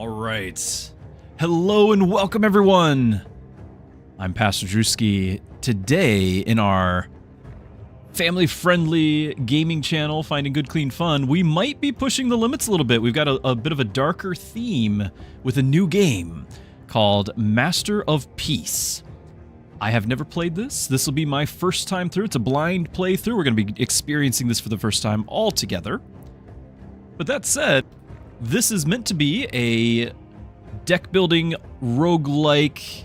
All right. Hello and welcome, everyone. I'm Pastor Druski. Today, in our family-friendly gaming channel, Finding Good Clean Fun, we might be pushing the limits a little bit. We've got a bit of a darker theme with a new game called Master of Peace. I have never played this. This will be my first time through. It's a blind playthrough. We're going to be experiencing this for the first time all together. But that said, this is meant to be a deck building roguelike.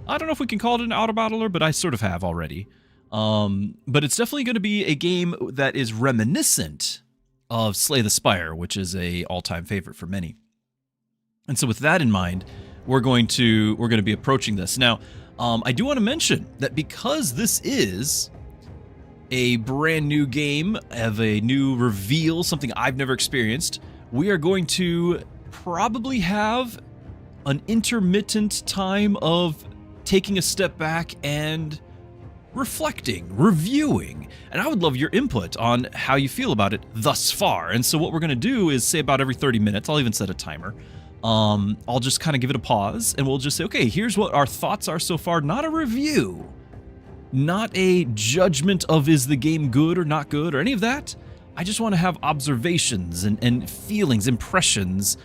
I don't know if we can call it an autobattler, but I sort of have already. But it's definitely going to be a game that is reminiscent of Slay the Spire, which is a all-time favorite for many. And so with that in mind, we're going to be approaching this. Now, I do want to mention that because this is a brand new game of a new reveal, something I've never experienced, we are going to probably have an intermittent time of taking a step back and reflecting, reviewing, and I would love your input on how you feel about it thus far. And so what we're going to do is say about every 30 minutes, I'll even set a timer, I'll just kind of give it a pause and we'll just say, okay, here's what our thoughts are so far, not a review, not a judgment of is the game good or not good or any of that. I just want to have observations and feelings, impressions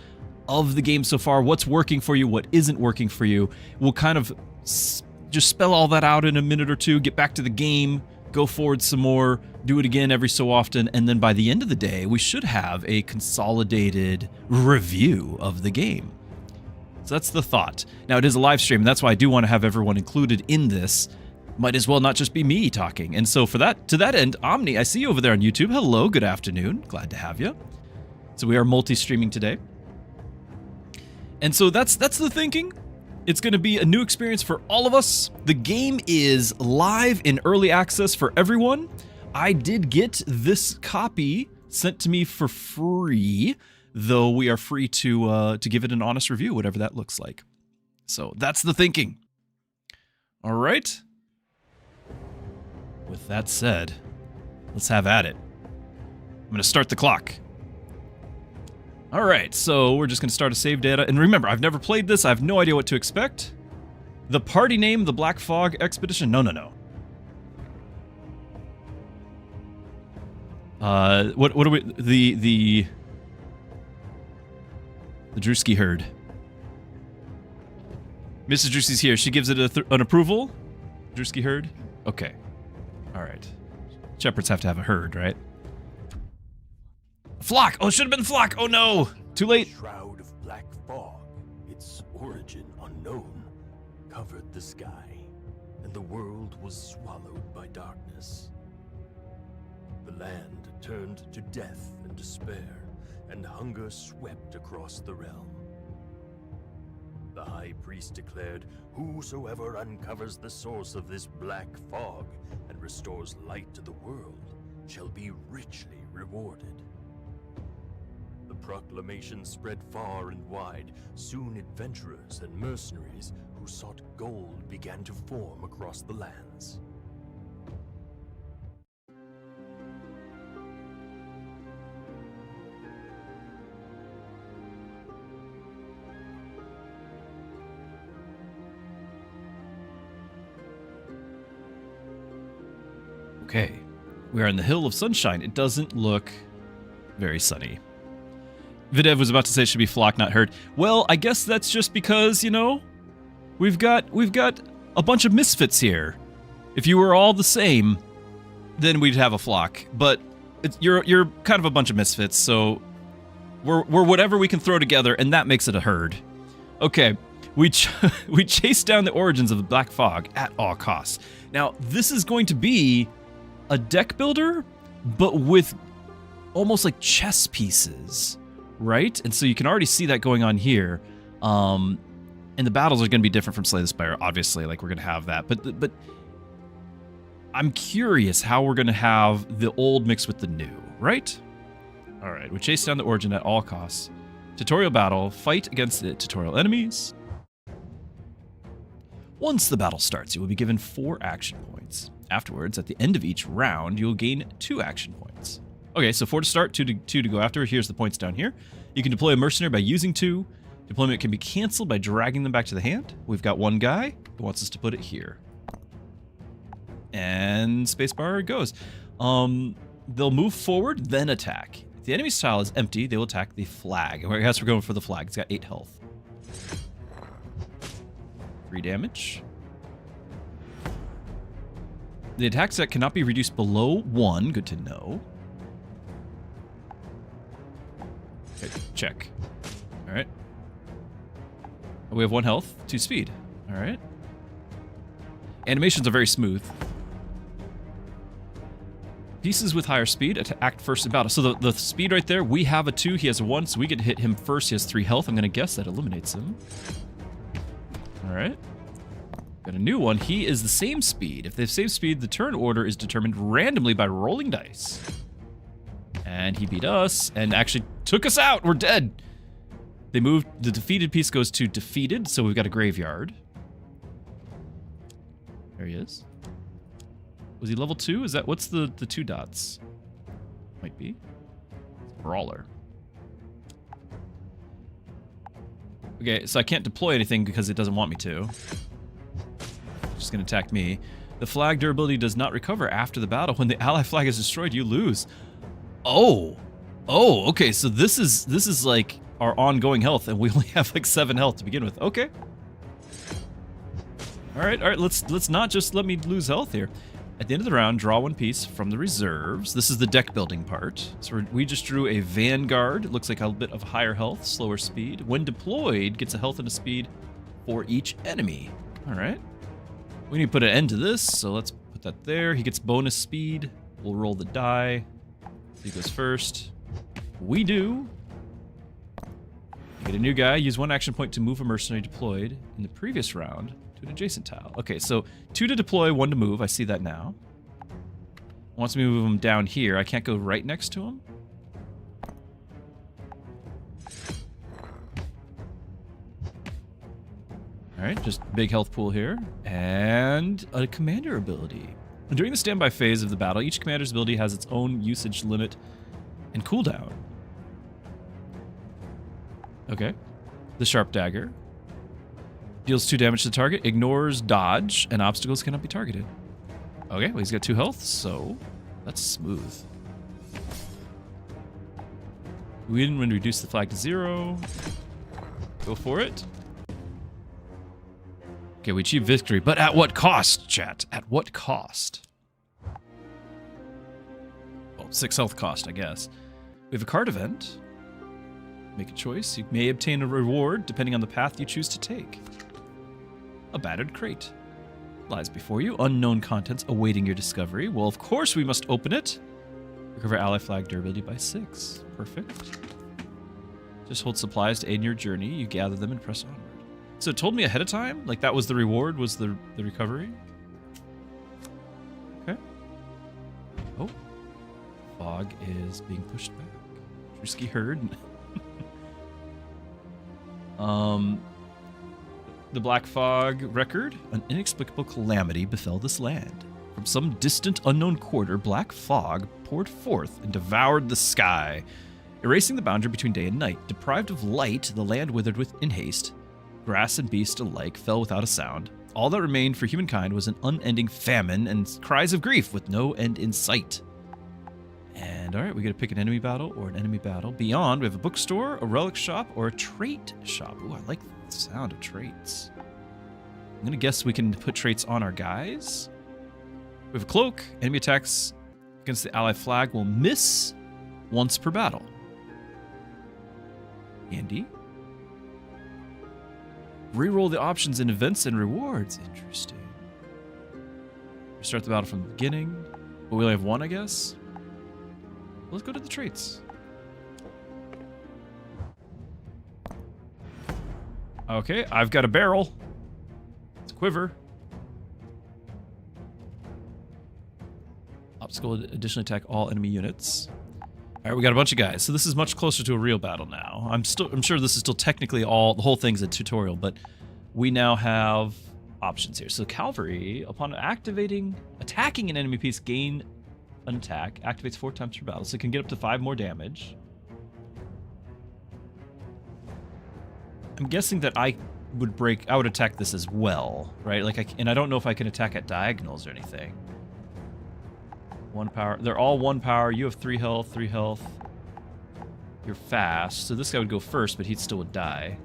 of the game so far, what's working for you, what isn't working for you. We'll kind of just spell all that out in a minute or two, get back to the game, go forward some more, do it again every so often, and then by the end of the day, we should have a consolidated review of the game. So that's the thought. Now, it is a live stream, and that's why I do want to have everyone included in this. Might as well not just be me talking. And so for that, to that end, Omni, I see you over there on YouTube. Hello, good afternoon. Glad to have you. So we are multi-streaming today. And so that's the thinking. It's going to be a new experience for all of us. The game is live in early access for everyone. I did get this copy sent to me for free, though we are free to give it an honest review, whatever that looks like. So that's the thinking. All right. With that said, let's have at it. I'm going to start the clock. All right, so we're just going to start a save data. And remember, I've never played this. I have no idea what to expect. The party name, the Black Fog Expedition. No. What are we? The Druski herd. Mrs. Druski's here. She gives it an approval. Druski herd. Okay. All right. Shepherds have to have a herd, right? Flock! Oh, it should have been flock! Oh no! Too late! Shroud of black fog, its origin unknown, covered the sky, and the world was swallowed by darkness. The land turned to death and despair, and hunger swept across the realm. The high priest declared, "Whosoever uncovers the source of this black fog and restores light to the world shall be richly rewarded." The proclamation spread far and wide. Soon adventurers and mercenaries who sought gold began to form across the lands. Okay, we are in the Hill of Sunshine. It doesn't look very sunny. Videv was about to say it should be flock, not herd. Well, I guess that's just because, you know, we've got a bunch of misfits here. If you were all the same, then we'd have a flock. But you're kind of a bunch of misfits, so we're whatever we can throw together, and that makes it a herd. Okay, we chase down the origins of the Black Fog at all costs. Now, this is going to be a deck builder, but with almost like chess pieces, right? And so you can already see that going on here. And the battles are going to be different from Slay the Spire, obviously. Like, we're going to have that. But I'm curious how we're going to have the old mixed with the new, right? All right, we chase down the origin at all costs. Tutorial battle, fight against the tutorial enemies. Once the battle starts, you will be given 4 action points. Afterwards, at the end of each round, you'll gain 2 action points. Okay, so 4 to start, 2 to go after. Here's the points down here. You can deploy a mercenary by using 2. Deployment can be canceled by dragging them back to the hand. We've got one guy who wants us to put it here. And spacebar goes. They'll move forward, then attack. If the enemy's tile is empty, they will attack the flag. I guess we're going for the flag. It's got 8 health. 3 damage. The attack set cannot be reduced below 1. Good to know. Okay, check. Alright. We have 1 health, 2 speed. Alright. Animations are very smooth. Pieces with higher speed act first in battle. So the speed right there, we have a 2, he has a 1, so we get to hit him first. He has 3 health. I'm going to guess that eliminates him. Alright. Got a new one. He is the same speed. If they have same speed, the turn order is determined randomly by rolling dice. And he beat us and actually took us out. We're dead. They moved. The defeated piece goes to defeated, so we've got a graveyard. There he is. Was he level 2? Is that what's the 2 dots? Might be. Brawler. Okay, so I can't deploy anything because it doesn't want me to. It's just gonna attack me. The flag durability does not recover after the battle. When the ally flag is destroyed, you lose. Oh. Oh, okay, so this is like our ongoing health, and we only have like 7 health to begin with. Okay. Alright, let's not just let me lose health here. At the end of the round, draw 1 piece from the reserves. This is the deck building part. So we just drew a vanguard. It looks like a bit of higher health, slower speed. When deployed, gets a health and a speed for each enemy. All right. We need to put an end to this, so let's put that there. He gets bonus speed. We'll roll the die. He goes first. We do. You get a new guy. Use 1 action point to move a mercenary deployed in the previous round to an adjacent tile. Okay, so 2 to deploy, 1 to move. I see that now. Wants me to move him down here. I can't go right next to him. Alright, just big health pool here. And a commander ability. During the standby phase of the battle, each commander's ability has its own usage limit and cooldown. Okay. The sharp dagger. Deals 2 damage to the target, ignores dodge, and obstacles cannot be targeted. Okay, well he's got 2 health, so that's smooth. We didn't want to reduce the flag to 0. Go for it. Okay, we achieved victory, but at what cost, chat? At what cost? Well, 6 health cost, I guess. We have a card event. Make a choice. You may obtain a reward depending on the path you choose to take. A battered crate lies before you. Unknown contents awaiting your discovery. Well, of course we must open it. Recover ally flag durability by 6. Perfect. Just hold supplies to aid in your journey. You gather them and press onward. So it told me ahead of time? Like that was the reward, was the recovery? Okay. Oh. Fog is being pushed back. Druski heard. The Black Fog record. An inexplicable calamity befell this land. From some distant unknown quarter, black fog poured forth and devoured the sky, erasing the boundary between day and night. Deprived of light, the land withered in haste. Grass and beast alike fell without a sound. All that remained for humankind was an unending famine and cries of grief with no end in sight. And alright, we gotta pick an enemy battle or an enemy battle. Beyond, we have a bookstore, a relic shop, or a trait shop. Ooh, I like the sound of traits. I'm gonna guess we can put traits on our guys. We have a cloak. Enemy attacks against the ally flag will miss once per battle. Handy. Reroll the options in events and rewards. Interesting. Restart the battle from the beginning. But we only have 1, I guess. Let's go to the traits. Okay, I've got a barrel. It's a quiver. Obstacle additionally attack all enemy units. All right, we got a bunch of guys. So this is much closer to a real battle now. I'm sure this is still technically the whole thing's a tutorial, but we now have options here. So cavalry, upon attacking an enemy piece, gain an attack, activates 4 times per battle, so it can get up to 5 more damage. I'm guessing that I would attack this as well, right? Like, and I don't know if I can attack at diagonals or anything. 1 power. They're all 1 power. You have 3 health, 3 health. You're fast, so this guy would go first, but he still would die.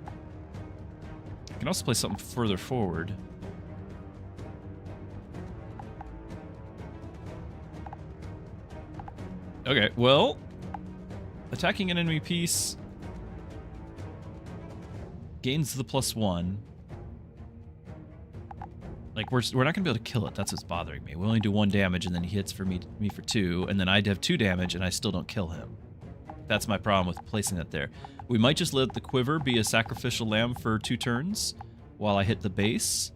I can also play something further forward. Okay, well, attacking an enemy piece gains the +1. Like, we're not gonna be able to kill it. That's what's bothering me. We only do 1 damage, and then he hits for me for 2, and then I'd have 2 damage, and I still don't kill him. That's my problem with placing that there. We might just let the quiver be a sacrificial lamb for 2 turns while I hit the base.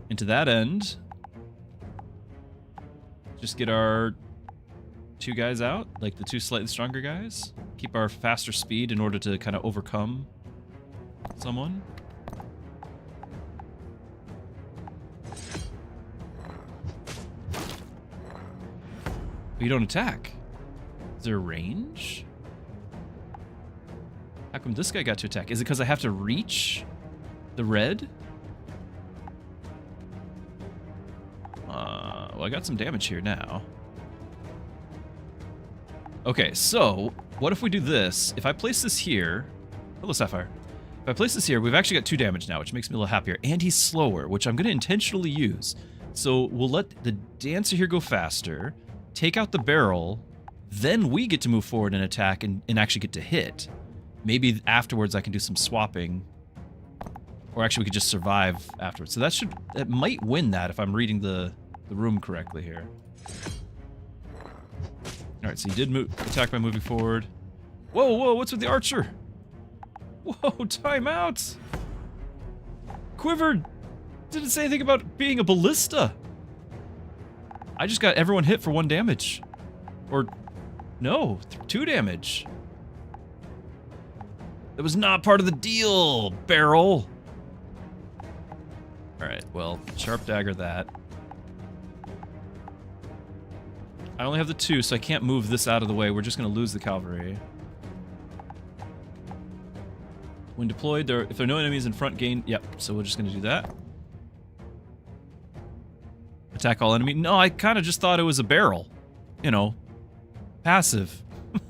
And to that end, just get our 2 guys out, like the 2 slightly stronger guys. Keep our faster speed in order to kind of overcome someone. But you don't attack. Is there a range? How come this guy got to attack? Is it because I have to reach the red? Well, I got some damage here now. Okay, so what if we do this? If I place this here... Hello, Sapphire. If I place this here, we've actually got 2 damage now, which makes me a little happier. And he's slower, which I'm going to intentionally use. So we'll let the dancer here go faster, take out the barrel, then we get to move forward and attack and actually get to hit. Maybe afterwards I can do some swapping. Or actually we could just survive afterwards. So that might win that if I'm reading the room correctly here. Alright, so he did attack by moving forward. Whoa, whoa, what's with the archer? Whoa, time out! Quiver didn't say anything about being a ballista. I just got everyone hit for 1 damage. Or, no, 2 damage. That was not part of the deal, barrel. Alright, well, sharp dagger that. I only have the 2, so I can't move this out of the way. We're just going to lose the cavalry. When deployed, if there are no enemies in front, gain... Yep, so we're just going to do that. Attack all enemy. No, I kind of just thought it was a barrel. You know, passive.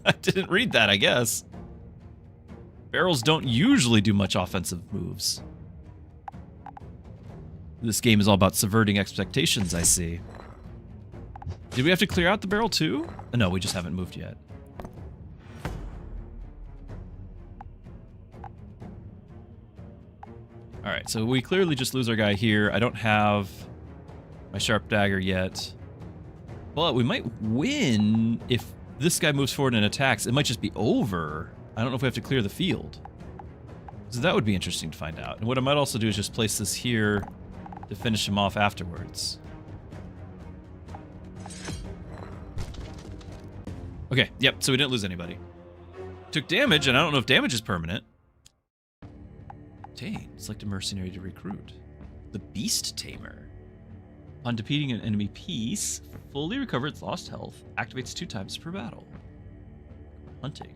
I didn't read that, I guess. Barrels don't usually do much offensive moves. This game is all about subverting expectations, I see. Did we have to clear out the barrel too? No, we just haven't moved yet. Alright, so we clearly just lose our guy here. I don't have my sharp dagger yet. But we might win if this guy moves forward and attacks. It might just be over. I don't know if we have to clear the field. So that would be interesting to find out. And what I might also do is just place this here to finish him off afterwards. Okay, yep, so we didn't lose anybody. Took damage, and I don't know if damage is permanent. Obtain. Select a mercenary to recruit. The Beast Tamer. On defeating an enemy piece, fully recover its lost health, activates 2 times per battle. Hunting.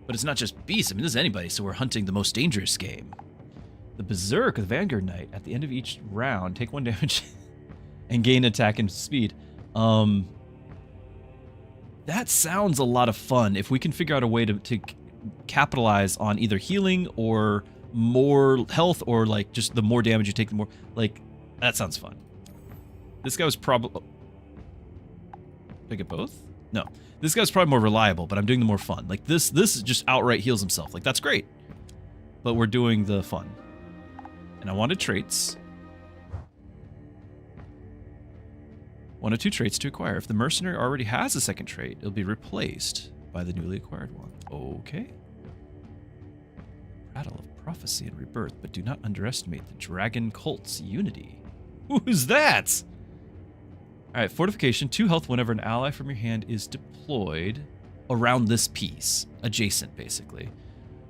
But it's not just beasts, I mean, this is anybody, so we're hunting the most dangerous game. The Berserk, the Vanguard Knight, at the end of each round, take 1 damage and gain attack and speed. That sounds a lot of fun. If we can figure out a way to capitalize on either healing or more health, or like just the more damage you take, the more, like, that sounds fun. This guy was probably... Did I get both? No. This guy's probably more reliable, but I'm doing the more fun. Like, this just outright heals himself. Like, that's great. But we're doing the fun. And I wanted traits. 1 of 2 traits to acquire. If the mercenary already has a second trait, it'll be replaced by the newly acquired one. Okay. Rattle of prophecy and rebirth, but do not underestimate the dragon cult's unity. Who's that? Alright, fortification, 2 health whenever an ally from your hand is deployed around this piece. Adjacent, basically.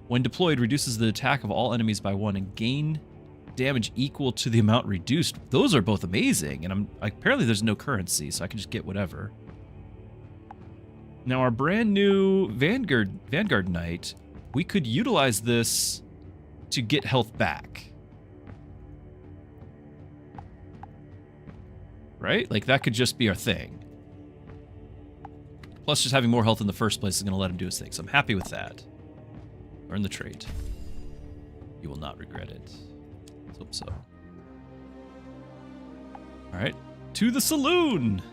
When deployed, reduces the attack of all enemies by 1 and gain damage equal to the amount reduced. Those are both amazing, and apparently there's no currency, so I can just get whatever. Now our brand new Vanguard Knight, we could utilize this to get health back. Right? Like, that could just be our thing. Plus, just having more health in the first place is going to let him do his thing. So I'm happy with that. Learn the trait. You will not regret it. Let's hope so. All right. To the saloon!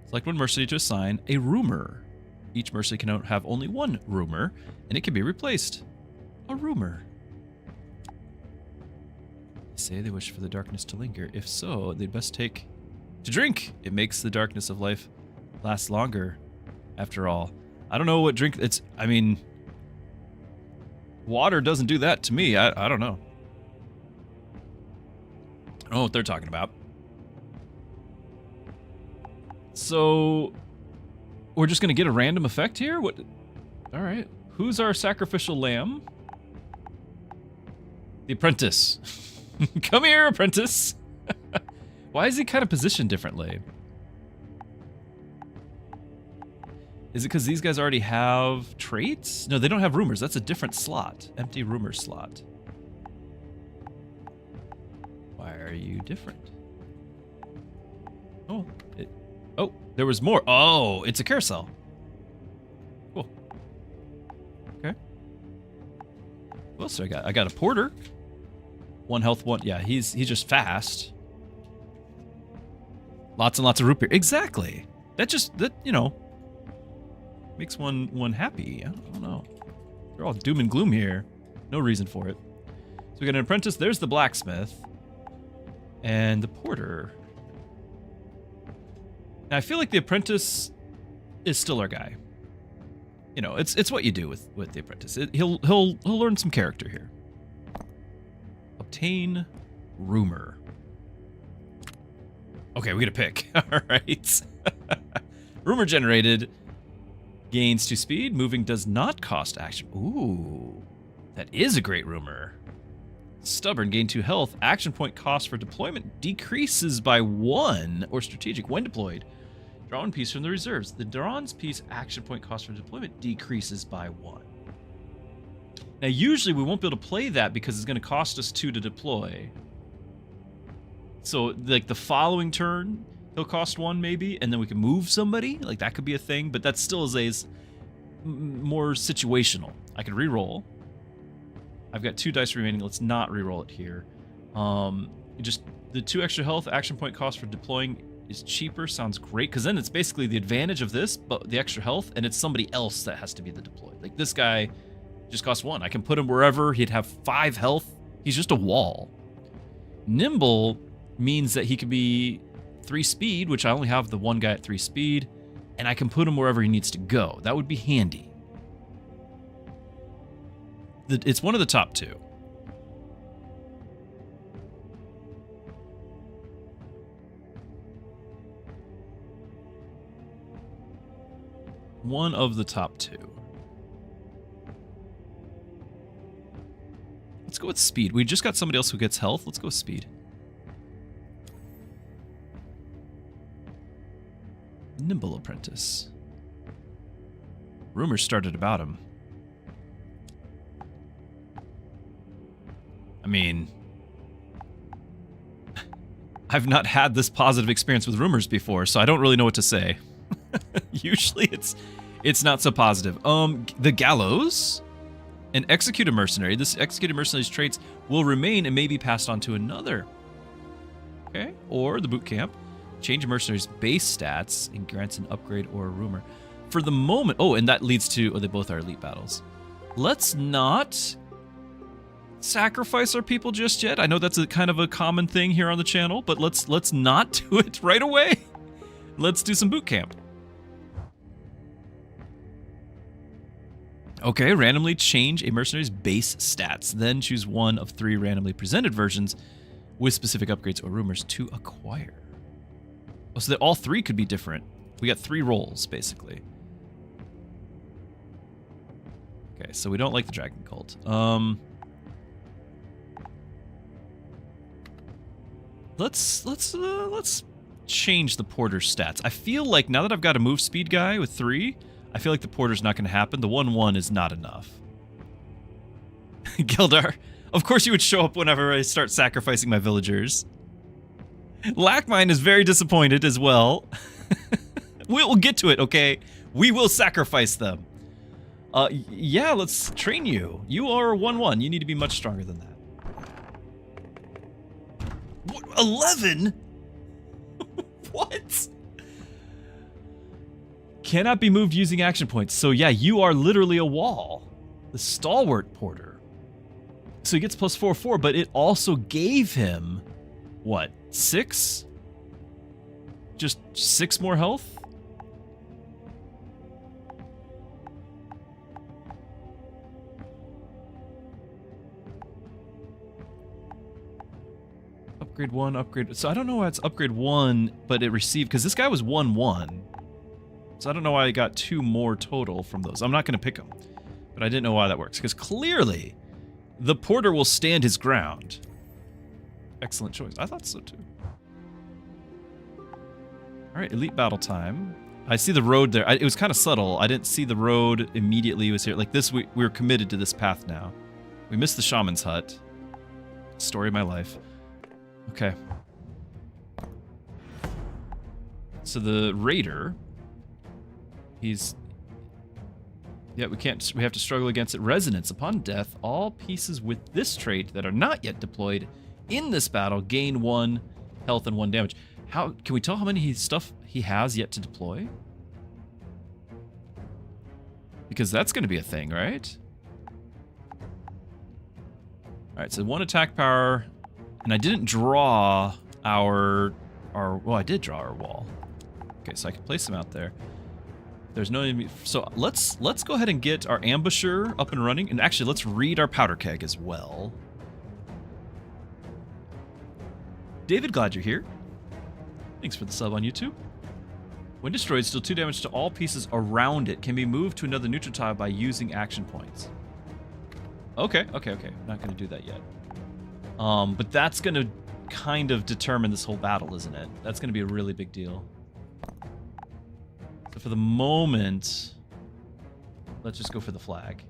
Select one mercenary to assign a rumor. Each mercenary can have only one rumor, and it can be replaced. A rumor. Say they wish for the darkness to linger. If so, they'd best take to drink. It makes the darkness of life last longer. After all, I don't know what drink it's. I mean, water doesn't do that to me. I don't know. I don't know what they're talking about. So, we're just gonna get a random effect here? What? All right. Who's our sacrificial lamb? The apprentice. Come here, apprentice. Why is he kind of positioned differently? Is it because these guys already have traits? No, they don't have rumors. That's a different slot. Empty rumor slot. Why are you different? Oh, oh, there was more. Oh, it's a carousel. Cool. Okay. What else do I got? I got a porter. One health, one. Yeah, he's just fast. Lots and lots of root beer. Exactly. That you know, makes one happy. I don't know. They're all doom and gloom here. No reason for it. So we got an apprentice. There's the blacksmith. And the porter. Now, I feel like the apprentice is still our guy. You know, it's what you do with the apprentice. He'll learn some character here. Obtain rumor. Okay, we get a pick. All right. Rumor generated. Gains 2 speed. Moving does not cost action. Ooh. That is a great rumor. Stubborn. Gain 2 health. Action point cost for deployment decreases by 1 or strategic when deployed. Draw 1 piece from the reserves. The drawn piece action point cost for deployment decreases by 1. Now, usually we won't be able to play that because it's going to cost us 2 to deploy. So, like, the following turn, he'll cost 1 maybe, and then we can move somebody. Like, that could be a thing, but that still is more situational. I can re-roll. I've got 2 dice remaining. Let's not re-roll it here. Just the 2 extra health, action point cost for deploying is cheaper. Sounds great, because then it's basically the advantage of this, but the extra health, and it's somebody else that has to be the deployed. Like, this guy just costs 1. I can put him wherever. He'd have 5 health. He's just a wall. Nimble means that he could be 3 speed, which I only have the 1 guy at 3 speed, and I can put him wherever he needs to go. That would be handy. It's one of the top 2. One of the top 2. Let's go with speed. We just got somebody else who gets health. Let's go with speed. Nimble apprentice. Rumors started about him. I mean, I've not had this positive experience with rumors before, so I don't really know what to say. Usually it's not so positive. The gallows. And execute a mercenary. This executed mercenary's traits will remain and may be passed on to another. Okay. Or the boot camp. Change a mercenary's base stats and grants an upgrade or a rumor. For the moment, oh, and that leads to, they both are elite battles. Let's not sacrifice our people just yet. I know that's a kind of a common thing here on the channel, but let's not do it right away. Let's do some boot camp. Okay, randomly change a mercenary's base stats. Then choose one of 3 randomly presented versions with specific upgrades or rumors to acquire. Oh, so that all 3 could be different. We got 3 rolls, basically. Okay, so we don't like the Dragon Cult. Let's change the Porter's stats. I feel like now that I've got a move speed guy with 3, I feel like the porter's not going to happen. The 1/1 is not enough. Gildar, of course you would show up whenever I start sacrificing my villagers. Lackmine is very disappointed as well. We'll get to it, okay? We will sacrifice them. Yeah, let's train you. You are 1/1. You need to be much stronger than that. What, 11? What? Cannot be moved using action points. So yeah, you are literally a wall. The stalwart porter. So he gets +4/4, but it also gave him, what, 6? Just 6 more health? Upgrade 1, upgrade... So I don't know why it's upgrade 1, but it received... Because this guy was 1/1. So I don't know why I got 2 more total from those. I'm not going to pick them. But I didn't know why that works. Because clearly, the porter will stand his ground. Excellent choice. I thought so too. Alright, elite battle time. I see the road there. It was kind of subtle. I didn't see the road immediately. It was here. Like this, we're committed to this path now. We missed the shaman's hut. Story of my life. Okay. So the raider, he's... Yeah, we have to struggle against it. Resonance. Upon death, all pieces with this trait that are not yet deployed in this battle gain 1 health and 1 damage. How can we tell how many stuff he has yet to deploy? Because that's going to be a thing, right? Alright, so 1 attack power... And I didn't draw our well, I did draw our wall. Okay, so I can place them out there. There's no enemy. So let's go ahead and get our ambusher up and running. And actually, let's read our powder keg as well. David, glad you're here. Thanks for the sub on YouTube. When destroyed, still 2 damage to all pieces around it. Can be moved to another neutral tile by using action points. Okay. Not going to do that yet. But that's going to kind of determine this whole battle, isn't it? That's going to be a really big deal. So for the moment, let's just go for the flag.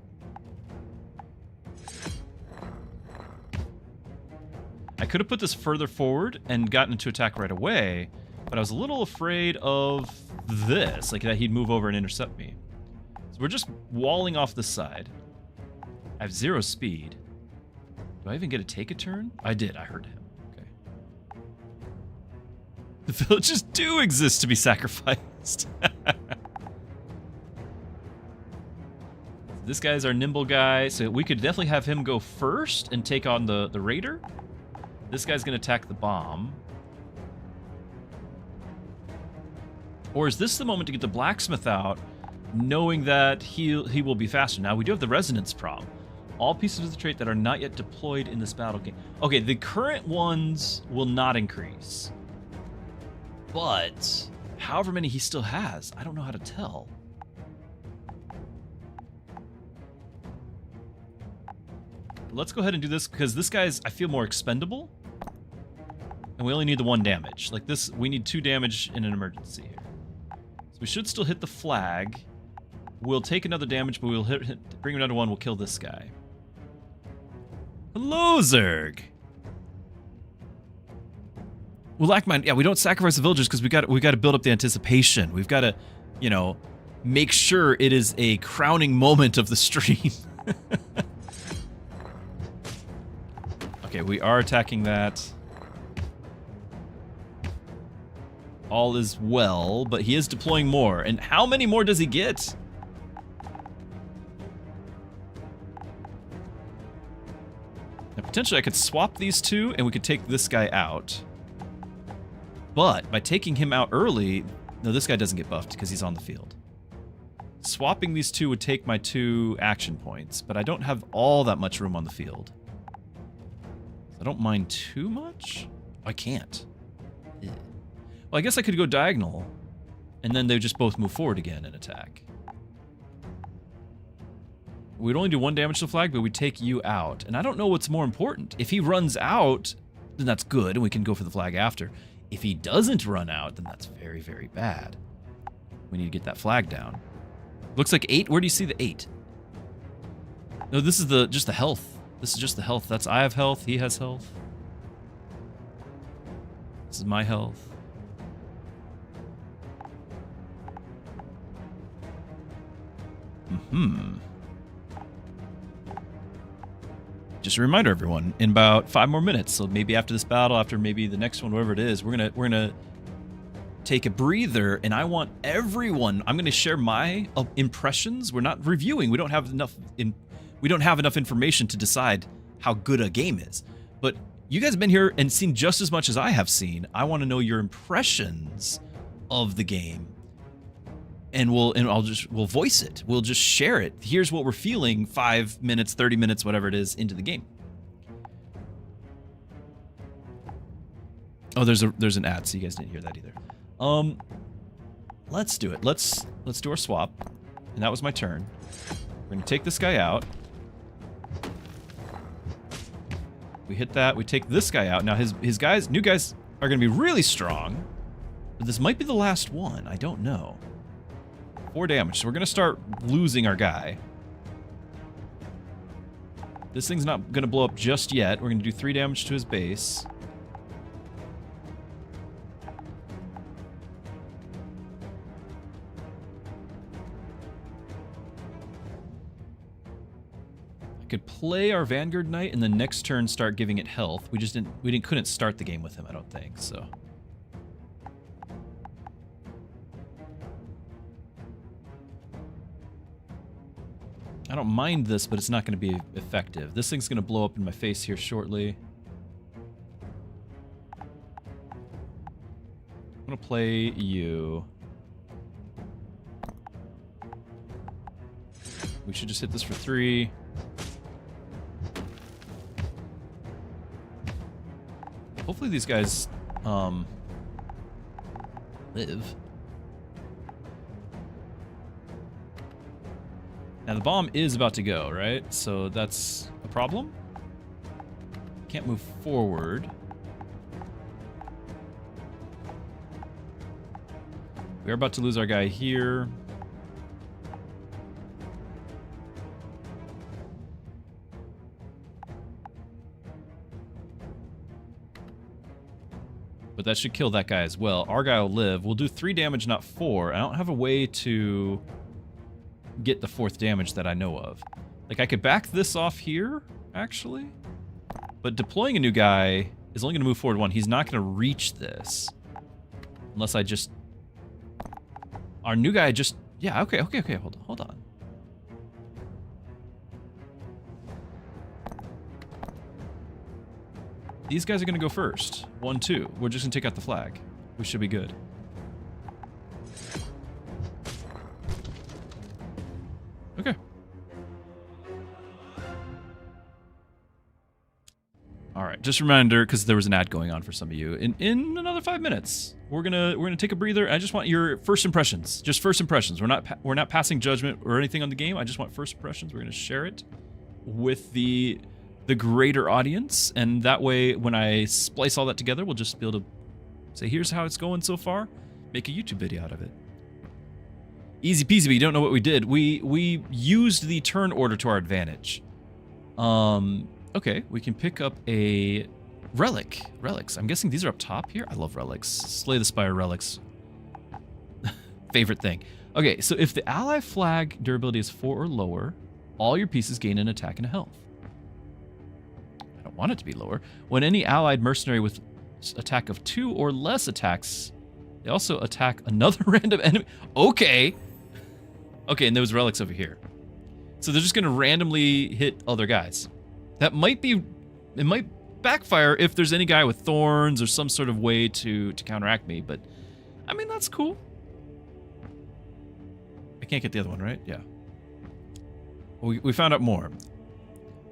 I could have put this further forward and gotten into attack right away, but I was a little afraid of this, like that he'd move over and intercept me. So we're just walling off this side. I have 0 speed. Do I even get to take a turn? I did. I heard him. Okay. The villages do exist to be sacrificed. This guy's our nimble guy, so we could definitely have him go first and take on the raider. This guy's going to attack the bomb. Or is this the moment to get the blacksmith out, knowing that he will be faster? Now, we do have the resonance problem. All pieces of the trait that are not yet deployed in this battle game. Okay, the current ones will not increase. But however many he still has, I don't know how to tell. Let's go ahead and do this, because this guy's, I feel, more expendable. And we only need the 1 damage. Like this, we need 2 damage in an emergency here. So we should still hit the flag. We'll take another damage, but we'll bring another 1, we'll kill this guy. Hello, Zerg. Well, Lackmine, yeah, we don't sacrifice the villagers because we got to build up the anticipation. We've got to, you know, make sure it is a crowning moment of the stream. Okay, we are attacking that. All is well, but he is deploying more. And how many more does he get? Now, potentially I could swap these 2 and we could take this guy out. But by taking him out early, no, this guy doesn't get buffed because he's on the field. Swapping these 2 would take my 2 action points, but I don't have all that much room on the field. I don't mind too much. I can't. Well, I guess I could go diagonal, and then they would just both move forward again and attack. We'd only do 1 damage to the flag, but we'd take you out. And I don't know what's more important. If he runs out, then that's good, and we can go for the flag after. If he doesn't run out, then that's very, very bad. We need to get that flag down. Looks like 8. Where do you see the 8? No, this is just the health. This is just the health. I have health. He has health. This is my health. Just a reminder, everyone, in about 5 more minutes, so maybe after this battle, after maybe the next one, whatever it is, we're gonna take a breather, and I want everyone. I'm gonna share my impressions. We're not reviewing. We don't have enough information to decide how good a game is. But you guys have been here and seen just as much as I have seen. I want to know your impressions of the game. And we'll voice it. We'll just share it. Here's what we're feeling 5 minutes, 30 minutes, whatever it is, into the game. Oh, there's an ad, so you guys didn't hear that either. Let's do it. Let's do our swap. And that was my turn. We're gonna take this guy out. We hit that. We take this guy out. Now his new guys are gonna be really strong. But this might be the last one. I don't know. 4 damage. So we're gonna start losing our guy. This thing's not gonna blow up just yet. We're gonna do 3 damage to his base. Could play our Vanguard Knight and the next turn start giving it health. We couldn't start the game with him, I don't think, so. I don't mind this, but it's not going to be effective. This thing's going to blow up in my face here shortly. I'm going to play you. We should just hit this for 3. Hopefully these guys, live. Now the bomb is about to go, right? So that's a problem. Can't move forward. We're about to lose our guy here. But that should kill that guy as well. Our guy will live. We'll do 3 damage, not 4. I don't have a way to get the 4th damage that I know of. Like, I could back this off here, actually. But deploying a new guy is only going to move forward 1. He's not going to reach this. Unless I just... Our new guy just... Yeah, okay. Hold on. These guys are going to go first. 1, 2. We're just going to take out the flag. We should be good. Okay. All right. Just a reminder, because there was an ad going on for some of you. In another 5 minutes, we're gonna take a breather. I just want your first impressions. Just first impressions. We're not passing judgment or anything on the game. I just want first impressions. We're gonna share it with the greater audience, and that way when I splice all that together, we'll just be able to say, here's how it's going so far, make a YouTube video out of it. Easy peasy, but you don't know what we did. We used the turn order to our advantage. Okay, we can pick up a relic. Relics. I'm guessing these are up top here. I love relics. Slay the Spire relics. Favorite thing. Okay, so if the ally flag durability is 4 or lower, all your pieces gain an attack and a health. I don't want it to be lower. When any allied mercenary with attack of 2 or less attacks, they also attack another random enemy. Okay. Okay, and those relics over here. So they're just going to randomly hit other guys. That might be... It might backfire if there's any guy with thorns or some sort of way to counteract me, but... I mean, that's cool. I can't get the other one, right? Yeah. We found out more.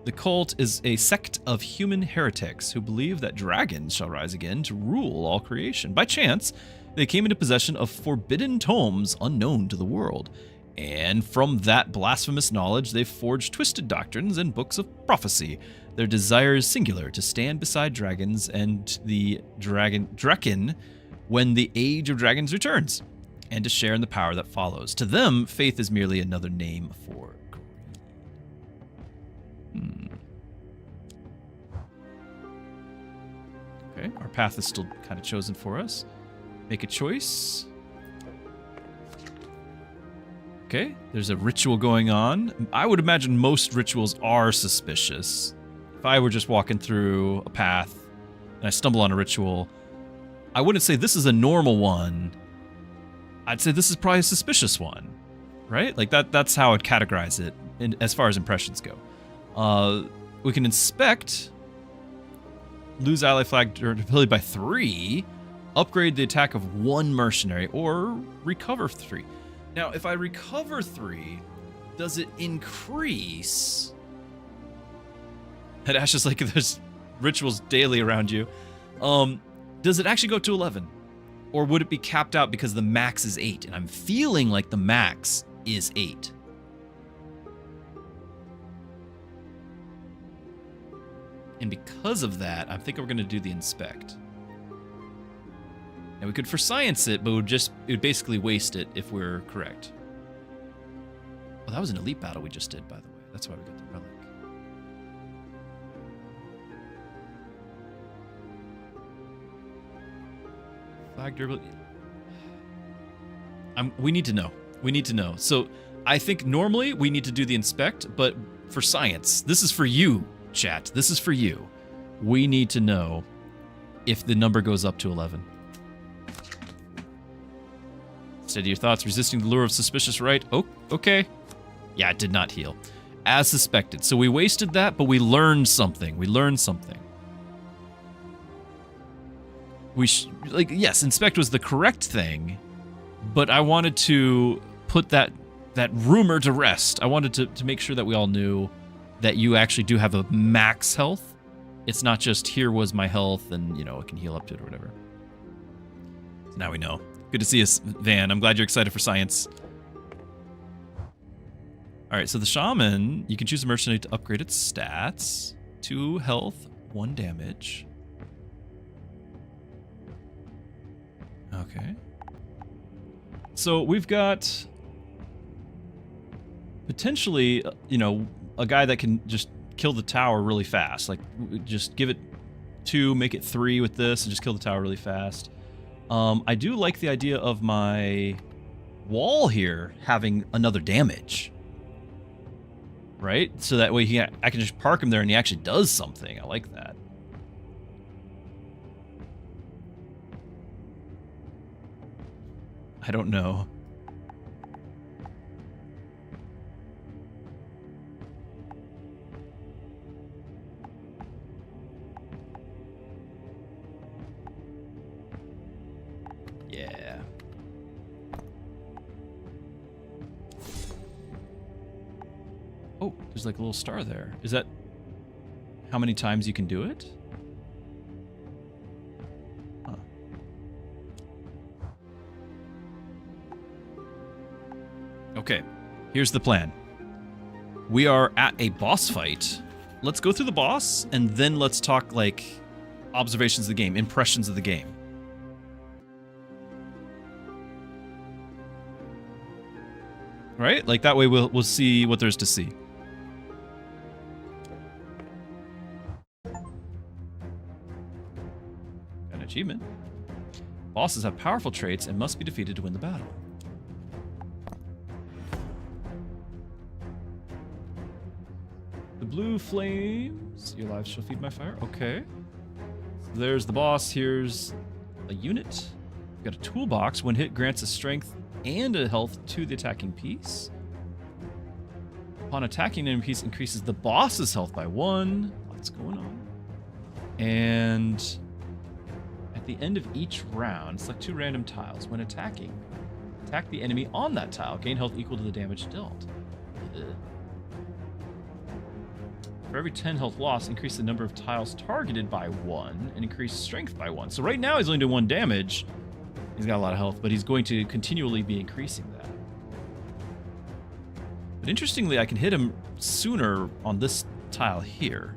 The cult is a sect of human heretics who believe that dragons shall rise again to rule all creation. By chance, they came into possession of forbidden tomes unknown to the world. And from that blasphemous knowledge, they've forged twisted doctrines and books of prophecy. Their desire is singular, to stand beside dragons and the Draken when the age of dragons returns. and to share in the power that follows. To them, faith is merely another name for greed. Okay, our path is still kind of chosen for us. Make a choice. Okay, there's a ritual going on. I would imagine most rituals are suspicious. If I were just walking through a path and I stumble on a ritual, I wouldn't say this is a normal one. I'd say this is probably a suspicious one, right? Like that's how I'd categorize it as far as impressions go. We can inspect, lose ally flag durability by 3, upgrade the attack of 1 mercenary, or recover 3. Now, if I recover 3, does it increase? And Ash is like, there's rituals daily around you. Does it actually go up to 11? Or would it be capped out because the max is 8? And I'm feeling like the max is 8. And because of that, I think we're going to do the inspect. Now we could for science it, but it would basically waste it if we're correct. Well, that was an elite battle we just did, by the way. That's why we got the relic. Flag durability. We need to know. We need to know. So I think normally we need to do the inspect, but for science, this is for you, chat. This is for you. We need to know if the number goes up to 11. Steady your thoughts, resisting the lure of suspicious right. Oh, okay. Yeah, it did not heal. As suspected. So we wasted that, but we learned something. We learned something. Yes, inspect was the correct thing, but I wanted to put that rumor to rest. I wanted to make sure that we all knew that you actually do have a max health. It's not just here was my health and, it can heal up to it or whatever. So now we know. Good to see us, Van. I'm glad you're excited for science. All right, so the shaman, you can choose a mercenary to upgrade its stats. 2 health, 1 damage. Okay. So we've got potentially, a guy that can just kill the tower really fast. Like, just give it 2, make it 3 with this, and just kill the tower really fast. I do like the idea of my wall here having another damage. Right? So that way I can just park him there and he actually does something. I like that. I don't know. Yeah. Oh, there's like a little star there. Is that how many times you can do it? Huh. Okay, here's the plan. We are at a boss fight. Let's go through the boss, and then let's talk, like, observations of the game, impressions of the game. Right? Like, that way we'll see what there's to see. An achievement. Bosses have powerful traits and must be defeated to win the battle. The blue flames. Your lives shall feed my fire. Okay. So there's the boss. Here's a unit. We've got a toolbox. When hit, grants a strength and a health to the attacking piece. Upon attacking an enemy piece, increases the boss's health by 1. Lots going on. And at the end of each round, select 2 random tiles. When attacking, attack the enemy on that tile. Gain health equal to the damage dealt. Ugh. For every 10 health lost, increase the number of tiles targeted by 1 and increase strength by 1. So right now he's only doing 1 damage. He's got a lot of health, but he's going to continually be increasing that. But interestingly, I can hit him sooner on this tile here.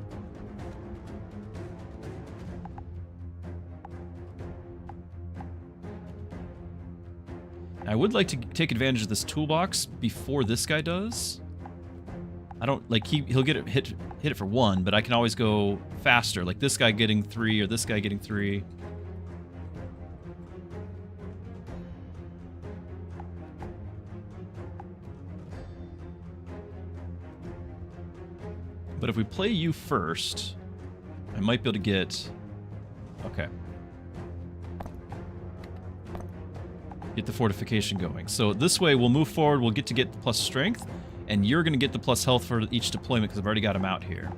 I would like to take advantage of this toolbox before this guy does. I don't like he'll get it hit it for 1, but I can always go faster, like this guy getting 3 or this guy getting 3. But if we play you first, I might be able to get... Okay. Get the fortification going. So this way we'll move forward, we'll get the plus strength, and you're going to get the plus health for each deployment because I've already got him out here.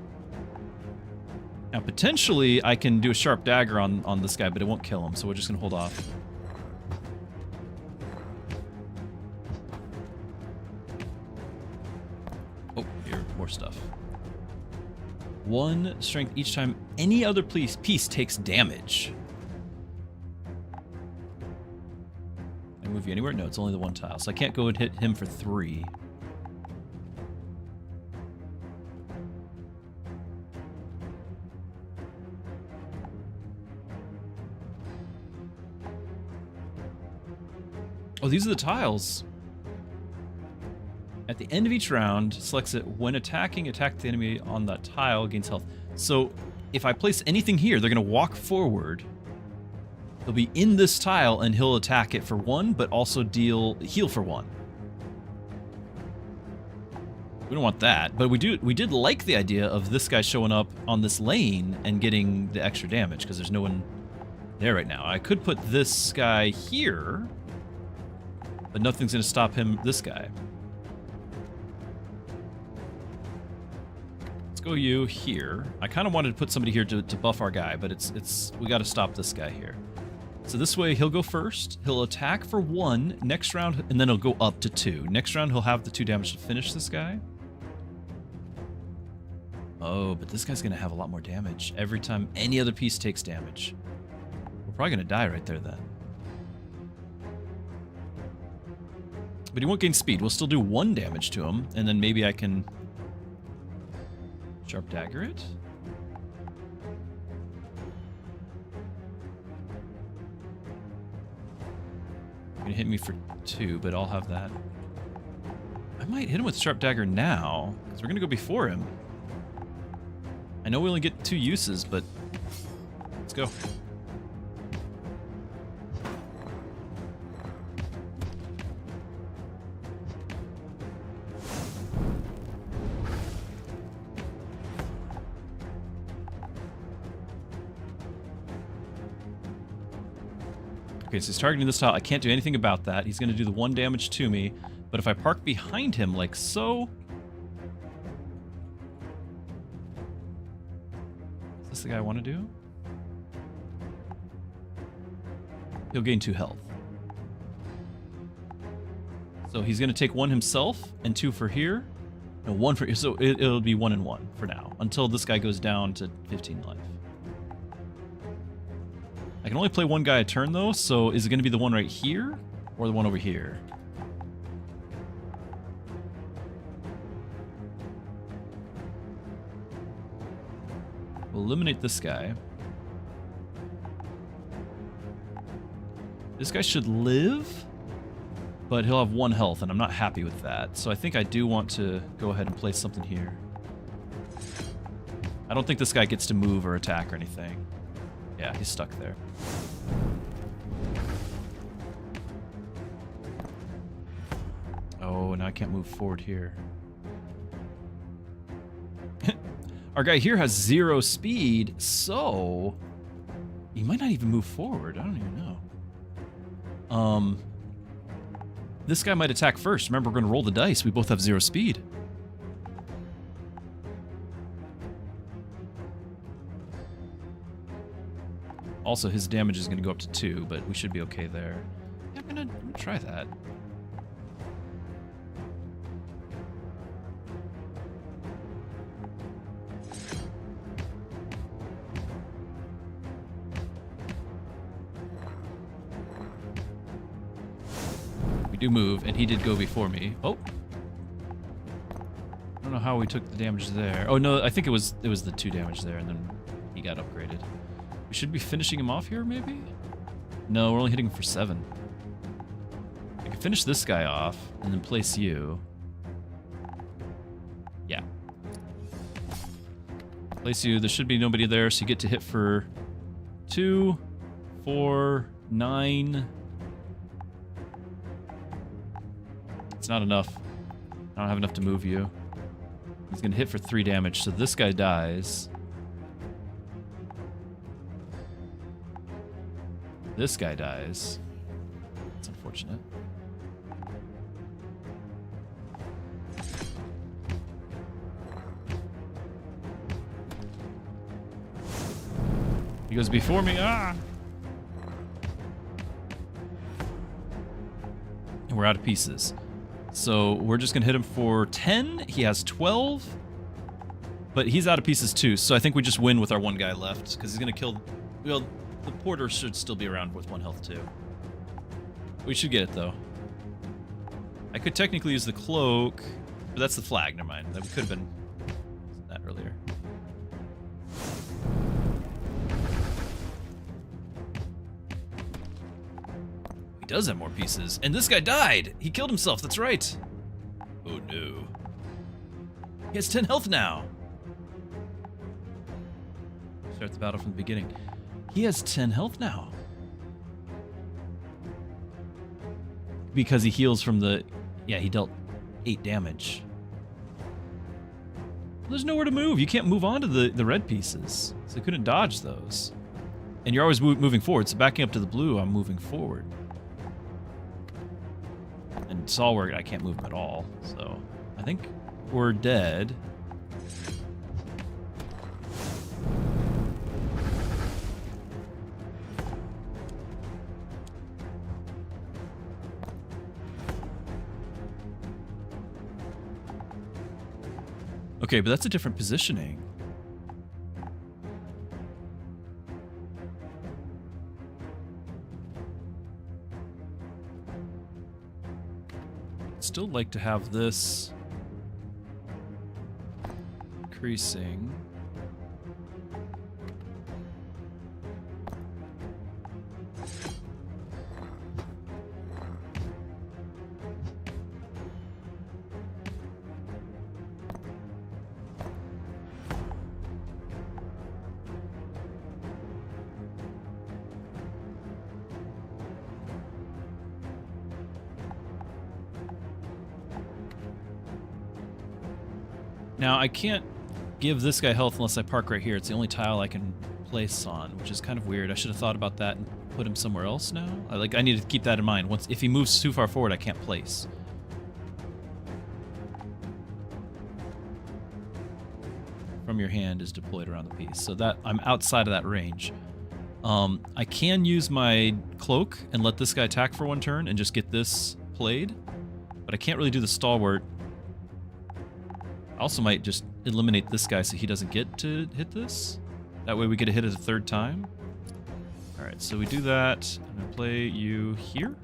Now potentially I can do a sharp dagger on this guy, but it won't kill him, so we're just going to hold off. Oh, here, more stuff. 1 strength each time any other piece takes damage. Can I move you anywhere? No, it's only the 1 tile, so I can't go and hit him for 3. Oh, these are the tiles. At the end of each round, selects it when attacking, attack the enemy on that tile, gains health. So if I place anything here, they're going to walk forward. They'll be in this tile, and he'll attack it for 1, but also heal for 1. We don't want that, but we did like the idea of this guy showing up on this lane and getting the extra damage, because there's no one there right now. I could put this guy here, but nothing's going to stop this guy. Go you here. I kind of wanted to put somebody here to buff our guy, but we got to stop this guy here. So this way he'll go first. He'll attack for 1 next round, and then he'll go up to 2. Next round he'll have the 2 damage to finish this guy. Oh, but this guy's gonna have a lot more damage every time any other piece takes damage. We're probably gonna die right there then. But he won't gain speed. We'll still do 1 damage to him, and then maybe I can sharp dagger it. You're gonna hit me for 2, but I'll have that. I might hit him with sharp dagger now, because we're gonna go before him. I know we only get 2 uses, but let's go. Okay, so he's targeting this tile. I can't do anything about that. He's going to do the 1 damage to me. But if I park behind him like so... Is this the guy I want to do? He'll gain 2 health. So he's going to take 1 himself and 2 for here. No, 1 for here. So it'll be 1 and 1 for now. Until this guy goes down to 15 life. I can only play 1 guy a turn, though, so is it going to be the one right here or the one over here? We'll eliminate this guy. This guy should live, but he'll have 1 health, and I'm not happy with that. So I think I do want to go ahead and place something here. I don't think this guy gets to move or attack or anything. Yeah, he's stuck there. Oh, now I can't move forward here. Our guy here has 0 speed, so he might not even move forward. I don't even know. This guy might attack first. Remember, we're going to roll the dice. We both have 0 speed. Also, his damage is going to go up to 2, but we should be okay there. Yeah, I'm gonna try that. We do move, and he did go before me. Oh! I don't know how we took the damage there. Oh no, I think it was the 2 damage there, and then he got upgraded. We should be finishing him off here, maybe? No, we're only hitting him for 7. Like finish this guy off and then place you. Yeah. Place you. There should be nobody there, so you get to hit for 2, 4, 9. It's not enough. I don't have enough to move you. He's going to hit for 3 damage, so this guy dies. This guy dies. That's unfortunate. He goes before me. Ah! And we're out of pieces. So we're just going to hit him for 10. He has 12. But he's out of pieces too, so I think we just win with our one guy left, because he's going to kill... Well, the porter should still be around with 1 health too. We should get it though. I could technically use the cloak, but that's the flag. Never mind. That could have been that earlier. He does have more pieces, and this guy died. He killed himself. That's right. Oh no. He has 10 health now. Start the battle from the beginning. He has 10 health now. Because he heals from the... Yeah, he dealt 8 damage. There's nowhere to move. You can't move on to the red pieces. So you couldn't dodge those. And you're always moving forward. So backing up to the blue, I'm moving forward. And Stalwart, I can't move him at all. So I think we're dead. Okay, but that's a different positioning. I'd still like to have this increasing. Now, I can't give this guy health unless I park right here. It's the only tile I can place on, which is kind of weird. I should have thought about that and put him somewhere else now. I need to keep that in mind. If he moves too far forward, I can't place. From your hand is deployed around the piece. So that I'm outside of that range. I can use my cloak and let this guy attack for 1 turn and just get this played. But I can't really do the stalwart. I also might just eliminate this guy so he doesn't get to hit this. That way we get to hit it a 3rd time. Alright, so we do that. I'm going to play you here.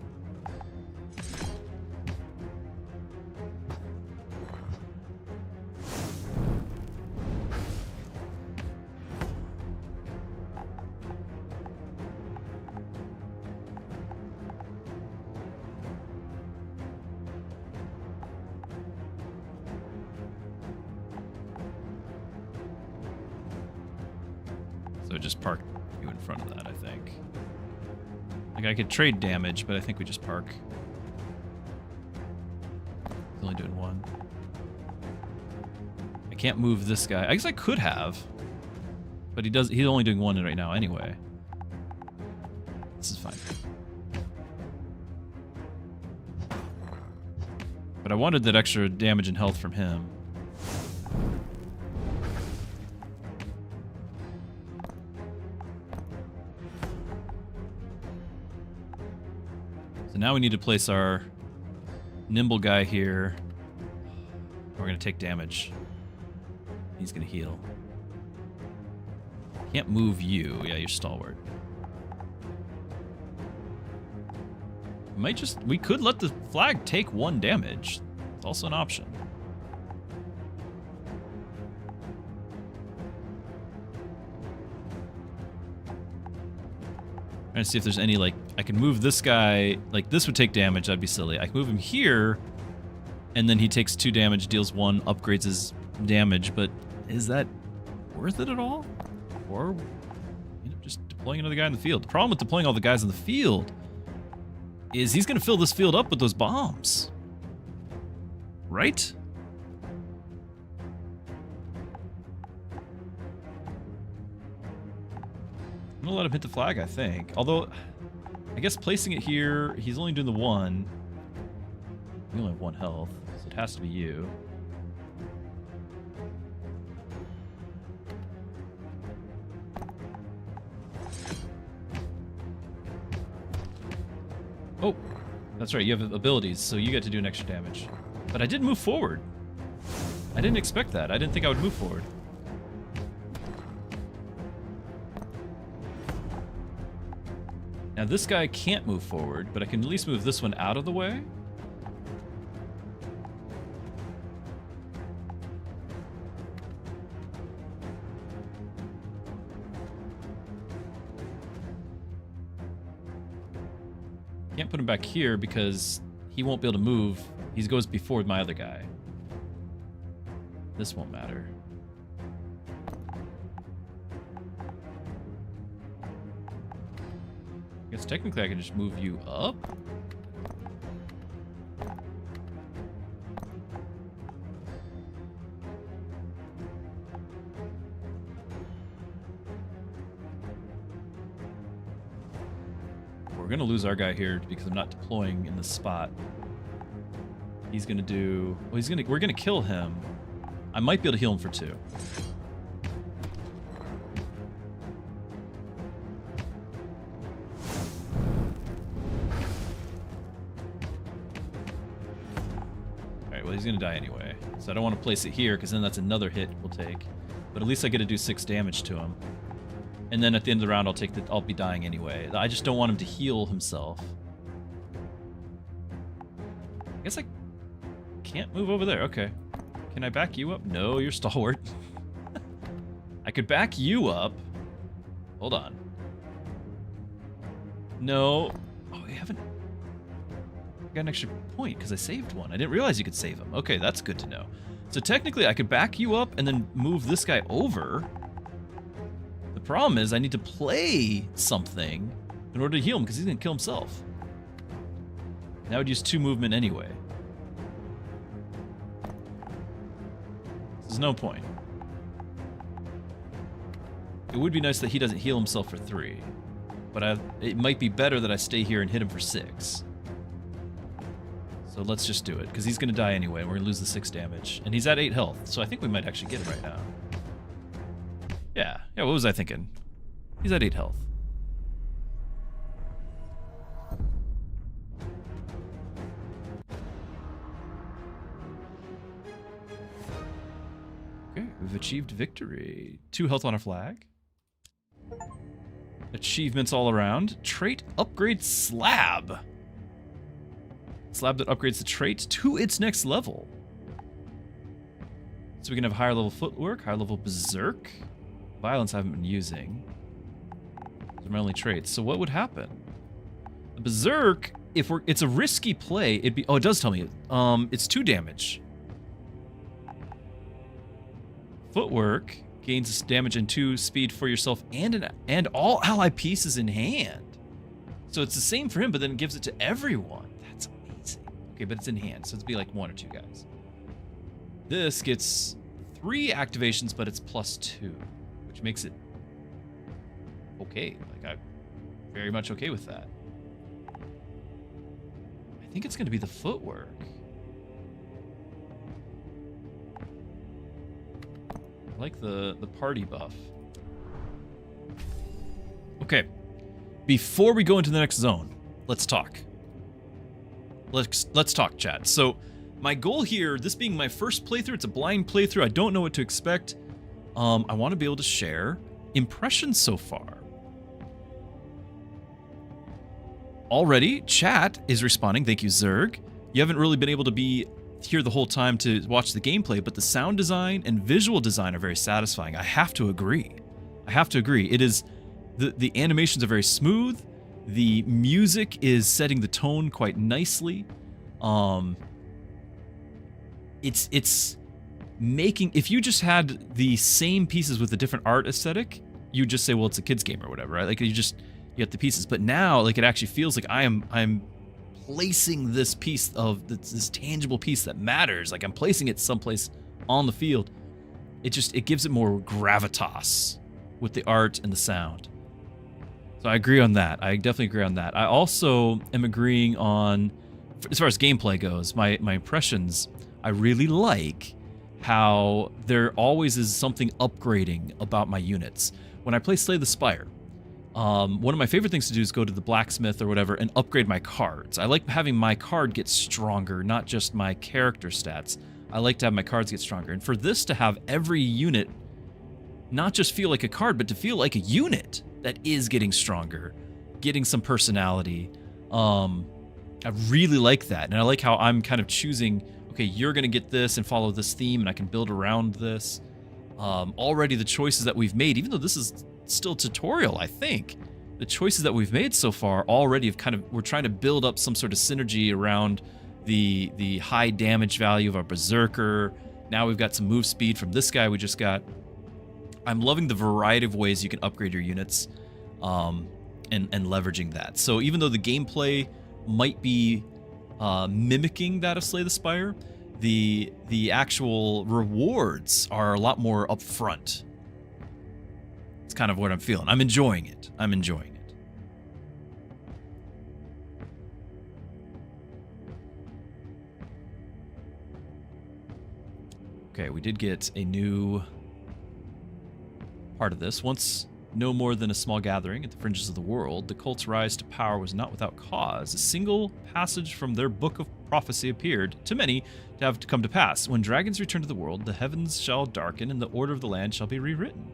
So just park you in front of that, I think. Like, I could trade damage, but I think we just park. He's only doing 1. I can't move this guy. I guess I could have. But he's only doing 1 right now anyway. This is fine. But I wanted that extra damage and health from him. Now we need to place our nimble guy here. We're going to take damage. He's going to heal. Can't move you. Yeah, you're stalwart. We could let the flag take 1 damage. It's also an option. Trying to see if there's any, like, I can move this guy, like this would take damage, that'd be silly. I can move him here, and then he takes 2 damage, deals 1, upgrades his damage, but is that worth it at all? Or, you know, just deploying another guy in the field. The problem with deploying all the guys in the field is he's gonna fill this field up with those bombs. Right? I'm gonna let him hit the flag, I think. Although, I guess placing it here, he's only doing the 1. You only have 1 health, so it has to be you. Oh, that's right, you have abilities, so you get to do an extra damage. But I did move forward. I didn't expect that. I didn't think I would move forward. Now this guy can't move forward, but I can at least move this one out of the way. Can't put him back here because he won't be able to move. He goes before my other guy. This won't matter. I guess technically I can just move you up. We're gonna lose our guy here because I'm not deploying in this spot. He's gonna do. Well, we're gonna kill him. I might be able to heal him for 2. Alright, well he's gonna die anyway. So I don't want to place it here because then that's another hit we'll take. But at least I get to do 6 damage to him. And then at the end of the round I'll be dying anyway. I just don't want him to heal himself. I guess I can't move over there. Okay. Can I back you up? No, you're stalwart. I could back you up. Hold on. No. Oh, I haven't got an extra point because I saved 1. I didn't realize you could save him. Okay, that's good to know. So technically I could back you up and then move this guy over. The problem is I need to play something in order to heal him because he's going to kill himself. And I would use 2 movement anyway. There's no point. It would be nice that he doesn't heal himself for 3. But it might be better that I stay here and hit him for 6. So let's just do it, because he's going to die anyway, and we're going to lose the 6 damage. And he's at 8 health, so I think we might actually get him right now. Yeah, what was I thinking? He's at 8 health. Okay, we've achieved victory. 2 health on a flag. Achievements all around. Trait upgrade slab. Slab that upgrades the trait to its next level. So we can have higher level footwork, higher level berserk. Violence I haven't been using. Those are my only traits. So what would happen? The berserk, it's a risky play. It'd be, oh, it does tell me. It's 2 damage. Footwork gains damage and 2 speed for yourself and all ally pieces in hand. So it's the same for him, but then it gives it to everyone. That's amazing. Okay, but it's in hand, so it'd be like 1 or 2 guys. This gets 3 activations, but it's +2, which makes it okay. Like, I'm very much okay with that. I think it's going to be the footwork. I like the party buff. Okay. Before we go into the next zone, let's talk. Let's talk, chat. So, my goal here, this being my first playthrough, it's a blind playthrough. I don't know what to expect. I want to be able to share impressions so far. Already, chat is responding. Thank you, Zerg. You haven't really been able to be here the whole time to watch the gameplay, but the sound design and visual design are very satisfying. I have to agree. It is, the animations are very smooth. The music is setting the tone quite nicely. It's making, if you just had the same pieces with a different art aesthetic, you would just say, well, it's a kid's game or whatever, right? Like you get the pieces. But now, like, it actually feels like I'm placing this piece of this tangible piece that matters. Like I'm placing it someplace on the field. It gives it more gravitas with the art and the sound. So I agree on that. I definitely agree on that. I also am agreeing on, as far as gameplay goes, my impressions, I really like how there always is something upgrading about my units. When I play Slay the Spire, one of my favorite things to do is go to the blacksmith or whatever and upgrade my cards. I like having my card get stronger, not just my character stats. I like to have my cards get stronger. And for this to have every unit not just feel like a card, but to feel like a unit that is getting stronger, getting some personality. I really like that. And I like how I'm kind of choosing, okay, you're going to get this and follow this theme, and I can build around this. Already the choices that we've made, even though this is still tutorial, I think, the choices that we've made so far already have we're trying to build up some sort of synergy around the high damage value of our Berserker. Now we've got some move speed from this guy we just got. I'm loving the variety of ways you can upgrade your units and leveraging that. So even though the gameplay might be mimicking that of Slay the Spire, the actual rewards are a lot more upfront. It's kind of what I'm feeling. I'm enjoying it. I'm enjoying it. Okay, we did get a new part of this. Once no more than a small gathering at the fringes of the world, the cult's rise to power was not without cause. A single passage from their book of prophecy appeared, to many, to have come to pass. When dragons return to the world, the heavens shall darken, and the order of the land shall be rewritten.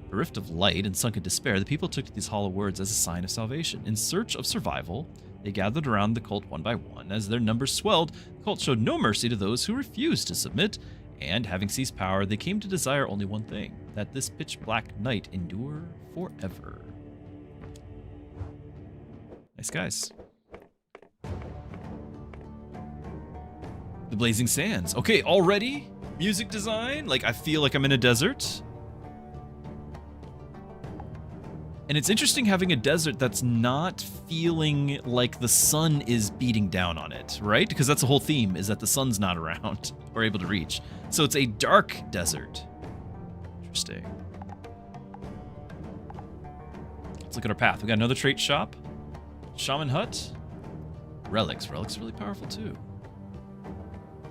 Bereft of light and sunk in despair, the people took to these hollow words as a sign of salvation. In search of survival, they gathered around the cult one by one. As their numbers swelled, the cult showed no mercy to those who refused to submit, and having seized power, they came to desire only one thing, that this pitch-black night endure forever. Nice guys. The Blazing Sands. Okay, already? Music design? Like, I feel like I'm in a desert. And it's interesting having a desert that's not feeling like the sun is beating down on it, right? Because that's the whole theme, is that the sun's not around or able to reach. So it's a dark desert. Interesting. Let's look at our path. We got another trait shop. Shaman hut. Relics. Relics are really powerful too.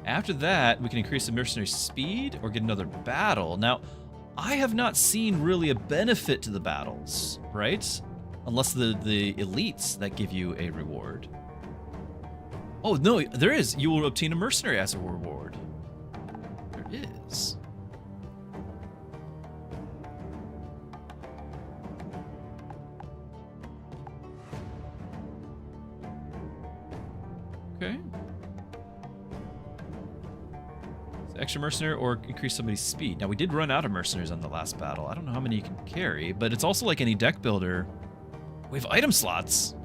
After that, we can increase the mercenary speed or get another battle. Now, I have not seen really a benefit to the battles, right? Unless the elites that give you a reward. Oh, no, there is. You will obtain a mercenary as a reward. There is. Okay. Extra mercenary or increase somebody's speed. Now, we did run out of mercenaries on the last battle. I don't know how many you can carry, but it's also like any deck builder. We have item slots.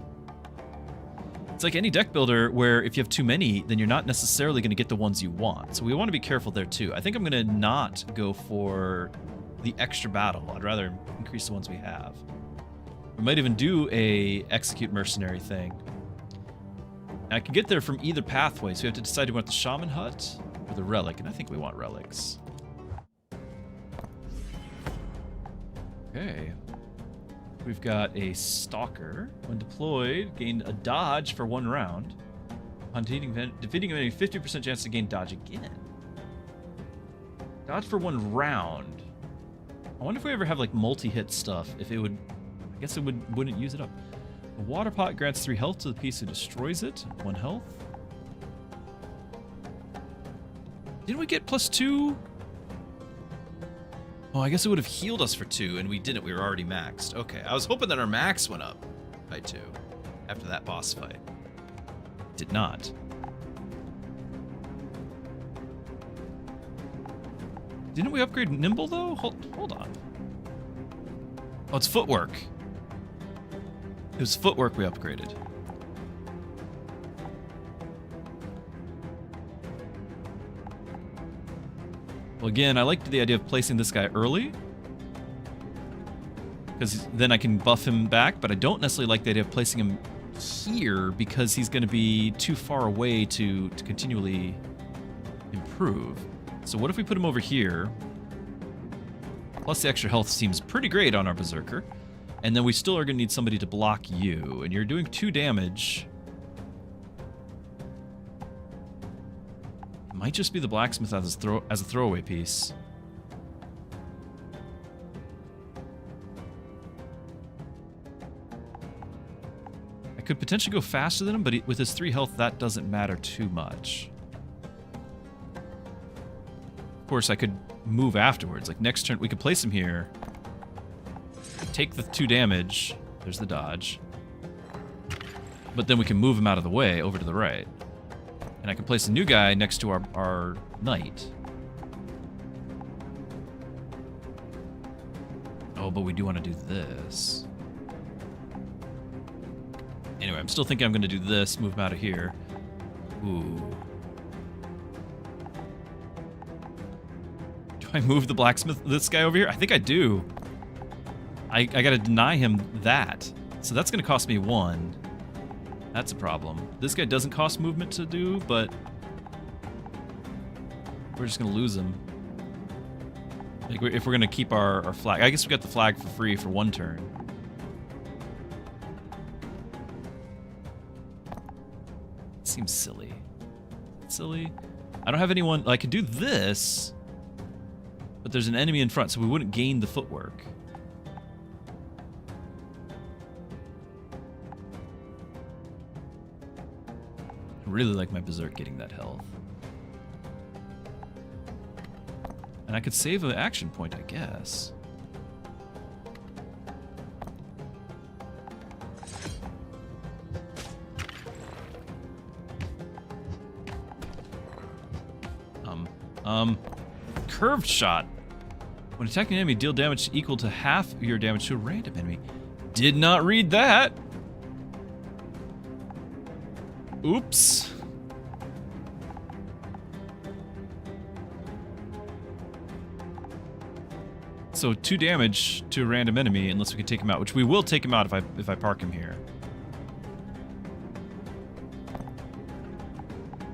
It's like any deck builder where if you have too many, then you're not necessarily going to get the ones you want. So we want to be careful there too. I think I'm going to not go for the extra battle. I'd rather increase the ones we have. We might even do a execute mercenary thing. Now, I can get there from either pathway, so we have to decide do we want the shaman hut or the relic, and I think we want relics. Okay. We've got a stalker. When deployed, gain a dodge for 1 round. Upon defeating him, a 50% chance to gain dodge again. Dodge for 1 round. I wonder if we ever have like multi-hit stuff. If it would, I guess it wouldn't use it up. A water pot grants 3 health to the piece who destroys it. 1 health. Didn't we get +2? Oh, I guess it would have healed us for 2, and we didn't. We were already maxed. Okay, I was hoping that our max went up by 2 after that boss fight. It did not. Didn't we upgrade Nimble, though? Hold on. Oh, it's footwork. It was footwork we upgraded. Well, again, I liked the idea of placing this guy early, because then I can buff him back, but I don't necessarily like the idea of placing him here because he's going to be too far away to continually improve. So what if we put him over here? Plus the extra health seems pretty great on our Berserker. And then we still are going to need somebody to block you. And you're doing 2 damage. Might just be the blacksmith as a throwaway piece. I could potentially go faster than him, but with his 3 health, that doesn't matter too much. Of course, I could move afterwards. Like next turn, we could place him here. Take the 2 damage. There's the dodge. But then we can move him out of the way over to the right. And I can place a new guy next to our knight. Oh, but we do want to do this. Anyway, I'm still thinking I'm going to do this, move him out of here. Ooh. Do I move the blacksmith, this guy over here? I think I do. I got to deny him that. So that's going to cost me 1. That's a problem. This guy doesn't cost movement to do, but we're just going to lose him. Like if we're going to keep our flag. I guess we got the flag for free for 1 turn. Seems silly. Silly. I don't have anyone. I could do this, but there's an enemy in front, so we wouldn't gain the footwork. I really like my Berserk getting that health. And I could save an action point, I guess. Curved shot. When attacking an enemy, deal damage equal to half your damage to a random enemy. Did not read that. Oops. So 2 damage to a random enemy unless we can take him out, which we will take him out if I park him here.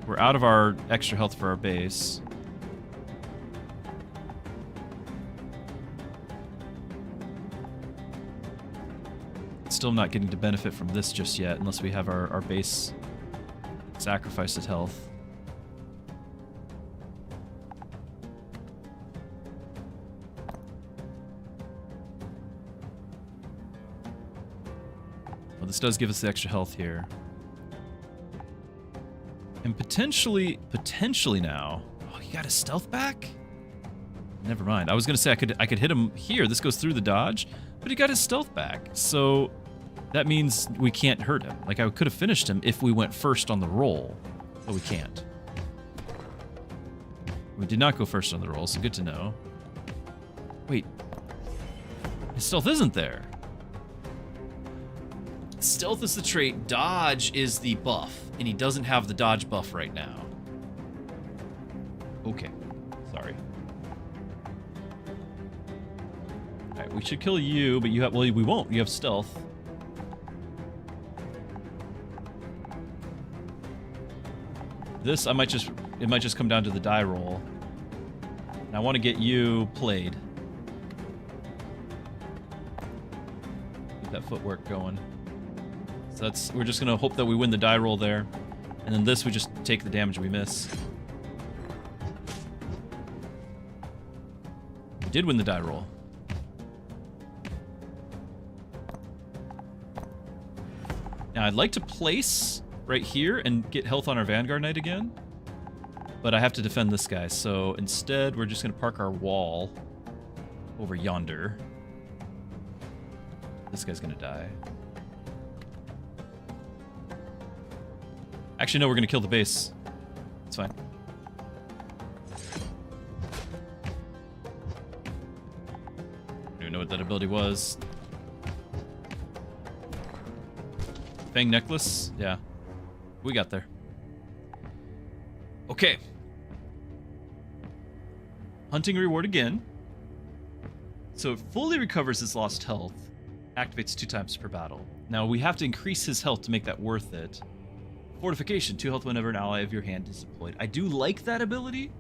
We're out of our extra health for our base. Still not getting to benefit from this just yet unless we have our base sacrificed at health. Well, this does give us the extra health here. And potentially now... Oh, he got his stealth back? Never mind. I was going to say I could hit him here. This goes through the dodge, but he got his stealth back. So that means we can't hurt him. Like, I could have finished him if we went first on the roll, but we can't. We did not go first on the roll, so good to know. Wait. His stealth isn't there. Stealth is the trait, dodge is the buff, and he doesn't have the dodge buff right now. Okay. Sorry. Alright, we should kill you, but you have... Well, we won't. You have stealth. This, it might just come down to the die roll. And I want to get you played. Get that footwork going. So we're just gonna hope that we win the die roll there. And then this, we just take the damage we miss. We did win the die roll. Now I'd like to place right here and get health on our Vanguard Knight again. But I have to defend this guy, so instead we're just gonna park our wall over yonder. This guy's gonna die. Actually, no, we're gonna kill the base. It's fine. I don't even know what that ability was. Fang necklace? Yeah. We got there. Okay. Hunting reward again. So it fully recovers his lost health. Activates 2 times per battle. Now we have to increase his health to make that worth it. Fortification, 2 health whenever an ally of your hand is deployed. I do like that ability.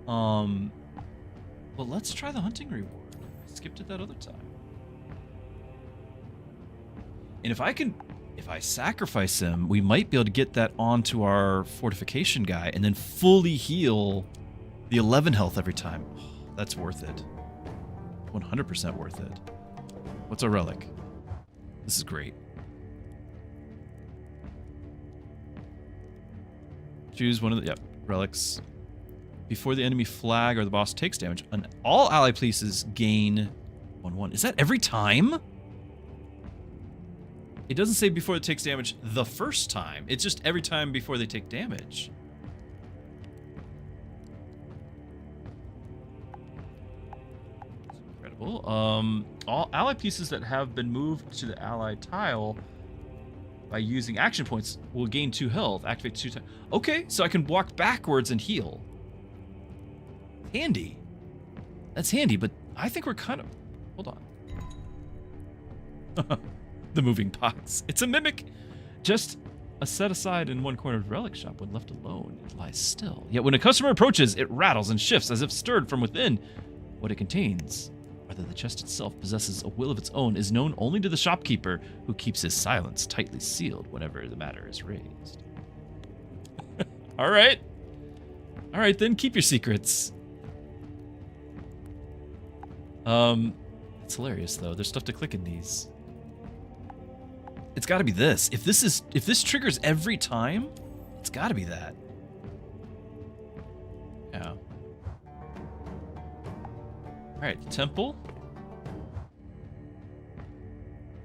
But let's try the hunting reward. I skipped it that other time. And if I sacrifice him, we might be able to get that onto our fortification guy and then fully heal the 11 health every time. Oh, that's worth it. 100% worth it. What's our relic? This is great. Choose one of the relics. Before the enemy flag or the boss takes damage, all ally pieces gain 1/1. Is that every time? It doesn't say before it takes damage the first time. It's just every time before they take damage. Incredible. All ally pieces that have been moved to the ally tile by using action points will gain 2 health. Activate 2 times. Okay, so I can walk backwards and heal. Handy. That's handy, but I think we're kind of... Hold on. The moving pots. It's a mimic. Just a set aside in one corner of the relic shop. When left alone, it lies still. Yet when a customer approaches, it rattles and shifts as if stirred from within. What it contains, whether the chest itself possesses a will of its own, is known only to the shopkeeper, who keeps his silence tightly sealed whenever the matter is raised. All right. All right, then keep your secrets. It's hilarious though. There's stuff to click in these. It's got to be this. If this triggers every time, it's got to be that. Yeah. All right, the temple.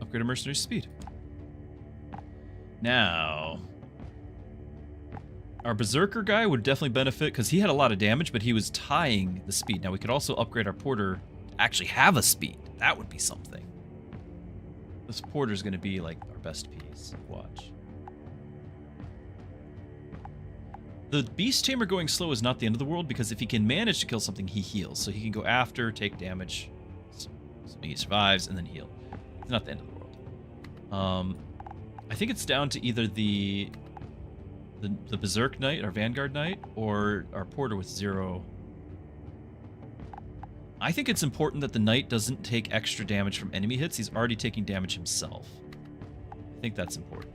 Upgrade a mercenary speed. Now, our berserker guy would definitely benefit because he had a lot of damage, but he was tying the speed. Now we could also upgrade our porter to actually have a speed. That would be something. This porter's going to be like our best piece. Watch. The beast tamer going slow is not the end of the world, because if he can manage to kill something, he heals. So he can go after, take damage, so he survives, and then heal. It's not the end of the world. I think it's down to either the Berserk Knight, our Vanguard Knight, or our porter with 0. I think it's important that the Knight doesn't take extra damage from enemy hits. He's already taking damage himself. I think that's important.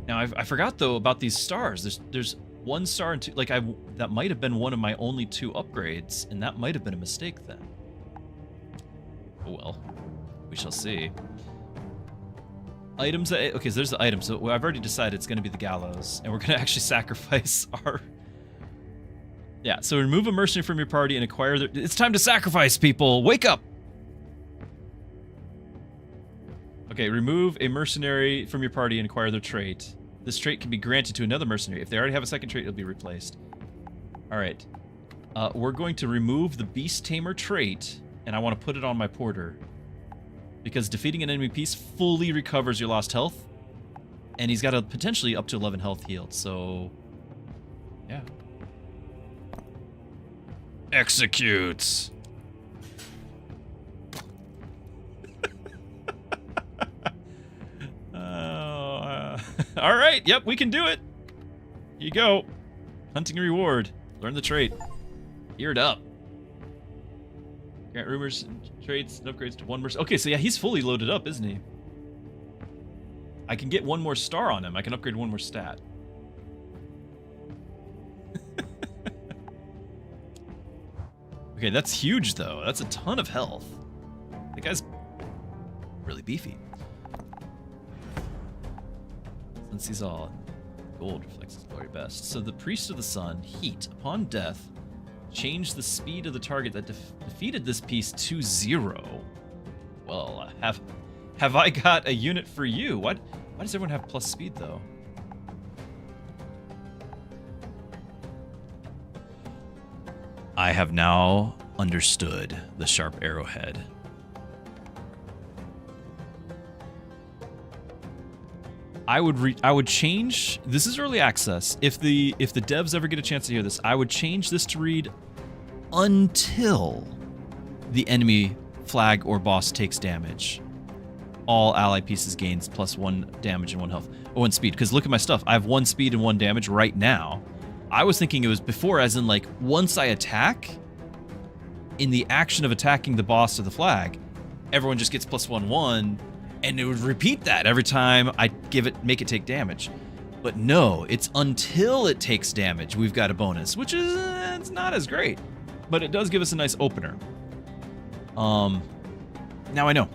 Now, I forgot, though, about these stars. There's 1 star and 2... Like, that might have been one of my only 2 upgrades, and that might have been a mistake then. Oh, well. We shall see. Items that... Okay, so there's the item. So I've already decided it's going to be the gallows, and we're going to actually sacrifice our... Yeah, so remove a mercenary from your party and acquire their... It's time to sacrifice, people! Wake up! Okay, remove a mercenary from your party and acquire their trait. This trait can be granted to another mercenary. If they already have a second trait, it'll be replaced. Alright. We're going to remove the Beast Tamer trait, and I want to put it on my porter. Because defeating an enemy piece fully recovers your lost health. And he's got a potentially up to 11 health healed, so... Yeah. Executes! Alright, yep, we can do it! Here you go. Hunting reward. Learn the trait. Geared up. Grant rumors and traits and upgrades to 1 mercenary. Okay, so yeah, he's fully loaded up, isn't he? I can get 1 more star on him. I can upgrade 1 more stat. Okay, that's huge, though. That's a ton of health. The guy's really beefy. Since he's all gold, reflects his glory best. So the Priest of the Sun, heat. Upon death, change the speed of the target that defeated this piece to 0. Well, have I got a unit for you? Why does everyone have plus speed, though? I have now understood the sharp arrowhead. I would change. This is early access. If the devs ever get a chance to hear this, I would change this to read until the enemy flag or boss takes damage. All ally pieces gains +1 damage and 1 health. Oh, 1 speed. Because look at my stuff. I have 1 speed and 1 damage right now. I was thinking it was before, as in like once I attack, in the action of attacking the boss or the flag, everyone just gets +1/1. And it would repeat that every time I make it take damage. But no, it's until it takes damage we've got a bonus, which is it's not as great. But it does give us a nice opener. Now I know.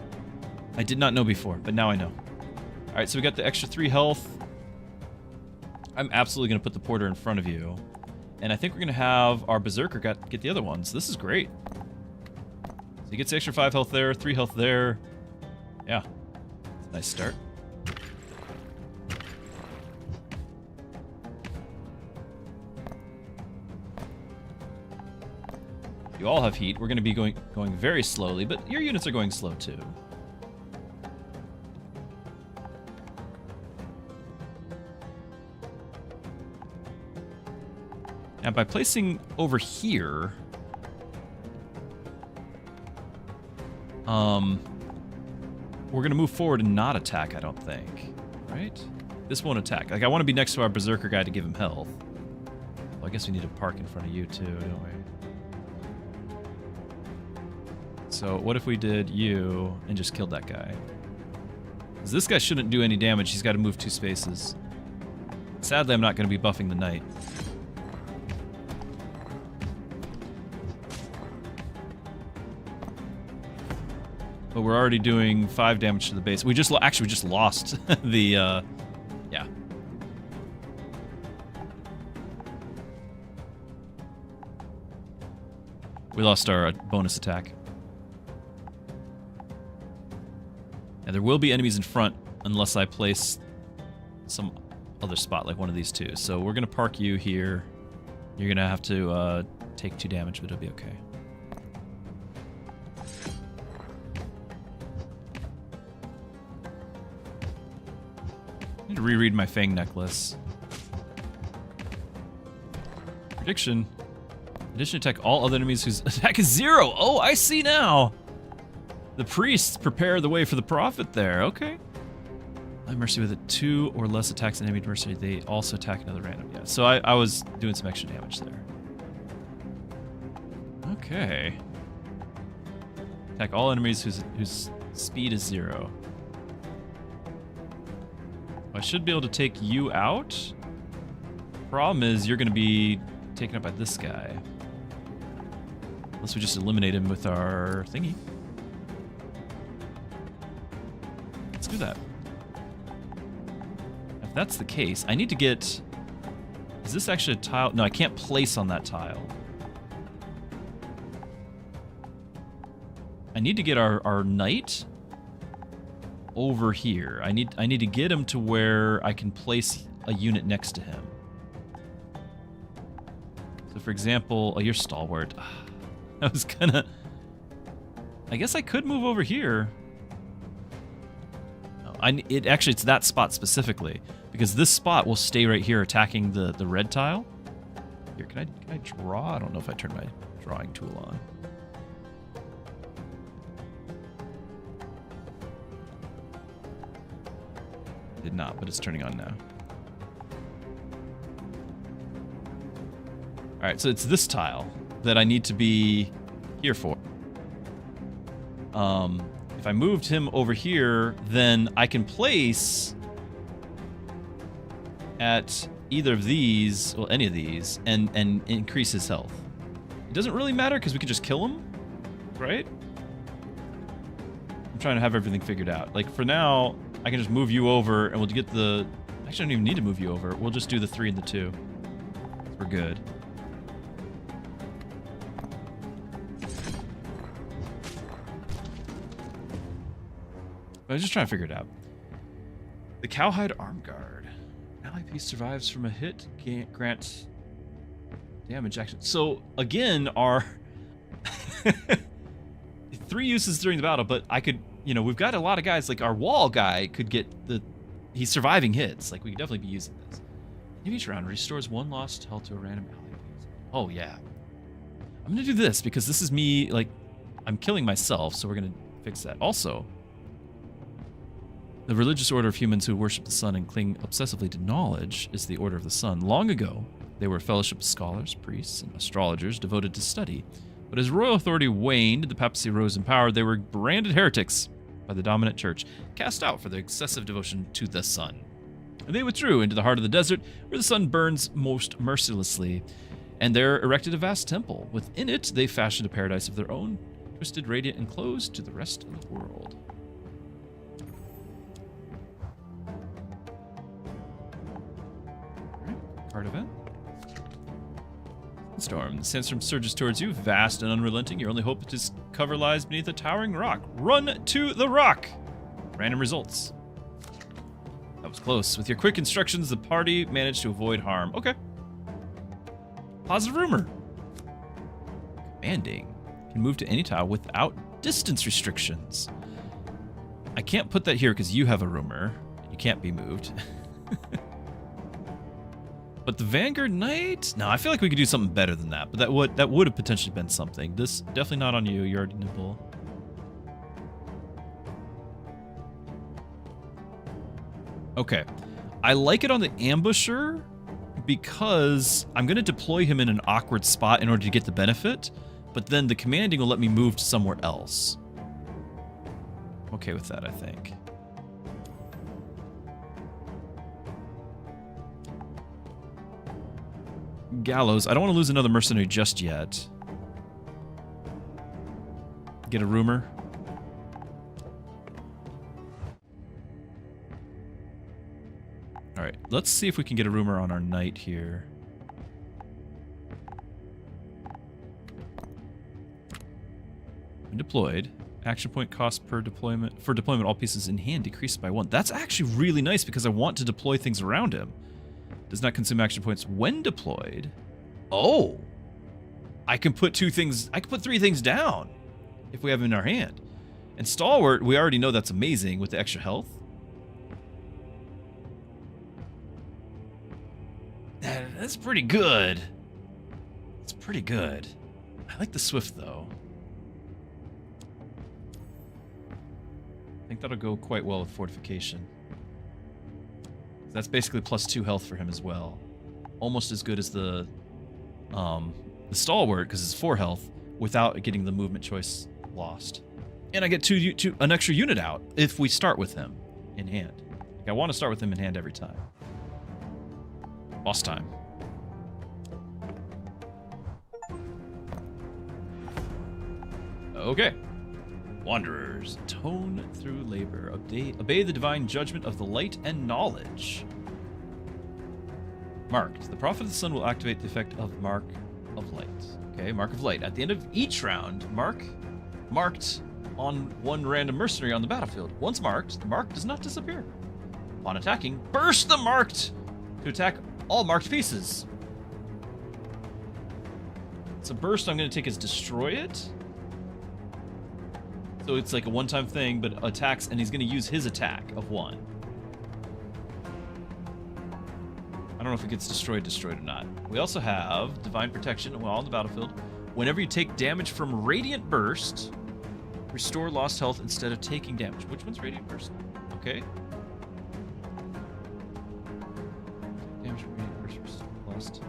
I did not know before, but now I know. Alright, so we got the extra 3 health. I'm absolutely going to put the porter in front of you. And I think we're going to have our berserker get the other ones. This is great. So he gets the extra 5 health there, 3 health there. Yeah. Nice start. You all have heat. We're going to be going very slowly, but your units are going slow too. And by placing over here, we're going to move forward and not attack, I don't think. Right? This won't attack. Like, I want to be next to our berserker guy to give him health. Well, I guess we need to park in front of you too, don't we? So what if we did you and just killed that guy? Because this guy shouldn't do any damage. He's got to move 2 spaces. Sadly, I'm not going to be buffing the knight. But we're already doing 5 damage to the base. We just lost the, yeah. We lost our bonus attack. And there will be enemies in front unless I place some other spot, like one of these two. So we're going to park you here. You're going to have to take 2 damage, but it'll be okay. I need to reread my Fang necklace. Prediction. Addition attack all other enemies whose attack is 0. Oh, I see now. The priests prepare the way for the prophet there. Okay. My mercy with it 2 or less attacks an enemy mercenary. They also attack another random. Yeah. So I was doing some extra damage there. Okay. Attack all enemies whose speed is 0. I should be able to take you out. Problem is, you're going to be taken up by this guy. Unless we just eliminate him with our thingy. Let's do that. If that's the case, I need to get... Is this actually a tile? No, I can't place on that tile. I need to get our knight over here. I need to get him to where I can place a unit next to him. So for example, oh, you're stalwart. I was gonna... I guess I could move over here. No, actually, it's that spot specifically, because this spot will stay right here attacking the red tile. Here, can I draw? I don't know if I turned my drawing tool on. Did not, but it's turning on now. Alright, so it's this tile that I need to be here for. If I moved him over here, then I can place at either of these, well, any of these, and increase his health. It doesn't really matter because we can just kill him, right? I'm trying to have everything figured out. Like, for now, I can just move you over, and we'll get the... Actually, I don't even need to move you over. We'll just do the 3 and the 2. We're good. I was just trying to figure it out. The Cowhide Arm Guard. Ally piece survives from a hit. Grant Damage action. So, again, our 3 uses during the battle, but I could, you know, we've got a lot of guys, like our wall guy could get he's surviving hits. Like, we could definitely be using this. Each round restores 1 lost health to a random ally. Oh, yeah. I'm going to do this because this is me, like, I'm killing myself, so we're going to fix that. Also, the religious order of humans who worship the sun and cling obsessively to knowledge is the Order of the Sun. Long ago, they were a fellowship of scholars, priests, and astrologers devoted to study. But as royal authority waned, the papacy rose in power, they were branded heretics by the dominant church, cast out for their excessive devotion to the sun. And they withdrew into the heart of the desert, where the sun burns most mercilessly, and there erected a vast temple. Within it, they fashioned a paradise of their own, twisted, radiant, and closed to the rest of the world. Alright, card event. Storm. The sandstorm surges towards you, vast and unrelenting. Your only hope is cover lies beneath a towering rock. Run to the rock! Random results. That was close. With your quick instructions, the party managed to avoid harm. Okay. Positive rumor. Commanding. Can move to any tile without distance restrictions. I can't put that here because you have a rumor. You can't be moved. But the Vanguard Knight? No, I feel like we could do something better than that. But that would have potentially been something. This definitely not on you. You already nibble. Okay. I like it on the Ambusher because I'm going to deploy him in an awkward spot in order to get the benefit. But then the commanding will let me move to somewhere else. Okay with that, I think. Gallows. I don't want to lose another mercenary just yet. Get a rumor. Alright, let's see if we can get a rumor on our knight here. When deployed, action point cost per deployment. For deployment, all pieces in hand decreased by 1. That's actually really nice because I want to deploy things around him. Does not consume action points when deployed. Oh! I can put 2 things... I can put 3 things down if we have them in our hand. And Stalwart, we already know that's amazing with the extra health. That's pretty good. It's pretty good. I like the Swift, though. I think that'll go quite well with Fortification. That's basically +2 health for him as well. Almost as good as the Stalwart, because it's 4 health, without getting the movement choice lost. And I get an extra unit out if we start with him in hand. Like, I want to start with him in hand every time. Boss time. Okay. Wanderers, tone through labor, obey the divine judgment of the light and knowledge. Marked. The Prophet of the Sun will activate the effect of Mark of Light. Okay, Mark of Light. At the end of each round, marked on 1 random mercenary on the battlefield. Once marked, the mark does not disappear. Upon attacking, burst the marked to attack all marked pieces. So burst I'm going to take as destroy it. So it's like a one-time thing, but attacks, and he's going to use his attack of 1. I don't know if it gets destroyed or not. We also have Divine Protection while on the battlefield. Whenever you take damage from Radiant Burst, restore lost health instead of taking damage. Which one's Radiant Burst? Okay. Damage from Radiant Burst, restore lost.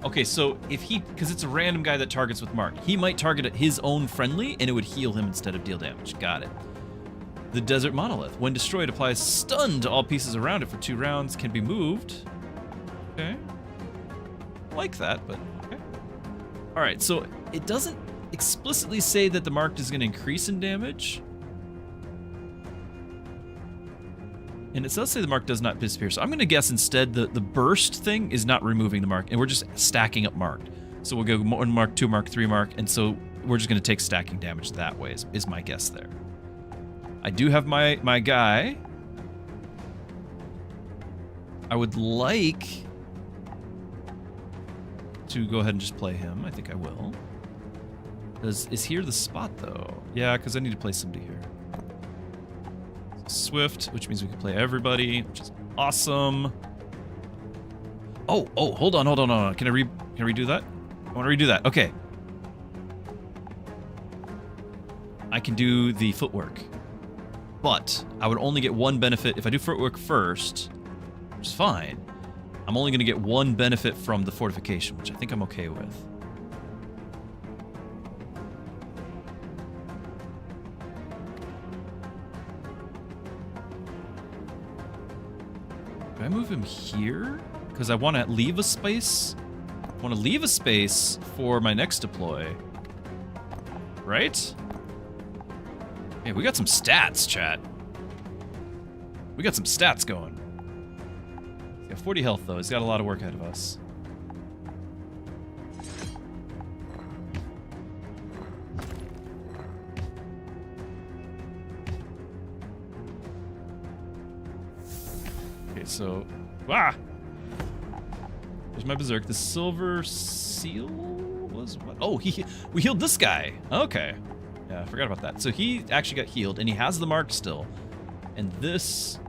Okay, so if because it's a random guy that targets with Mark, he might target his own friendly, and it would heal him instead of deal damage. Got it. The Desert Monolith. When destroyed, applies stun to all pieces around it for 2 rounds. Can be moved. Okay. Like that, but okay. Alright, so it doesn't explicitly say that the marked is going to increase in damage. And it does say the mark does not disappear. So I'm going to guess instead the burst thing is not removing the mark, and we're just stacking up marked. So we'll go 1 mark, 2 mark, 3 mark, and so we're just going to take stacking damage that way is my guess there. I do have my guy. I would like to go ahead and just play him. I think I will. Is here the spot, though? Yeah, because I need to play somebody here. Swift, which means we can play everybody, which is awesome. Oh, hold on. Can I redo that? I want to redo that. Okay. I can do the footwork. But I would only get one benefit if I do footwork first, which is fine. I'm only going to get one benefit from the fortification, which I think I'm okay with. Do I move him here? Because I want to leave a space. I want to leave a space for my next deploy. Right? Hey, we got some stats, chat. We got some stats going. He's got 40 health, though. He's got a lot of work ahead of us. Okay, so... Ah! There's my berserk. The silver seal was what? Oh, we healed this guy. Okay. Yeah, I forgot about that. So he actually got healed, and he has the mark still. And this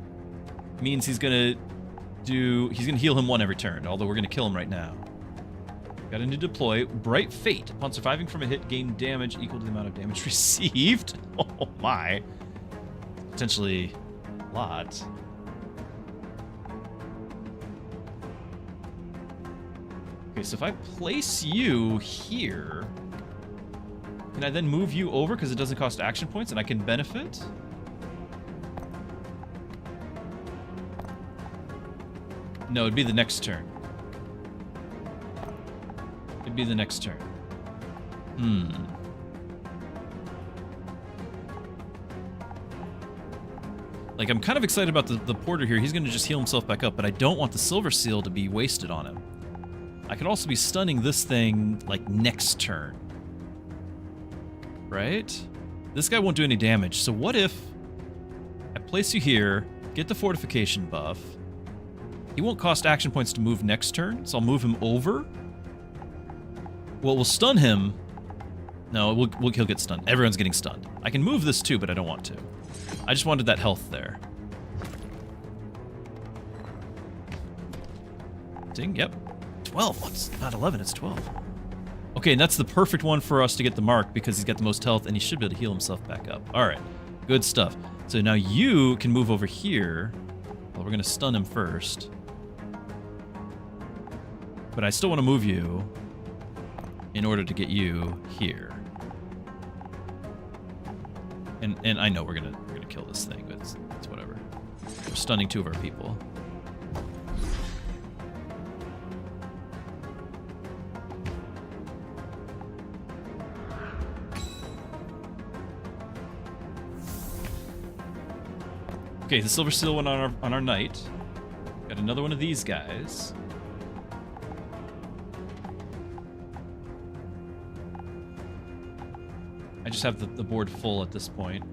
means he's gonna heal him one every turn, although we're gonna kill him right now. Got a new deploy. Bright Fate. Upon surviving from a hit, gain damage equal to the amount of damage received. Oh my. Potentially a lot. Okay, so if I place you here, can I then move you over because it doesn't cost action points and I can benefit? No, it'd be the next turn. It'd be the next turn. Like, I'm kind of excited about the porter here. He's going to just heal himself back up, but I don't want the silver seal to be wasted on him. I could also be stunning this thing, like, next turn. Right? This guy won't do any damage, so what if I place you here, get the fortification buff. He won't cost action points to move next turn, so I'll move him over. Well, we'll stun him. No, he'll get stunned. Everyone's getting stunned. I can move this too, but I don't want to. I just wanted that health there. Ding, yep. 12. Oh, it's not 11, it's 12. Okay, and that's the perfect one for us to get the mark because he's got the most health and he should be able to heal himself back up. All right, good stuff. So now you can move over here. Well, we're going to stun him first. But I still want to move you in order to get you here. And I know we're gonna kill this thing, but it's whatever. We're stunning two of our people. Okay, the silver seal went on our knight. Got another one of these guys. I just have the board full at this point.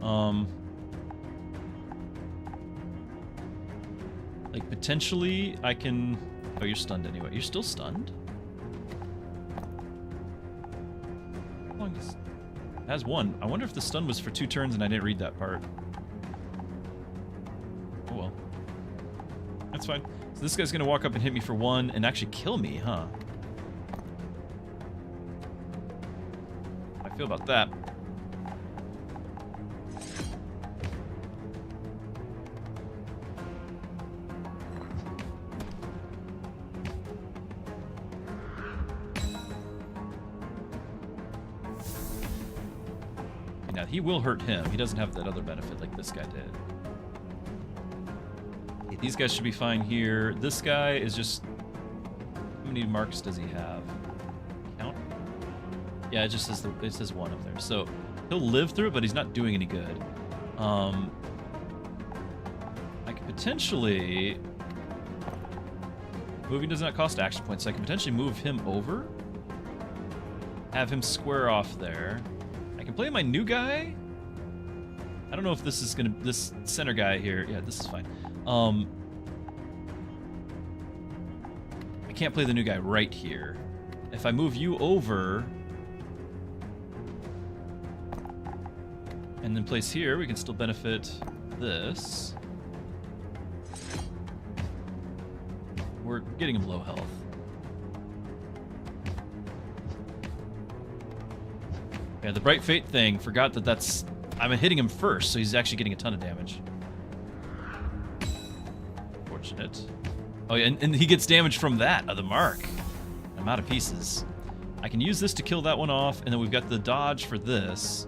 Like, potentially, I can... Oh, you're stunned anyway. You're still stunned? How long does... It has one. I wonder if the stun was for 2 turns and I didn't read that part. Oh, well. That's fine. So this guy's gonna walk up and hit me for 1 and actually kill me, huh? How I feel about that. Now, he will hurt him. He doesn't have that other benefit like this guy did. Okay, these guys should be fine here. This guy is just... How many marks does he have? Count? Yeah, it just says, it says 1 up there. So, he'll live through it, but he's not doing any good. I could potentially... Moving does not cost action points, so I can potentially move him over. Have him square off there. I can play my new guy. I don't know if this is gonna... This center guy here... Yeah, this is fine. I can't play the new guy right here. if I move you over and then place here, we can still benefit this. We're getting him low health. Yeah, the Bright Fate thing, forgot that that's... I'm hitting him first, so he's actually getting a ton of damage. Fortunate. Oh yeah, and he gets damage from that, of the mark. I'm out of pieces. I can use this to kill that one off, and then we've got the dodge for this.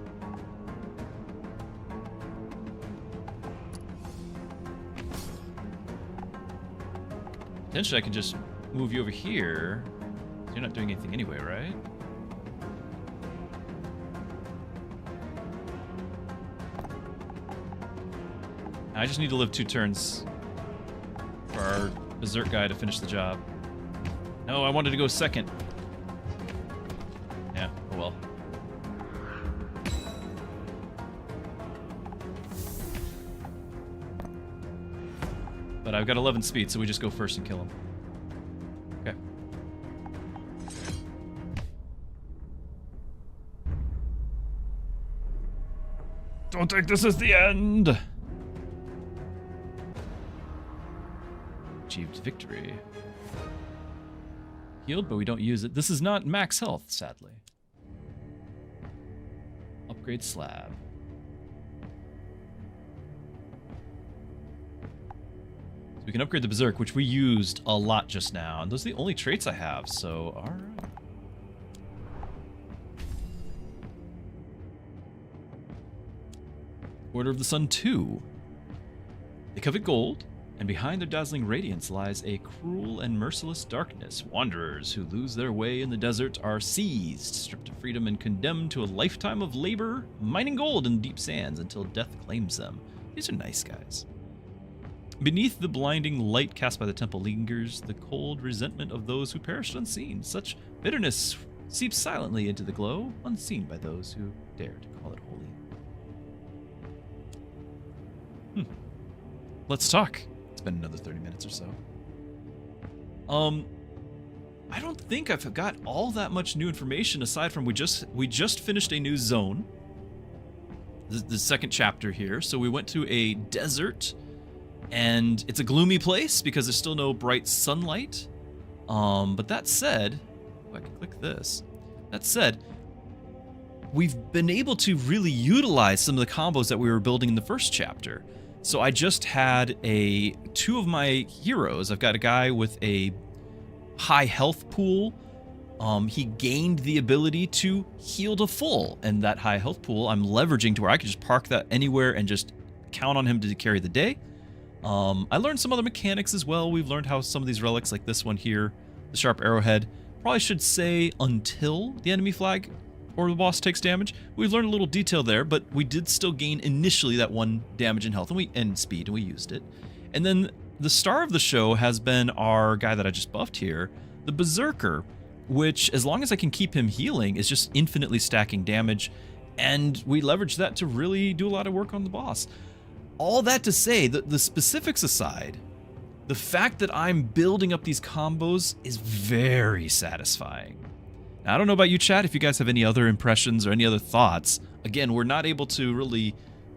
Potentially I can just move you over here. You're not doing anything anyway, right? I just need to live 2 turns for our Berserk guy to finish the job. No, I wanted to go second. Yeah, oh well. But I've got 11 speed, so we just go first and kill him. Okay. Don't take this as the end! Achieved victory. Healed, but we don't use it. This is not max health, sadly. Upgrade slab. So we can upgrade the Berserk, which we used a lot just now. And those are the only traits I have, so alright. Order of the Sun 2. They covet gold, and behind their dazzling radiance lies a cruel and merciless darkness. Wanderers who lose their way in the desert are seized, stripped of freedom, and condemned to a lifetime of labor, mining gold in deep sands until death claims them. These are nice guys. Beneath the blinding light cast by the temple lingers the cold resentment of those who perished unseen. Such bitterness seeps silently into the glow, unseen by those who dare to call it holy. Let's talk. It's been another 30 minutes or so. I don't think I've got all that much new information aside from we just finished a new zone. The second chapter here. So we went to a desert, and it's a gloomy place because there's still no bright sunlight. But that said, I can click this. That said, we've been able to really utilize some of the combos that we were building in the first chapter. So I just had 2 of my heroes. I've got a guy with a high health pool. He gained the ability to heal to full, and that high health pool I'm leveraging to where I can just park that anywhere and just count on him to carry the day. I learned some other mechanics as well. We've learned how some of these relics, like this one here, the sharp arrowhead, probably should say until the enemy flag or the boss takes damage. We've learned a little detail there, but we did still gain initially that 1 damage in health and speed, and we used it. And then the star of the show has been our guy that I just buffed here, the Berserker, which, as long as I can keep him healing, is just infinitely stacking damage, and we leverage that to really do a lot of work on the boss. All that to say, the specifics aside, the fact that I'm building up these combos is very satisfying. Now, I don't know about you, chat, if you guys have any other impressions or any other thoughts. Again, we're not able to really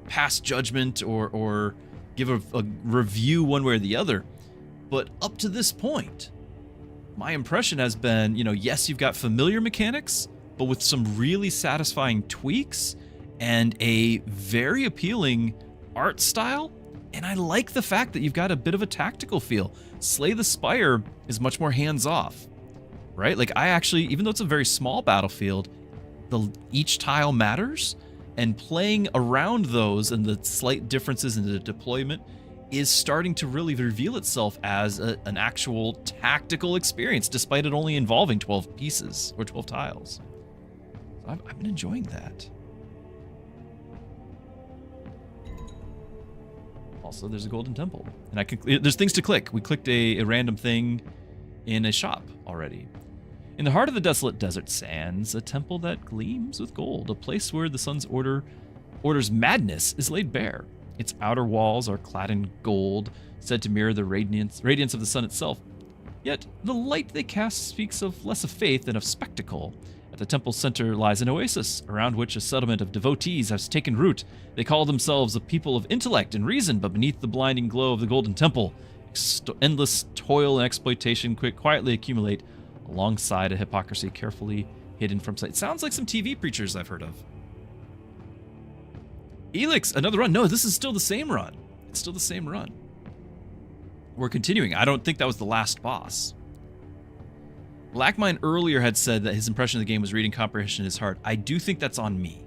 pass judgment or give a review one way or the other. But up to this point, my impression has been, yes, you've got familiar mechanics, but with some really satisfying tweaks and a very appealing art style. And I like the fact that you've got a bit of a tactical feel. Slay the Spire is much more hands-off. Right? Like, I actually, even though it's a very small battlefield, each tile matters, and playing around those and the slight differences in the deployment is starting to really reveal itself as an actual tactical experience, despite it only involving 12 pieces or 12 tiles. So I've been enjoying that. Also, there's a golden temple, and there's things to click. We clicked a random thing in a shop already. In the heart of the desolate desert sands, a temple that gleams with gold, a place where the sun's order's madness is laid bare. Its outer walls are clad in gold, said to mirror the radiance of the sun itself. Yet the light they cast speaks of less of faith than of spectacle. At the temple's center lies an oasis, around which a settlement of devotees has taken root. They call themselves a people of intellect and reason, but beneath the blinding glow of the golden temple, endless toil and exploitation quietly accumulate alongside a hypocrisy carefully hidden from sight. Sounds like some TV preachers I've heard of. Elix, another run. No, this is still the same run. It's still the same run. We're continuing. I don't think that was the last boss. Blackmine earlier had said that his impression of the game was reading comprehension is hard. I do think that's on me.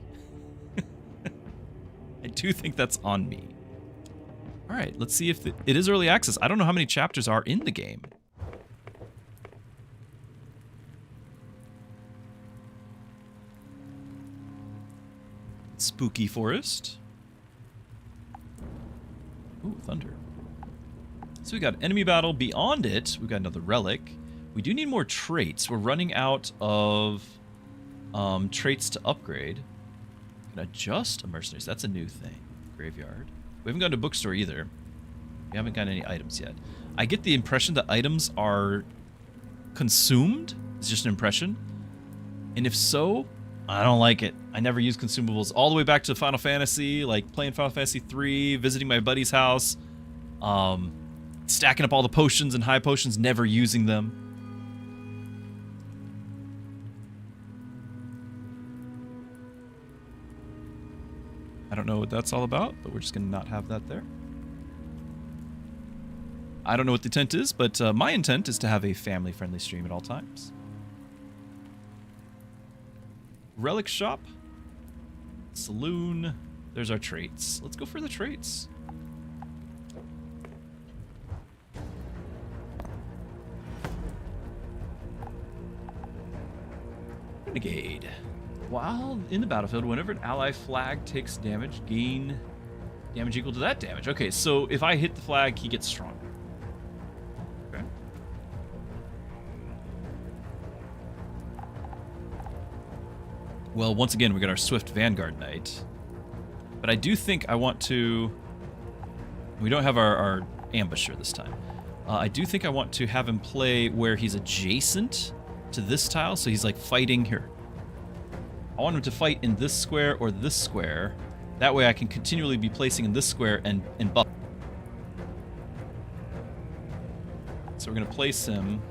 I do think that's on me. All right, let's see if it is early access. I don't know how many chapters are in the game. Spooky forest. Ooh, thunder. So we got enemy battle. Beyond it, we got another relic. We do need more traits. We're running out of traits to upgrade. Can adjust a mercenary. That's a new thing. Graveyard. We haven't gone to bookstore either. We haven't got any items yet. I get the impression that items are consumed. It's just an impression. And if so, I don't like it. I never use consumables all the way back to Final Fantasy, like playing Final Fantasy 3, visiting my buddy's house, stacking up all the potions and high potions, never using them. I don't know what that's all about, but we're just going to not have that there. I don't know what the intent is, but my intent is to have a family-friendly stream at all times. Relic shop. Saloon. There's our traits. Let's go for the traits. Renegade. While in the battlefield, whenever an ally flag takes damage, gain damage equal to that damage. Okay, so if I hit the flag, he gets stronger. Okay. Well, once again, we got our Swift Vanguard Knight. But I do think I want to... We don't have our ambusher this time. I do think I want to have him play where he's adjacent to this tile, so he's like fighting here. I want him to fight in this square or this square. That way I can continually be placing in this square and buff. So we're going to place him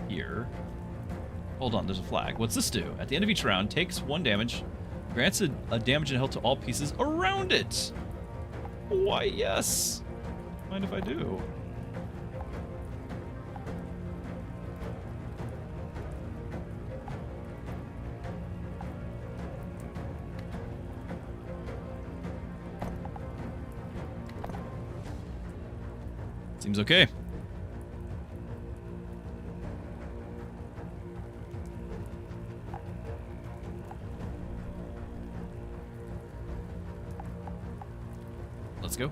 here. Hold on, there's a flag. What's this do? At the end of each round, takes 1 damage, grants a damage and health to all pieces around it. Why, yes. Mind if I do? Seems okay. Let's go.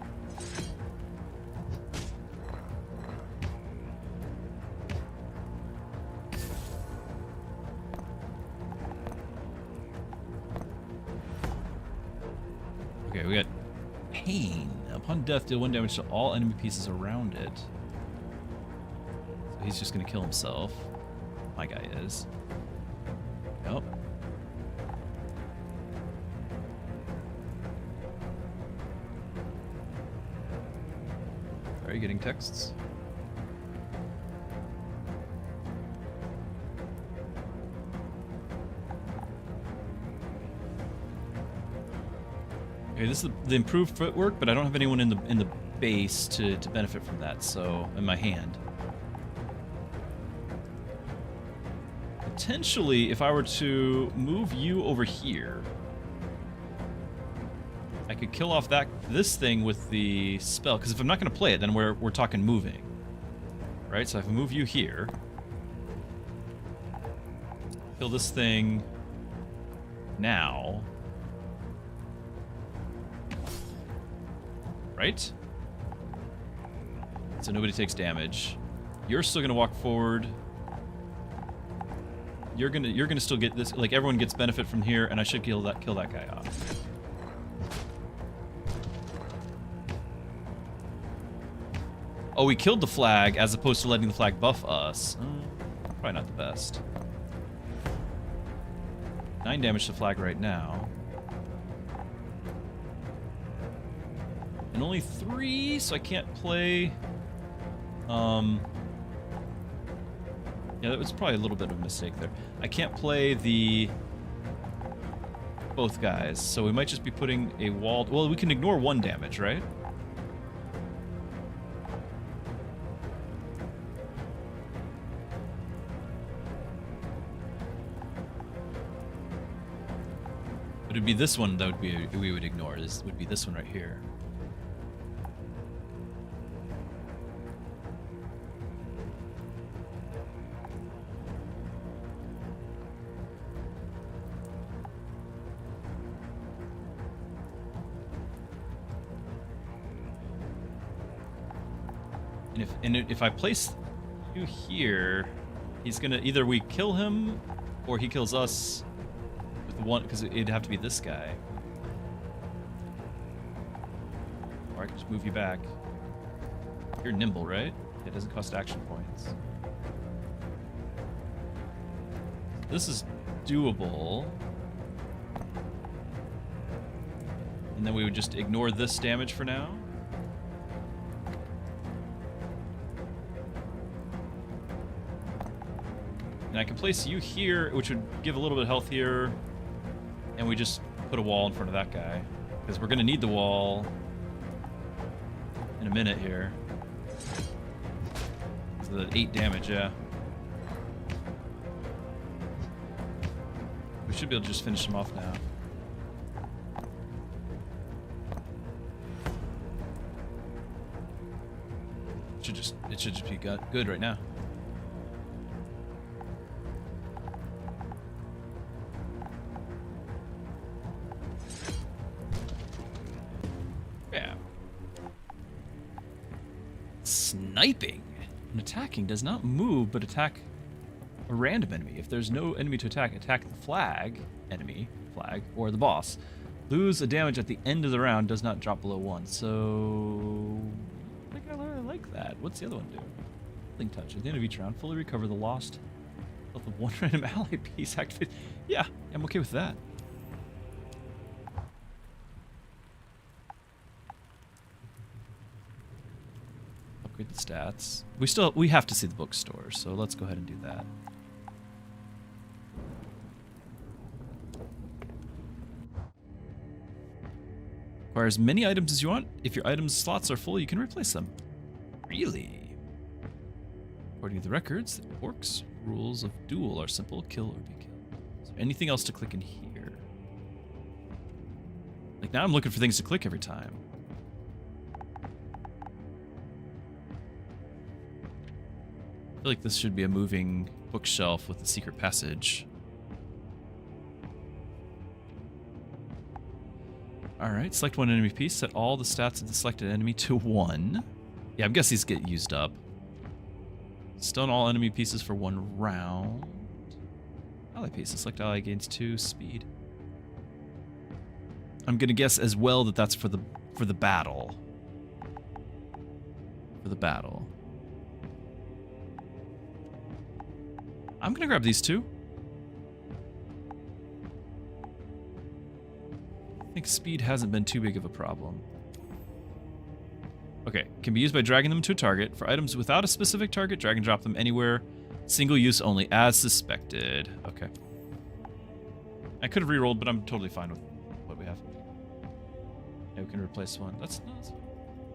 Okay, we got pain. Upon death, deal 1 damage to all enemy pieces around it. So he's just gonna kill himself. My guy is. Nope. Are you getting texts? Okay, this is the improved footwork, but I don't have anyone in the base to benefit from that, so in my hand. Potentially, if I were to move you over here, I could kill off this thing with the spell, because if I'm not going to play it, then we're talking moving. Right, so if I move you here, kill this thing now. Right? So nobody takes damage. You're still gonna walk forward. You're gonna still get this. Like everyone gets benefit from here, and I should kill that guy off. Oh, we killed the flag as opposed to letting the flag buff us. Probably not the best. 9 damage to flag right now. And only 3, so I can't play... Yeah, that was probably a little bit of a mistake there. I can't play the... both guys, so we might just be putting a walled... Well, we can ignore 1 damage, right? But it'd be this one that would be we would ignore. This would be this one right here. And if I place you here, he's gonna either we kill him or he kills us with the one, because it'd have to be this guy. Or I can just move you back. You're nimble, right? It doesn't cost action points. This is doable. And then we would just ignore this damage for now. And I can place you here, which would give a little bit of health here. And we just put a wall in front of that guy. Because we're going to need the wall in a minute here. So that 8 damage, yeah. We should be able to just finish him off now. It should just be good right now. Yeah. Sniping and attacking does not move, but attack a random enemy. If there's no enemy to attack, attack the flag, or the boss. Lose a damage at the end of the round, does not drop below 1. So I think I really like that. What's the other one do? Healing touch. At the end of each round, fully recover the lost health of 1 random ally piece. Activate. Yeah, I'm okay with that. Upgrade the stats. We have to see the bookstore, so let's go ahead and do that. Acquire as many items as you want. If your items slots are full, you can replace them. Really? According to the records, the orcs' rules of duel are simple: kill or be killed. Is there anything else to click in here? Like, now I'm looking for things to click every time. I feel like this should be a moving bookshelf with a secret passage. Alright, select 1 enemy piece. Set all the stats of the selected enemy to 1. Yeah, I guess these get used up. Stun all enemy pieces for 1 round. Ally pieces. Select ally gains 2 speed. I'm gonna guess as well that that's for the battle. For the battle. I'm gonna grab these 2. I think speed hasn't been too big of a problem. Okay, can be used by dragging them to a target. For items without a specific target, drag and drop them anywhere. Single use only, as suspected. Okay. I could have rerolled, but I'm totally fine with what we have. Yeah, we can replace 1. That's nice.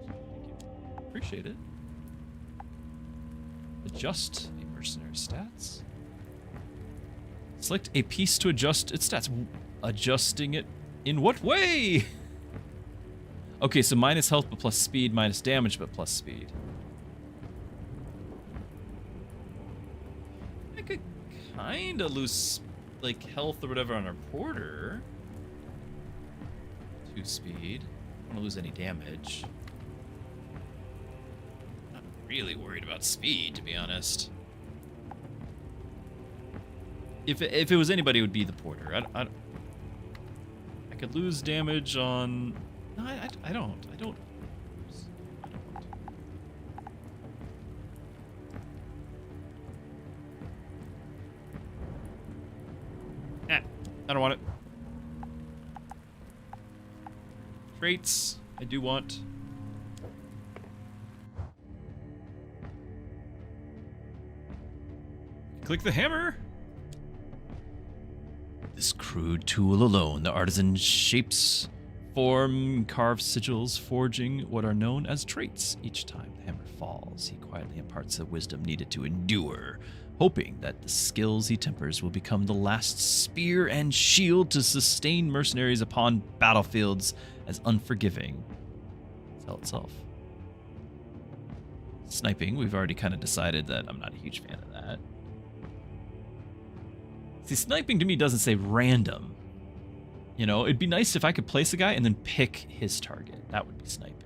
Thank you. Appreciate it. Adjust a mercenary stats. Select a piece to adjust its stats. Adjusting it in what way? Okay, so minus health but plus speed, minus damage but plus speed. I could kinda lose, like, health or whatever on our porter. 2 speed. I don't wanna lose any damage. Not really worried about speed, to be honest. If it was anybody, it would be the porter. I could lose damage on... No, I don't. I don't want it. Traits, I do want. Click the hammer. This crude tool alone, the artisan shapes, form, carves sigils, forging what are known as traits. Each time the hammer falls, he quietly imparts the wisdom needed to endure, hoping that the skills he tempers will become the last spear and shield to sustain mercenaries upon battlefields as unforgiving as hell itself. Sniping, we've already kind of decided that I'm not a huge fan of that. See, sniping to me doesn't say random. You know, it'd be nice if I could place a guy and then pick his target. That would be sniping.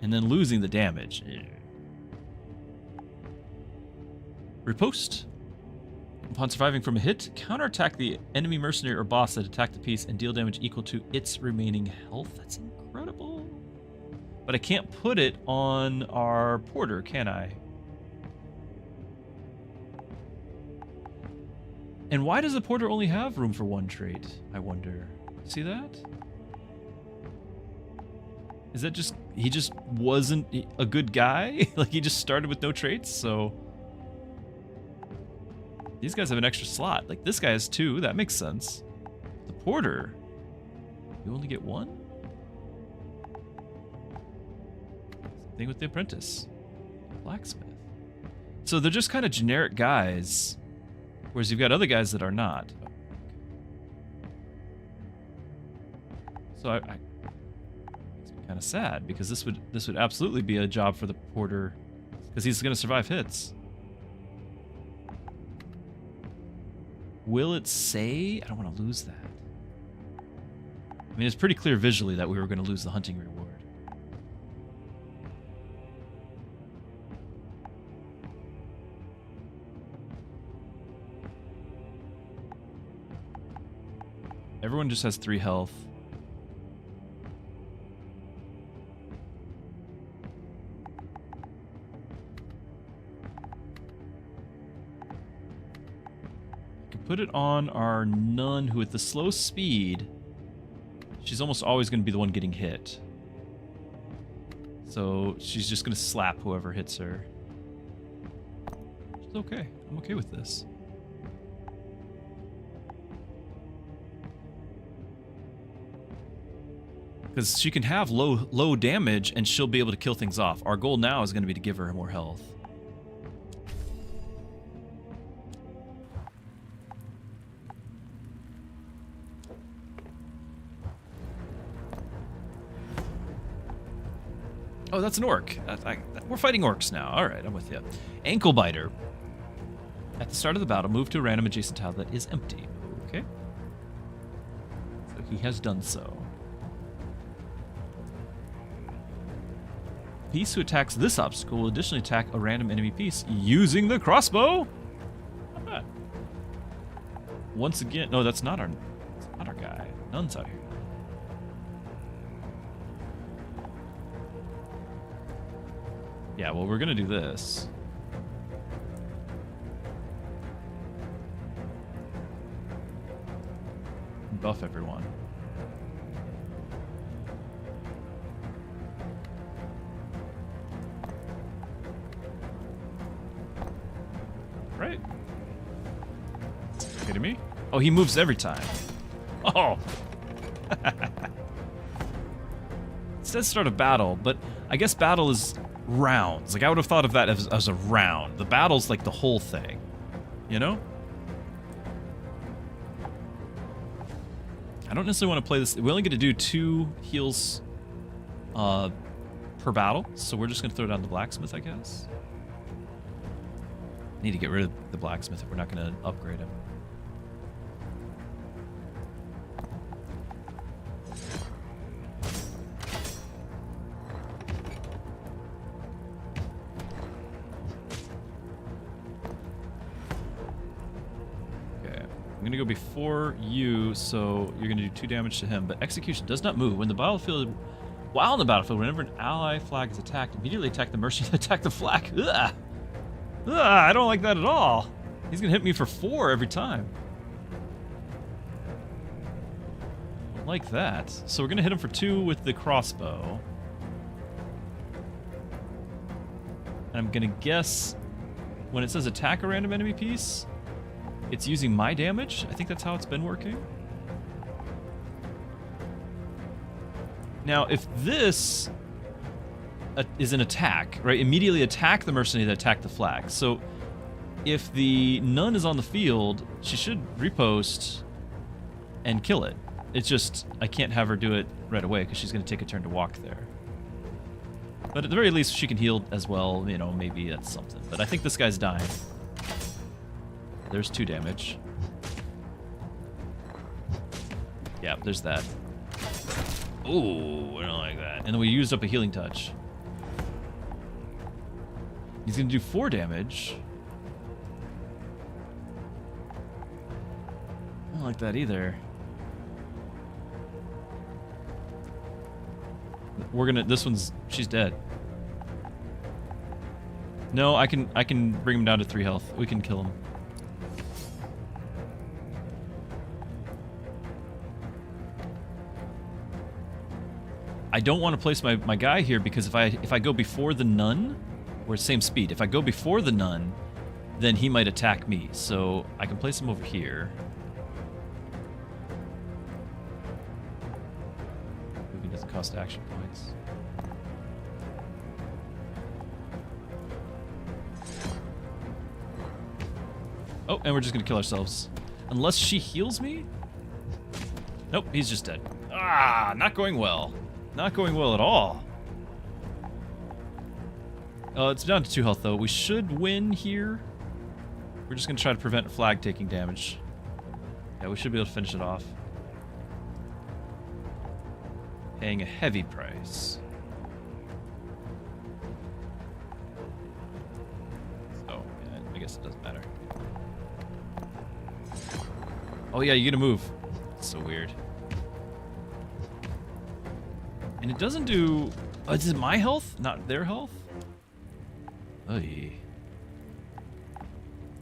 And then losing the damage. Riposte. Upon surviving from a hit, counterattack the enemy mercenary or boss that attacked the piece and deal damage equal to its remaining health. That's incredible. But I can't put it on our porter, can I? And why does the porter only have room for one trait, I wonder? See that? Is that just, he just wasn't a good guy? Like he just started with no traits, so... These guys have an extra slot. Like this guy has 2, that makes sense. The porter, you only get 1? Same thing with the apprentice. Blacksmith. So they're just kind of generic guys. Whereas you've got other guys that are not. So I it's kind of sad because this would absolutely be a job for the porter because he's going to survive hits. Will it say? I don't want to lose that. I mean, it's pretty clear visually that we were going to lose the hunting reward. Everyone just has 3 health. I can put it on our nun who at the slow speed, she's almost always going to be the one getting hit. So she's just going to slap whoever hits her. Which is okay. I'm okay with this. Because she can have low damage and she'll be able to kill things off. Our goal now is going to be to give her more health. Oh, that's an orc. We're fighting orcs now. All right, I'm with you. Ankle biter. At the start of the battle, move to a random adjacent tile that is empty. Okay. So he has done so. Piece who attacks this obstacle will additionally attack a random enemy piece using the crossbow. Not bad. Once again, no, that's not our guy. Nuns out here. Yeah, well, we're gonna do this. Buff everyone. Right? Kidding me? Oh, he moves every time. Oh! It says start a battle, but I guess battle is rounds. Like, I would have thought of that as a round. The battle's like the whole thing. You know? I don't necessarily want to play this. We only get to do 2 heals per battle, so we're just going to throw down the blacksmith, I guess. Need to get rid of the blacksmith if we're not going to upgrade him. Okay, I'm going to go before you, so you're going to do 2 damage to him, but execution does not move. When the battlefield, while in the battlefield, whenever an ally flag is attacked, immediately attack the merchant, attack the flag. Ugh. Ugh, I don't like that at all. He's gonna hit me for 4 every time. Like that. So we're gonna hit him for 2 with the crossbow. And I'm gonna guess when it says attack a random enemy piece, it's using my damage. I think that's how it's been working. Now, if this is an attack, right? Immediately attack the mercenary that attacked the flag. So if the nun is on the field, she should repost and kill it. It's just, I can't have her do it right away because she's going to take a turn to walk there. But at the very least, she can heal as well. You know, maybe that's something. But I think this guy's dying. There's 2 damage. Yeah, there's that. Ooh, I don't like that. And then we used up a healing touch. He's going to do 4 damage. I don't like that either. We're gonna. This one's. She's dead. No, I can bring him down to 3 health. We can kill him. I don't want to place my guy here because if I go before the nun, we're same speed. If I go before the nun, then he might attack me. So I can place him over here. Moving doesn't cost action points. Oh, and we're just gonna kill ourselves. Unless she heals me? Nope, he's just dead. Ah, not going well. Not going well at all. It's down to 2 health, though. We should win here. We're just going to try to prevent flag taking damage. Yeah, we should be able to finish it off. Paying a heavy price. Oh, yeah, I guess it doesn't matter. Oh, yeah, you get to move. It's so weird. And it doesn't do... Oh, is it my health? Not their health? Oy.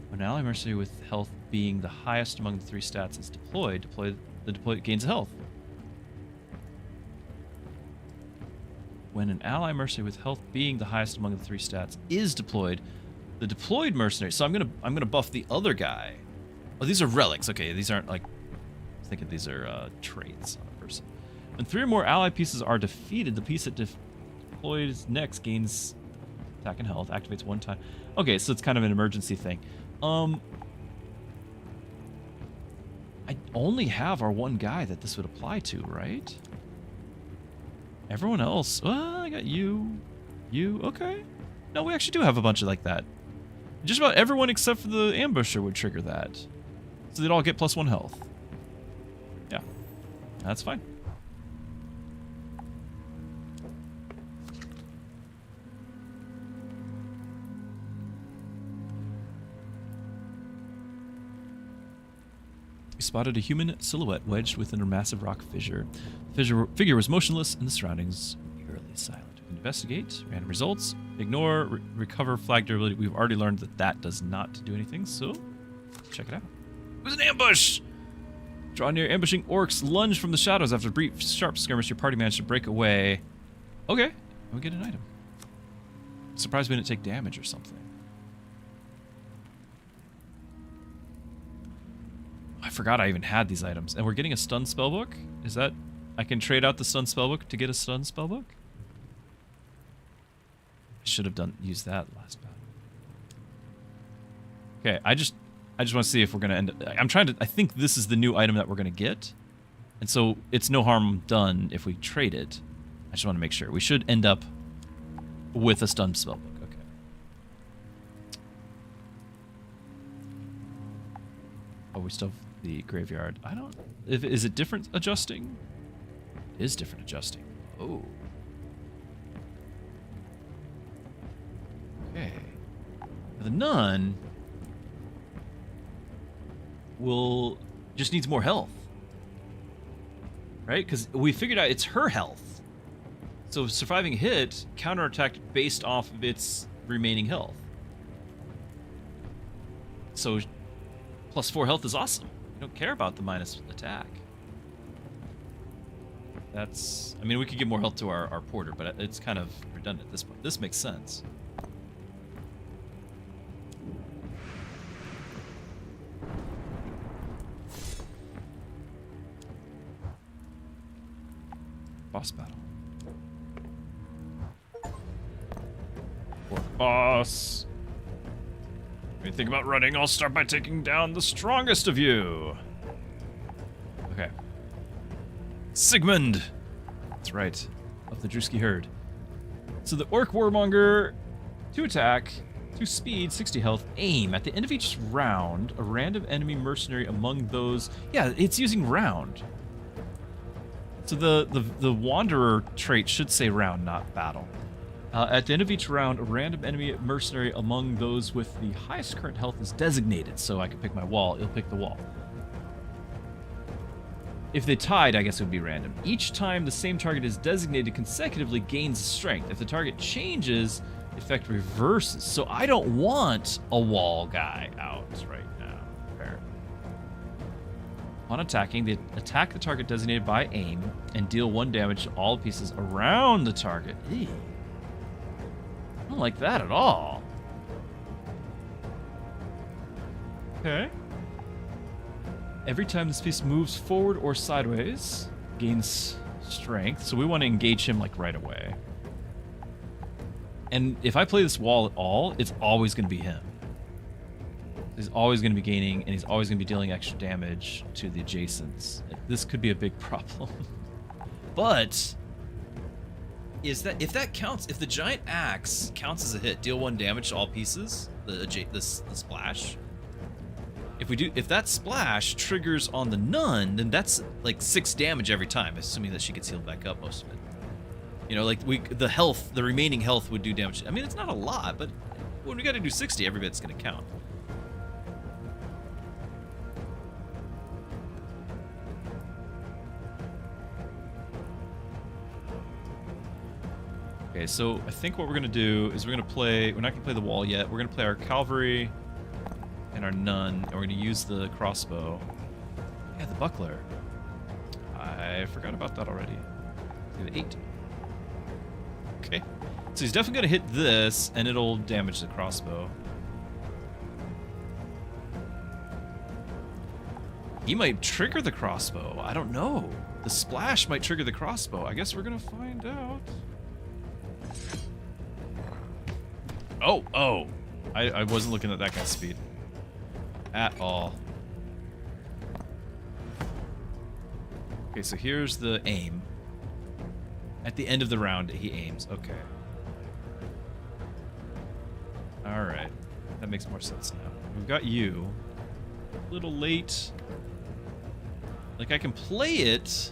When an ally mercenary with health being the highest among the 3 stats is deployed, the deployed gains health. When an ally mercenary with health being the highest among the 3 stats is deployed, the deployed mercenary... So I'm gonna buff the other guy. Oh, these are relics. Okay, these aren't like... I was thinking these are traits on a person. When 3 or more ally pieces are defeated, the piece that deploys next gains attack and health, activates 1 time. Okay, so it's kind of an emergency thing. I only have our 1 guy that this would apply to, right? Everyone else. I got you. You. Okay. No, we actually do have a bunch of like that. Just about everyone except for the ambusher would trigger that. So they'd all get +1 health. Yeah. That's fine. Spotted a human silhouette wedged within a massive rock fissure. The figure was motionless and the surroundings eerily silent. Investigate, random results, ignore, recover flag durability. We've already learned that that does not do anything, so check it out. It was an ambush! Draw near ambushing orcs, lunge from the shadows. After a brief, sharp skirmish, your party managed to break away. Okay, we get an item. Surprised we didn't take damage or something. I forgot I even had these items. And we're getting a stun spellbook? Is that... I can trade out the stun spellbook to get a stun spellbook? I should have used that last battle. Okay, I just want to see if we're going to end... I think this is the new item that we're going to get. And so it's no harm done if we trade it. I just want to make sure. We should end up with a stun spellbook. Okay. Oh, we still have the graveyard. I don't... Is it different adjusting? It is different adjusting. Oh. Okay. The nun will... just needs more health. Right? Because we figured out it's her health. So surviving a hit, counterattacked based off of its remaining health. So +4 health is awesome. We don't care about the minus attack. That's... I mean, we could give more health to our porter, but it's kind of redundant at this point. This makes sense. Boss battle. Orc boss. When you think about running, I'll start by taking down the strongest of you. Okay. Sigmund! That's right. Of the Druski herd. So the Orc Warmonger, 2 attack, 2 speed, 60 health, aim. At the end of each round, a random enemy mercenary among those... Yeah, it's using round. So the Wanderer trait should say round, not battle. At the end of each round, a random enemy mercenary among those with the highest current health is designated. So I can pick my wall, it'll pick the wall. If they tied, I guess it would be random. Each time the same target is designated consecutively gains strength. If the target changes, the effect reverses. So I don't want a wall guy out right now, apparently. On attacking, they attack the target designated by aim and deal 1 damage to all pieces around the target. Ew. I don't like that at all. Okay. Every time this piece moves forward or sideways, gains strength. So we want to engage him like right away. And if I play this wall at all, it's always going to be him. He's always going to be gaining, and he's always going to be dealing extra damage to the adjacents. This could be a big problem. But if that counts, if the giant axe counts as a hit, deal 1 damage to all pieces, the splash. If that splash triggers on the nun, then that's like 6 damage every time, assuming that she gets healed back up most of it. You know, like the remaining health would do damage. I mean, it's not a lot, but when we got to do 60, every bit's gonna count. Okay, so I think what we're gonna do is we're not gonna play the wall yet. We're gonna play our cavalry and our nun, and we're gonna use the crossbow. Yeah, the buckler. I forgot about that already. The 8. Okay, so he's definitely gonna hit this, and it'll damage the crossbow. He might trigger the crossbow. I don't know. The splash might trigger the crossbow. I guess we're gonna find out. Oh! I wasn't looking at that guy's speed. At all. Okay, so here's the aim. At the end of the round, he aims. Okay. Alright. That makes more sense now. We've got you. A little late. Like, I can play it,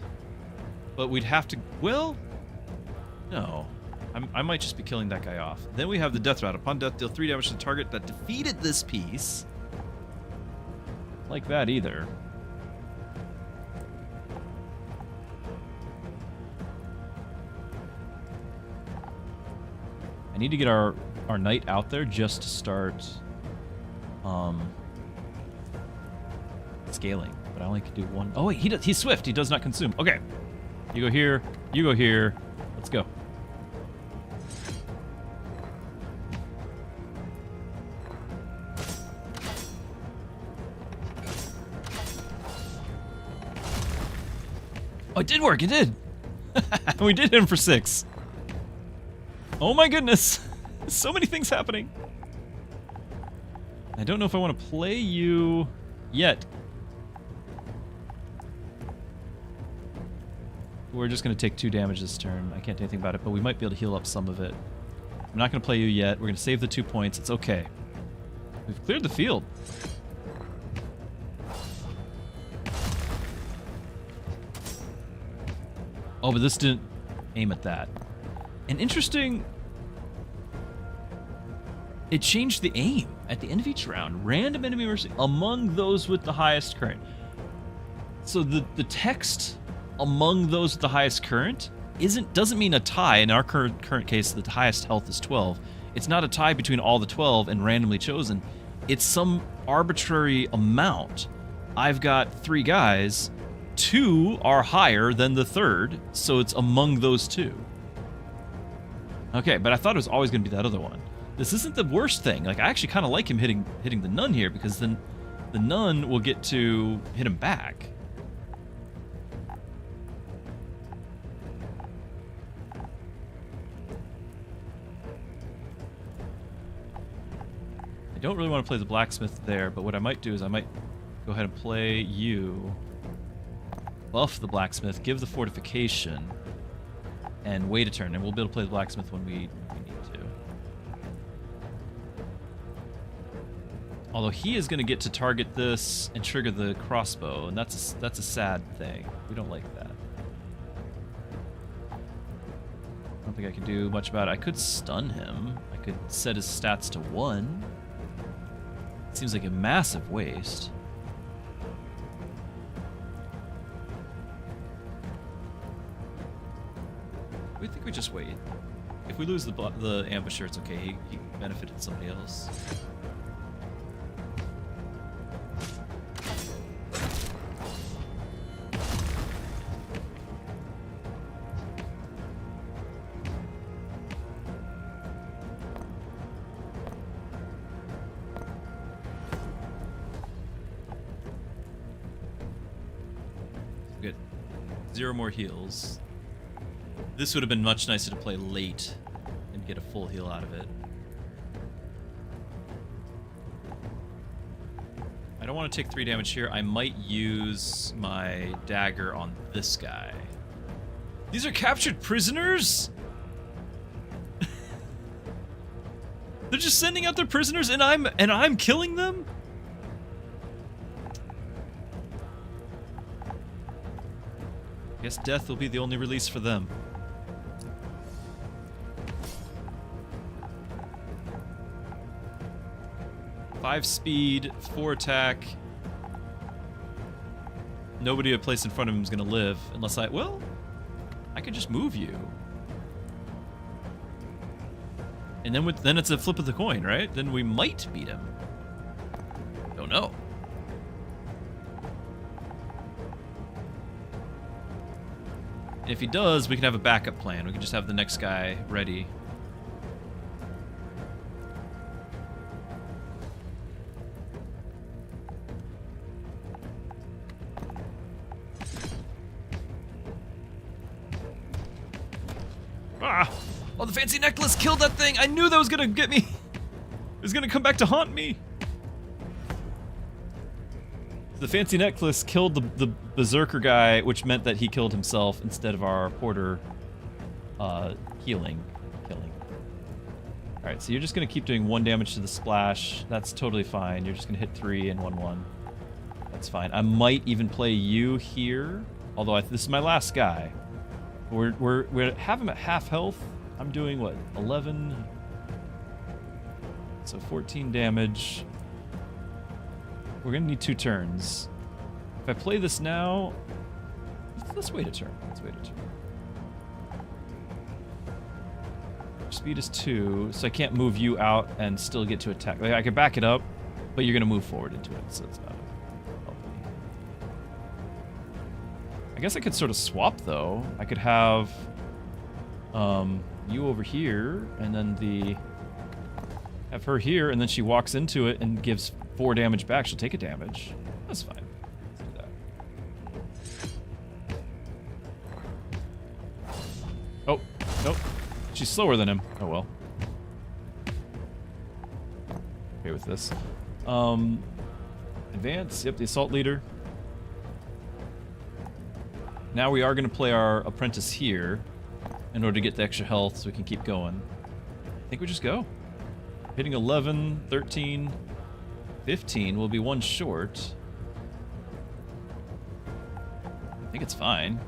but we'd have to... Well, no. I might just be killing that guy off. Then we have the death route. Upon death, deal 3 damage to the target that defeated this piece. Like that either. I need to get our knight out there just to start scaling. But I only can do 1. Oh wait, he's swift. He does not consume. Okay. You go here. You go here. Let's go. Oh, it did work. It did. We did hit him for 6. Oh my goodness. So many things happening. I don't know if I want to play you yet. We're just going to take 2 damage this turn. I can't do anything about it, but we might be able to heal up some of it. I'm not going to play you yet. We're going to save the 2 points. It's okay. We've cleared the field. Oh, but this didn't aim at that. And interesting... It changed the aim at the end of each round. Random enemy mercy among those with the highest current. So the text among those with the highest current doesn't mean a tie. In our current case, the highest health is 12. It's not a tie between all the 12 and randomly chosen. it's some arbitrary amount. I've got 3 guys, 2 are higher than the third, so it's among those 2. Okay, but I thought it was always going to be that other one. This isn't the worst thing. Like, I actually kind of like him hitting the nun here, because then the nun will get to hit him back. I don't really want to play the blacksmith there, but what I might do is I might go ahead and play you, buff the blacksmith, give the fortification, and wait a turn, and we'll be able to play the blacksmith when we need to. Although he is going to get to target this and trigger the crossbow, and that's a sad thing. We don't like that. I don't think I can do much about it. I could stun him. I could set his stats to 1. Seems like a massive waste. We think we just wait. If we lose the ambusher, it's okay. He benefited somebody else. Good. 0 more heals. This would have been much nicer to play late and get a full heal out of it. I don't want to take 3 damage here. I might use my dagger on this guy. These are captured prisoners? They're just sending out their prisoners and I'm killing them? Guess death will be the only release for them. Five speed, 4 attack. Nobody placed in front of him is gonna live unless I could just move you. And then it's a flip of the coin, right? Then we might beat him. Don't know. And if he does, we can have a backup plan. We can just have the next guy ready. Ah! Oh, the fancy necklace killed that thing! I knew that was gonna get me! It was gonna come back to haunt me! The fancy necklace killed the berserker guy, which meant that he killed himself instead of our porter killing. Alright, so you're just gonna keep doing 1 damage to the splash. That's totally fine. You're just gonna hit 3 and 1/1. That's fine. I might even play you here, although this is my last guy. We have him at half health. I'm doing what, 11? So 14 damage. We're gonna need 2 turns. If I play this now, let's wait a turn. Speed is 2, so I can't move you out and still get to attack. Like, I could back it up, but you're gonna move forward into it, so it's not helping me. I guess I could sort of swap though. I could have you over here, and then have her here, and then she walks into it and gives 4 damage back. She'll take a damage. That's fine. Let's do that. Oh, nope. She's slower than him. Oh well. Okay with this. Advance. Yep, the assault leader. Now we are going to play our apprentice here in order to get the extra health so we can keep going. I think we just go. Hitting 11, 13, 15 will be 1 short. I think it's fine.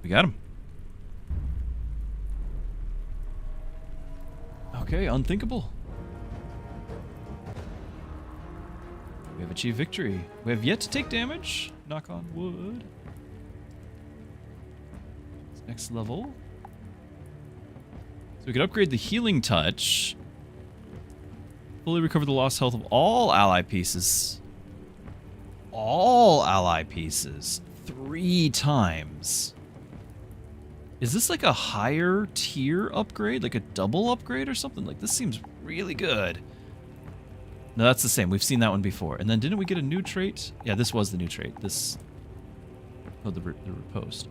We got him. Okay, unthinkable. We have achieved victory. We have yet to take damage. Knock on wood. Next level. So we could upgrade the healing touch. Fully recover the lost health of all ally pieces. All ally pieces. 3 times. Is this like a higher tier upgrade? Like a double upgrade or something? Like this seems really good. No, that's the same. We've seen that one before. And then didn't we get a new trait? Yeah, this was the new trait. This... Oh, the riposte.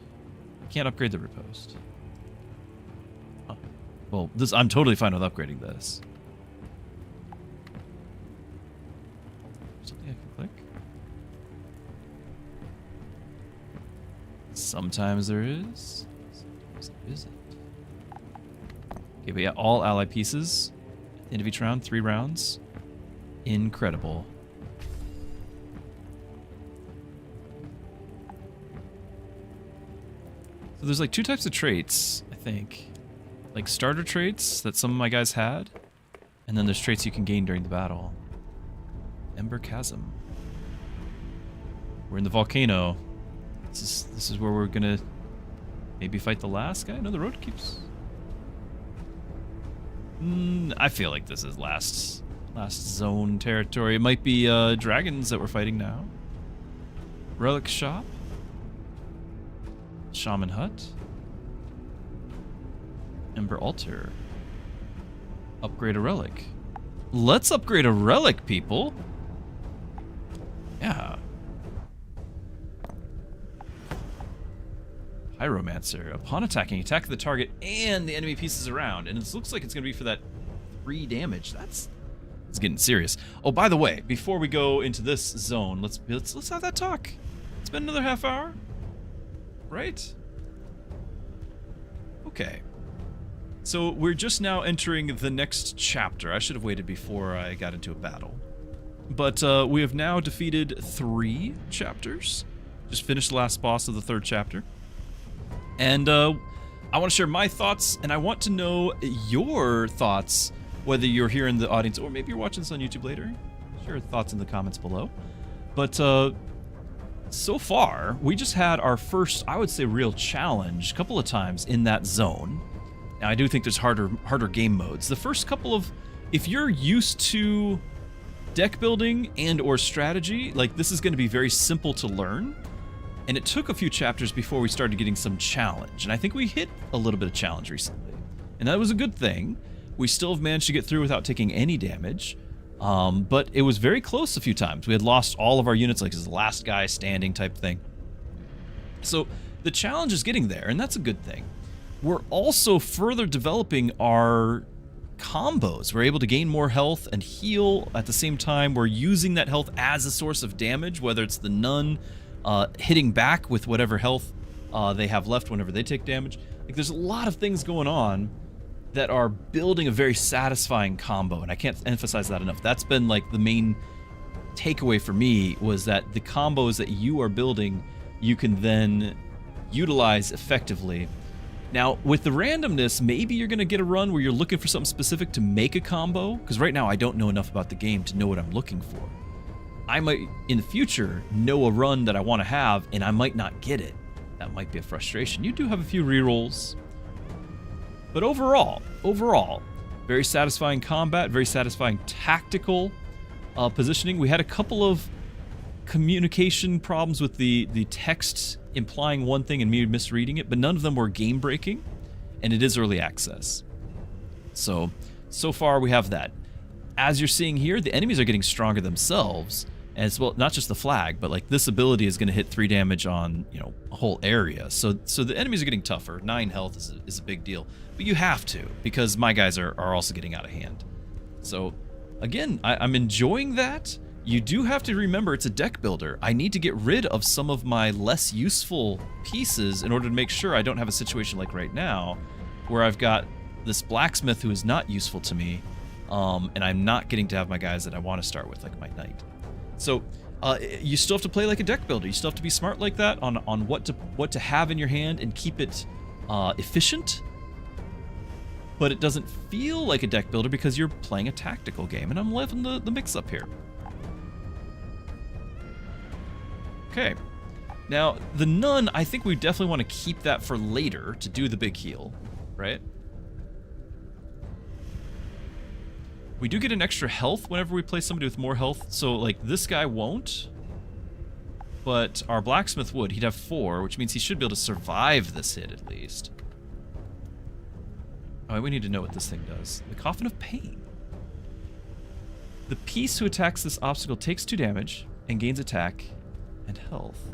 Can't upgrade the riposte. Oh. Well, this I'm totally fine with upgrading this. Something I can click? Sometimes there is. Sometimes there isn't. Okay, but yeah, all ally pieces. At the end of each round, 3 rounds. Incredible. So there's like 2 types of traits, I think. Like starter traits that some of my guys had, and then there's traits you can gain during the battle. Ember Chasm. We're in the volcano. This is where we're gonna maybe fight the last guy. No, the road keeps... I feel like this is last zone territory. It might be dragons that we're fighting now. Relic shop. Shaman hut. Ember altar. Upgrade a relic. Let's upgrade a relic, people. Yeah. Pyromancer. Upon attacking, attack the target and the enemy pieces around. And it looks like it's going to be for that 3 damage. It's getting serious. Oh, by the way, before we go into this zone, let's have that talk. It's been another half hour. Right? Okay. So we're just now entering the next chapter. I should have waited before I got into a battle. But we have now defeated 3 chapters. Just finished the last boss of the 3rd chapter. And I want to share my thoughts, and I want to know your thoughts, whether you're here in the audience or maybe you're watching this on YouTube later. Share your thoughts in the comments below. But so far, we just had our first, I would say, real challenge a couple of times in that zone. Now, I do think there's harder game modes. The first couple of, if you're used to deck building and or strategy, like this is going to be very simple to learn. And it took a few chapters before we started getting some challenge. And I think we hit a little bit of challenge recently. And that was a good thing. We still have managed to get through without taking any damage. But it was very close a few times. We had lost all of our units, like as the last guy standing type thing. So the challenge is getting there, and that's a good thing. We're also further developing our combos. We're able to gain more health and heal at the same time. We're using that health as a source of damage, whether it's the nun hitting back with whatever health they have left whenever they take damage. Like, there's a lot of things going on that are building a very satisfying combo, and I can't emphasize that enough. That's been like the main takeaway for me, was that the combos that you are building, you can then utilize effectively. Now, with the randomness, maybe you're going to get a run where you're looking for something specific to make a combo, because right now I don't know enough about the game to know what I'm looking for. I might, in the future, know a run that I want to have, and I might not get it. That might be a frustration. You do have a few rerolls. But overall, very satisfying combat, very satisfying tactical positioning. We had a couple of communication problems with the text implying one thing and me misreading it, but none of them were game-breaking, and it is early access. So far we have that. As you're seeing here, the enemies are getting stronger themselves, as well, not just the flag, but like this ability is going to hit 3 damage on, you know, a whole area. So the enemies are getting tougher. 9 health is a big deal, but you have to, because my guys are also getting out of hand. So again, I'm enjoying that. You do have to remember it's a deck builder. I need to get rid of some of my less useful pieces in order to make sure I don't have a situation like right now, where I've got this blacksmith who is not useful to me, and I'm not getting to have my guys that I want to start with, like my knight. So you still have to play like a deck builder. You still have to be smart like that on what to have in your hand and keep it efficient. but it doesn't feel like a deck builder because you're playing a tactical game, and I'm loving the mix-up here. Okay. Now, the Nun, I think we definitely want to keep that for later to do the big heal, right? We do get an extra health whenever we play somebody with more health, so, like, this guy won't. But our blacksmith would. He'd have 4, which means he should be able to survive this hit, at least. Oh, we need to know what this thing does. The Coffin of Pain. The piece who attacks this obstacle takes 2 damage and gains attack and health.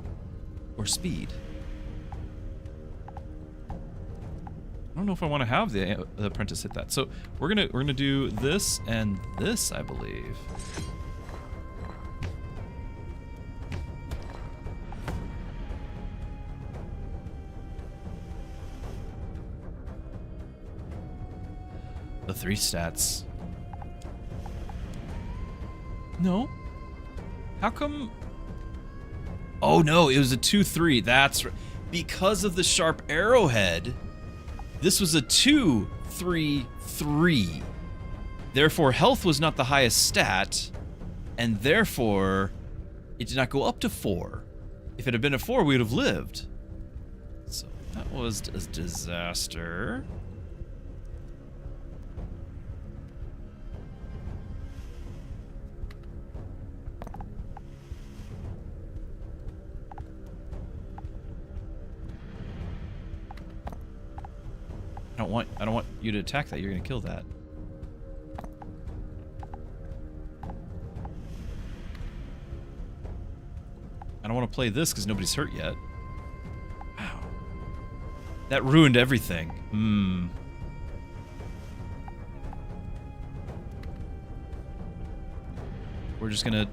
Or speed. I don't know if I want to have the apprentice hit that. So we're gonna do this and this, I believe. The 3 stats. No. How come? Oh no, it was a 2-3. That's right. Because of the sharp arrowhead. This was a 2-3-3. Therefore, health was not the highest stat, and therefore, it did not go up to 4. If it had been a 4, we would have lived. So that was a disaster. I don't want you to attack that. You're gonna kill that. I don't want to play this because nobody's hurt yet. Wow. That ruined everything. We're just gonna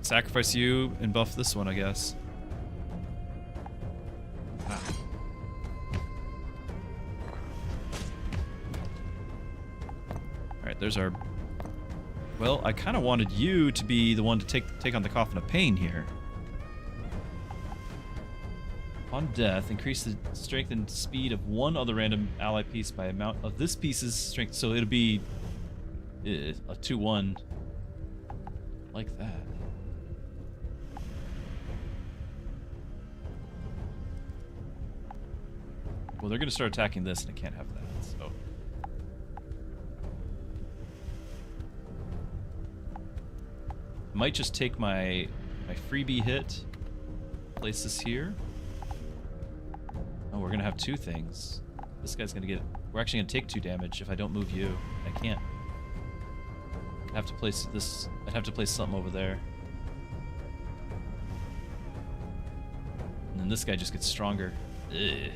sacrifice you and buff this one, I guess. Wow. Alright, there's our... Well, I kind of wanted you to be the one to take on the Coffin of Pain here. On death, increase the strength and speed of one other random ally piece by amount of this piece's strength. So it'll be a 2-1. Like that. Well, they're going to start attacking this, and I can't have that, so... Might just take my freebie hit, place this here. Oh, we're gonna have 2 things. This guy's gonna get... We're actually gonna take 2 damage if I don't move you. I can't. I have to place this... I'd have to place something over there. And then this guy just gets stronger. Ugh.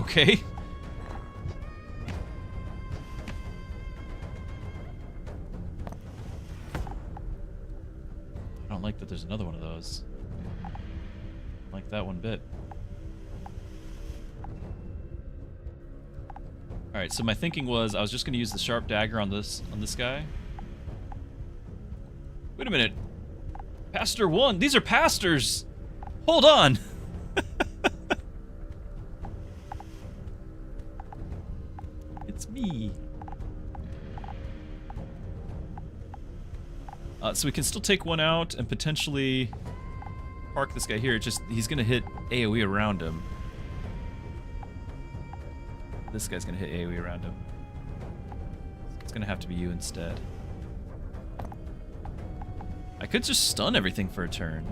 Okay. I don't like that there's another one of those. I don't like that one bit. Alright, so my thinking was I was just gonna use the sharp dagger on this guy. Wait a minute. Pastor 1, these are pastors! Hold on! Me. So we can still take one out and potentially park this guy here. Just he's gonna hit AoE around him. This guy's gonna hit AoE around him. It's gonna have to be you instead. I could just stun everything for a turn.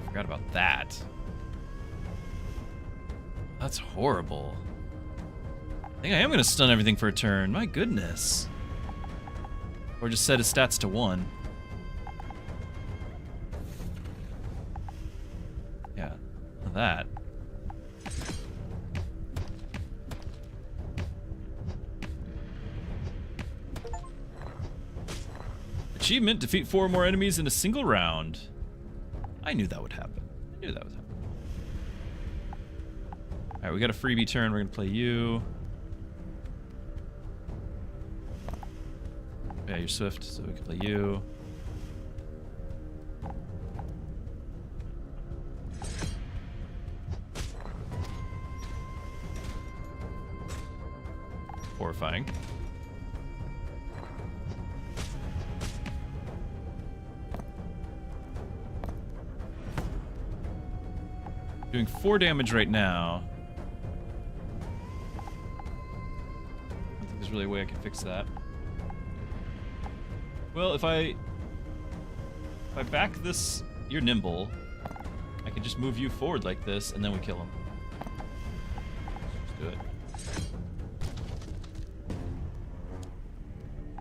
Forgot about that. That's horrible. I think I am gonna stun everything for a turn. My goodness. Or just set his stats to 1. Yeah, that. Achievement, defeat 4 more enemies in a single round. I knew that would happen. I knew that would happen. Alright, we got a freebie turn. We're going to play you. Yeah, you're swift, so we can play you. Horrifying. Doing 4 damage right now. I don't think there's really a way I can fix that. Well, if I back this, you're nimble. I can just move you forward like this, and then we kill him. Let's do it.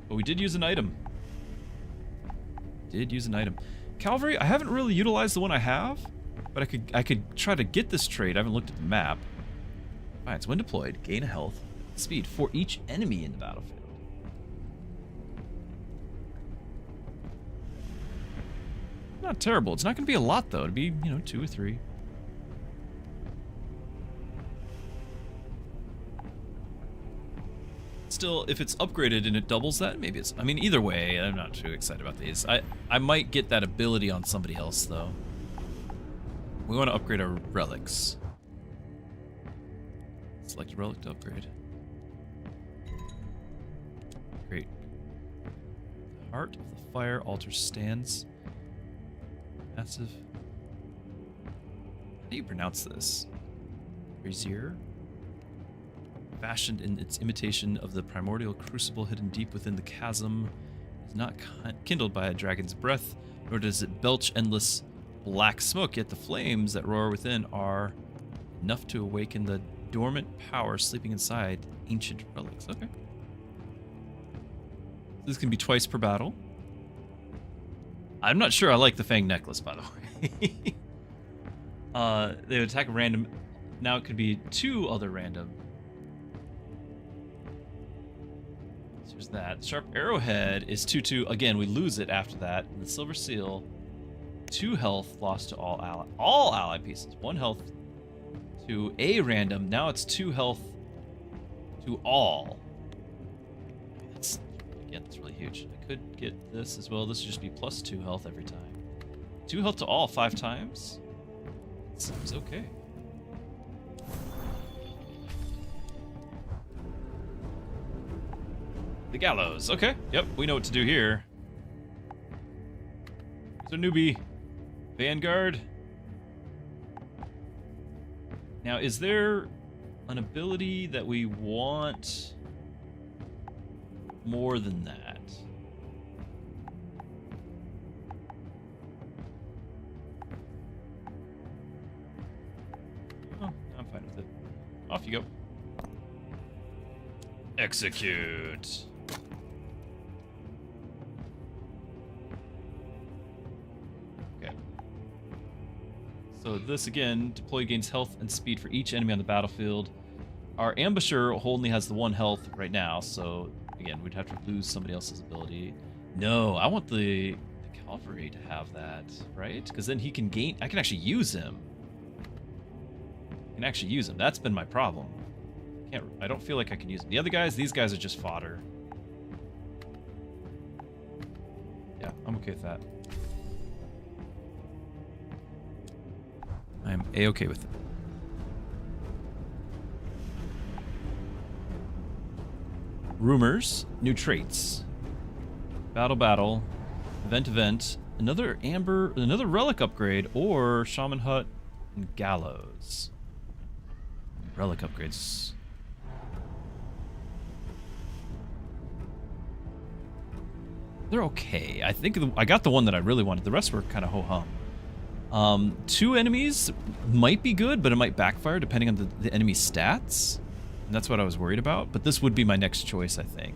But we did use an item. Cavalry, I haven't really utilized the one I have, but I could try to get this trait. I haven't looked at the map. Alright, it's when deployed, gain a health speed for each enemy in the battlefield. Not terrible. It's not going to be a lot, though. It'd be, 2 or 3. Still, if it's upgraded and it doubles that, maybe it's... I mean, either way, I'm not too excited about these. I might get that ability on somebody else, though. We want to upgrade our relics. Select a relic to upgrade. Great. Heart of the Fire altar stands. Massive. How do you pronounce this? Brazier? Fashioned in its imitation of the primordial crucible hidden deep within the chasm, is not kindled by a dragon's breath, nor does it belch endless black smoke, yet the flames that roar within are enough to awaken the dormant power sleeping inside ancient relics. Okay. This can be twice per battle. I'm not sure I like the Fang necklace, by the way. They would attack a random. Now it could be 2 other random. So there's that. Sharp Arrowhead is 2/2. Again, we lose it after that. And the Silver Seal, 2 health lost to all ally pieces. 1 health to a random. Now it's 2 health to all. That's really huge. I could get this as well. This would just be plus 2 health every time. 2 health to all 5 times. Seems okay. The gallows. Okay. Yep, we know what to do here. There's a newbie. Vanguard. Now, is there an ability that we want more than that? Oh, I'm fine with it. Off you go. Execute. Okay. So this again, deploy gains health and speed for each enemy on the battlefield. Our ambusher only has the 1 health right now, so again, we'd have to lose somebody else's ability. No, I want the cavalry to have that, right? Because then he can gain... I can actually use him. That's been my problem. I don't feel like I can use him. The other guys, these guys are just fodder. Yeah, I'm okay with that. I'm A-okay with it. Rumors, new traits. Battle, event, another amber, another relic upgrade, or shaman hut and gallows. Relic upgrades. They're okay. I think I got the one that I really wanted. The rest were kind of ho-hum. 2 enemies might be good, but it might backfire depending on the enemy's stats. And that's what I was worried about, but this would be my next choice, I think.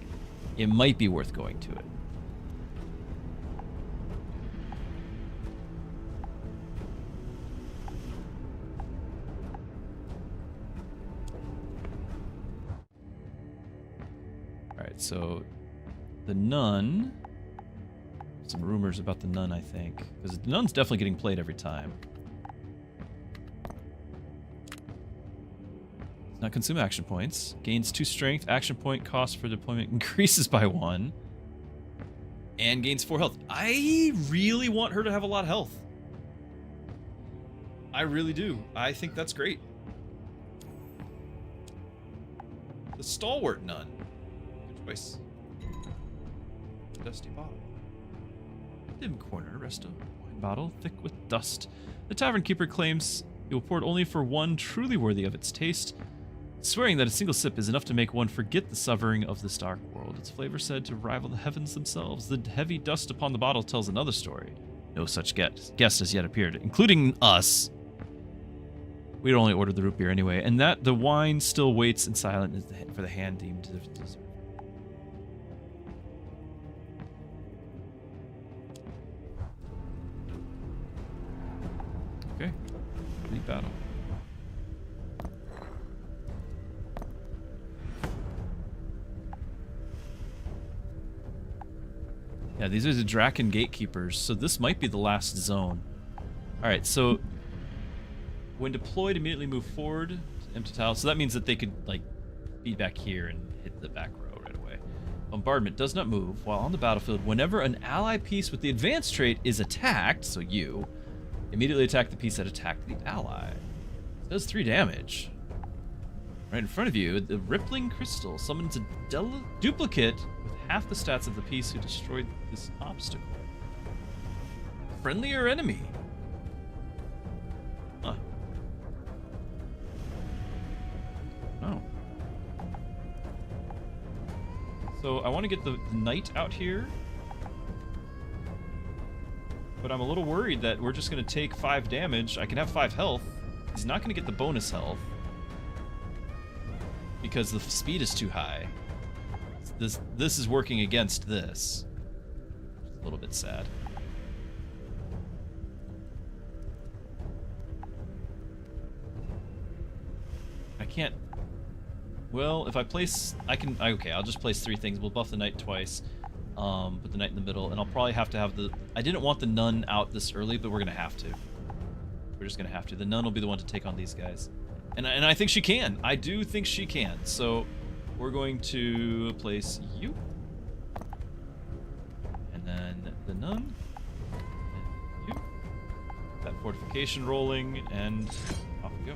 It might be worth going to it. Alright, so the nun... Some rumors about the nun, I think. Because the nun's definitely getting played every time. consume action points. Gains 2 strength. Action point cost for deployment increases by 1. And gains 4 health. I really want her to have a lot of health. I really do. I think that's great. The Stalwart Nun. Good choice. Dusty bottle. Dim corner. Rest a wine bottle thick with dust. The tavern keeper claims he will pour it only for one truly worthy of its taste, swearing that a single sip is enough to make one forget the suffering of this dark world. Its flavor said to rival the heavens themselves. The heavy dust upon the bottle tells another story. No such guest has yet appeared, including us. We'd only ordered the root beer anyway, and that the wine still waits in silence for the hand deemed to deserve. Okay, lead battle. Yeah, these are the Draken Gatekeepers, so this might be the last zone. Alright, so when deployed, immediately move forward to empty tile. So that means that they could, like, be back here and hit the back row right away. Bombardment does not move while on the battlefield. Whenever an ally piece with the advanced trait is attacked, so you, immediately attack the piece that attacked the ally. It does 3 damage. Right in front of you, the Rippling Crystal summons a duplicate with half the stats of the piece who destroyed this obstacle. Friendly or enemy? Huh. Oh. So I want to get the knight out here, but I'm a little worried that we're just going to take 5 damage. I can have 5 health. He's not going to get the bonus health because the speed is too high. This is working against this. It's a little bit sad. I can't. Well, if I place, okay, I'll just place 3 things. We'll buff the knight twice. Put the knight in the middle, and I'll probably have to have the. I didn't want the nun out this early, but we're gonna have to. We're just gonna have to. The nun will be the one to take on these guys, and I think she can. I do think she can. So we're going to place you, and then the nun, and you. That fortification rolling, and off we go.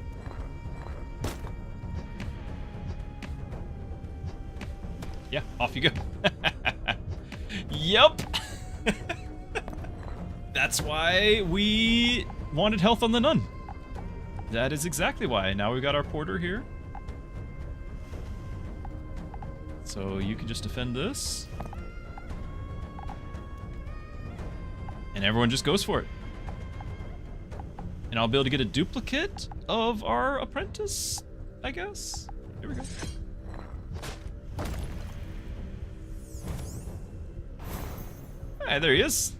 Yeah, off you go. Yep. That's why we wanted health on the nun. That is exactly why. Now we've got our porter here. So you can just defend this. And everyone just goes for it. And I'll be able to get a duplicate of our apprentice, I guess. Here we go. Hey, there he is.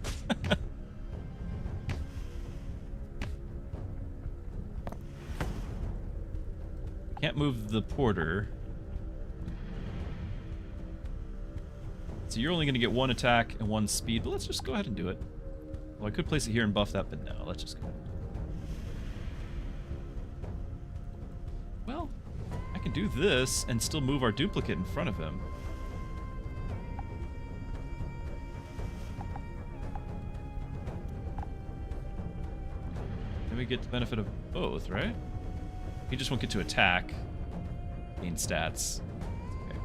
Can't move the porter. So you're only going to get 1 attack and 1 speed, but let's just go ahead and do it. Well, I could place it here and buff that, but no, let's just go ahead. Well, I can do this and still move our duplicate in front of him. We get the benefit of both, right? He just won't get to attack. Gain stats. Okay.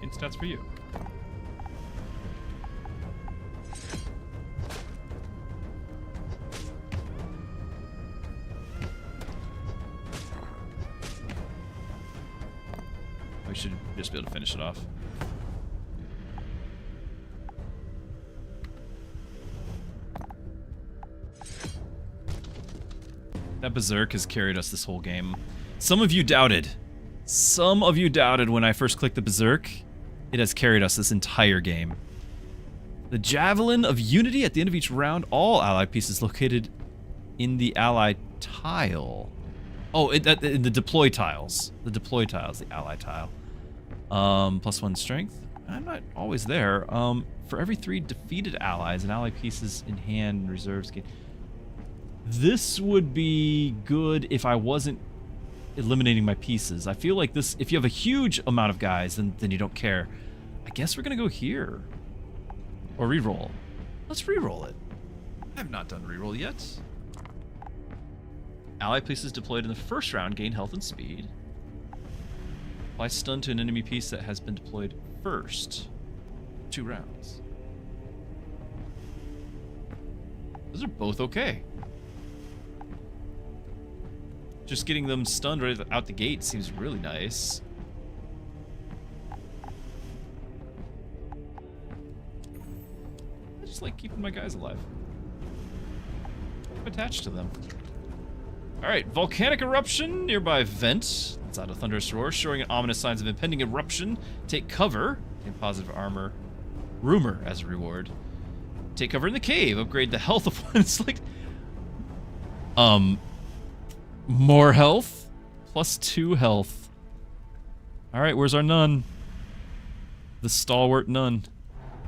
Gain stats for you. We should just be able to finish it off. That Berserk has carried us this whole game. Some of you doubted. Some of you doubted when I first clicked the Berserk. It has carried us this entire game. The Javelin of Unity at the end of each round. All ally pieces located in the ally tile. Oh, in the deploy tiles. The deploy tiles, the ally tile. +1 strength. I'm not always there. For every 3 defeated allies and ally pieces in hand and reserves gain. This would be good if I wasn't eliminating my pieces. I feel like this, if you have a huge amount of guys, then you don't care. I guess we're gonna go here. Or reroll. Let's reroll it. I have not done reroll yet. Ally pieces deployed in the first round gain health and speed. Apply stun to an enemy piece that has been deployed first. 2 rounds. Those are both okay. Just getting them stunned right out the gate seems really nice. I just like keeping my guys alive. I'm attached to them. Alright, volcanic eruption, nearby vent. It's out of thunderous roar, showing ominous signs of impending eruption. Take cover. Gain positive armor. Rumor as a reward. Take cover in the cave. Upgrade the health of one. It's like... more health? +2 health. Alright, where's our nun? The stalwart nun.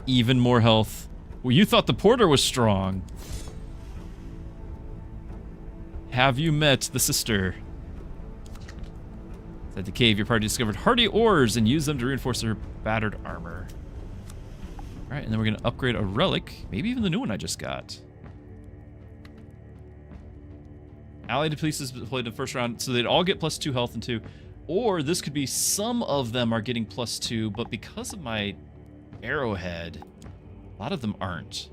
Even more health. Well, you thought the porter was strong. Have you met the sister? Inside the cave, your party discovered hardy ores and used them to reinforce their battered armor. Alright, and then we're going to upgrade a relic. Maybe even the new one I just got. Allied pieces deployed in the first round, so they'd all get +2 health and 2. Or this could be some of them are getting +2, but because of my arrowhead, a lot of them aren't.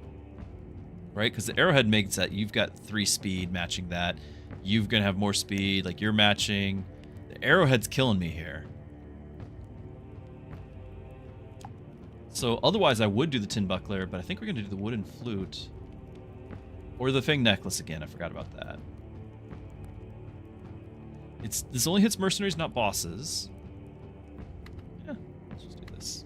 Right? Because the arrowhead makes that you've got 3 speed matching that. You're going to have more speed, like you're matching. The arrowhead's killing me here. So otherwise I would do the tin buckler, but I think we're going to do the wooden flute. Or the fang necklace again, I forgot about that. This only hits mercenaries, not bosses. Yeah, let's just do this.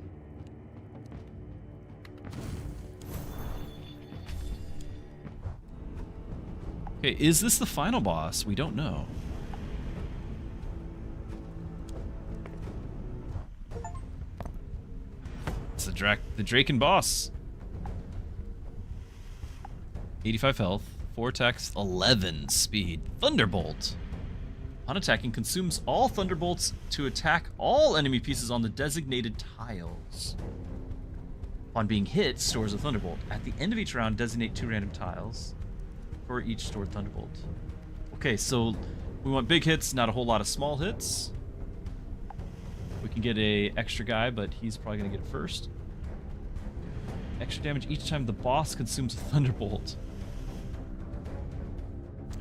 Okay, is this the final boss? We don't know. It's the Draken boss. 85 health, 4 attacks, 11 speed. Thunderbolt. On attacking, consumes all thunderbolts to attack all enemy pieces on the designated tiles. Upon being hit, stores a thunderbolt. At the end of each round, designate 2 random tiles for each stored thunderbolt. Okay, so we want big hits, not a whole lot of small hits. We can get a extra guy, but he's probably going to get it first. Extra damage each time the boss consumes a thunderbolt.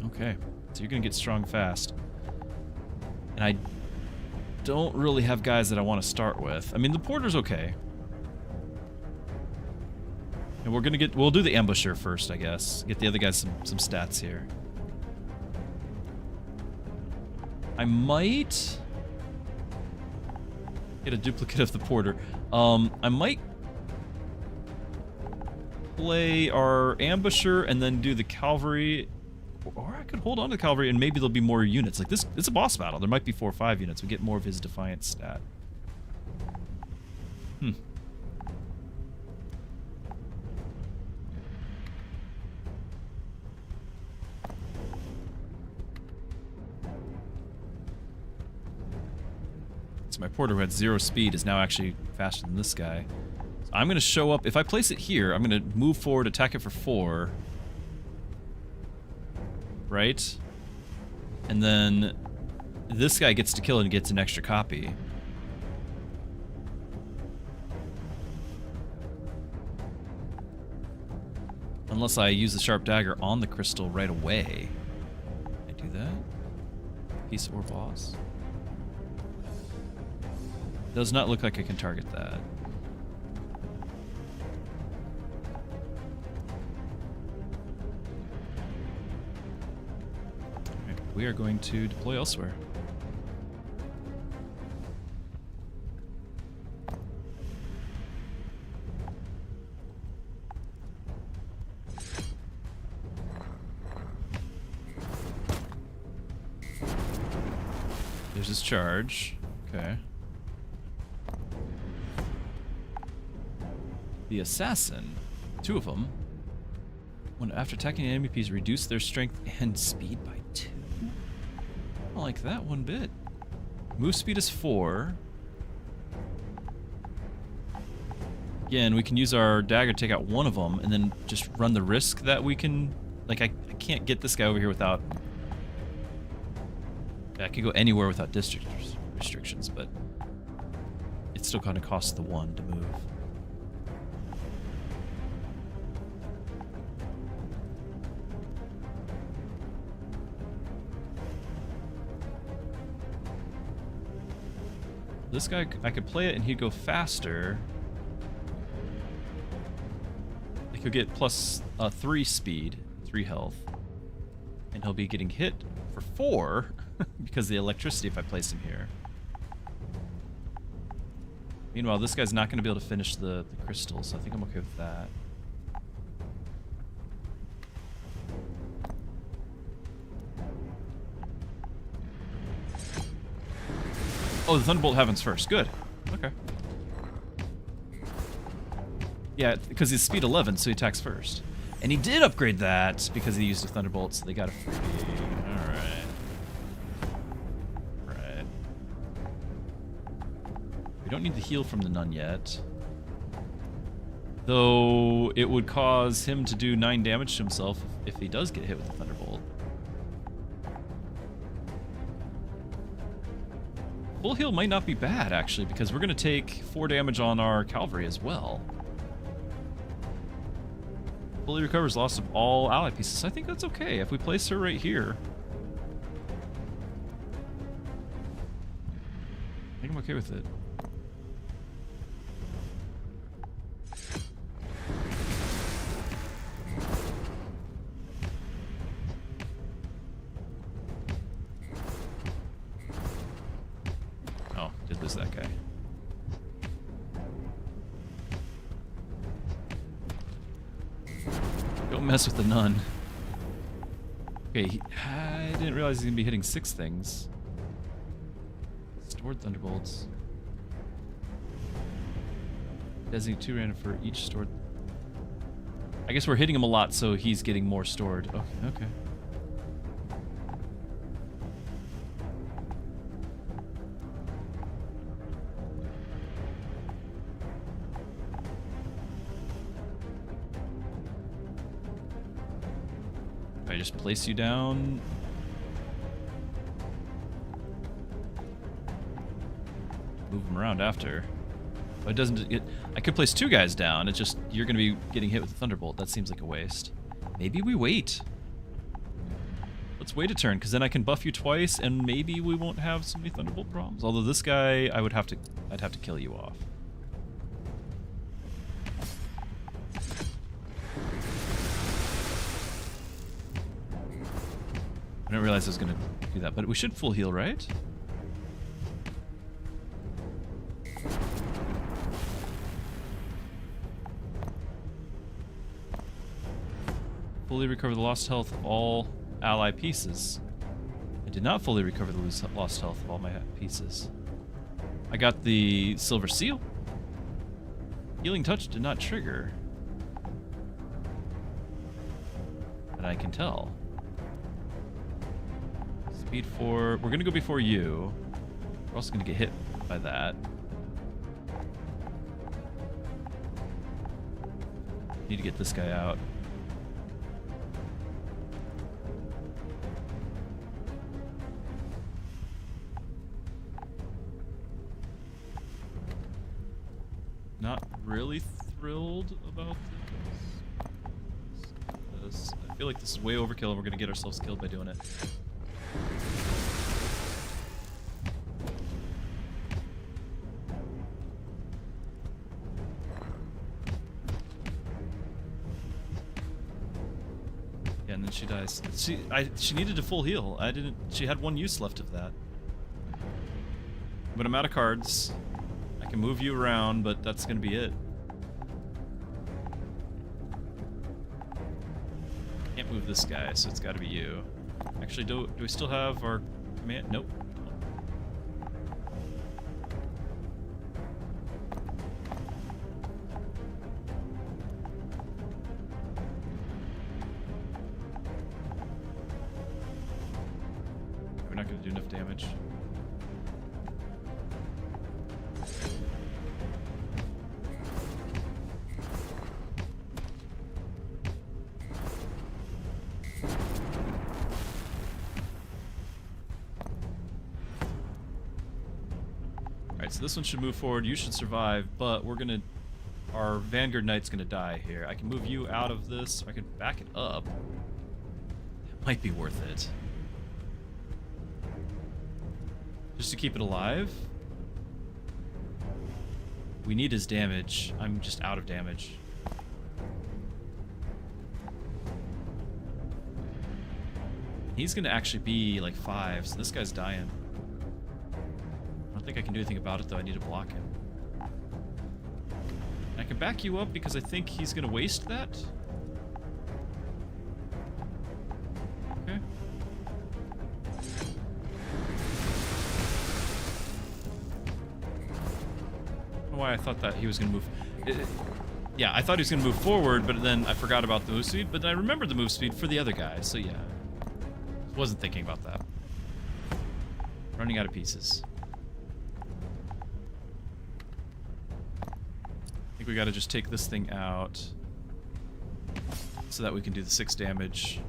Okay, so you're going to get strong fast. And I don't really have guys that I want to start with. I mean, the porter's okay. And we'll do the ambusher first, I guess. Get the other guys some stats here. I might get a duplicate of the porter. I might play our ambusher and then do the cavalry. Or I could hold on to the cavalry and maybe there'll be more units. Like this, it's a boss battle. There might be 4 or 5 units. We get more of his defiance stat. So my porter who had 0 speed is now actually faster than this guy. So I'm going to show up. If I place it here, I'm going to move forward, attack it for 4. Right? And then this guy gets to kill it and gets an extra copy. Unless I use the sharp dagger on the crystal right away. Can I do that? Piece or boss? Does not look like I can target that. We are going to deploy elsewhere. There's his charge. Okay. The assassin. 2 of them. When after attacking an enemy piece, reduce their strength and speed by 2. Oh, like that one bit. Move speed is 4. Again, we can use our dagger to take out one of them, and then just run the risk that we can... Like, I can't get this guy over here without... I could go anywhere without district restrictions, but... It still kind of costs the 1 to move. This guy, I could play it and he'd go faster. He could get plus 3 speed, 3 health. And he'll be getting hit for 4 because of the electricity if I place him here. Meanwhile, this guy's not going to be able to finish the crystals, so I think I'm okay with that. Oh, the Thunderbolt happens first. Good. Okay. Yeah, because he's speed 11, so he attacks first. And he did upgrade that because he used a Thunderbolt, so they got a freebie. Alright. Right. We don't need the heal from the nun yet. Though it would cause him to do 9 damage to himself if he does get hit with the Thunderbolt. Full heal might not be bad, actually, because we're going to take 4 damage on our cavalry as well. Fully recovers loss of all ally pieces. I think that's okay if we place her right here. I think I'm okay with it. Oh, did lose that guy. Don't mess with the nun. Okay, I didn't realize he's gonna be hitting 6 things. Stored thunderbolts. Designate 2 random for each stored. I guess we're hitting him a lot, so he's getting more stored. Okay, okay. I just place you down. Move him around after. But it doesn't get... I could place 2 guys down. It's just you're going to be getting hit with a Thunderbolt. That seems like a waste. Maybe we wait. Let's wait a turn, because then I can buff you twice, and maybe we won't have so many Thunderbolt problems. Although this guy, I'd have to kill you off. I didn't realize I was going to do that, but we should full heal, right? Fully recover the lost health of all ally pieces. I did not fully recover the lost health of all my pieces. I got the silver seal. Healing touch did not trigger. And I can tell. Speed 4. We're gonna go before you. We're also gonna get hit by that. Need to get this guy out. Not really thrilled about this. I feel like this is way overkill and we're gonna get ourselves killed by doing it. Yeah, and then she dies. She needed a full heal. I didn't. She had 1 use left of that. But I'm out of cards. I can move you around, but that's gonna be it. Can't move this guy, so it's gotta be you. Actually, do we still have our command? Nope. We're not gonna do enough damage. Alright, so this one should move forward. You should survive, but we're gonna... Our Vanguard Knight's gonna die here. I can move you out of this. I can back it up. That might be worth it. Just to keep it alive. We need his damage. I'm just out of damage. He's gonna actually be like 5, so this guy's dying. I don't think I can do anything about it though. I need to block him. I can back you up because I think he's gonna waste that. Okay. I don't know why I thought that he was gonna move. Yeah, I thought he was gonna move forward, but then I forgot about the move speed. But then I remembered the move speed for the other guy, so yeah. Wasn't thinking about that. Running out of pieces. I think we gotta just take this thing out so that we can do the 6 damage.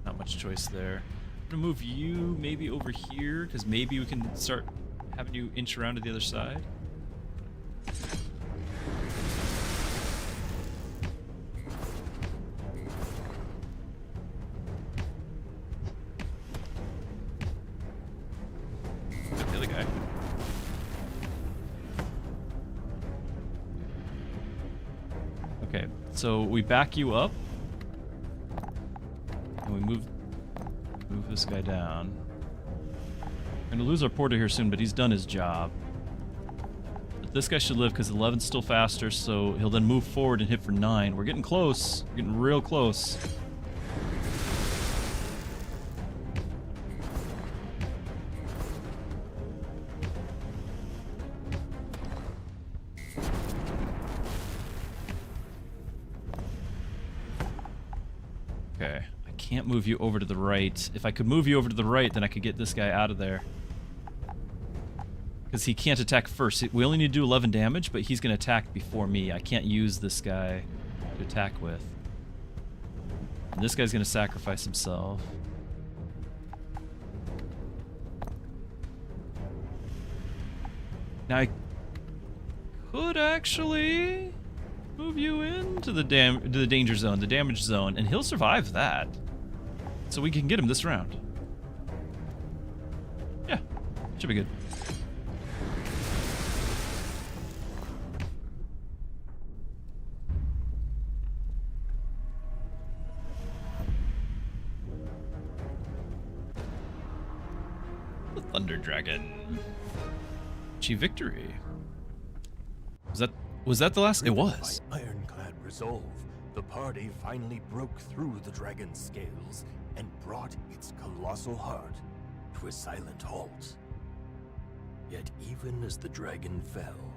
Not much choice there. I'm gonna move you maybe over here, because maybe we can start having you inch around to the other side. The other guy. Okay, so we back you up, and we move this guy down. We're gonna lose our porter here soon, but he's done his job. But this guy should live because 11's still faster, so he'll then move forward and hit for 9. We're getting close. We're getting real close. Okay, I can't move you over to the right. If I could move you over to the right, then I could get this guy out of there. Because he can't attack first. We only need to do 11 damage, but he's going to attack before me. I can't use this guy to attack with. And this guy's going to sacrifice himself. Now I could actually move you into the danger zone, the damage zone, and he'll survive that. So we can get him this round. Yeah, should be good. The Thunder Dragon. Achieve victory. Was that the last? It was. By ironclad resolve, the party finally broke through the dragon's scales and brought its colossal heart to a silent halt. Yet even as the dragon fell,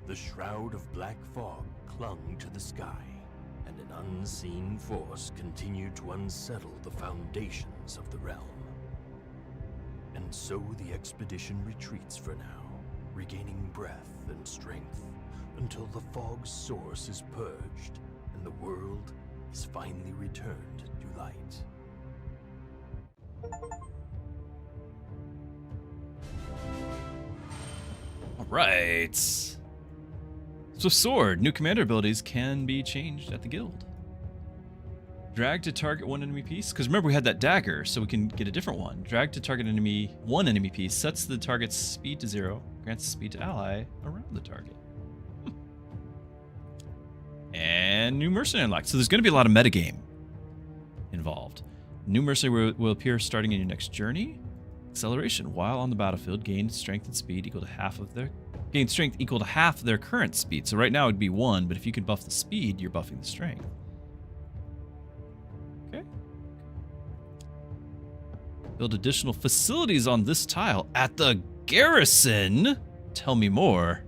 the shroud of black fog clung to the sky, and an unseen force continued to unsettle the foundations of the realm. And so the expedition retreats for now, regaining breath and strength, until the fog's source is purged and the world is finally returned to light. Alright. Swift Sword. New commander abilities can be changed at the guild. Drag to target one enemy piece. Because remember, we had that dagger, so we can get a different one. Drag to target one enemy piece. Sets the target's speed to 0. Grants speed to ally around the target. And new mercenary unlocked. So there's going to be a lot of metagame involved. New mercenary will appear starting in your next journey. Acceleration. While on the battlefield, gain strength and speed equal to half their current speed. So right now it'd be 1, but if you can buff the speed, you're buffing the strength. Okay. Build additional facilities on this tile at the garrison. Tell me more.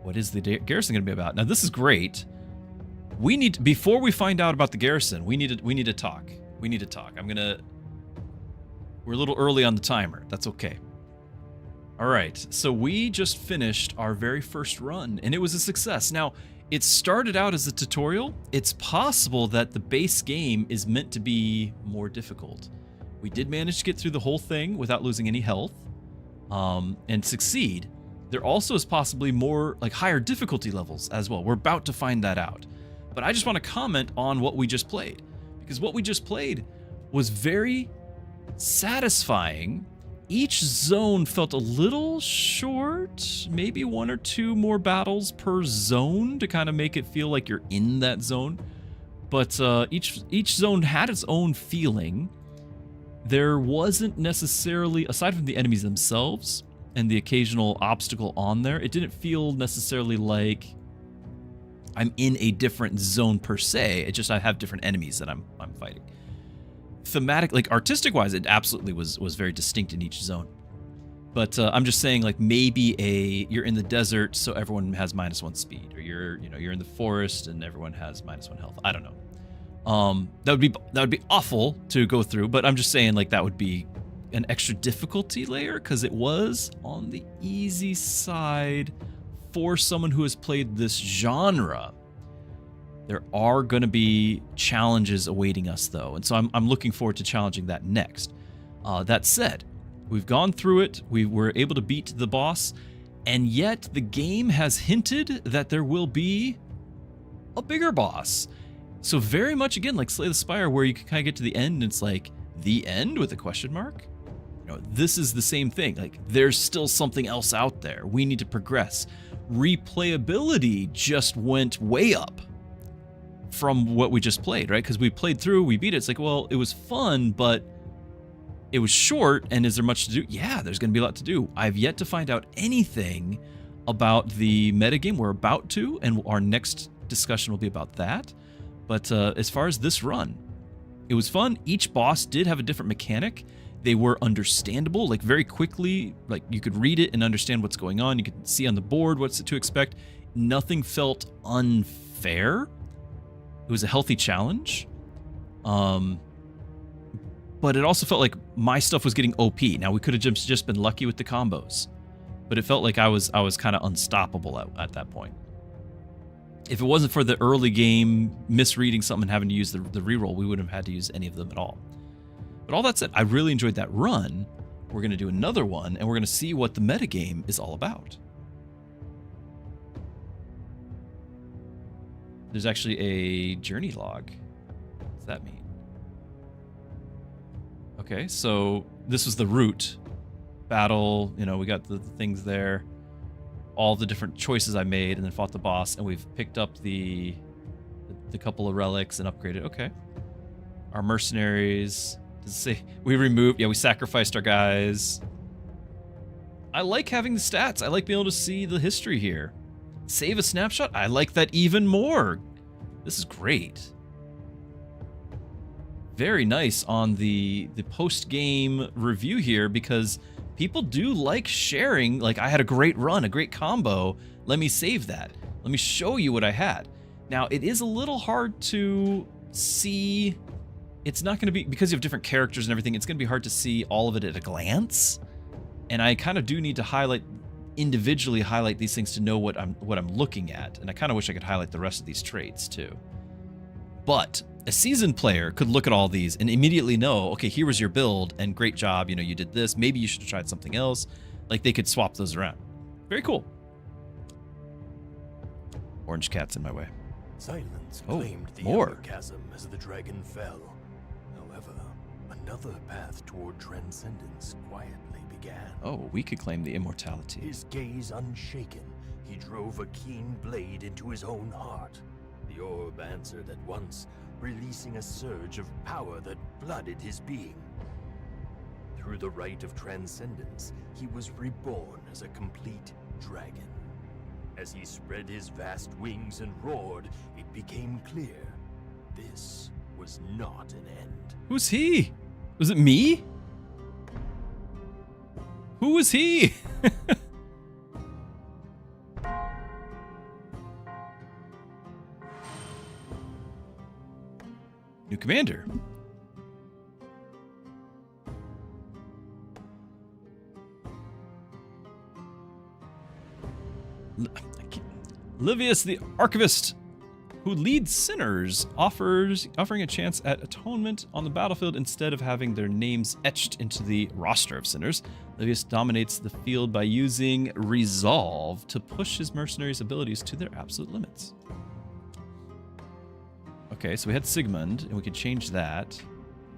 What is the garrison going to be about? Now this is great. We need to, before we find out about the garrison, we need to talk. We need to talk. I'm gonna We're a little early on the timer. That's okay. All right, so we just finished our very first run, and it was a success. Now, it started out as a tutorial. It's possible that the base game is meant to be more difficult. We did manage to get through the whole thing without losing any health, and succeed. There also is possibly more, like, higher difficulty levels as well. We're about to find that out. But I just want to comment on what we just played, because what we just played was very satisfying. Each zone felt a little short, maybe 1 or 2 more battles per zone to kind of make it feel like you're in that zone. But each zone had its own feeling. There wasn't necessarily, aside from the enemies themselves and the occasional obstacle on there, it didn't feel necessarily like I'm in a different zone per se. It just I have different enemies that I'm fighting. Thematic, like artistic-wise, it absolutely was very distinct in each zone. But I'm just saying, like, maybe you're in the desert, so everyone has -1 speed, or you're in the forest and everyone has -1 health. I don't know. That would be awful to go through, but I'm just saying, like, that would be an extra difficulty layer because it was on the easy side for someone who has played this genre. There are going to be challenges awaiting us, though, and so I'm looking forward to challenging that next. That said, we've gone through it. We were able to beat the boss, and yet the game has hinted that there will be a bigger boss. So very much, again, like Slay the Spire, where you can kind of get to the end, and it's like, the end with a question mark? This is the same thing. Like, there's still something else out there. We need to progress. Replayability just went way up from what we just played, right? Because we played through, we beat it. It's like, well, it was fun, but it was short, and is there much to do? Yeah, there's going to be a lot to do. I've yet to find out anything about the metagame. We're about to, and our next discussion will be about that. But as far as this run, it was fun. Each boss did have a different mechanic. They were understandable, like very quickly, like you could read it and understand what's going on. You could see on the board what's to expect. Nothing felt unfair. It was a healthy challenge. But it also felt like my stuff was getting OP. Now, we could have just been lucky with the combos, but it felt like I was kind of unstoppable at that point. If it wasn't for the early game misreading something and having to use the reroll, we wouldn't have had to use any of them at all. But all that said, I really enjoyed that run. We're going to do another one, and we're going to see what the metagame is all about. There's actually a journey log. What does that mean? Okay, so this was the route. Battle, we got the things there. All the different choices I made, and then fought the boss, and we've picked up the couple of relics and upgraded. Okay. Our mercenaries. Does it say we removed? Yeah, we sacrificed our guys. I like having the stats. I like being able to see the history here. Save a snapshot? I like that even more. This is great. Very nice on the post-game review here, because people do like sharing, like, I had a great run, a great combo. Let me save that. Let me show you what I had. Now, it is a little hard to see. It's not going to be, because you have different characters and everything, it's going to be hard to see all of it at a glance. And I kind of do need to individually highlight these things to know what I'm looking at. And I kind of wish I could highlight the rest of these traits too. But a seasoned player could look at all these and immediately know, okay, here was your build, and great job, you did this. Maybe you should have tried something else. Like, they could swap those around. Very cool. Orange cat's in my way. Silence claimed the more chasm as the dragon fell. However, another path toward transcendence quietly began. Oh, we could claim the immortality. His gaze unshaken, he drove a keen blade into his own heart. The orb answered at once, releasing a surge of power that flooded his being. Through the rite of transcendence, he was reborn as a complete dragon. As he spread his vast wings and roared, it became clear this was not an end. Who's he? Was it me? Who was he? New commander. Livius the Archivist, who leads sinners, offering a chance at atonement on the battlefield instead of having their names etched into the roster of sinners. Livius dominates the field by using Resolve to push his mercenaries' abilities to their absolute limits. Okay, so we had Sigmund, and we could change that.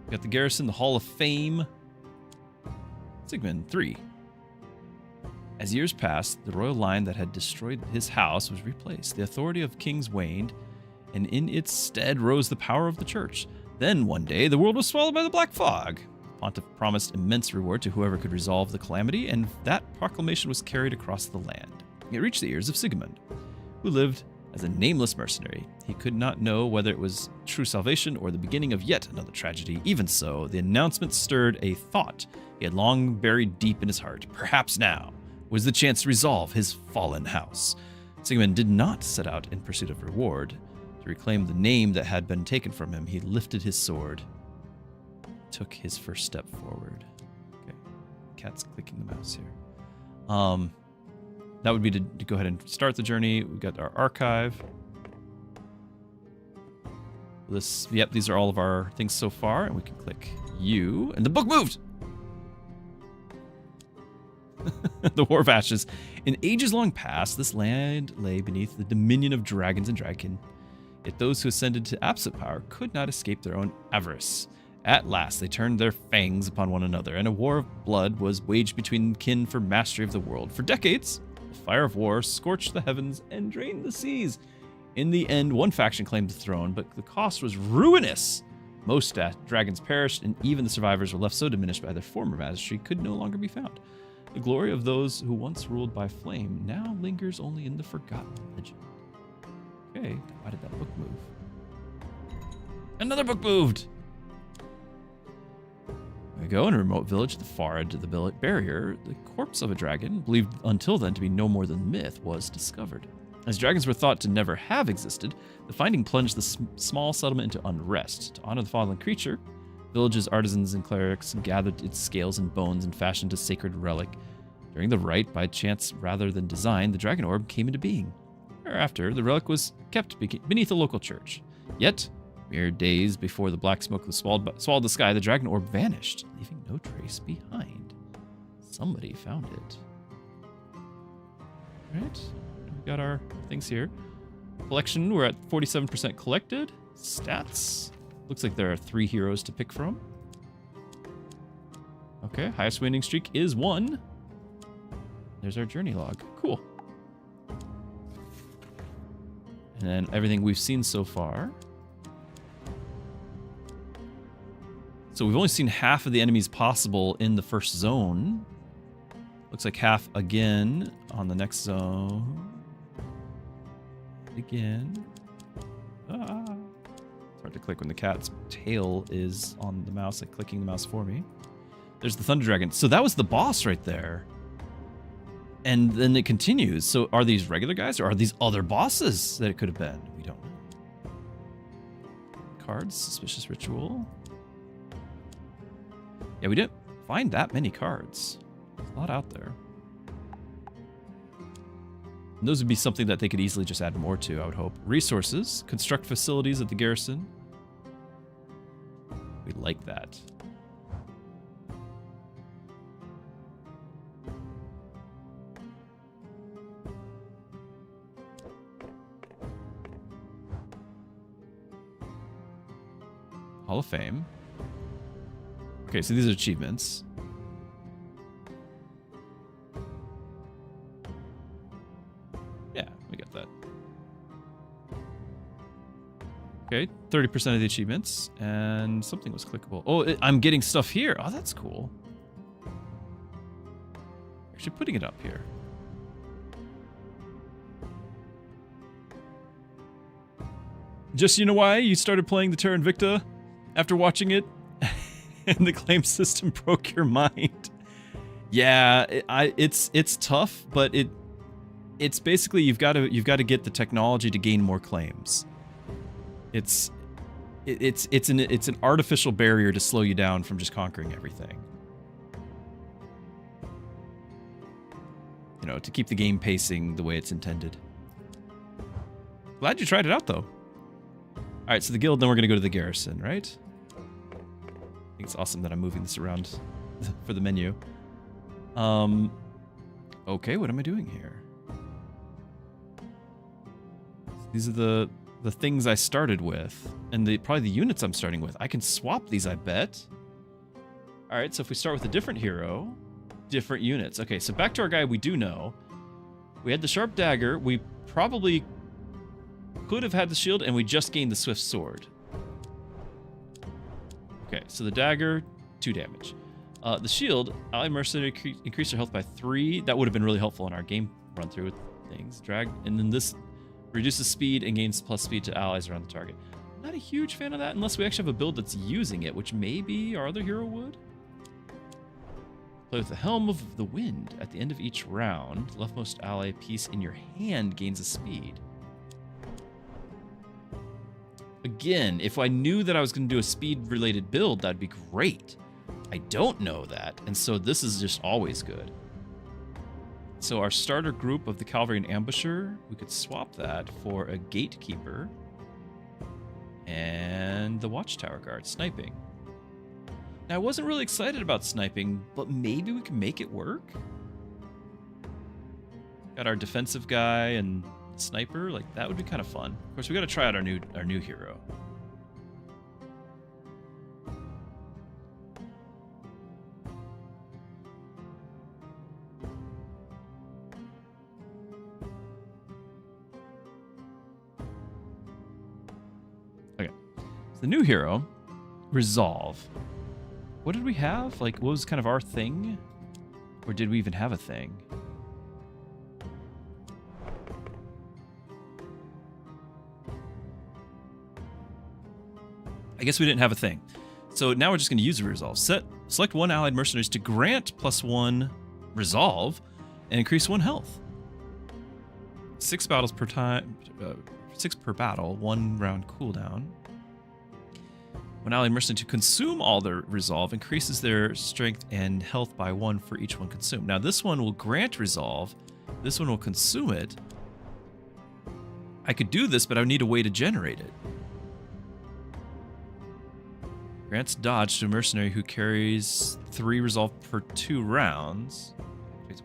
We got the garrison, the Hall of Fame. Sigmund, 3. As years passed, the royal line that had destroyed his house was replaced. The authority of kings waned, and in its stead rose the power of the church. Then, one day, the world was swallowed by the black fog. Pontiff promised immense reward to whoever could resolve the calamity, and that proclamation was carried across the land. It reached the ears of Sigmund, who lived as a nameless mercenary. He could not know whether it was true salvation or the beginning of yet another tragedy. Even so, the announcement stirred a thought he had long buried deep in his heart. Perhaps now was the chance to resolve his fallen house. Sigmund did not set out in pursuit of reward. To reclaim the name that had been taken from him, he lifted his sword, took his first step forward. Okay, cat's clicking the mouse here. That would be to go ahead and start the journey. We've got our archive. Yep, these are all of our things so far, and we can click U, and the book moved! The War of Ashes. In ages long past, this land lay beneath the dominion of dragons and dragon. Yet those who ascended to absolute power could not escape their own avarice. At last, they turned their fangs upon one another, and a war of blood was waged between kin for mastery of the world. For decades, the fire of war scorched the heavens and drained the seas. In the end, one faction claimed the throne, but the cost was ruinous. Most dragons perished, and even the survivors were left so diminished by their former mastery could no longer be found. The glory of those who once ruled by flame now lingers only in the forgotten legend. Okay, why did that book move? Another book moved! There we go, in a remote village at the far edge of the barrier, the corpse of a dragon, believed until then to be no more than myth, was discovered. As dragons were thought to never have existed, the finding plunged the small settlement into unrest. To honor the fallen creature, village's artisans and clerics gathered its scales and bones and fashioned a sacred relic. During the rite, by chance rather than design, the dragon orb came into being. Thereafter, the relic was kept beneath a local church. Yet, mere days before the black smoke swallowed the sky, the dragon orb vanished, leaving no trace behind. Somebody found it. All right, we got our things here. Collection, we're at 47% collected. Stats. Looks like there are 3 heroes to pick from. Okay, highest winning streak is 1. There's our journey log. Cool. And then everything we've seen so far. So we've only seen half of the enemies possible in the first zone. Looks like half again on the next zone. Again. Ah. It's hard to click when the cat's tail is on the mouse, like clicking the mouse for me. There's the Thunder Dragon. So that was the boss right there. And then it continues. So are these regular guys or are these other bosses that it could have been? We don't know. Cards, Suspicious Ritual. Yeah, we didn't find that many cards. There's a lot out there. And those would be something that they could easily just add more to, I would hope. Resources. Construct facilities at the garrison. We like that. Hall of Fame. Okay, so these are achievements. Yeah, we got that. Okay, 30% of the achievements, and something was clickable. Oh, I'm getting stuff here. Oh, that's cool. Actually putting it up here. Just, you know why you started playing the Terra Invicta after watching it? And the claim system broke your mind. Yeah, it's tough, but it's basically you've got to get the technology to gain more claims. It's an artificial barrier to slow you down from just conquering everything. You know, to keep the game pacing the way it's intended. Glad you tried it out, though. All right, so the guild, then we're going to go to the garrison, right? I think it's awesome that I'm moving this around for the menu. Okay, what am I doing here? These are the things I started with, and probably the units I'm starting with. I can swap these, I bet. All right, so if we start with a different hero, different units. Okay, so back to our guy we do know. We had the sharp dagger. We probably could have had the shield, and we just gained the swift sword. Okay, so the dagger, 2 damage. The shield, allied mercenary increase their health by 3. That would have been really helpful in our game run through with things. Drag, and then this reduces speed and gains plus speed to allies around the target. Not a huge fan of that unless we actually have a build that's using it, which maybe our other hero would. Play with the Helm of the Wind. At the end of each round, leftmost ally piece in your hand gains a speed. Again, if I knew that I was going to do a speed-related build, that'd be great. I don't know that, and so this is just always good. So our starter group of the Cavalry and Ambusher, we could swap that for a Gatekeeper and the Watchtower Guard, sniping. Now, I wasn't really excited about sniping, but maybe we can make it work. Got our defensive guy and sniper, like that would be kind of fun. Of course, we got to try out our new hero. Okay, so the new hero, Resolve. What did we have? Like, what was kind of our thing? Or did we even have a thing? I guess we didn't have a thing. So now we're just going to use a resolve. Select 1 allied mercenaries to grant +1 resolve and increase 1 health. 6 battles per time, 6 per battle, 1 round cooldown. 1 allied mercenary to consume all their resolve increases their strength and health by 1 for each one consumed. Now this one will grant resolve. This one will consume it. I could do this, but I would need a way to generate it. Grants dodge to a mercenary who carries 3 resolve per 2 rounds. At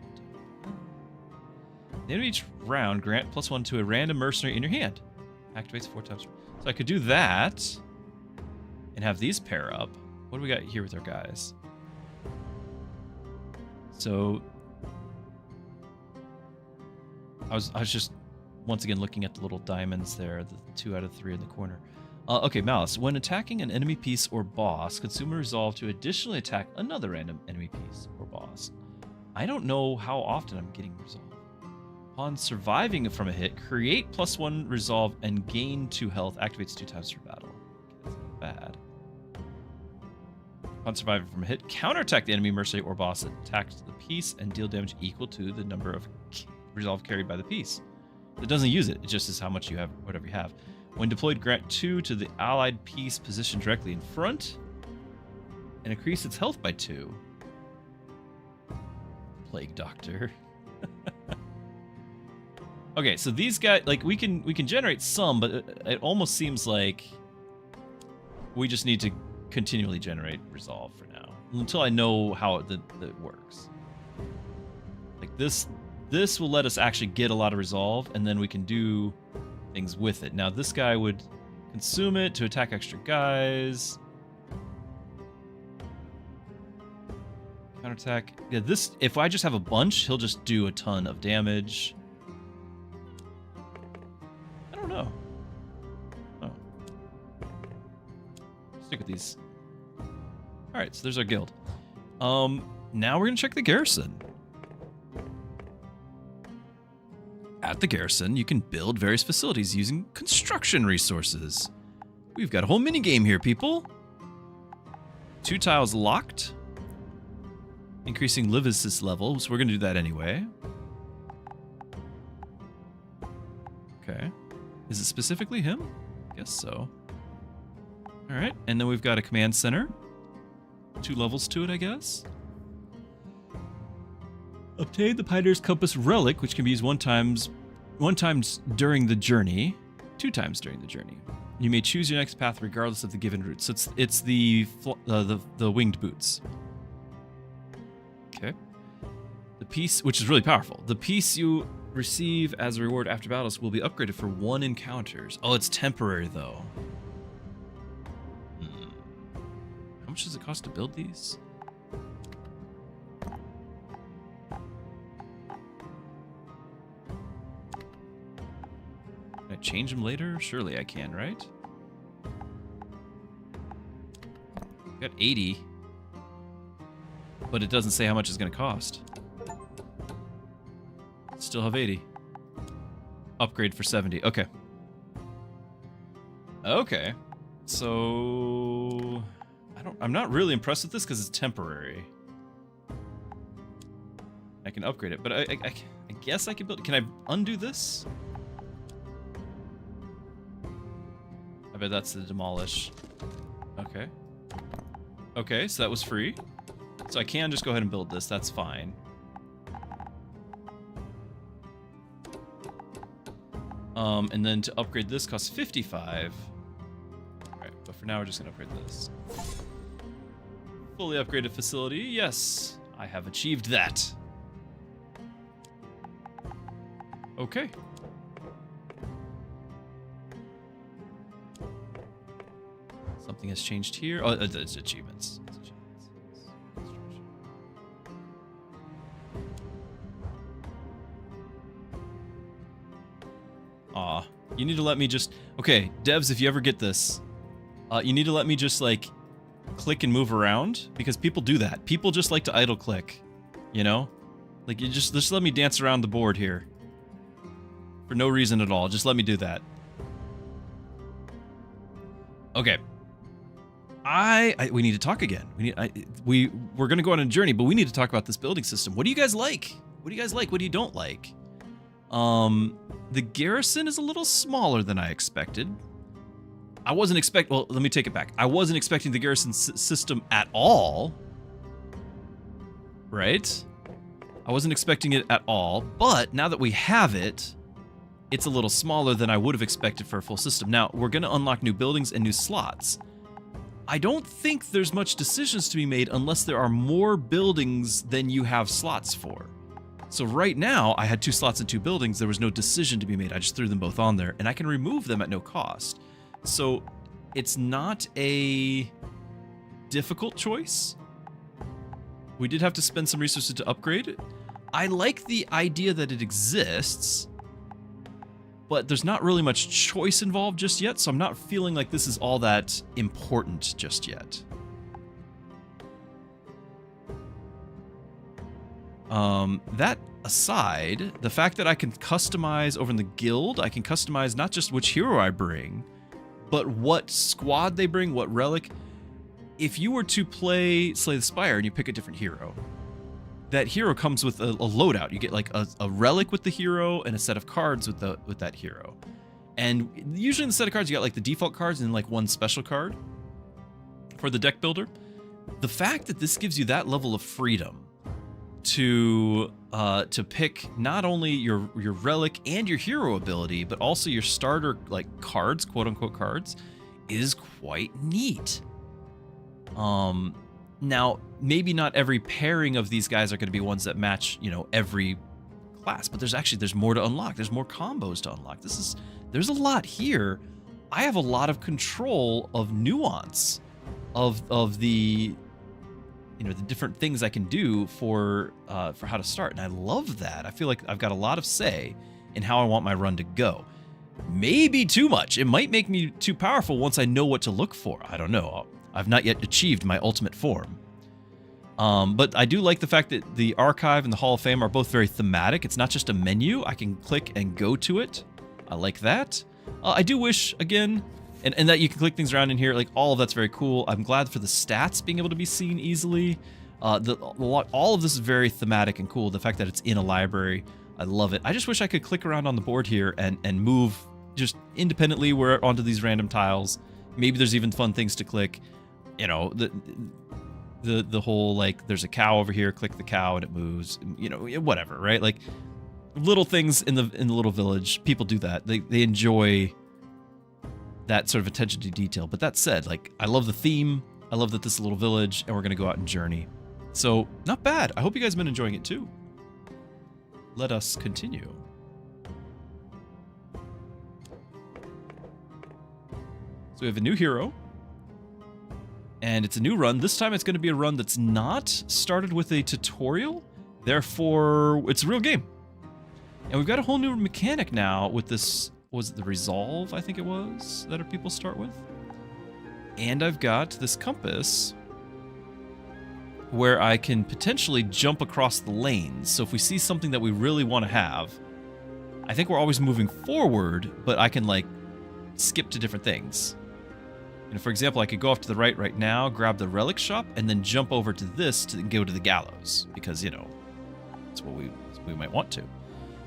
the end of each round, grant +1 to a random mercenary in your hand. Activates 4 times. So I could do that and have these pair up. What do we got here with our guys? So I was just once again looking at the little diamonds there, the 2 out of 3 in the corner. Okay, Malice. When attacking an enemy piece or boss, consume a resolve to additionally attack another random enemy piece or boss. I don't know how often I'm getting resolve. Upon surviving from a hit, create +1 resolve and gain 2 health. Activates 2 times per battle. Okay, that's not bad. Upon surviving from a hit, counterattack the enemy mercenary or boss that attacks the piece and deal damage equal to the number of resolve carried by the piece. It doesn't use it. It just is how much you have, whatever you have. When deployed, grant 2 to the allied piece positioned directly in front and increase its health by 2. Plague Doctor. Okay, so these guys, like, we can generate some, but it almost seems like we just need to continually generate resolve for now until I know how it works. Like this will let us actually get a lot of resolve, and then we can do things with it. Now this guy would consume it to attack extra guys. Counterattack. Yeah, this, if I just have a bunch, he'll just do a ton of damage. I don't know. Oh. Stick with these. Alright, so there's our guild. Now we're gonna check the garrison. At the garrison, you can build various facilities using construction resources. We've got a whole minigame here, people. 2 tiles locked. Increasing Livis's level, so we're going to do that anyway. Okay. Is it specifically him? Guess so. Alright, and then we've got a command center. 2 levels to it, I guess. Obtain the Pioneer's Compass relic, which can be used one time during the journey, 2 times during the journey. You may choose your next path regardless of the given route. So it's the winged boots. Okay. The piece, which is really powerful. The piece you receive as a reward after battles will be upgraded for 1 encounters. Oh, it's temporary though. How much does it cost to build these? Can I change them later? Surely I can, right? Got 80. But it doesn't say how much it's going to cost. Still have 80. Upgrade for 70. Okay. Okay. So I'm not really impressed with this because it's temporary. I can upgrade it, but I guess I can build. Can I undo this? I bet that's the demolish. Okay. Okay, so that was free. So I can just go ahead and build this. That's fine. And then to upgrade this costs 55. Alright, but for now we're just gonna upgrade this. Fully upgraded facility. Yes, I have achieved that. Okay. Something has changed here. Oh, it's achievements. Aw, you need to let me just... Okay, devs, if you ever get this, you need to let me just, like, click and move around, because people do that. People just like to idle click, you know? Like, you just let me dance around the board here. For no reason at all. Just let me do that. Okay. We need to talk again. We're gonna go on a journey, but we need to talk about this building system. What do you guys like? What do you guys like? What do you don't like? The garrison is a little smaller than I expected. Well, let me take it back. I wasn't expecting the garrison system at all. Right? I wasn't expecting it at all, but now that we have it, it's a little smaller than I would have expected for a full system. Now, we're going to unlock new buildings and new slots. I don't think there's much decisions to be made unless there are more buildings than you have slots for. So right now, I had 2 slots and 2 buildings. There was no decision to be made. I just threw them both on there, and I can remove them at no cost. So it's not a difficult choice. We did have to spend some resources to upgrade. I like the idea that it exists, but there's not really much choice involved just yet, so I'm not feeling like this is all that important just yet. That aside, the fact that I can customize over in the guild, I can customize not just which hero I bring, but what squad they bring, what relic. If you were to play Slay the Spire and you pick a different hero, that hero comes with a loadout. You get like a relic with the hero and a set of cards with that hero. And usually in the set of cards, you got like the default cards and like 1 special card for the deck builder. The fact that this gives you that level of freedom to pick not only your relic and your hero ability, but also your starter like cards, quote unquote cards, is quite neat. Now, maybe not every pairing of these guys are going to be ones that match, you know, every class, but there's more to unlock. There's more combos to unlock. There's a lot here. I have a lot of control of nuance of the, you know, the different things I can do for how to start, and I love that. I feel like I've got a lot of say in how I want my run to go. Maybe too much. It might make me too powerful once I know what to look for. I don't know. I've not yet achieved my ultimate form. But I do like the fact that the Archive and the Hall of Fame are both very thematic. It's not just a menu. I can click and go to it. I like that. I do wish, again, and that you can click things around in here. Like, all of that's very cool. I'm glad for the stats being able to be seen easily. All of this is very thematic and cool. The fact that it's in a library, I love it. I just wish I could click around on the board here and move just independently onto these random tiles. Maybe there's even fun things to click. You know, the whole, like, there's a cow over here, click the cow and it moves, you know, whatever, right? Like, little things in the little village, people do that. They enjoy that sort of attention to detail. But that said, like, I love the theme. I love that this is a little village, and we're going to go out and journey. So, not bad. I hope you guys have been enjoying it too. Let us continue. So we have a new hero. And it's a new run. This time it's going to be a run that's not started with a tutorial. Therefore, it's a real game. And we've got a whole new mechanic now with this, was it the resolve, I think it was, that our people start with? And I've got this compass where I can potentially jump across the lanes. So if we see something that we really want to have, I think we're always moving forward, but I can, like, skip to different things. And for example, I could go off to the right now, grab the relic shop, and then jump over to this to go to the gallows, because, you know, that's what we might want to.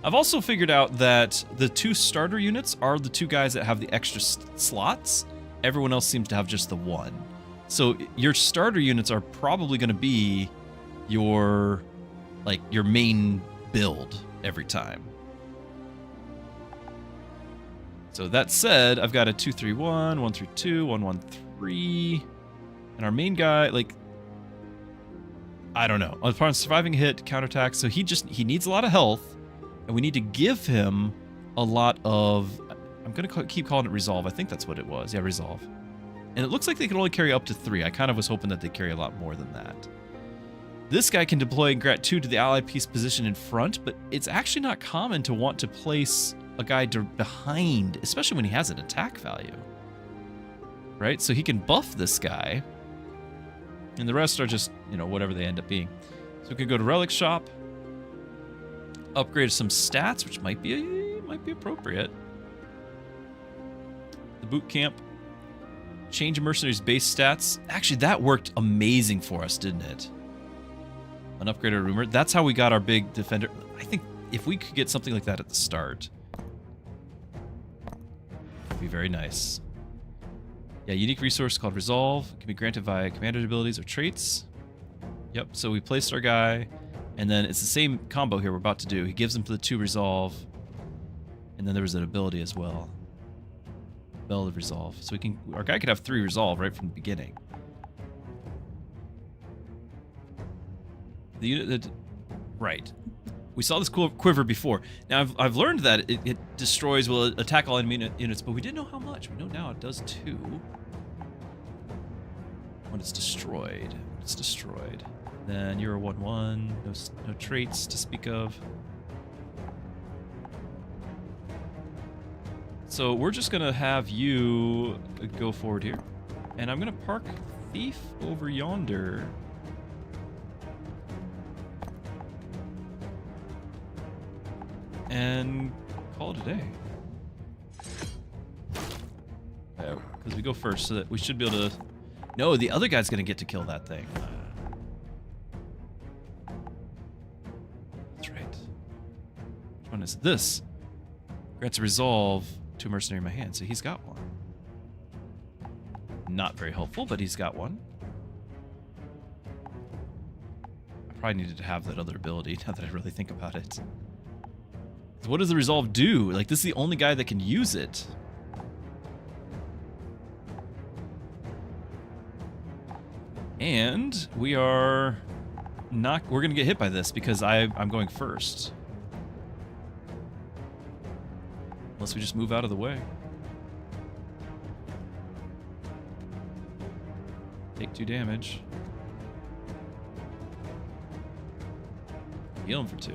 I've also figured out that the 2 starter units are the 2 guys that have the extra slots. Everyone else seems to have just the 1. So your starter units are probably going to be your, like, your main build every time. So that said, I've got a 2-3-1, 1-3-2, 1-1-3, and our main guy, like, I don't know. Upon surviving a hit, counterattack, so he needs a lot of health, and we need to give him a lot of, I'm gonna keep calling it resolve. I think that's what it was. Yeah, resolve. And it looks like they can only carry up to 3. I kind of was hoping that they carry a lot more than that. This guy can deploy and grant 2 to the ally piece position in front, but it's actually not common to want to place a guy behind, especially when he has an attack value. Right? So he can buff this guy, and the rest are just, you know, whatever they end up being. So we could go to Relic Shop, upgrade some stats, which might be appropriate. The boot camp, change a mercenary's base stats. Actually, that worked amazing for us, didn't it? An upgraded rumor. That's how we got our big defender. I think if we could get something like that at the start, it'd be very nice. Yeah, unique resource called Resolve. Can be granted via commander abilities or traits. Yep, so we placed our guy, and then it's the same combo here we're about to do. He gives them to the 2 Resolve, and then there was an ability as well. Bell of Resolve. So we can, our guy could have 3 Resolve right from the beginning. The unit that, right. We saw this cool quiver before. Now I've learned that it destroys, will attack all enemy units, but we didn't know how much. We know now it does 2. When it's destroyed. It's destroyed. Then you're a 1/1. No traits to speak of. So we're just gonna have you go forward here, and I'm gonna park Thief over yonder. And call it a day. Because we go first, so that we should be able to... No, the other guy's going to get to kill that thing. That's right. Which one is this? Grants a resolve to a mercenary in my hand, so he's got one. Not very helpful, but he's got one. I probably needed to have that other ability, now that I really think about it. What does the resolve do? Like, this is the only guy that can use it. And we are not... We're going to get hit by this because I'm going first. Unless we just move out of the way. Take 2 damage. Heal him for 2.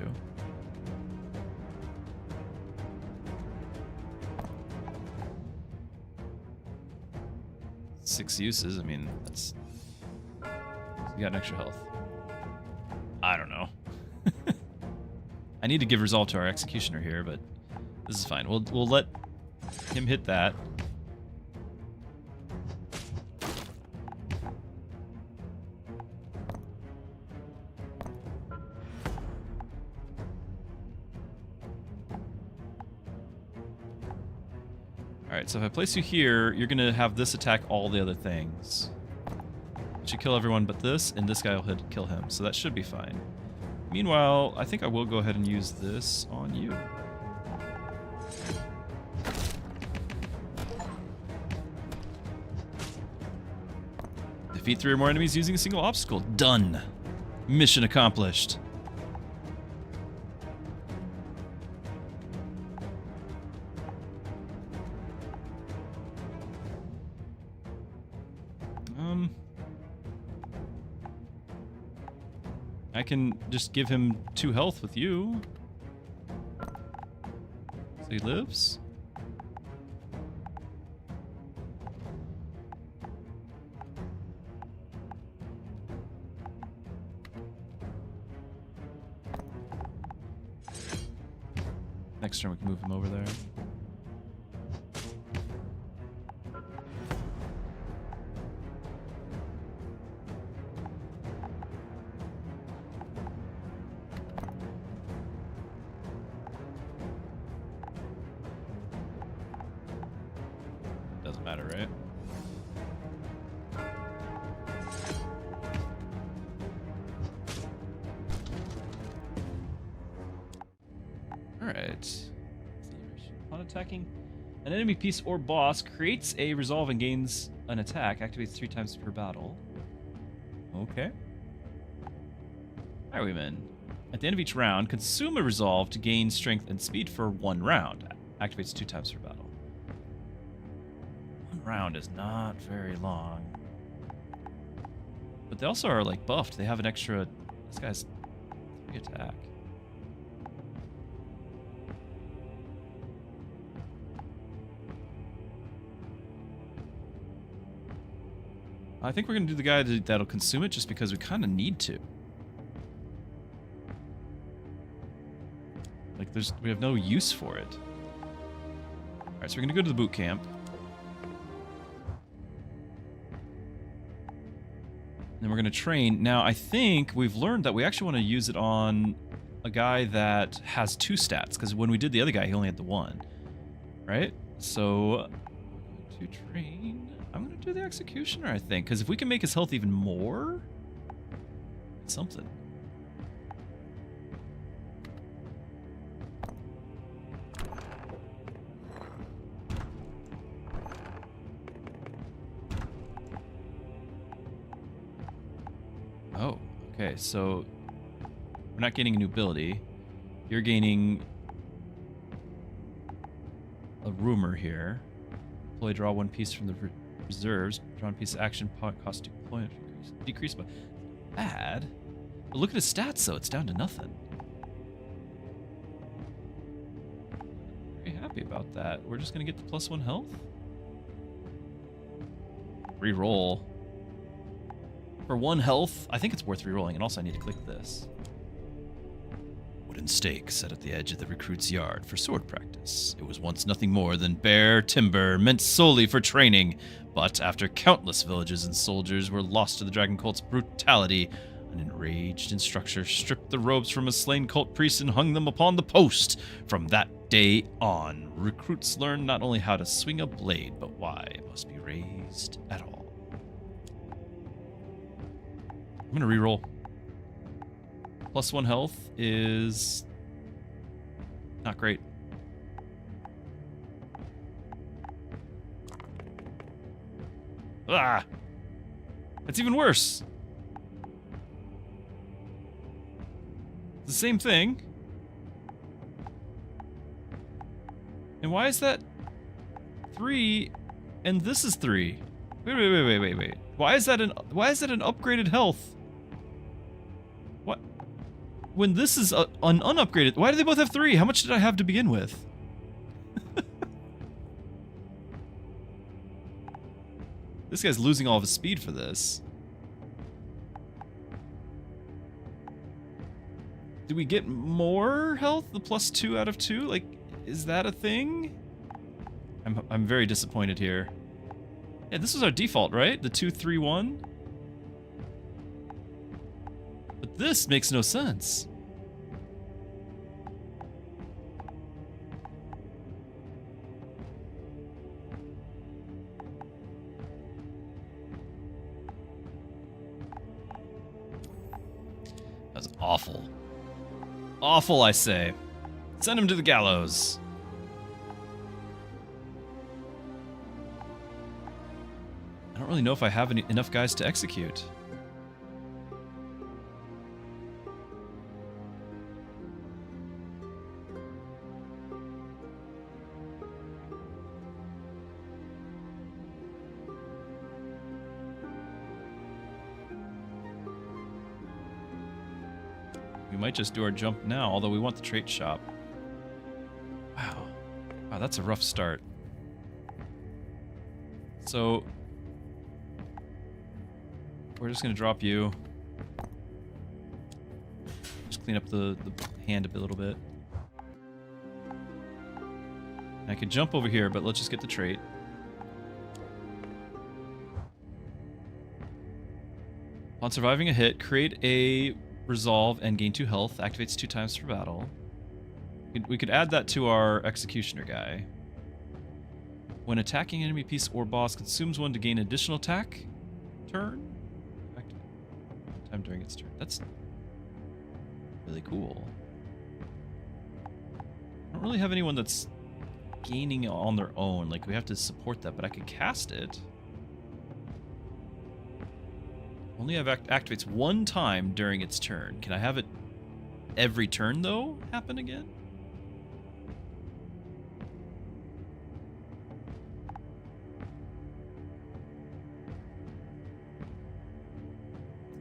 Six uses, I mean, that's... You got an extra health. I don't know. I need to give resolve to our executioner here, but this is fine. We'll let him hit that. Alright, so if I place you here, you're going to have this attack all the other things. Should kill everyone but this, and this guy will kill him, so that should be fine. Meanwhile, I think I will go ahead and use this on you. Defeat 3 or more enemies using a single obstacle. Done. Mission accomplished. I can just give him 2 health with you. So he lives. Next turn we can move him over there. Doesn't matter, right? Alright. Upon attacking an enemy piece or boss, creates a resolve and gains an attack. Activates 3 times per battle. Okay. Highwayman. At the end of each round, consume a resolve to gain strength and speed for 1 round. Activates 2 times per battle. 1 round is not very long. But they also are like buffed. They have an extra... This guy's 3 attack. I think we're going to do the guy that'll consume it just because we kind of need to. Like, we have no use for it. Alright, so we're going to go to the boot camp. And we're going to train. Now, I think we've learned that we actually want to use it on a guy that has 2 stats. Because when we did the other guy, he only had the 1. Right? So, to train... I'm going to do the Executioner, I think. Because if we can make his health even more... It's something. Oh, okay, so we're not gaining a new ability. You're gaining a rumor here. Deploy, draw 1 piece from the reserves. Draw 1 piece of action, cost 2 points. Decrease by... Bad. But look at his stats, though. It's down to nothing. Very happy about that. We're just going to get the +1 health. Reroll. For 1 health, I think it's worth rerolling, and also I need to click this. Wooden stake set at the edge of the recruit's yard for sword practice. It was once nothing more than bare timber meant solely for training, but after countless villages and soldiers were lost to the dragon cult's brutality, an enraged instructor stripped the robes from a slain cult priest and hung them upon the post. From that day on, recruits learned not only how to swing a blade, but why it must be raised at all. I'm gonna reroll. +1 health is not great. Ah! That's even worse. It's the same thing. And why is that 3 and this is 3? Wait. Why is that an upgraded health? What? When this is an unupgraded, why do they both have 3? How much did I have to begin with? This guy's losing all of his speed for this. Do we get more health? The +2 out of 2? Like, is that a thing? I'm very disappointed here. Yeah, this was our default, right? The 2, 3, 1. But this makes no sense. Awful. Awful, I say. Send him to the gallows. I don't really know if I have enough guys to execute. We might just do our jump now, although we want the trait shop. Wow. Wow, that's a rough start. So we're just going to drop you. Just clean up the hand a little bit. And I could jump over here, but let's just get the trait. On surviving a hit, create a resolve and gain 2 health. Activates 2 times per battle. We could add that to our executioner guy. When attacking enemy piece or boss, consumes 1 to gain additional attack. Turn. Time during its turn. That's really cool. I don't really have anyone that's gaining on their own. Like, we have to support that, but I could cast it. Only have activates 1 time during its turn. Can I have it every turn, though, happen again?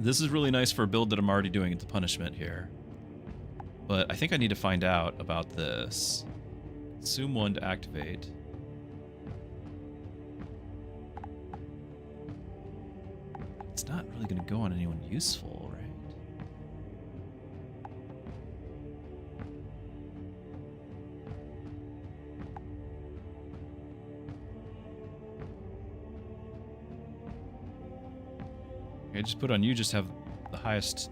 This is really nice for a build that I'm already doing at the punishment here. But I think I need to find out about this. Consume 1 to activate. It's not really going to go on anyone useful, right? Okay, just put on you, just have the highest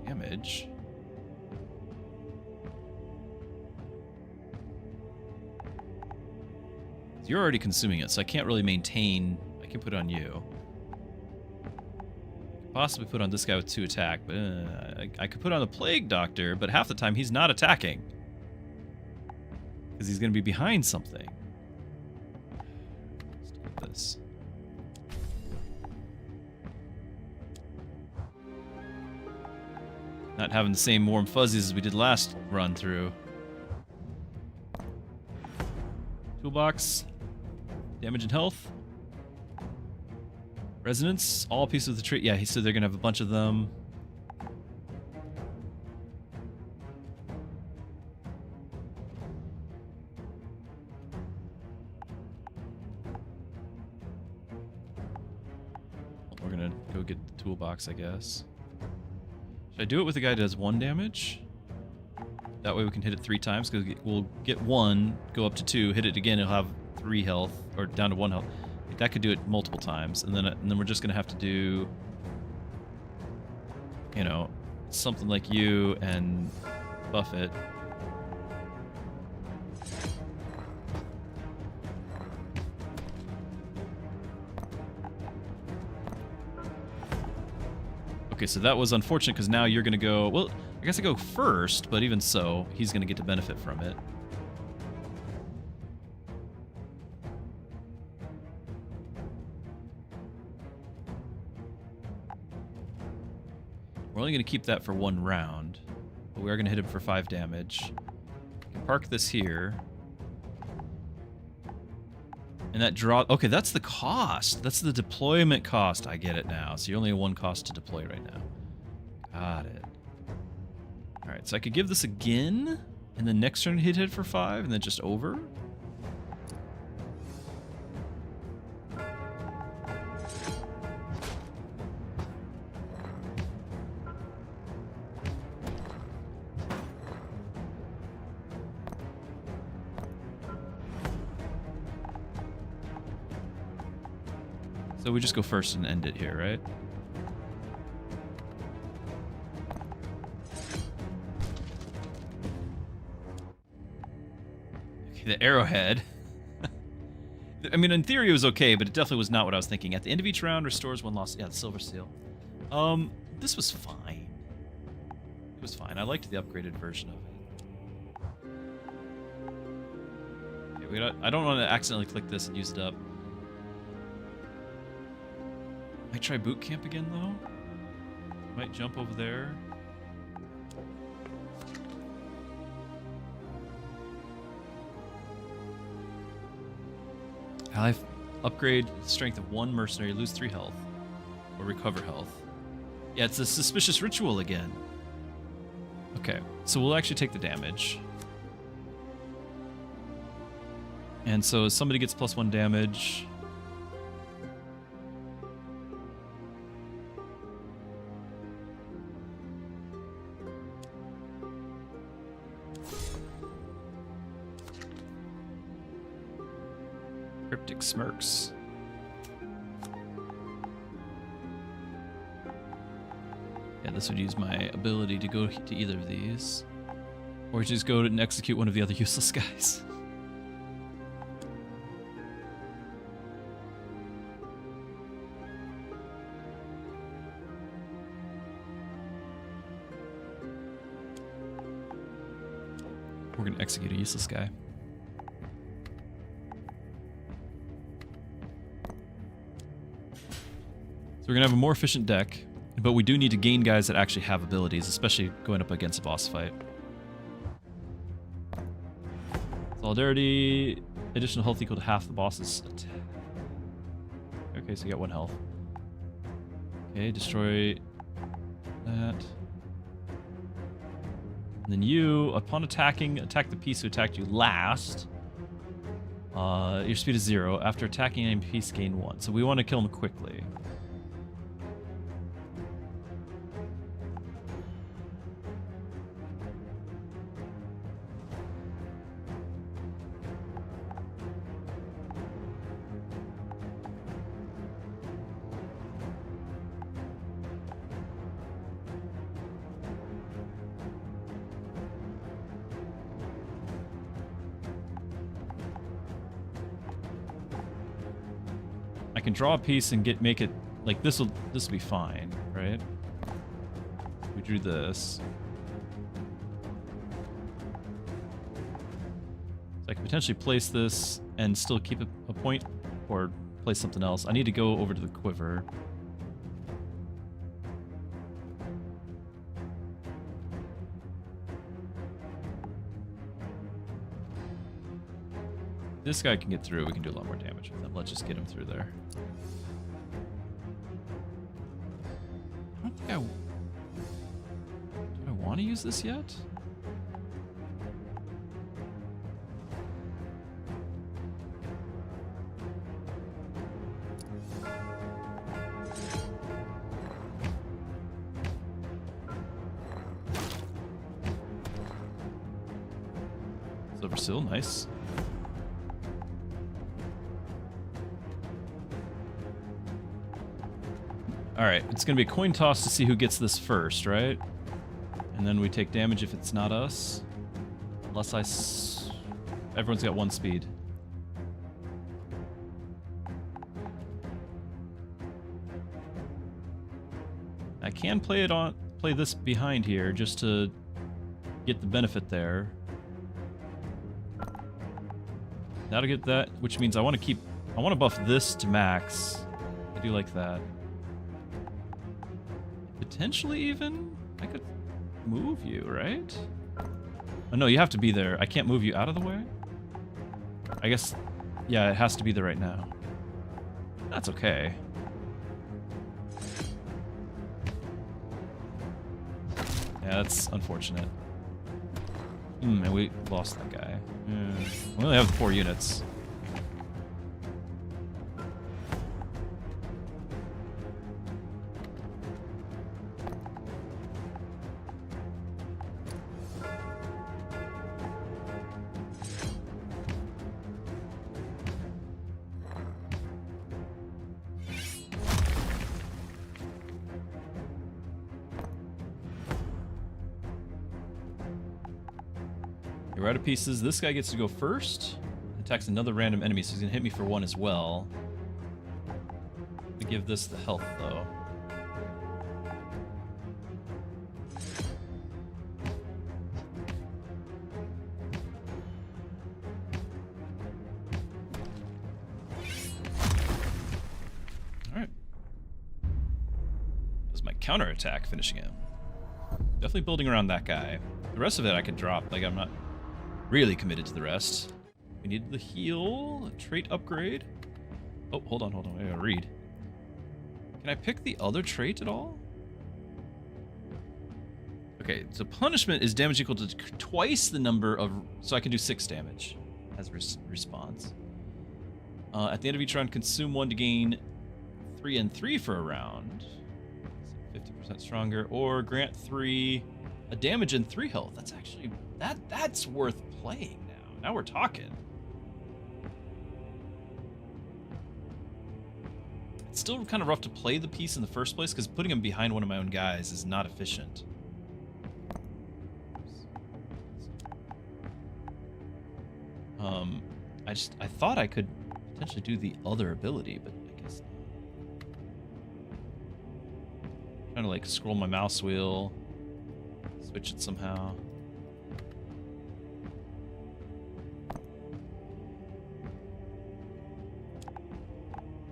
damage. You're already consuming it, so I can't really maintain. I can put on you. Possibly put on this guy with 2 attack, but I could put on the Plague Doctor, but half the time he's not attacking. Because he's going to be behind something. Let's do this. Not having the same warm fuzzies as we did last run through. Toolbox. Damage and health. Resonance. All pieces of the trait. Yeah, he said they're going to have a bunch of them. We're going to go get the toolbox, I guess. Should I do it with the guy that does 1 damage? That way we can hit it 3 times, because we'll get 1, go up to 2, hit it again, it'll have 3 health, or down to 1 health. That could do it multiple times, and then we're just gonna have to do, you know, something like you and buff it. Okay, so that was unfortunate because now you're gonna go. Well, I guess I go first, but even so, he's gonna get to benefit from it. We're only going to keep that for 1 round, but we are going to hit him for 5 damage. We can park this here. And that draw... Okay, that's the cost. That's the deployment cost. I get it now. So you only have 1 cost to deploy right now. Got it. Alright, so I could give this again, and then next turn hit it for 5, and then just over. So we just go first and end it here, right? Okay, the arrowhead. I mean, in theory it was okay, but it definitely was not what I was thinking. At the end of each round, restores 1 loss. Yeah, the silver seal. This was fine. It was fine. I liked the upgraded version of it. Okay, I don't want to accidentally click this and use it up. Might try boot camp again though. Might jump over there. Ally upgrade strength of 1 mercenary, lose 3 health, or recover health. Yeah, it's a suspicious ritual again. Okay, so we'll actually take the damage. And so somebody gets +1 damage. Cryptic smirks. Yeah, this would use my ability to go to either of these. Or just go and execute one of the other useless guys. We're gonna execute a useless guy. So we're gonna have a more efficient deck, but we do need to gain guys that actually have abilities, especially going up against a boss fight. Solidarity, additional health equal to half the boss's attack. Okay, so you got 1 health. Okay, destroy that. And then you, upon attacking, attack the piece who attacked you last. Your speed is 0. After attacking any piece, gain 1. So we want to kill him quickly. I can draw a piece and make it like this will be fine, right? We drew this. So I can potentially place this and still keep a point or place something else. I need to go over to the quiver. This guy can get through. We can do a lot more damage with him. Let's just get him through there. I don't think do I want to use this yet? Silver Seal, nice. Alright, it's going to be a coin toss to see who gets this first, right? And then we take damage if it's not us. Unless everyone's got 1 speed. I can play this behind here just to get the benefit there. That'll get that, which means I want to buff this to max. I do like that. Potentially even, I could move you, right? Oh no, you have to be there. I can't move you out of the way? I guess, yeah, it has to be there right now. That's okay. Yeah, that's unfortunate. And we lost that guy. Yeah. We only have 4 units. You're out of pieces. This guy gets to go first. Attacks another random enemy, so he's gonna hit me for 1 as well. We give this the health though. counterattack finishing him. Definitely building around that guy. The rest of it I could drop. Like, I'm not really committed to the rest. We need the heal, trait upgrade. Oh, hold on. I gotta read. Can I pick the other trait at all? Okay, so punishment is damage equal to twice the number of... So I can do 6 damage as response. At the end of each round, consume 1 to gain 3 and 3 for a round. 50% stronger. Or grant 3 a damage and 3 health. That's actually... That's worth playing now. Now we're talking. It's still kind of rough to play the piece in the first place because putting him behind one of my own guys is not efficient. I thought I could potentially do the other ability, but I guess not. I'm trying to like scroll my mouse wheel, switch it somehow.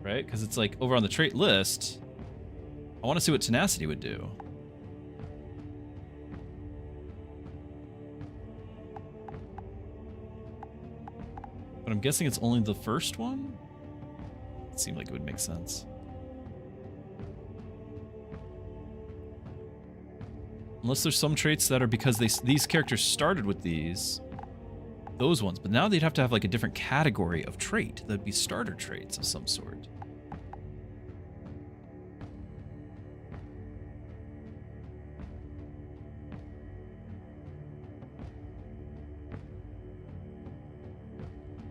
Right? Because it's like over on the trait list, I want to see what tenacity would do. But I'm guessing it's only the first one? It seemed like it would make sense. Unless there's some traits that are because these characters started with those ones, but now they'd have to have like a different category of trait. That'd be starter traits of some sort.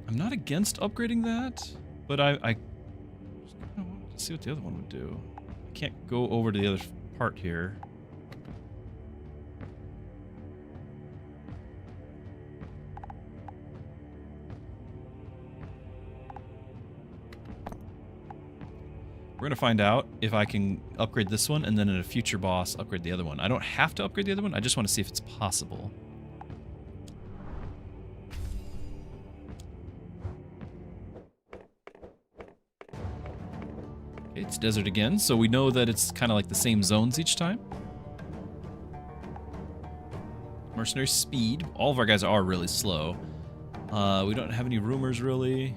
I'm not against upgrading that, but I just kind of wanted to see what the other one would do. I can't go over to the other part here. We're going to find out if I can upgrade this one and then in a future boss upgrade the other one. I don't have to upgrade the other one, I just want to see if it's possible. It's desert again, so we know that it's kind of like the same zones each time. Mercenary speed. All of our guys are really slow. We don't have any rumors, really.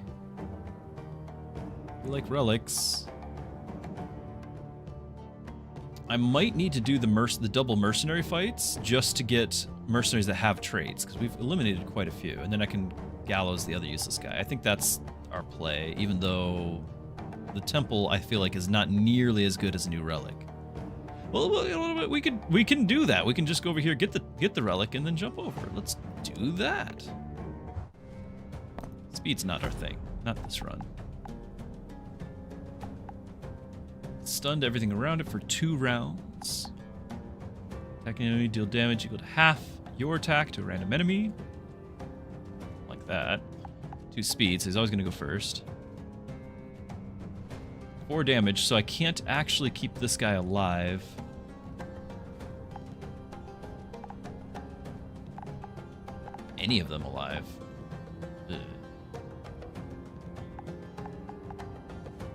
We like relics. I might need to do the double mercenary fights just to get mercenaries that have traits, because we've eliminated quite a few, and then I can gallows the other useless guy. I think that's our play, even though the temple, I feel like, is not nearly as good as a new relic. Well, we can do that. We can just go over here, get the relic, and then jump over. Let's do that. Speed's not our thing. Not this run. Stunned everything around it for 2 rounds. Attacking enemy, deal damage equal to half your attack to a random enemy. Like that. 2 speed, so he's always going to go first. 4 damage, so I can't actually keep this guy alive. Any of them alive. Ugh.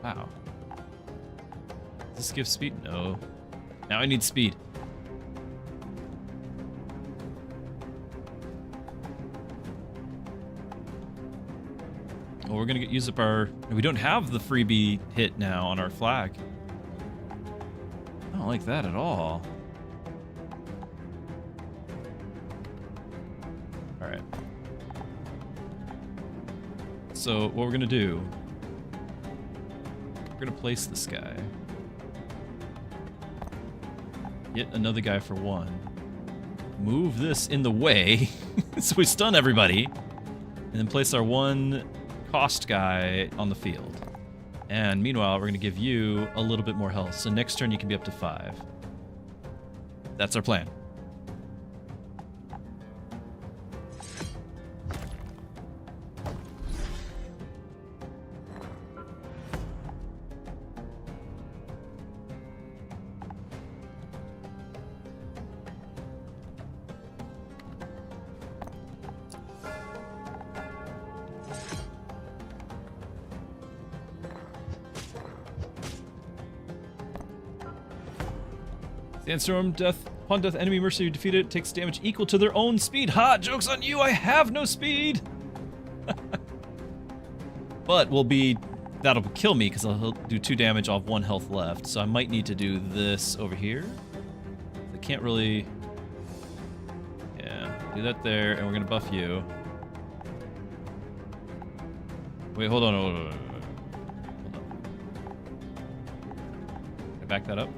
Wow. Does this give speed? No. Now I need speed. Well, we're gonna use up our... We don't have the freebie hit now on our flag. I don't like that at all. Alright. So, what we're gonna do... We're gonna place this guy. Get another guy for 1. Move this in the way, so we stun everybody. And then place our 1... cost guy on the field. And meanwhile, we're going to give you a little bit more health. So next turn you can be up to 5. That's our plan. Sandstorm, death. Upon death, enemy mercenary defeated takes damage equal to their own speed. Ha! Joke's on you, I have no speed! But that'll kill me because I'll do 2 damage off 1 health left. So I might need to do this over here. I can't really... Yeah, do that there, and we're gonna buff you. Wait, hold on. Hold on. Can I back that up?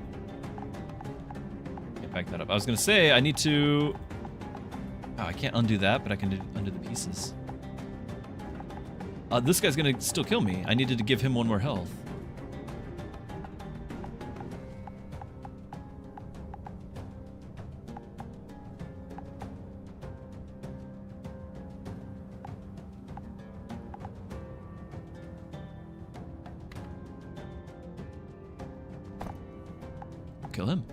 Can't back that up. I was gonna say, I need to... Oh, I can't undo that, but I can undo the pieces. This guy's gonna still kill me. I needed to give him 1 more health. Kill him.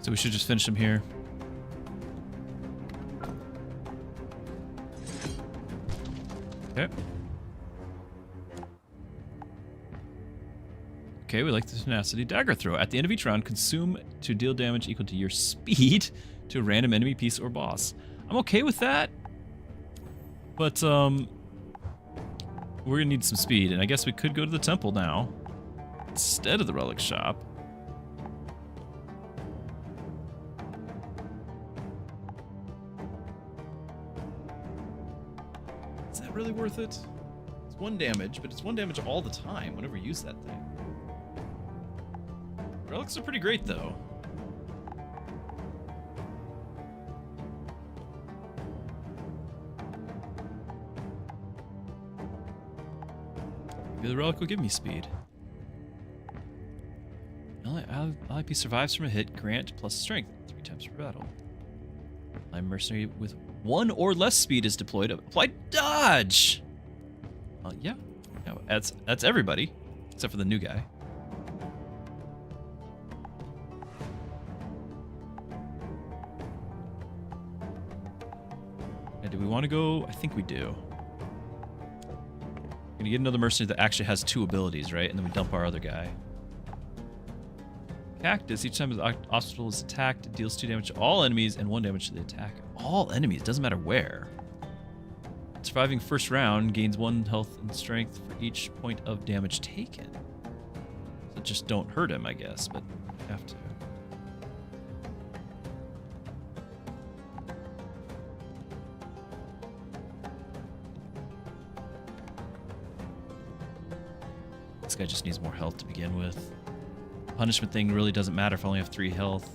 So we should just finish him here. Okay. Okay, we like the tenacity. Dagger throw. At the end of each round, consume to deal damage equal to your speed to a random enemy piece or boss. I'm okay with that. But, we're gonna need some speed, and I guess we could go to the temple now instead of the relic shop. Is that really worth it? It's 1 damage, but it's 1 damage all the time whenever we use that thing. Relics are pretty great, though. Maybe the relic will give me speed. LIP survives from a hit, grant plus strength 3 times per battle. I'm mercenary with 1 or less speed is deployed. Apply dodge! Yeah. No, that's everybody, except for the new guy. And do we want to go? I think we do. We're gonna get another mercenary that actually has 2 abilities, right? And then we dump our other guy. Cactus. Each time the obstacle is attacked, it deals 2 damage to all enemies and 1 damage to the attack. All enemies, doesn't matter where. Surviving first round gains 1 health and strength for each point of damage taken. So just don't hurt him, I guess, but you have to. This guy just needs more health to begin with. Punishment thing really doesn't matter if I only have 3 health.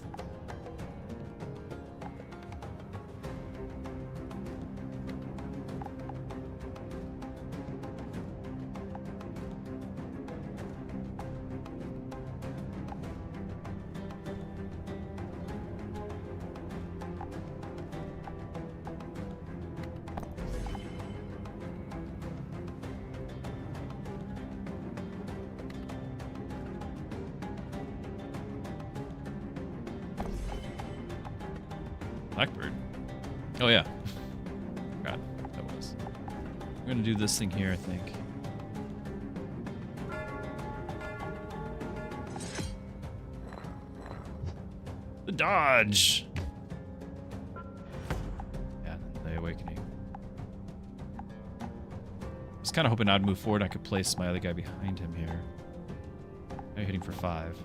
Blackbird. Oh yeah. God, that was. I'm gonna do this thing here, I think. The dodge. Yeah, the awakening. I was kind of hoping I'd move forward. I could place my other guy behind him here. Now you're hitting for 5.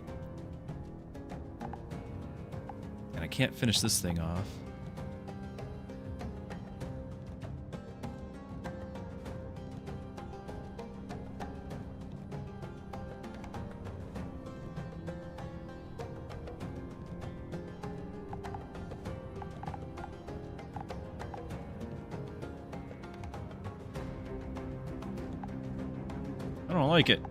And I can't finish this thing off. I don't like it.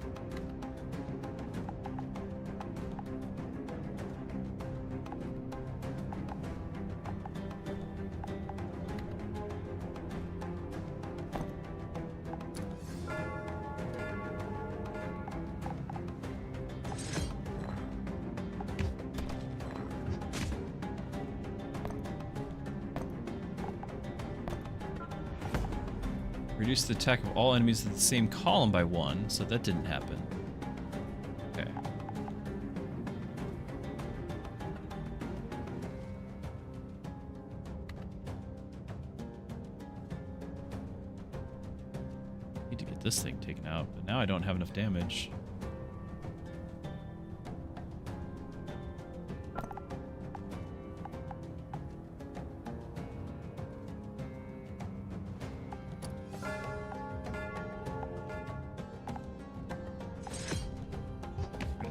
Reduce the attack of all enemies in the same column by 1, so that didn't happen. Okay. Need to get this thing taken out, but now I don't have enough damage.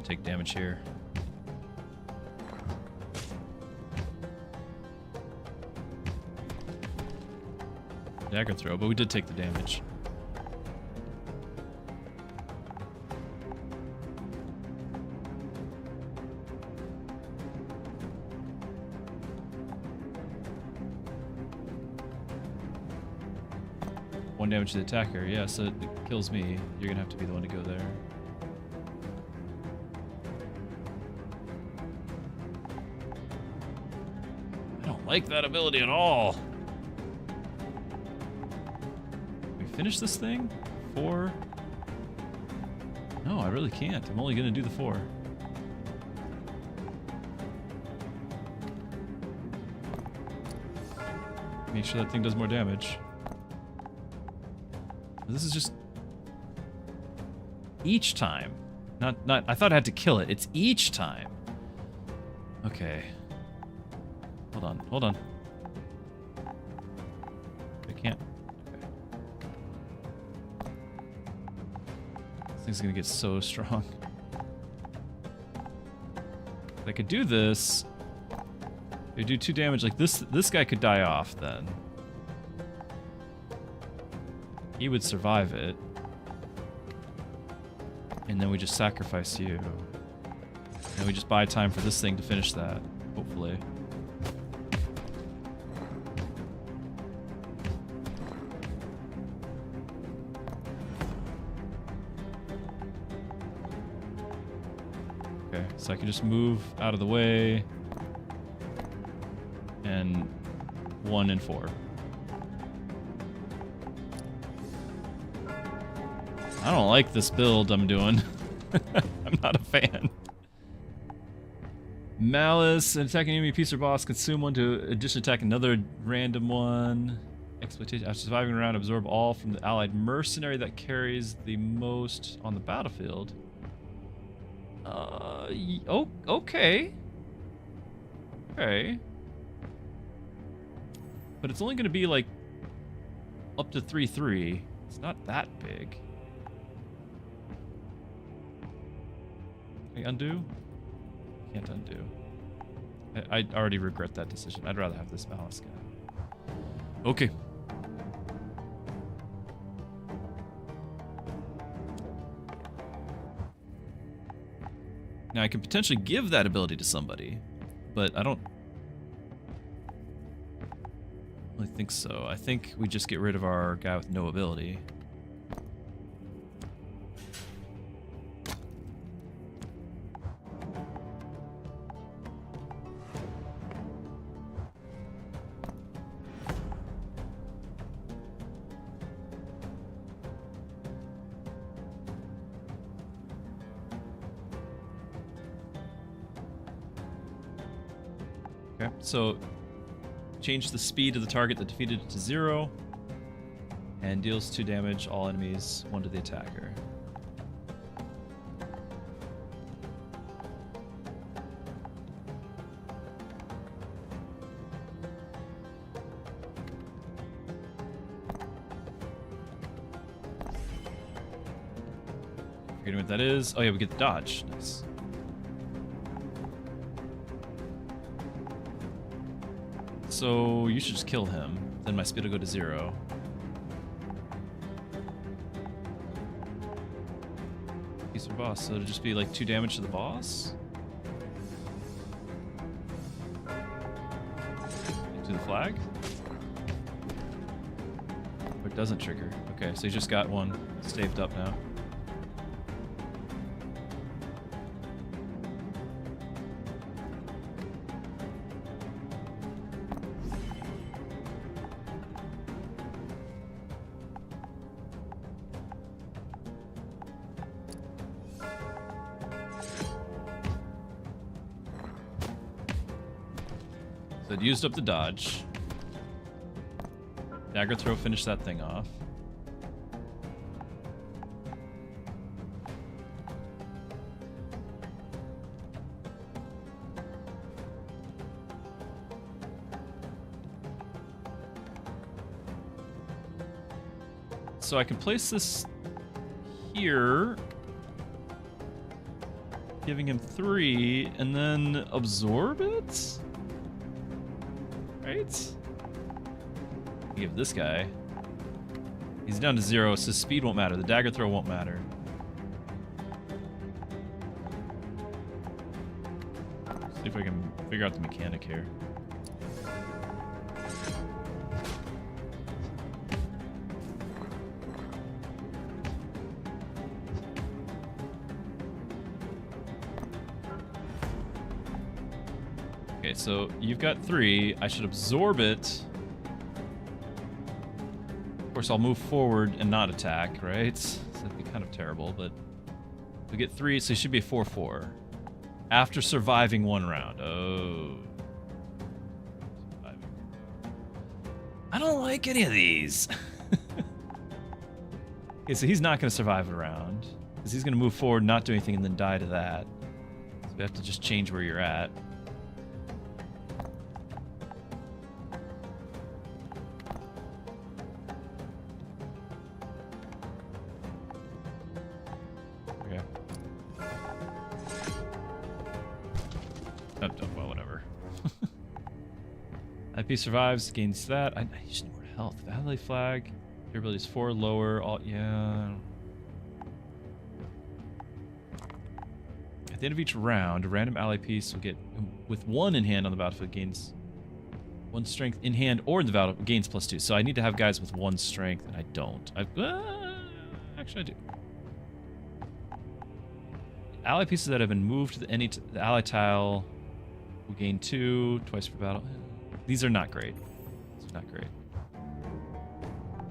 Take damage here. Dagger throw, but we did take the damage. One damage to the attacker. Yeah, so it kills me. You're gonna have to be the one to go there. Like that ability at all. Can we finish this thing? 4? No, I really can't. I'm only gonna do the 4. Make sure that thing does more damage. This is just each time. Not I thought I had to kill it. It's each time. Okay. Hold on. I can't. Okay. This thing's gonna get so strong. If I could do this, it would do 2 damage. Like this guy could die off then. He would survive it. And then we just sacrifice you. And we just buy time for this thing to finish that, hopefully. So I can just move out of the way. And 1 and 4. I don't like this build I'm doing. I'm not a fan. Malice, an attacking enemy piece or boss, consume 1 to addition attack another random one. Exploitation, after surviving a round, absorb all from the allied mercenary that carries the most on the battlefield. Oh, okay. Okay. But it's only going to be like up to 3/3. It's not that big. Can I undo? Can't undo. I already regret that decision. I'd rather have this Malice guy. Okay. Now I can potentially give that ability to somebody, but I don't really think so. I think we just get rid of our guy with no ability. Okay, so change the speed of the target that defeated it to 0 and deals 2 damage, all enemies, 1 to the attacker. Forgetting what that is. Oh yeah, we get the dodge. Nice. So you should just kill him. Then my speed will go to 0. He's the boss, so it'll just be like 2 damage to the boss. To the flag. Or it doesn't trigger. Okay, so he just got 1 staved up now. So it used up the dodge. Dagger throw finished that thing off. So I can place this here, giving him 3, and then absorb it? Right? Give this guy. He's down to 0, so speed won't matter. The dagger throw won't matter. See if I can figure out the mechanic here. Okay, so you've got 3. I should absorb it. Of course, I'll move forward and not attack, right? So that'd be kind of terrible, but we get 3, so it should be a 4-4. After surviving 1 round. Oh. Surviving. I don't like any of these. Okay, so he's not going to survive a round, because he's going to move forward, not do anything, and then die to that. So we have to just change where you're at. Well, whatever. IP survives, gains that. I just need more health. Ally flag. Durability is 4, lower. All, yeah. At the end of each round, a random ally piece will get, with 1 in hand on the battlefield, gains 1 strength in hand or in the battle, gains +2. So I need to have guys with 1 strength, and I don't. Actually, I do. Ally pieces that have been moved to the ally tile will gain 2 twice per battle. These are not great. It's not great.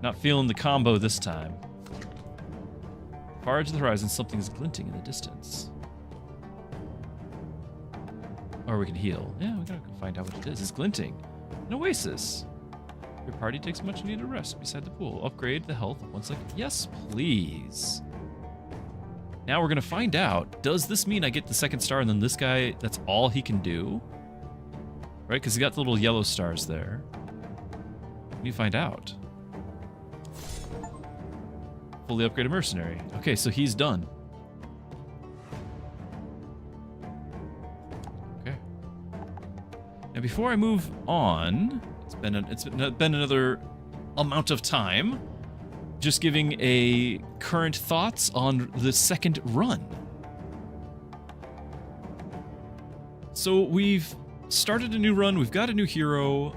Not feeling the combo this time. Far edge of the horizon, something is glinting in the distance. Or we can heal. Yeah, we gotta go find out what it is. It's glinting. An oasis. Your party takes much needed rest beside the pool. Upgrade the health of 1 second. Yes, please. Now we're gonna find out, does this mean I get the 2nd star and then this guy, that's all he can do? Right, because he got the little yellow stars there. Let me find out. Fully upgraded mercenary. Okay, so he's done. Okay. Now before I move on, it's been another amount of time. Just giving a current thoughts on the 2nd run. So we've started a new run. We've got a new hero.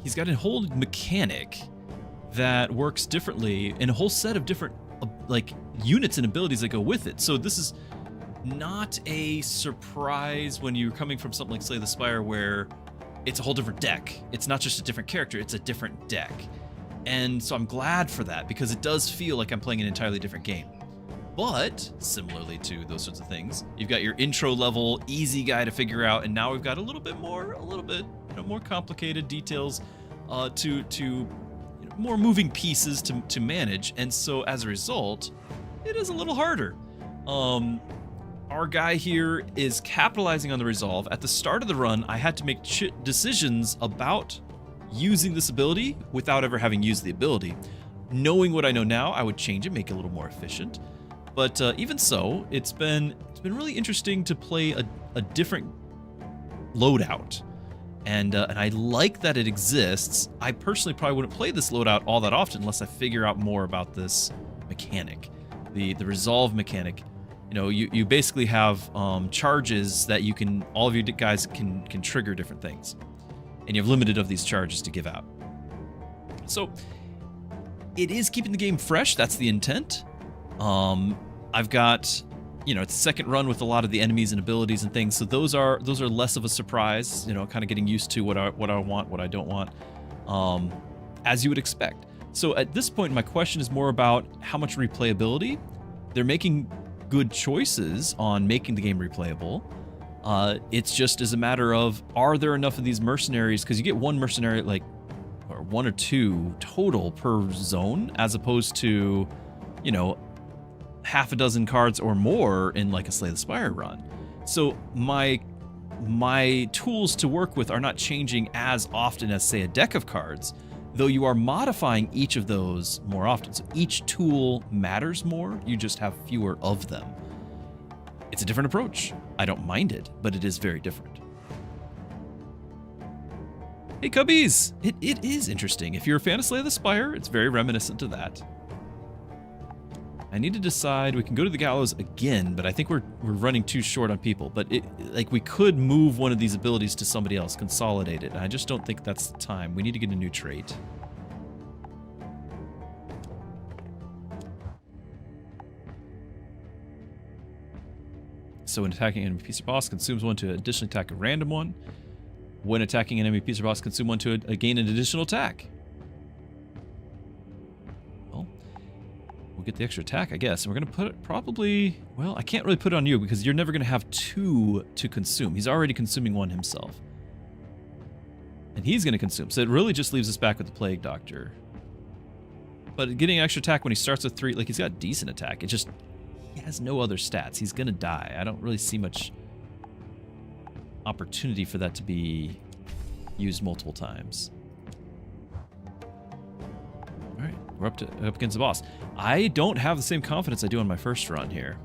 He's got a whole mechanic that works differently and a whole set of different like units and abilities that go with it. So this is not a surprise when you're coming from something like Slay the Spire where it's a whole different deck. It's not just a different character, it's a different deck. And so I'm glad for that because it does feel like I'm playing an entirely different game. But similarly to those sorts of things, you've got your intro level easy guy to figure out, and now we've got a little bit more complicated details to more moving pieces to manage. And so as a result, it is a little harder. Our guy here is capitalizing on the resolve. At the start of the run, I had to make decisions about using this ability without ever having used the ability. Knowing what I know now, I would change it, make it a little more efficient. But even so, it's been really interesting to play a different loadout, and I like that it exists. I personally probably wouldn't play this loadout all that often unless I figure out more about this mechanic, the resolve mechanic. You know, you basically have charges that you can, all of you guys can trigger different things. And you have limited of these charges to give out. So it is keeping the game fresh. That's the intent. I've got, it's second run with a lot of the enemies and abilities and things. So those are less of a surprise. Kind of getting used to what I want, what I don't want, as you would expect. So at this point, my question is more about how much replayability. They're making good choices on making the game replayable. It's just as a matter of, are there enough of these mercenaries? Because you get one mercenary, like, or one or two total per zone, as opposed to, you know, half a dozen cards or more in like a Slay the Spire run. So my tools to work with are not changing as often as, say, a deck of cards, though you are modifying each of those more often. So each tool matters more, you just have fewer of them. It's a different approach. I don't mind it, but it is very different. Hey, Cubbies! It is interesting. If you're a fan of Slay the Spire, it's very reminiscent to that. I need to decide, we can go to the gallows again, but I think we're running too short on people. But like, we could move one of these abilities to somebody else, consolidate it, and I just don't think that's the time. We need to get a new trait. So when attacking an enemy piece or boss, consumes one to additionally attack a random one. When attacking an enemy piece or boss, consume one to gain an additional attack. Well, we'll get the extra attack, I guess. And we're going to put it probably... Well, I can't really put it on you because you're never going to have two to consume. He's already consuming one himself. And he's going to consume. So it really just leaves us back with the Plague Doctor. But getting extra attack when he starts with 3... Like, he's got decent attack. It just... He has no other stats. He's going to die. I don't really see much opportunity for that to be used multiple times. All right, we're up against the boss. I don't have the same confidence I do on my first run here.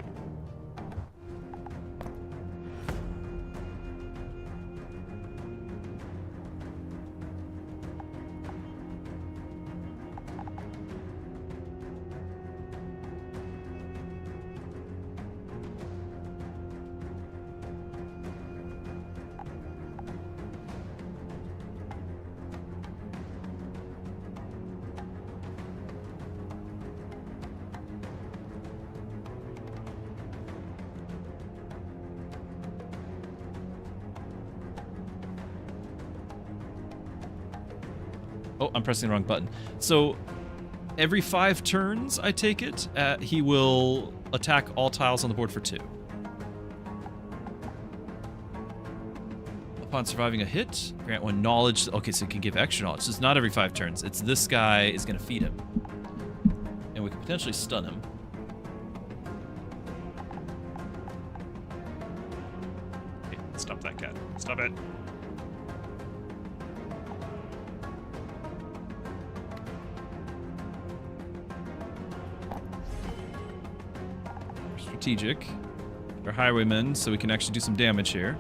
Oh, I'm pressing the wrong button. So, every 5 turns, I take it, he will attack all tiles on the board for 2. Upon surviving a hit, grant 1 knowledge. Okay, so he can give extra knowledge. So it's not every 5 turns. It's this guy is going to feed him. And we can potentially stun him. Okay, stop that cat. Stop it. Strategic. They're highwaymen, so we can actually do some damage here.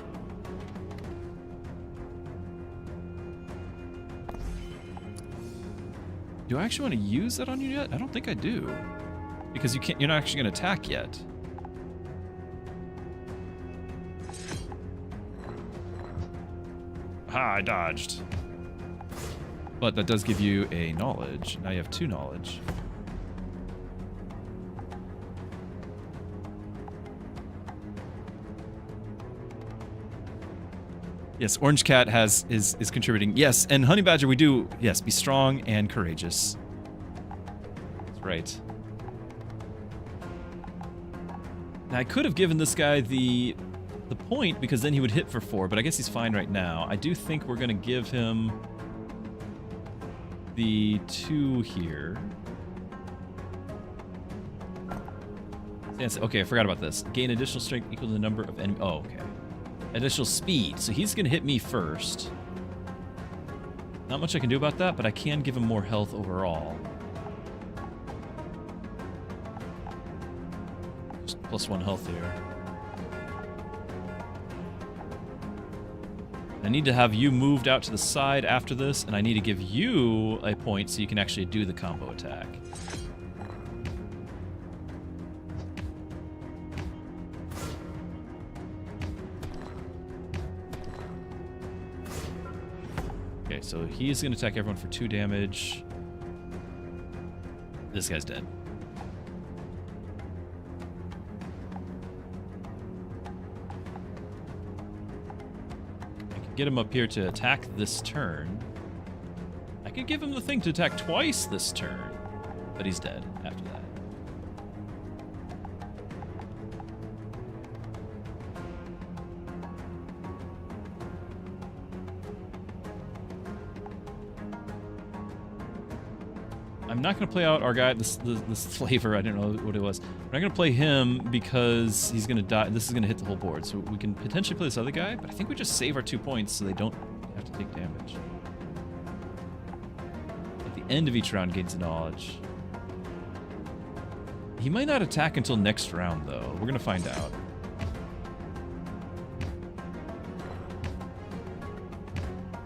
Do I actually want to use that on you yet? I don't think I do. Because you can't, you're not actually going to attack yet. Ah, I dodged. But that does give you a knowledge. Now you have 2 knowledge. Yes, Orange Cat is contributing. Yes, and Honey Badger, we do, yes, be strong and courageous. That's right. Now, I could have given this guy the point, because then he would hit for 4, but I guess he's fine right now. I do think we're going to give him the 2 here. Okay, I forgot about this. Gain additional strength equal to the number of enemies. Oh, okay. Additional speed, so he's going to hit me first. Not much I can do about that, but I can give him more health overall. Just +1 health here. I need to have you moved out to the side after this, and I need to give you a point so you can actually do the combo attack. Okay, so he's going to attack everyone for 2 damage. This guy's dead. I can get him up here to attack this turn. I could give him the thing to attack twice this turn, but he's dead after that. I'm not going to play out our guy, this flavor, I don't know what it was. We're not going to play him because he's going to die. This is going to hit the whole board. So we can potentially play this other guy, but I think we just save our 2 points so they don't have to take damage. At the end of each round gains knowledge. He might not attack until next round, though. We're going to find out.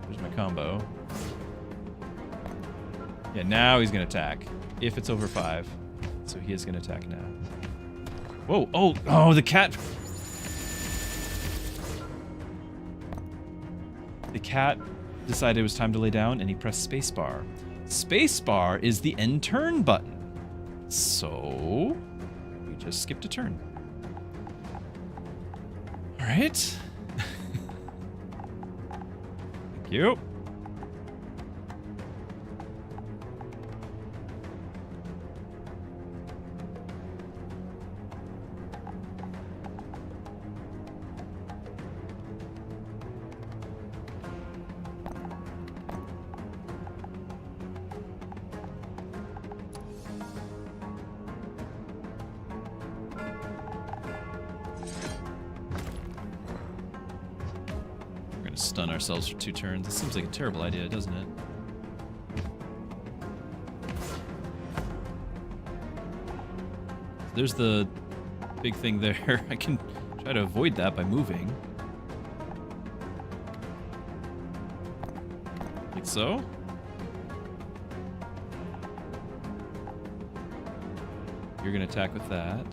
There's my combo. Yeah, now he's going to attack. If it's over 5. So he is going to attack now. Whoa! Oh, the cat! The cat decided it was time to lay down, and he pressed spacebar. Spacebar is the end turn button. So, we just skipped a turn. Alright. Thank you. Stun ourselves for 2 turns. This seems like a terrible idea, doesn't it? There's the big thing there. I can try to avoid that by moving. Like so. You're gonna attack with that.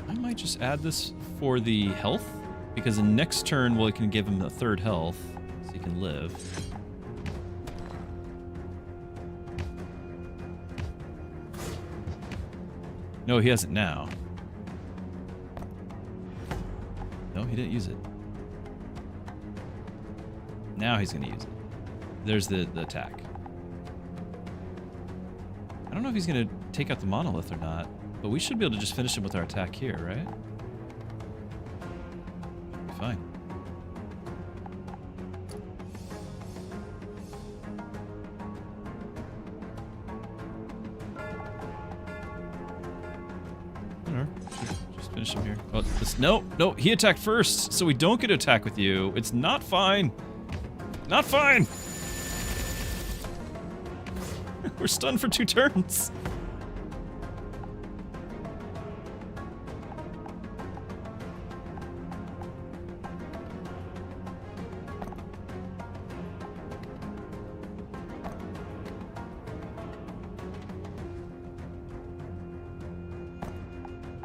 I might just add this for the health, because in next turn, well, it can give him a 3rd health, so he can live. No, he has it now. No, he didn't use it. Now he's gonna use it. There's the attack. I don't know if he's gonna take out the monolith or not. But we should be able to just finish him with our attack here, right? Should be fine. I don't know. Just finish him here. Oh, no, he attacked first, so we don't get to attack with you. It's not fine. Not fine! We're stunned for 2 turns.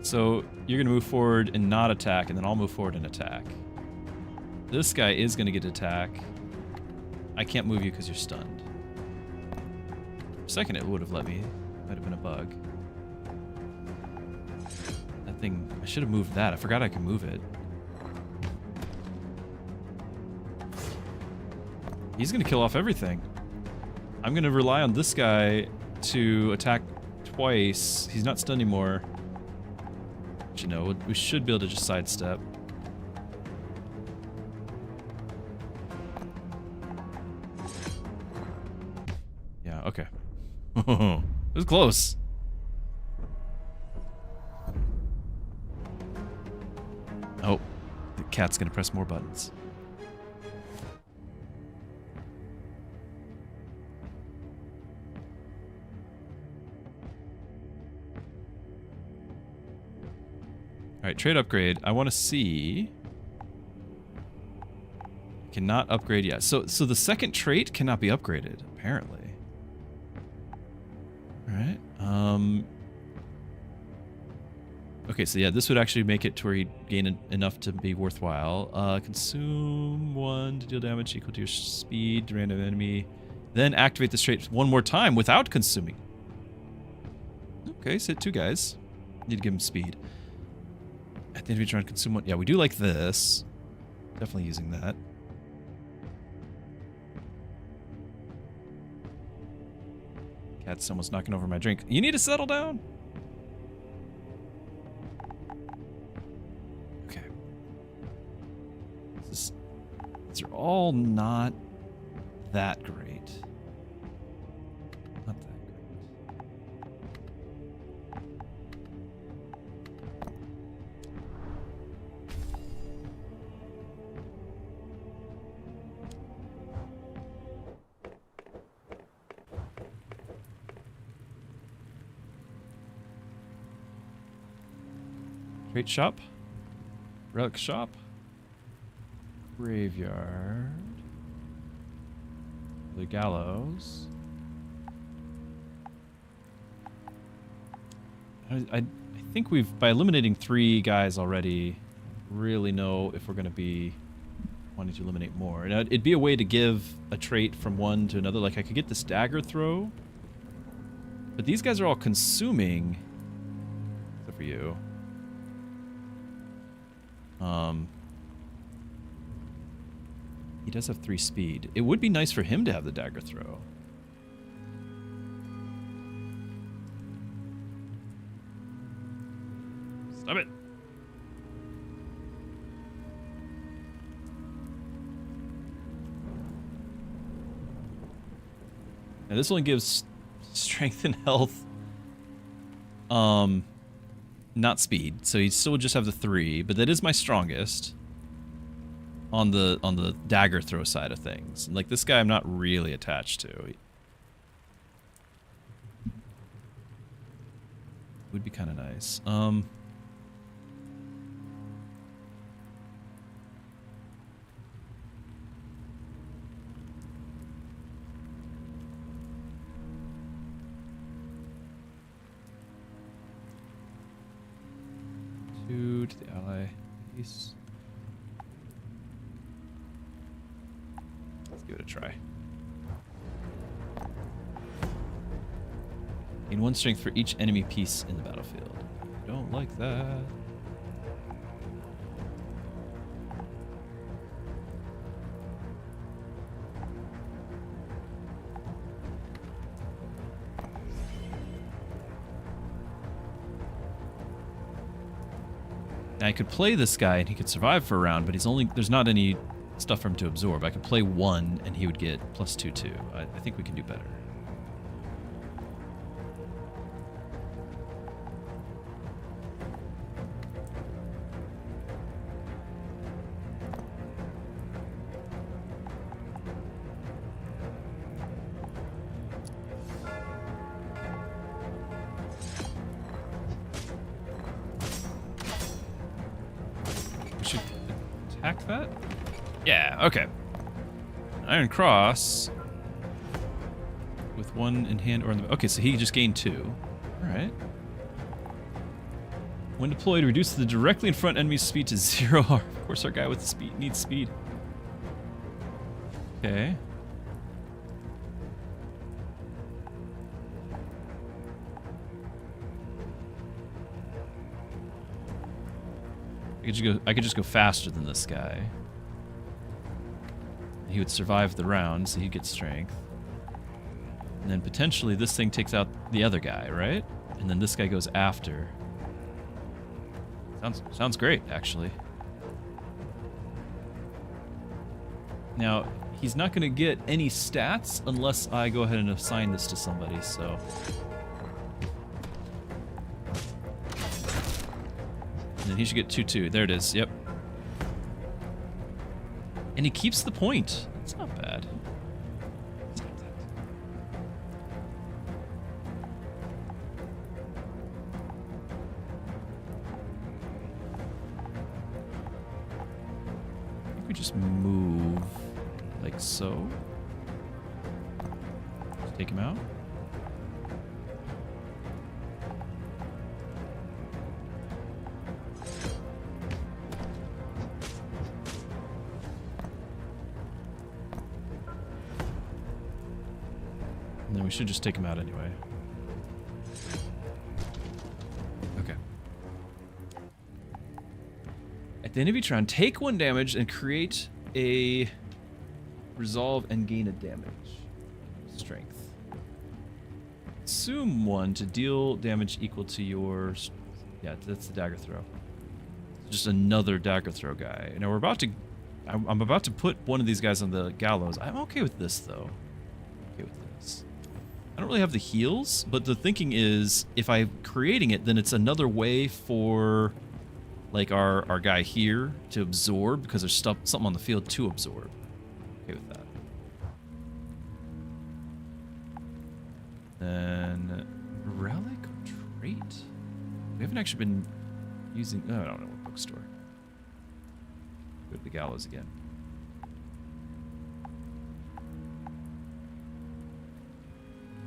So you're going to move forward and not attack, and then I'll move forward and attack. This guy is going to get attack. I can't move you because you're stunned. For a second it would have let me. Might have been a bug. That thing, I should have moved that. I forgot I could move it. He's going to kill off everything. I'm going to rely on this guy to attack twice. He's not stunned anymore. But, you know, we should be able to just sidestep. Yeah, okay. It was close. Oh, the cat's gonna press more buttons. Alright, trade upgrade. I want to see... Cannot upgrade yet. So the second trait cannot be upgraded, apparently. Alright. Okay, so yeah, this would actually make it to where he'd gain enough to be worthwhile. Consume 1 to deal damage equal to your speed to random enemy. Then activate this trait 1 more time without consuming. Okay, so 2 guys. Need to give him speed. At the end of each round, consume 1. Yeah, we do like this. Definitely using that. Cat's almost knocking over my drink. You need to settle down. Okay. all not that great. Not that great. Trait shop, relic shop, graveyard, the gallows. I think we've, by eliminating 3 guys already, really know if we're going to be wanting to eliminate more. And it'd be a way to give a trait from one to another. Like I could get this dagger throw, but these guys are all consuming, except for you. He does have 3 speed. It would be nice for him to have the dagger throw. Stop it. Now this only gives strength and health. Not speed, so he'd still just have the 3, but that is my strongest on the dagger throw side of things. Like this guy I'm not really attached to. Would be kind of nice. To the ally base. Let's give it a try. Gain 1 strength for each enemy piece in the battlefield. Don't like that. Now I could play this guy and he could survive for a round, but there's not any stuff for him to absorb. I could play 1 and he would get +2/2. I think we can do better. Attack that? Yeah, okay. Iron Cross with 1 in hand or in the... Okay, so he just gained 2. Alright. When deployed, reduce the directly in front enemy's speed to 0. Of course our guy with the speed needs speed. Okay. I could just go faster than this guy. He would survive the round, so he'd get strength. And then potentially this thing takes out the other guy, right? And then this guy goes after. Sounds great, actually. Now, he's not going to get any stats unless I go ahead and assign this to somebody, so... And then he should get 2/2. There it is. Yep. And he keeps the point. That's not bad. It's not bad. I think we just move like so. Just take him out. And then we should just take him out anyway. Okay. At the end of each round, take 1 damage and create a resolve and gain a damage. Strength. Consume 1 to deal damage equal to your... Yeah, that's the dagger throw. Just another dagger throw guy. Now we're about to I'm about to put one of these guys on the gallows. I'm okay with this, though. Okay with this. I don't really have the heals, but the thinking is if I'm creating it, then it's another way for like our guy here to absorb because there's something on the field to absorb. Okay with that. Then relic or trait? We haven't actually been using. Oh, I don't know what bookstore. Go to the gallows again.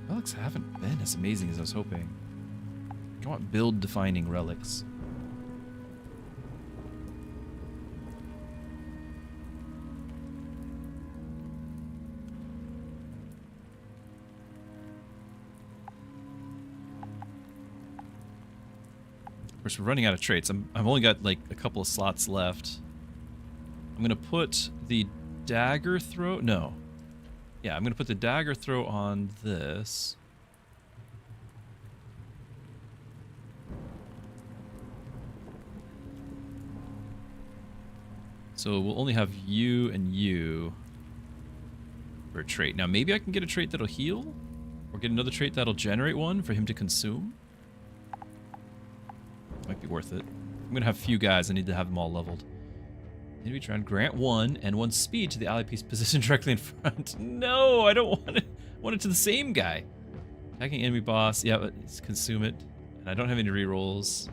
Relics haven't been as amazing as I was hoping. I want build-defining relics. Of course, we're running out of traits. I've only got like a couple of slots left. I'm gonna put the dagger throw. No. Yeah, I'm gonna put the dagger throw on this. So we'll only have you and you for a trait. Now maybe I can get a trait that'll heal, or get another trait that'll generate one for him to consume. Might be worth it. I'm gonna have a few guys. I need to have them all leveled. Enemy trying to grant 1 and 1 speed to the ally piece positioned directly in front. No, I don't want it. I want it to the same guy. Attacking enemy boss. Yeah, but let's consume it. And I don't have any rerolls.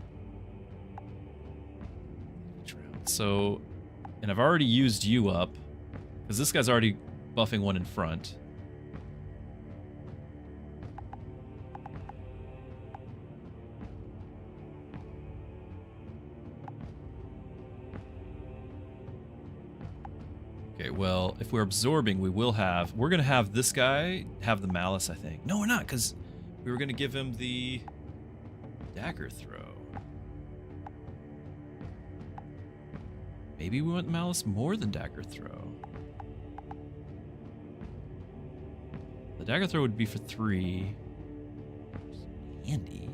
So, and I've already used you up because this guy's already buffing 1 in front. Okay, well, if we're absorbing, we're going to have this guy have the malice, I think. No, we're not, because we were going to give him the dagger throw. Maybe we want malice more than dagger throw. The dagger throw would be for 3. Handy.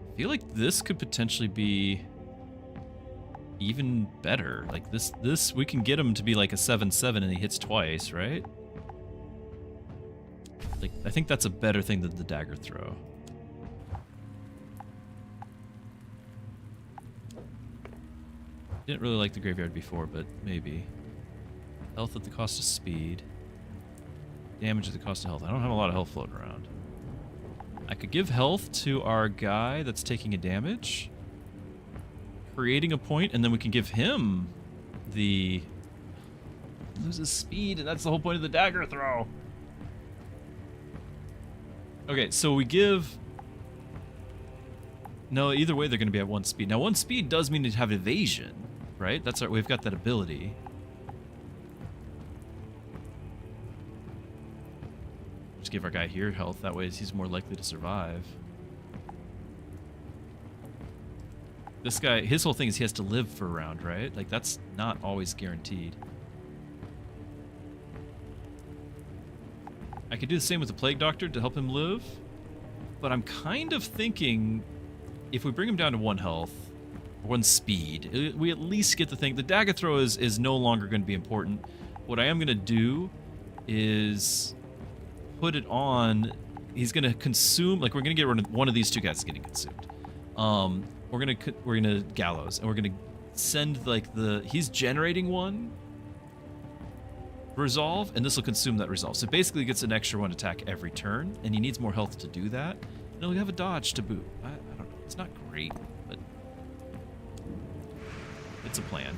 I feel like this could potentially be even better. Like this we can get him to be like a 7/7 and he hits twice, right? Like I think that's a better thing than the dagger throw. Didn't really like the graveyard before, but maybe. Health at the cost of speed. Damage at the cost of health. I don't have a lot of health floating around. I could give health to our guy that's taking a damage, creating a point, and then we can give him the loses speed, and that's the whole point of the dagger throw. Okay, so we give. No, either way they're going to be at 1 speed. Now 1 speed does mean to have evasion, right? That's our, we've got that ability. Just give our guy here health, that way he's more likely to survive. This guy, his whole thing is he has to live for a round, right? Like, that's not always guaranteed. I could do the same with the Plague Doctor to help him live, but I'm kind of thinking if we bring him down to 1 health, 1 speed, we at least get the thing. The dagger throw is no longer going to be important. What I am going to do is put it on. He's going to consume, like we're going to get rid of one of these 2 guys getting consumed. We're gonna gallows, and we're gonna send like he's generating 1 resolve, and this will consume that resolve. So basically he gets an extra 1 attack every turn, and he needs more health to do that. And he'll have a dodge to boot. I don't know. It's not great, but it's a plan.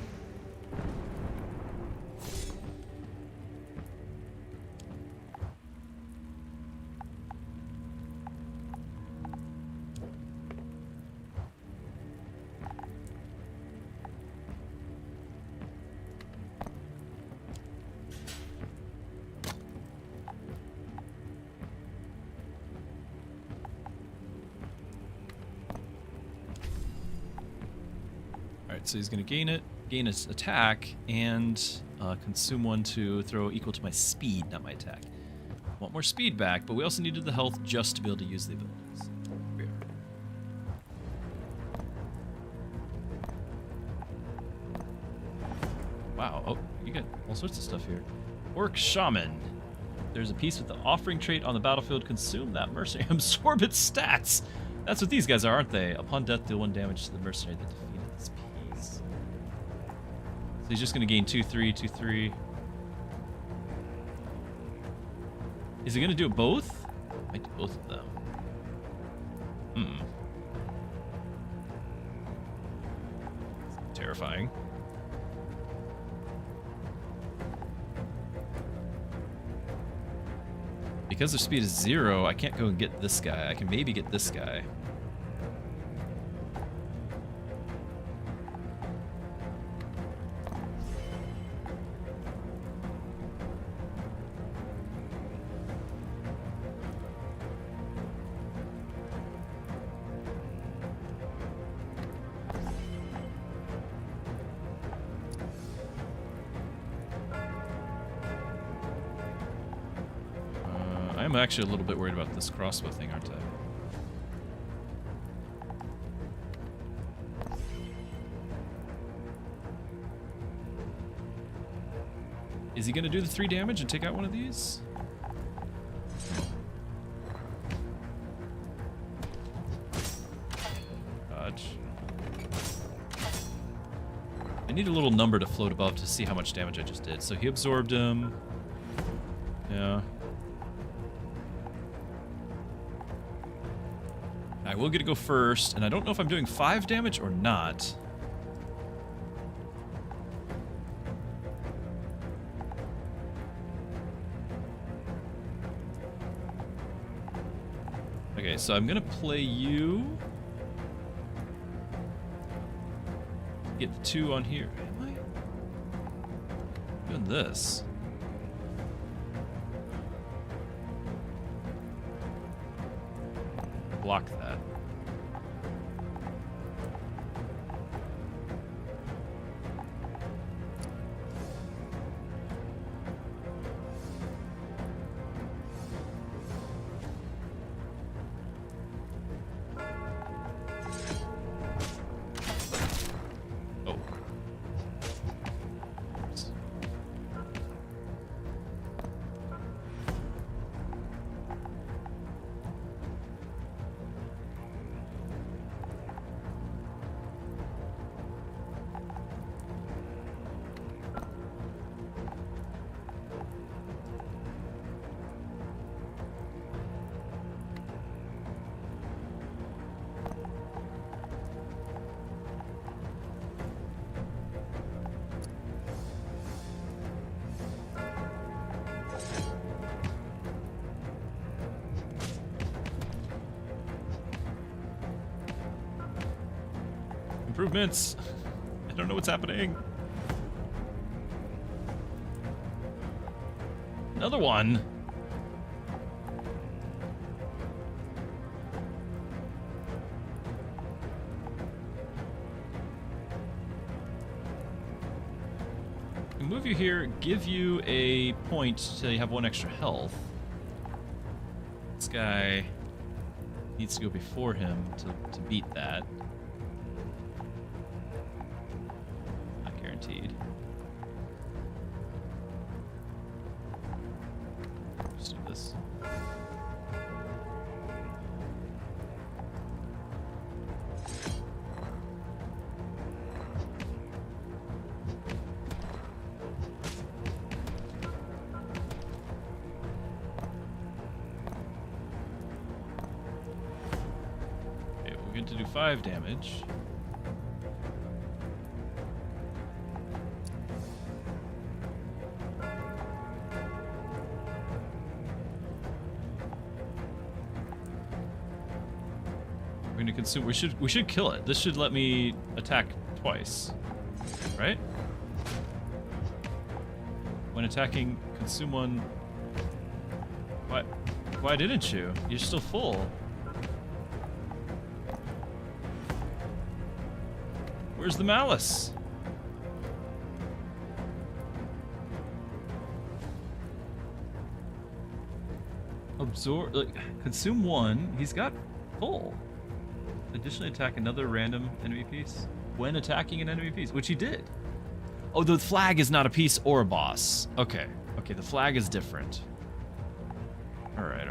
So he's going to gain it. gain its attack and consume 1 to throw equal to my speed, not my attack. Want more speed back, but we also needed the health just to be able to use the abilities. Here we are. Wow, oh, you got all sorts of stuff here. Orc Shaman. There's a piece with the offering trait on the battlefield. Consume that mercenary. Absorb its stats. That's what these guys are, aren't they? Upon death, deal 1 damage to the mercenary that defeated this piece. So he's just going to gain 2-3, 2-3. Is he going to do it both? Might do both of them. Terrifying. Because their speed is 0, I can't go and get this guy. I can maybe get this guy. I'm actually a little bit worried about this crossbow thing, aren't I? Is he going to do the 3 damage and take out one of these? Dodge. I need a little number to float above to see how much damage I just did. So he absorbed him. Yeah. I will get to go first, and I don't know if I'm doing 5 damage or not. Okay, so I'm gonna play you. Get the 2 on here. Am I doing this? Block that. Oh. Improvements. I don't know what's happening. Another one. I can move you here, give you a point so you have 1 extra health. This guy needs to go before him to beat that. Guaranteed. Just do this. Okay, we're good to do 5 damage. We're gonna consume. We should kill it. This should let me attack twice, right? When attacking, consume 1. What? Why didn't you? You're still full. Where's the malice? Absorb, consume 1. He's got full. Additionally, attack another random enemy piece when attacking an enemy piece, which he did. Oh, the flag is not a piece or a boss. Okay, okay, the flag is different. All right.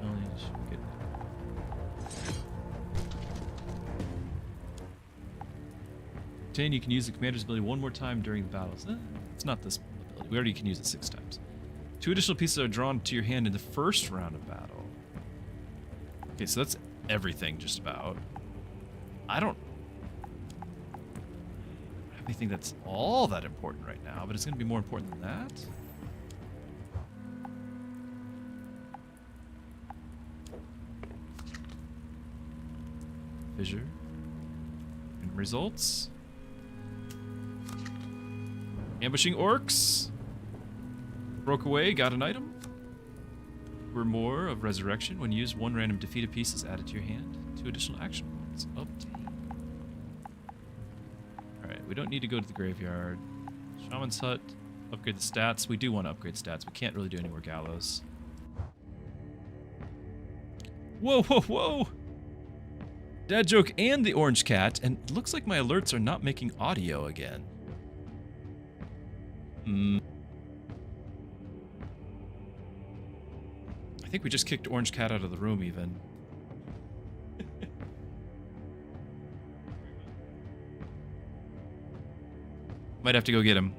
Well, you should get... Obtain, you can use the commander's ability 1 more time during the battles. It's not this ability. We already can use it 6 times. 2 additional pieces are drawn to your hand in the first round of battle. Okay, so that's everything just about. I don't have anything that's all that important right now, but it's going to be more important than that. Fissure. And results. Ambushing orcs. Broke away, got an item. Or more of resurrection. When used, 1 random defeated piece is added to your hand. 2 additional action points. Obtain. Alright, we don't need to go to the graveyard. Shaman's hut. Upgrade the stats. We do want to upgrade stats. We can't really do any more gallows. Whoa! Dad joke and the orange cat, and it looks like my alerts are not making audio again. I think we just kicked Orange Cat out of the room, even. Might have to go get him.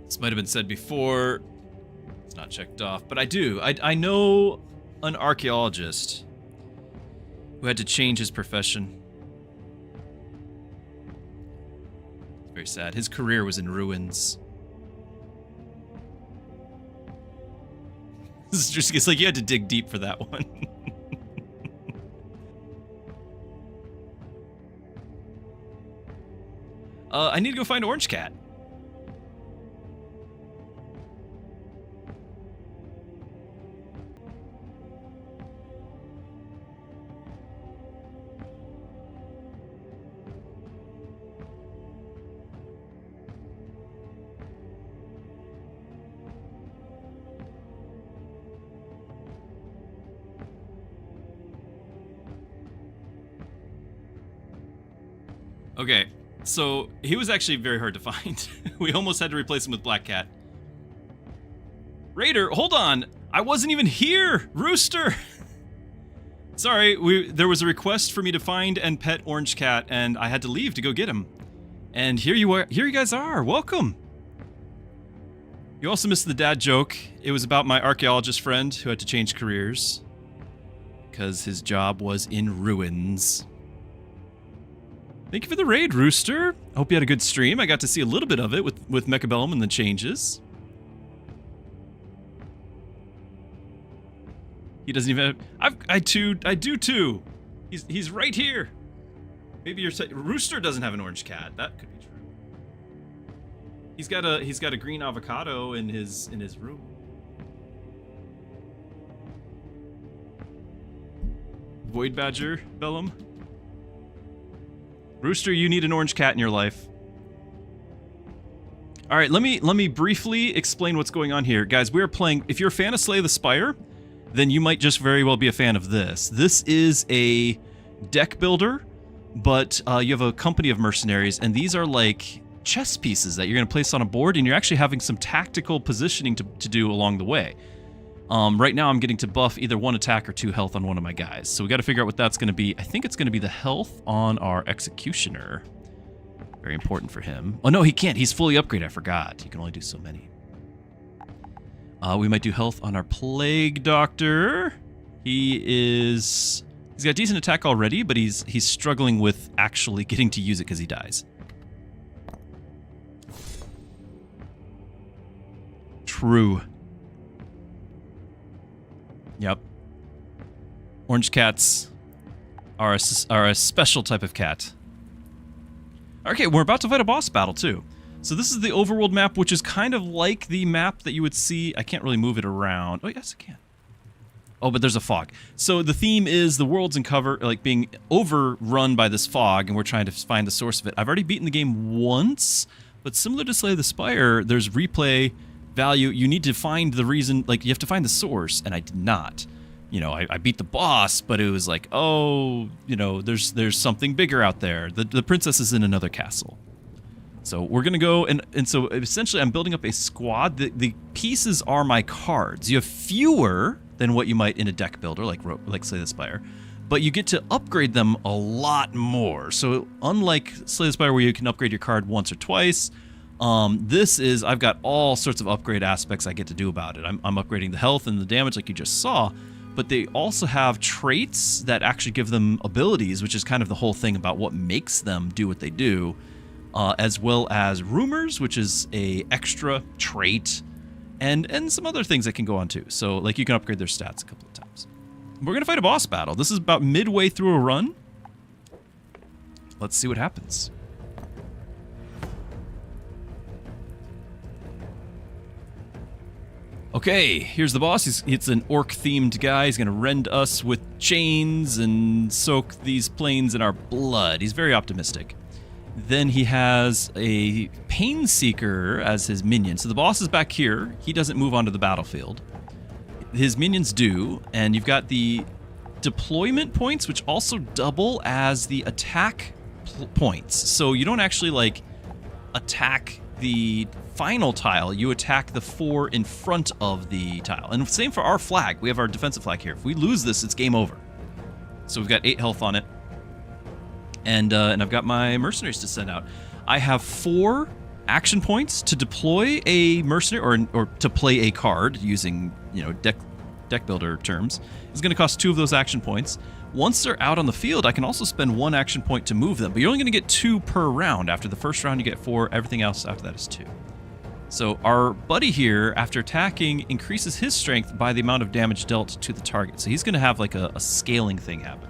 This might have been said before. It's not checked off, but I do. I know an archaeologist who had to change his profession. It's very sad. His career was in ruins. This is just, it's like you had to dig deep for that one. I need to go find Orange Cat. Okay, so he was actually very hard to find. We almost had to replace him with Black Cat. Raider, hold on! I wasn't even here! Rooster! Sorry, there was a request for me to find and pet Orange Cat, and I had to leave to go get him. And here you are. Here you guys are. Welcome! You also missed the dad joke. It was about my archaeologist friend who had to change careers because his job was in ruins. Thank you for the raid, Rooster. I hope you had a good stream. I got to see a little bit of it with Mechabellum and the changes. He doesn't even have... I do too. He's right here. Maybe you're saying... Rooster doesn't have an orange cat. That could be true. He's got a green avocado in his room. Void Badger, Bellum. Rooster, you need an orange cat in your life. All right, let me briefly explain what's going on here. Guys, we're playing... If you're a fan of Slay the Spire, then you might just very well be a fan of this. This is a deck builder, but you have a company of mercenaries, and these are like chess pieces that you're going to place on a board, and you're actually having some tactical positioning to do along the way. Right now I'm getting to buff either 1 attack or 2 health on one of my guys. So we got to figure out what that's going to be. I think it's going to be the health on our Executioner. Very important for him. Oh no, he can't. He's fully upgraded. I forgot. You can only do so many. We might do health on our Plague Doctor. He's got decent attack already, but he's struggling with actually getting to use it because he dies. crew. Yep. Orange cats are a special type of cat. Okay, we're about to fight a boss battle, too. So this is the overworld map, which is kind of like the map that you would see. I can't really move it around. Oh, yes, I can. Oh, but there's a fog. So the theme is the world's in cover, like being overrun by this fog, and we're trying to find the source of it. I've already beaten the game once, but similar to Slay the Spire, there's replay value. You need to find the reason, like you have to find the source, and I did not. You know, I beat the boss, but it was like, oh, you know, there's something bigger out there. The princess is in another castle. So we're going to go, and so essentially I'm building up a squad. The pieces are my cards. You have fewer than what you might in a deck builder, like Slay the Spire, but you get to upgrade them a lot more. So unlike Slay the Spire where you can upgrade your card once or twice, I've got all sorts of upgrade aspects I get to do about it. I'm upgrading the health and the damage like you just saw, but they also have traits that actually give them abilities, which is kind of the whole thing about what makes them do what they do, as well as rumors, which is a extra trait, and some other things that can go on too. So like you can upgrade their stats a couple of times. We're gonna fight a boss battle. This is about midway through a run. Let's see what happens. Okay, here's the boss. It's an orc-themed guy. He's going to rend us with chains and soak these plains in our blood. He's very optimistic. Then he has a Pain Seeker as his minion. So the boss is back here. He doesn't move onto the battlefield. His minions do, and you've got the deployment points, which also double as the attack points. So you don't actually, like, attack the final tile, you attack the 4 in front of the tile. And same for our flag. We have our defensive flag here. If we lose this, it's game over. So we've got 8 health on it. And I've got my mercenaries to send out. I have 4 action points to deploy a mercenary or to play a card using, you know, deck builder terms. It's going to cost 2 of those action points. Once they're out on the field, I can also spend 1 action point to move them, but you're only going to get 2 per round. After the first round, you get 4. Everything else after that is 2. So our buddy here, after attacking, increases his strength by the amount of damage dealt to the target. So he's going to have like a scaling thing happen.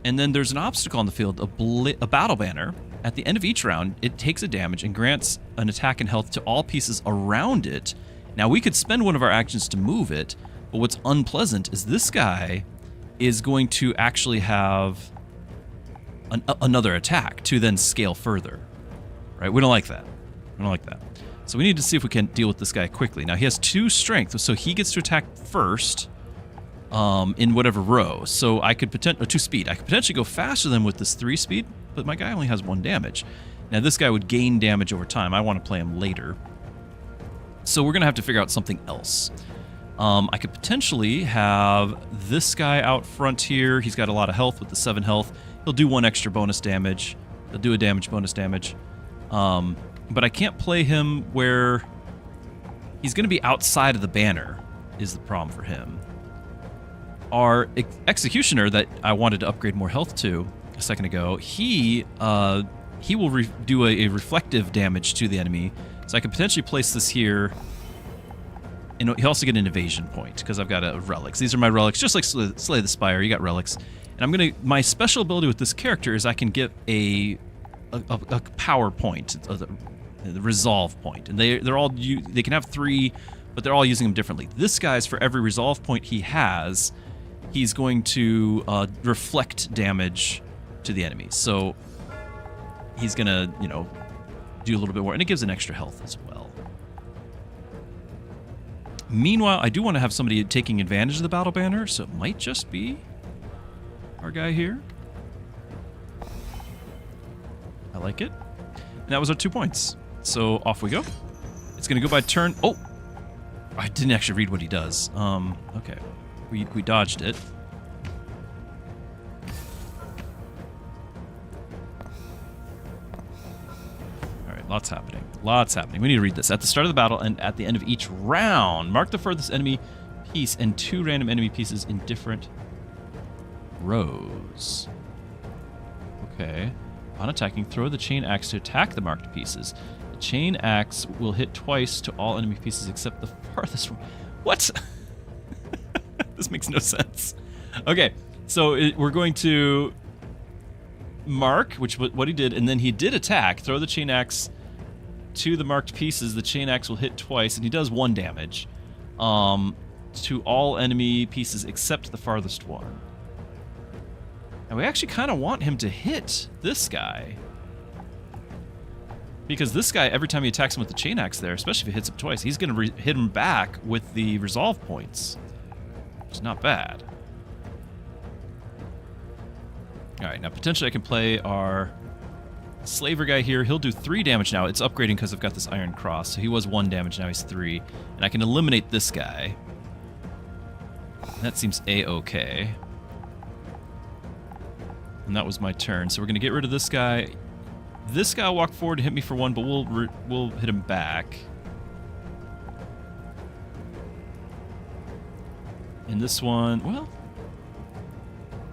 And then there's an obstacle on the field, a battle banner. At the end of each round, it takes a damage and grants an attack and health to all pieces around it. Now, we could spend one of our actions to move it, but what's unpleasant is this guy is going to actually have another attack to then scale further. Right? We don't like that. We don't like that. So we need to see if we can deal with this guy quickly. Now, he has 2 strength, so he gets to attack first in whatever row. So I could 2 speed. I could potentially go faster than with this 3 speed, but my guy only has 1 damage. Now, this guy would gain damage over time. I want to play him later. So we're going to have to figure out something else. I could potentially have this guy out front here. He's got a lot of health with the 7 health. He'll do 1 extra bonus damage. He'll do a bonus damage. But I can't play him where he's going to be outside of the banner is the problem for him. Our Executioner that I wanted to upgrade more health to a second ago, he will do a reflective damage to the enemy. So I could potentially place this here. And he'll also get an evasion point because I've got relics. These are my relics, just like Slay the Spire. You got relics. And my special ability with this character is I can get a power point, the resolve point, and they can have 3, but they're all using them differently. This guy's for every resolve point he has, he's going to reflect damage to the enemy. So he's gonna, you know, do a little bit more, and it gives an extra health as well. Meanwhile, I do want to have somebody taking advantage of the battle banner, so it might just be our guy here. I like it. And that was our 2 points. So off we go. It's going to go by turn. Oh! I didn't actually read what he does. Okay. We dodged it. Alright, lots happening. Lots happening. We need to read this. At the start of the battle and at the end of each round, mark the furthest enemy piece and 2 random enemy pieces in different rows. Okay. On attacking, throw the chain axe to attack the marked pieces. The chain axe will hit twice to all enemy pieces except the farthest one. What? This makes no sense. Okay, so we're going to mark, which what he did, and then he did attack. Throw the chain axe to the marked pieces. The chain axe will hit twice, and he does 1 damage to all enemy pieces except the farthest one. And we actually kind of want him to hit this guy. Because this guy, every time he attacks him with the chain axe there, especially if he hits him twice, he's going to hit him back with the resolve points. Which is not bad. Alright, now potentially I can play our slaver guy here. He'll do 3 damage now. It's upgrading because I've got this iron cross. So he was 1 damage, now he's 3. And I can eliminate this guy. That seems a-okay. And that was my turn. So we're going to get rid of this guy. This guy will walk forward to hit me for 1, but we'll hit him back. And this one, well,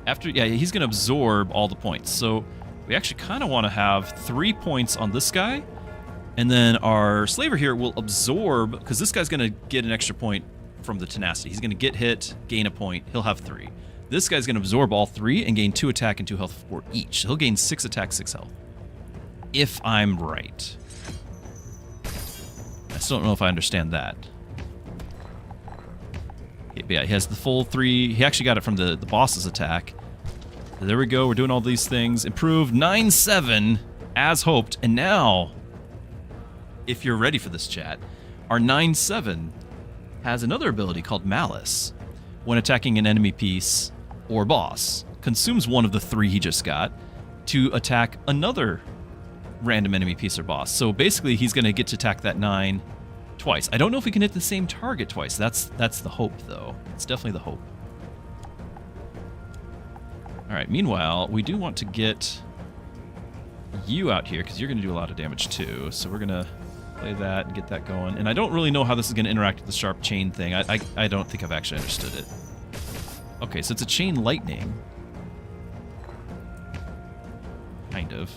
yeah, he's going to absorb all the points. So we actually kind of want to have 3 points on this guy. And then our slaver here will absorb, because this guy's going to get an extra point from the tenacity. He's going to get hit, gain a point. He'll have 3. This guy's going to absorb all 3 and gain 2 attack and 2 health for each. So he'll gain 6 attack, 6 health. If I'm right. I still don't know if I understand that. Yeah, he has the full 3. He actually got it from the boss's attack. So there we go. We're doing all these things. Improved 9-7 as hoped. And now, if you're ready for this, chat, our 9-7 has another ability called Malice. When attacking an enemy piece or boss, consumes one of the 3 he just got to attack another random enemy piece or boss. So basically, he's going to get to attack that 9 twice. I don't know if we can hit the same target twice. That's the hope, though. It's definitely the hope. All right, meanwhile, we do want to get you out here, because you're going to do a lot of damage, too. So we're going to play that and get that going. And I don't really know how this is going to interact with the sharp chain thing. I don't think I've actually understood it. Okay, so it's a chain lightning. Kind of.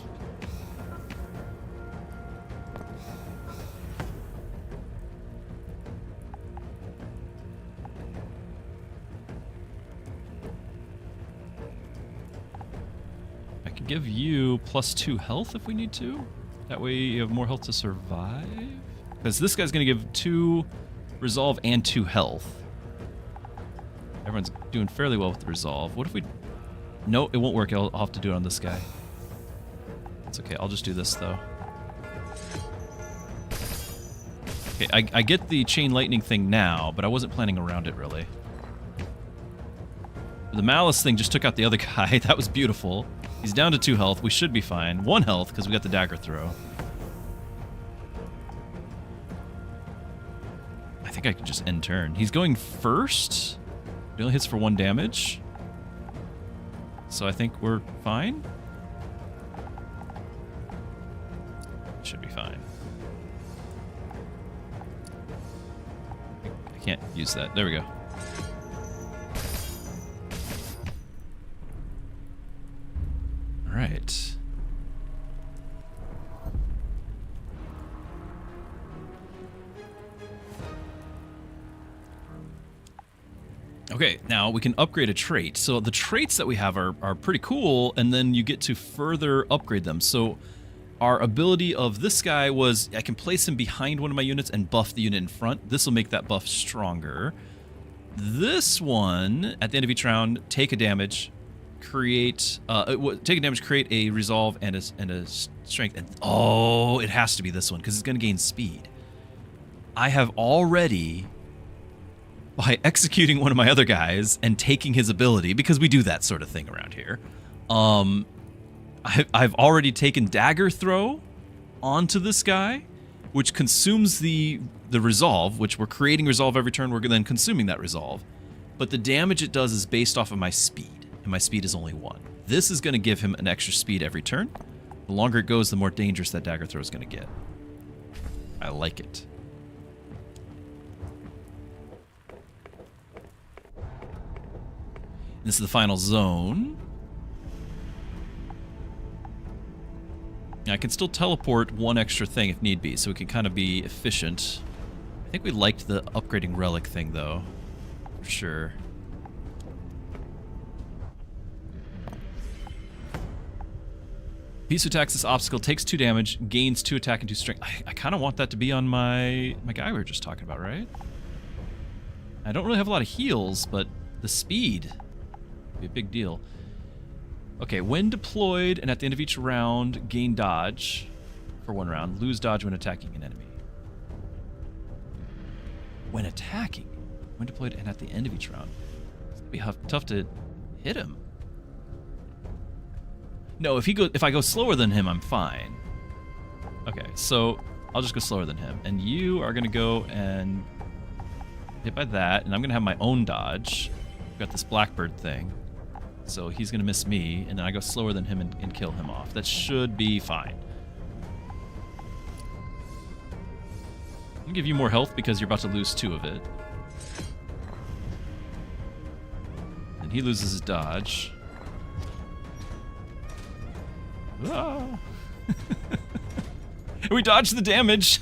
Give you +2 health if we need to. That way you have more health to survive. Because this guy's going to give 2 resolve and 2 health. Everyone's doing fairly well with the resolve. What if we... No, it won't work. I'll have to do it on this guy. It's okay. I'll just do this, though. Okay, I get the chain lightning thing now, but I wasn't planning around it, really. The Malice thing just took out the other guy. That was beautiful. He's down to 2 health. We should be fine. 1 health, because we got the dagger throw. I think I can just end turn. He's going first. He only hits for 1 damage. So I think we're fine. Should be fine. I can't use that. There we go. Right. Okay, now we can upgrade a trait. So the traits that we have are pretty cool, and then you get to further upgrade them. So our ability of this guy was I can place him behind one of my units and buff the unit in front. This will make that buff stronger. This one, at the end of each round, take a damage. Create take a damage, create a resolve and a strength. And oh, it has to be this one because it's going to gain speed. I have already, by executing one of my other guys and taking his ability, because we do that sort of thing around here. I've already taken dagger throw onto this guy, which consumes the resolve, which we're creating resolve every turn. We're then consuming that resolve, but the damage it does is based off of my speed. And my speed is only 1. This is going to give him an extra speed every turn. The longer it goes, the more dangerous that dagger throw is going to get. I like it. This is the final zone. I can still teleport one extra thing if need be, so we can kind of be efficient. I think we liked the upgrading relic thing, though. For sure. Piece who attacks this obstacle takes 2 damage, gains 2 attack and 2 strength. I kind of want that to be on my guy we were just talking about, right? I don't really have a lot of heals, but the speed would be a big deal. Okay, when deployed and at the end of each round, gain dodge for 1 round. Lose dodge when attacking an enemy. When attacking? When deployed and at the end of each round. It's gonna be tough to hit him. No, if I go slower than him, I'm fine. Okay, so I'll just go slower than him. And you are gonna go and hit by that, and I'm gonna have my own dodge. I've got this blackbird thing. So he's gonna miss me, and then I go slower than him and kill him off. That should be fine. I'm gonna give you more health because you're about to lose 2 of it. And he loses his dodge. Ah. We dodged the damage.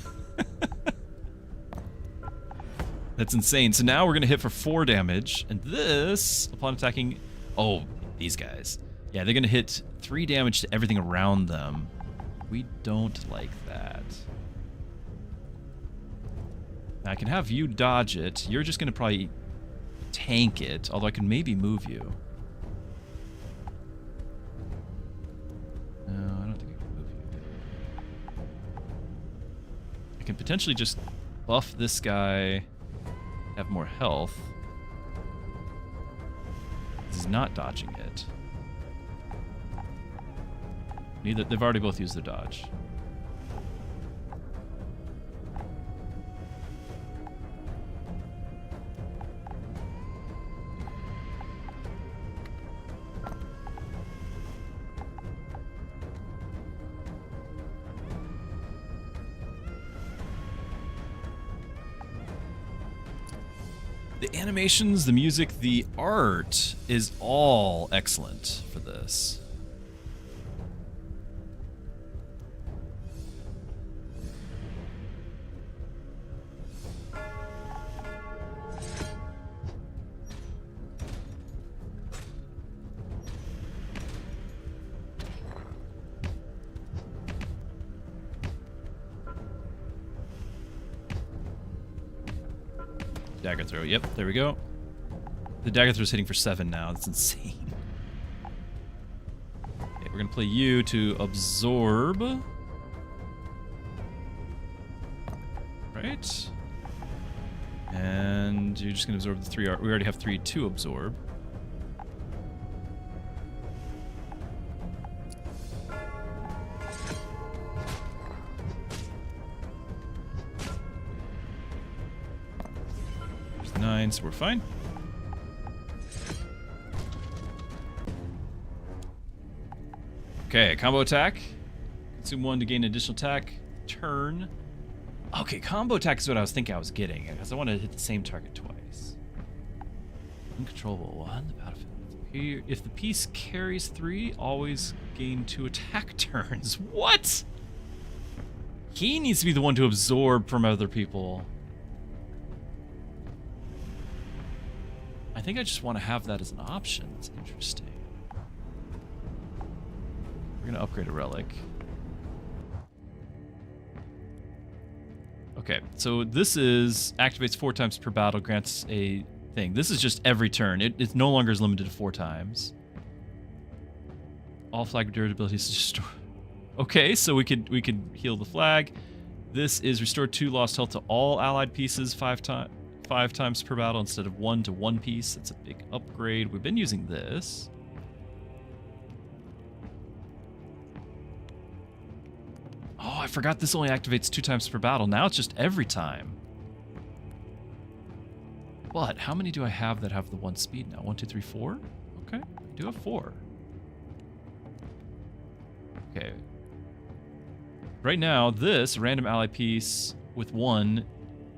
That's insane. So now we're going to hit for 4 damage. And this, upon attacking... Oh, these guys. Yeah, they're going to hit 3 damage to everything around them. We don't like that. Now, I can have you dodge it. You're just going to probably tank it, although I can maybe move you. No, I don't think I can move you. I can potentially just buff this guy, have more health. He's not dodging it. They've already both used their dodge. The animations, the music, the art is all excellent for this. Dagger throw. Yep, there we go. The dagger throw is hitting for 7 now. That's insane. Okay, we're gonna play you to absorb. Right. And you're just gonna absorb the 3. We already have 3 to absorb. There's 9, so we're fine. Okay, combo attack. Consume 1 to gain additional attack. Turn. Okay, combo attack is what I was thinking I was getting, because I want to hit the same target twice. Uncontrollable 1, the battlefield. Here, if the piece carries 3, always gain 2 attack turns. What? He needs to be the one to absorb from other people. I think I just want to have that as an option. It's interesting. We're going to upgrade a relic. Okay, so this is activates 4 times per battle, grants a thing. This is just every turn. It no longer is limited to 4 times. All flag durability is just... Okay, so we could heal the flag. This is restore 2 lost health to all allied pieces 5 times per battle instead of 1 to 1 piece. That's a big upgrade. We've been using this. Oh, I forgot this only activates 2 times per battle. Now it's just every time. But how many do I have that have the 1 speed now? 1, 2, 3, 4? Okay, I do have 4. Okay. Right now, this random ally piece with 1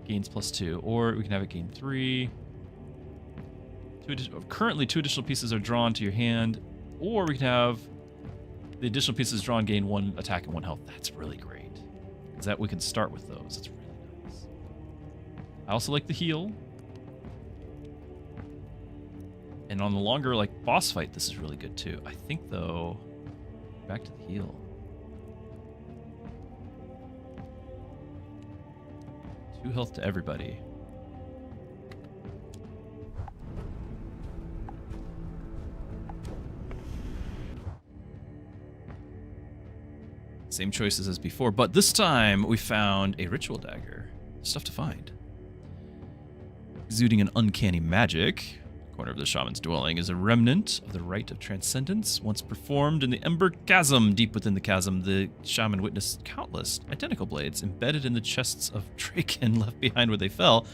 gains +2, or we can have it gain 3. Currently, 2 additional pieces are drawn to your hand, or we can have The additional pieces drawn gain 1 attack and 1 health. That's really great. Is that we can start with those. That's really nice. I also like the heal. And on the longer, like, boss fight, this is really good, too. I think, though, back to the heal. Two health to everybody. Same choices as before, but this time we found a ritual dagger. Stuff to find. Exuding an uncanny magic. Corner of the shaman's dwelling is a remnant of the rite of transcendence. Once performed in the Ember Chasm, deep within the chasm, the shaman witnessed countless identical blades embedded in the chests of Draken left behind where they fell.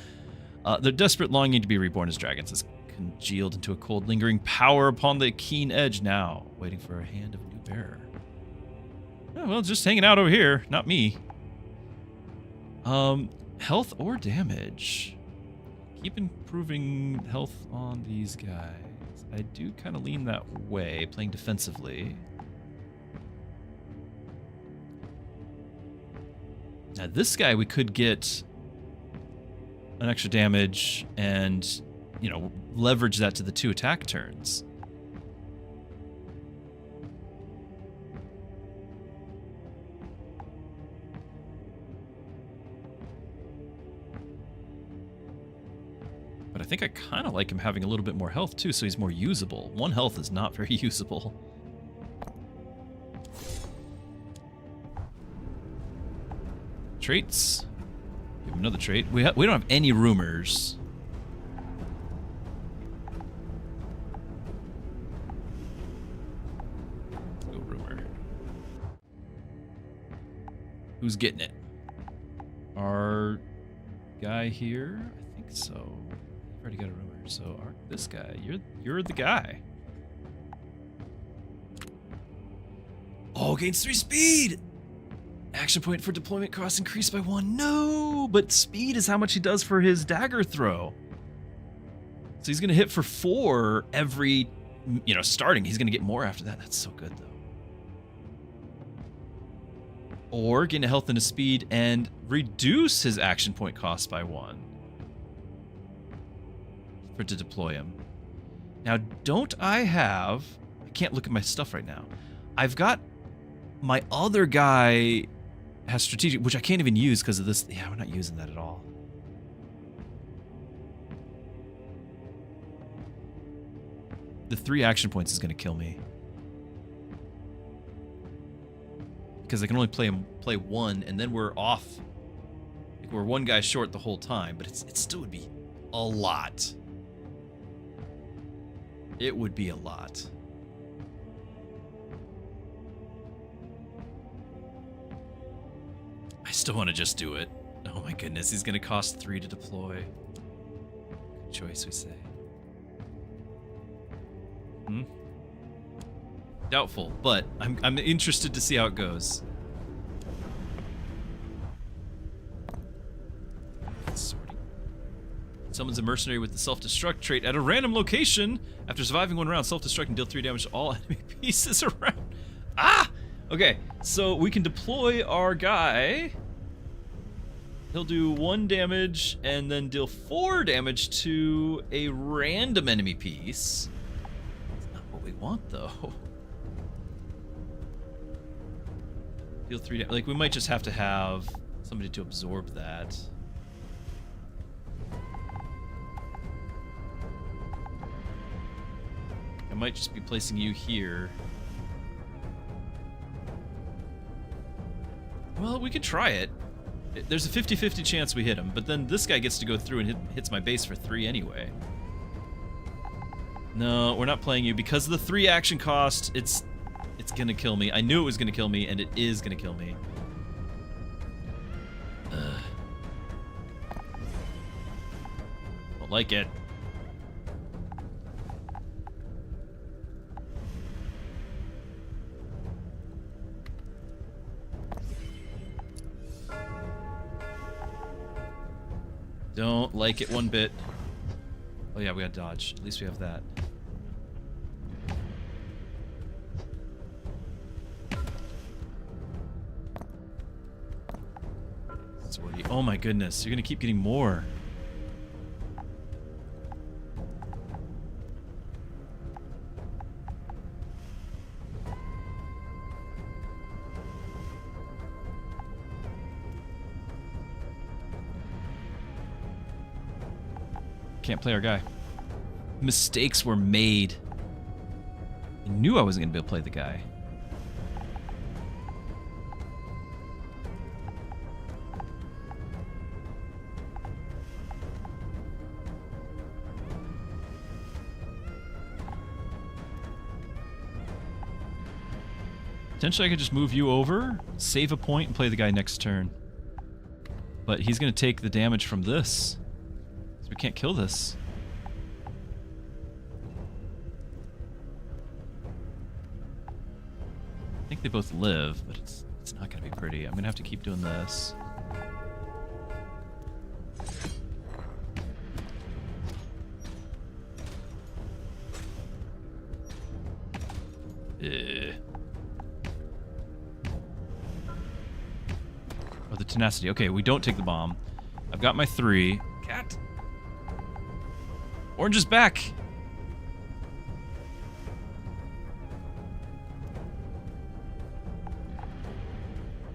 Their desperate longing to be reborn as dragons has congealed into a cold, lingering power upon the keen edge now, waiting for a hand of a new bearer. Oh, well, just hanging out over here, not me. Health or damage? Keep improving health on these guys. I do kind of lean that way, playing defensively. Now this guy, we could get an extra damage and, you know, leverage that to the 2 attack turns. But I think I kind of like him having a little bit more health, too, so he's more usable. 1 health is not very usable. Traits. Give him another trait. We don't have any rumors. Go rumor. Who's getting it? Our guy here? I think so. Already got a rumor, so this guy, you're the guy. Oh, gains 3 speed! Action point for deployment costs increased by 1. No, but speed is how much he does for his dagger throw. So he's gonna hit for 4 every, you know, starting. He's gonna get more after that. That's so good, though. Or gain a health and a speed and reduce his action point cost by 1. To deploy him. Now, don't I can't look at my stuff right now. I've got my other guy has strategic, which I can't even use because of this. Yeah, we're not using that at all. The 3 action points is going to kill me. Because I can only play 1, and then we're off. Like, we're 1 guy short the whole time, but it still would be a lot. It would be a lot. I still want to just do it. Oh my goodness, he's going to cost 3 to deploy. Good choice, we say. Doubtful, but I'm interested to see how it goes. Sorting. Summons a mercenary with the self-destruct trait at a random location. After surviving 1 round, self-destruct and deal 3 damage to all enemy pieces around. Ah! Okay, so we can deploy our guy. He'll do 1 damage and then deal 4 damage to a random enemy piece. That's not what we want, though. Deal 3 damage. Like, we might just have to have somebody to absorb that. I might just be placing you here. Well, we could try it. There's a 50-50 chance we hit him, but then this guy gets to go through and hits my base for 3 anyway. No, we're not playing you. Because of the 3 action cost, it's gonna kill me. I knew it was gonna kill me, and it is gonna kill me. Don't like it. Don't like it one bit. Oh yeah, we got dodge. At least we have that. Oh my goodness, you're gonna keep getting more. Can't play our guy. Mistakes were made. I knew I wasn't gonna be able to play the guy. Potentially I could just move you over, save a point, and play the guy next turn. But he's gonna take the damage from this. So we can't kill this. I think they both live, but it's not gonna be pretty. I'm gonna have to keep doing this. Oh, the tenacity. Okay, we don't take the bomb. I've got my 3. Cat. Orange is back.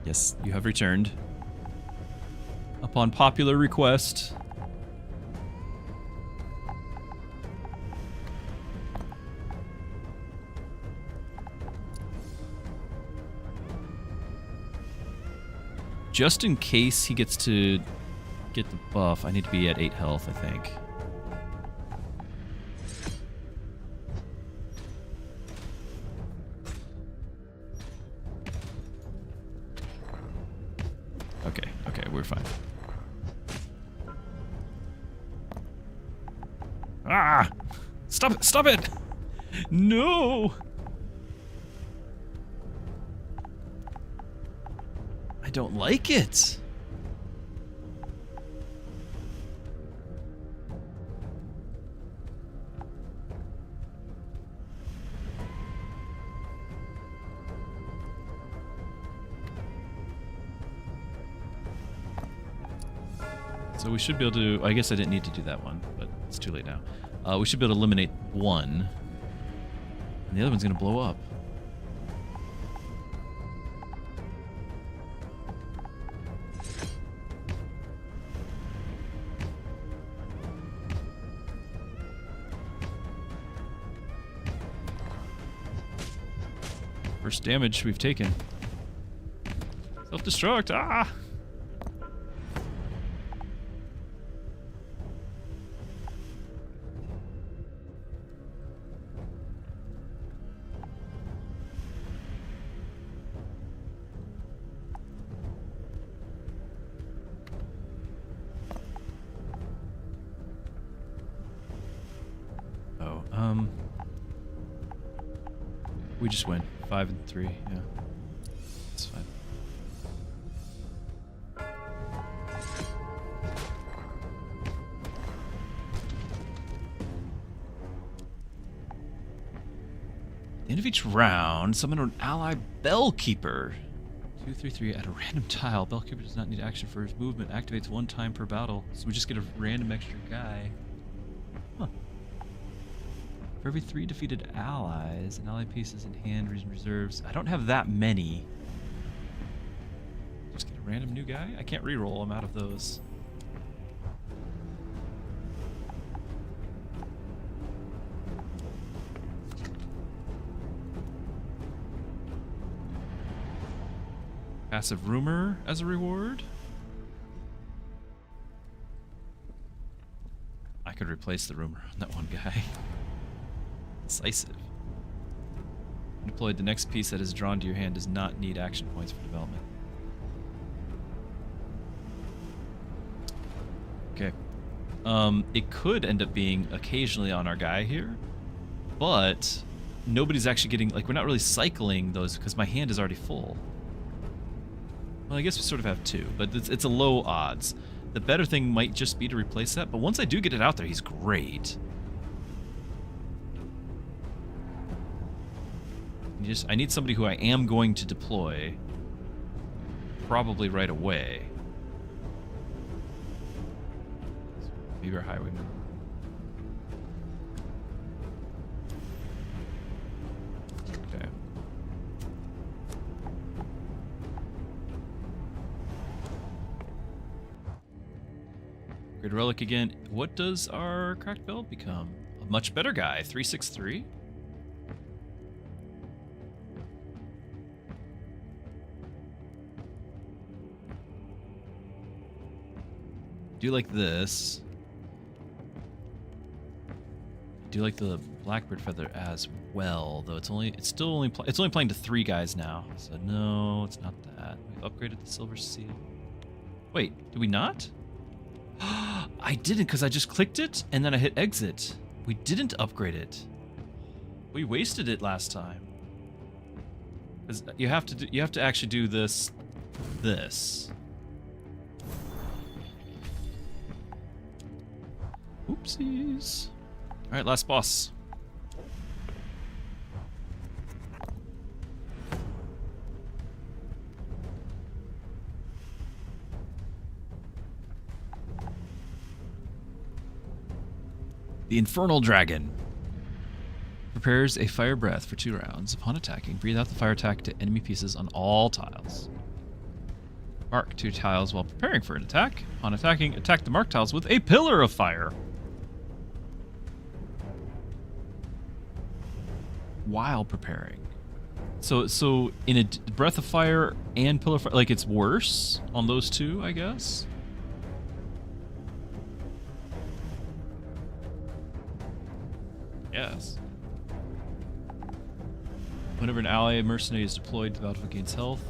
Yes, you have returned. Upon popular request. Just in case he gets to get the buff, I need to be at 8 health, I think. Okay, we're fine. Ah! Stop it! No! I don't like it. So we should be able to... I guess I didn't need to do that one, but it's too late now. We should be able to eliminate one. And the other one's going to blow up. First damage we've taken. Self-destruct! Ah! We just win. 5 and 3, yeah. That's fine. At the end of each round, summon an ally Bellkeeper. 2, 3, 3. At a random tile. Bellkeeper does not need action for his movement. Activates 1 time per battle. So we just get a random extra guy. Huh. For every 3 defeated allies, an ally piece is in hand, reason reserves. I don't have that many. Just get a random new guy? I can't reroll. I'm out of those. Passive rumor as a reward. I could replace the rumor on that one guy. Decisive. Deployed. The next piece that is drawn to your hand does not need action points for development. Okay. It could end up being occasionally on our guy here, but nobody's actually getting, like, we're not really cycling those because my hand is already full. Well, I guess we sort of have 2, but it's a low odds. The better thing might just be to replace that, but once I do get it out there, he's great. I need somebody who I am going to deploy probably right away. Maybe our highwayman. Okay. Great relic again. What does our cracked belt become? A much better guy. 363. Do like this. Do like the blackbird feather as well, though it's only playing to 3 guys now. So no, it's not that. We've upgraded the silver seal. Wait, did we not? I didn't, because I just clicked it and then I hit exit. We didn't upgrade it. We wasted it last time. Because you have to actually do this. Oopsies. All right, last boss. The Infernal Dragon. Prepares a fire breath for 2 rounds. Upon attacking, breathe out the fire attack to enemy pieces on all tiles. Mark 2 tiles while preparing for an attack. On attacking, attack the marked tiles with a pillar of fire. While preparing. So in a breath of fire and pillar of fire, like it's worse on those 2, I guess. Yes. Whenever an ally mercenary is deployed, the battlefield gains health.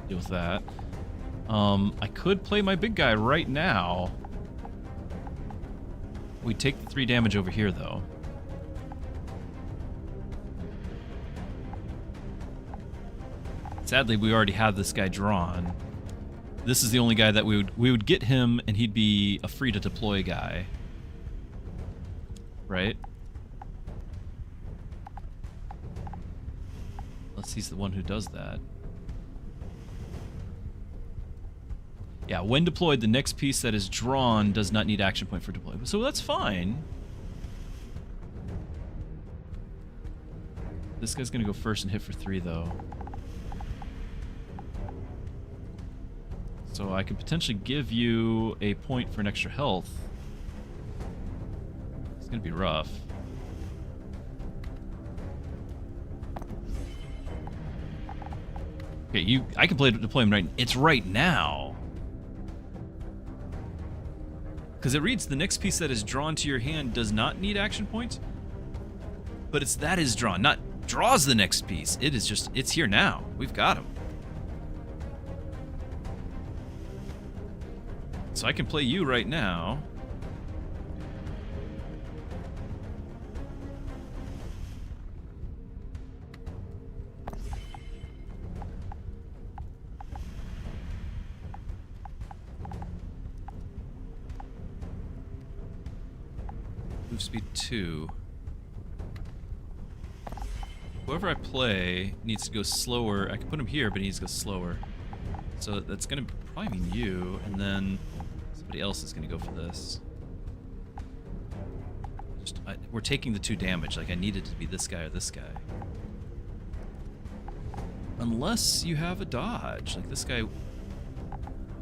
Deal with that. I could play my big guy right now. We take the 3 damage over here, though. Sadly, we already have this guy drawn. This is the only guy that we would get him, and he'd be a free to deploy guy, right? Unless he's the one who does that. Yeah, when deployed, the next piece that is drawn does not need action point for deployment. So that's fine. This guy's gonna go first and hit for 3, though. So I could potentially give you a point for an extra health. It's gonna be rough. Okay, I can play deployment right. It's right now. Because it reads the next piece that is drawn to your hand does not need action points. But that is drawn, not draws the next piece. It is just, it's here now. We've got him. So I can play you right now. Move speed 2. Whoever I play needs to go slower. I can put him here, but he needs to go slower. So that's going to probably mean you, and then somebody else is going to go for this. We're taking the 2 damage. Like, I need it to be this guy or this guy. Unless you have a dodge. Like, this guy...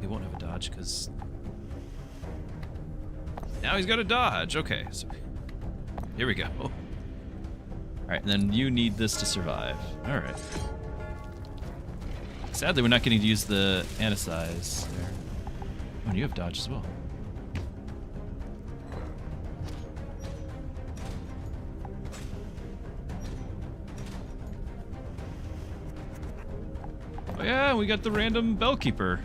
He won't have a dodge, because... Now he's got a dodge. Okay, so... Here we go. Alright, and then you need this to survive. Alright. Sadly, we're not getting to use the Anasize there. Oh, and you have dodge as well. Oh yeah, we got the random Bellkeeper.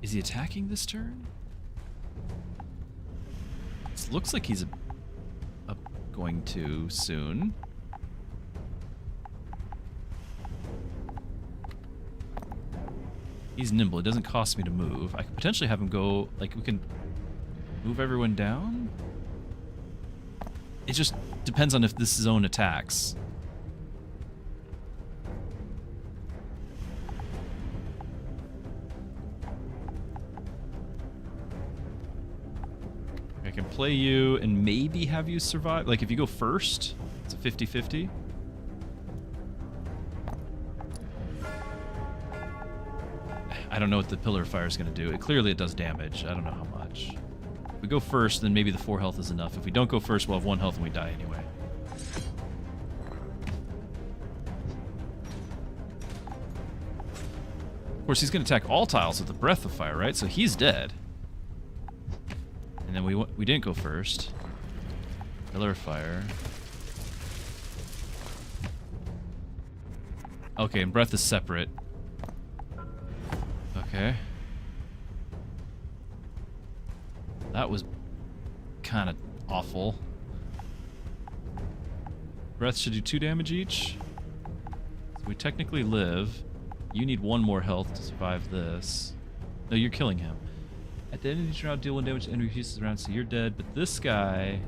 Is he attacking this turn? It looks like he's going to soon. He's nimble. It doesn't cost me to move. I could potentially have him go, like, we can move everyone down? It just depends on if this zone attacks. can play you and maybe have you survive. Like, if you go first, it's a 50-50. I don't know what the Pillar of Fire is going to do. Clearly, it does damage. I don't know how much. If we go first, then maybe the 4 health is enough. If we don't go first, we'll have 1 health and we die anyway. Of course, he's going to attack all tiles with the Breath of Fire, right? So he's dead. And then we didn't go first. Pillar of Fire. Okay, and Breath is separate. Okay. That was kind of awful. Breath should do 2 damage each. So we technically live. You need 1 more health to survive this. No, you're killing him. At the end of each round, deal 1 damage to enemy pieces around, so you're dead. But this guy...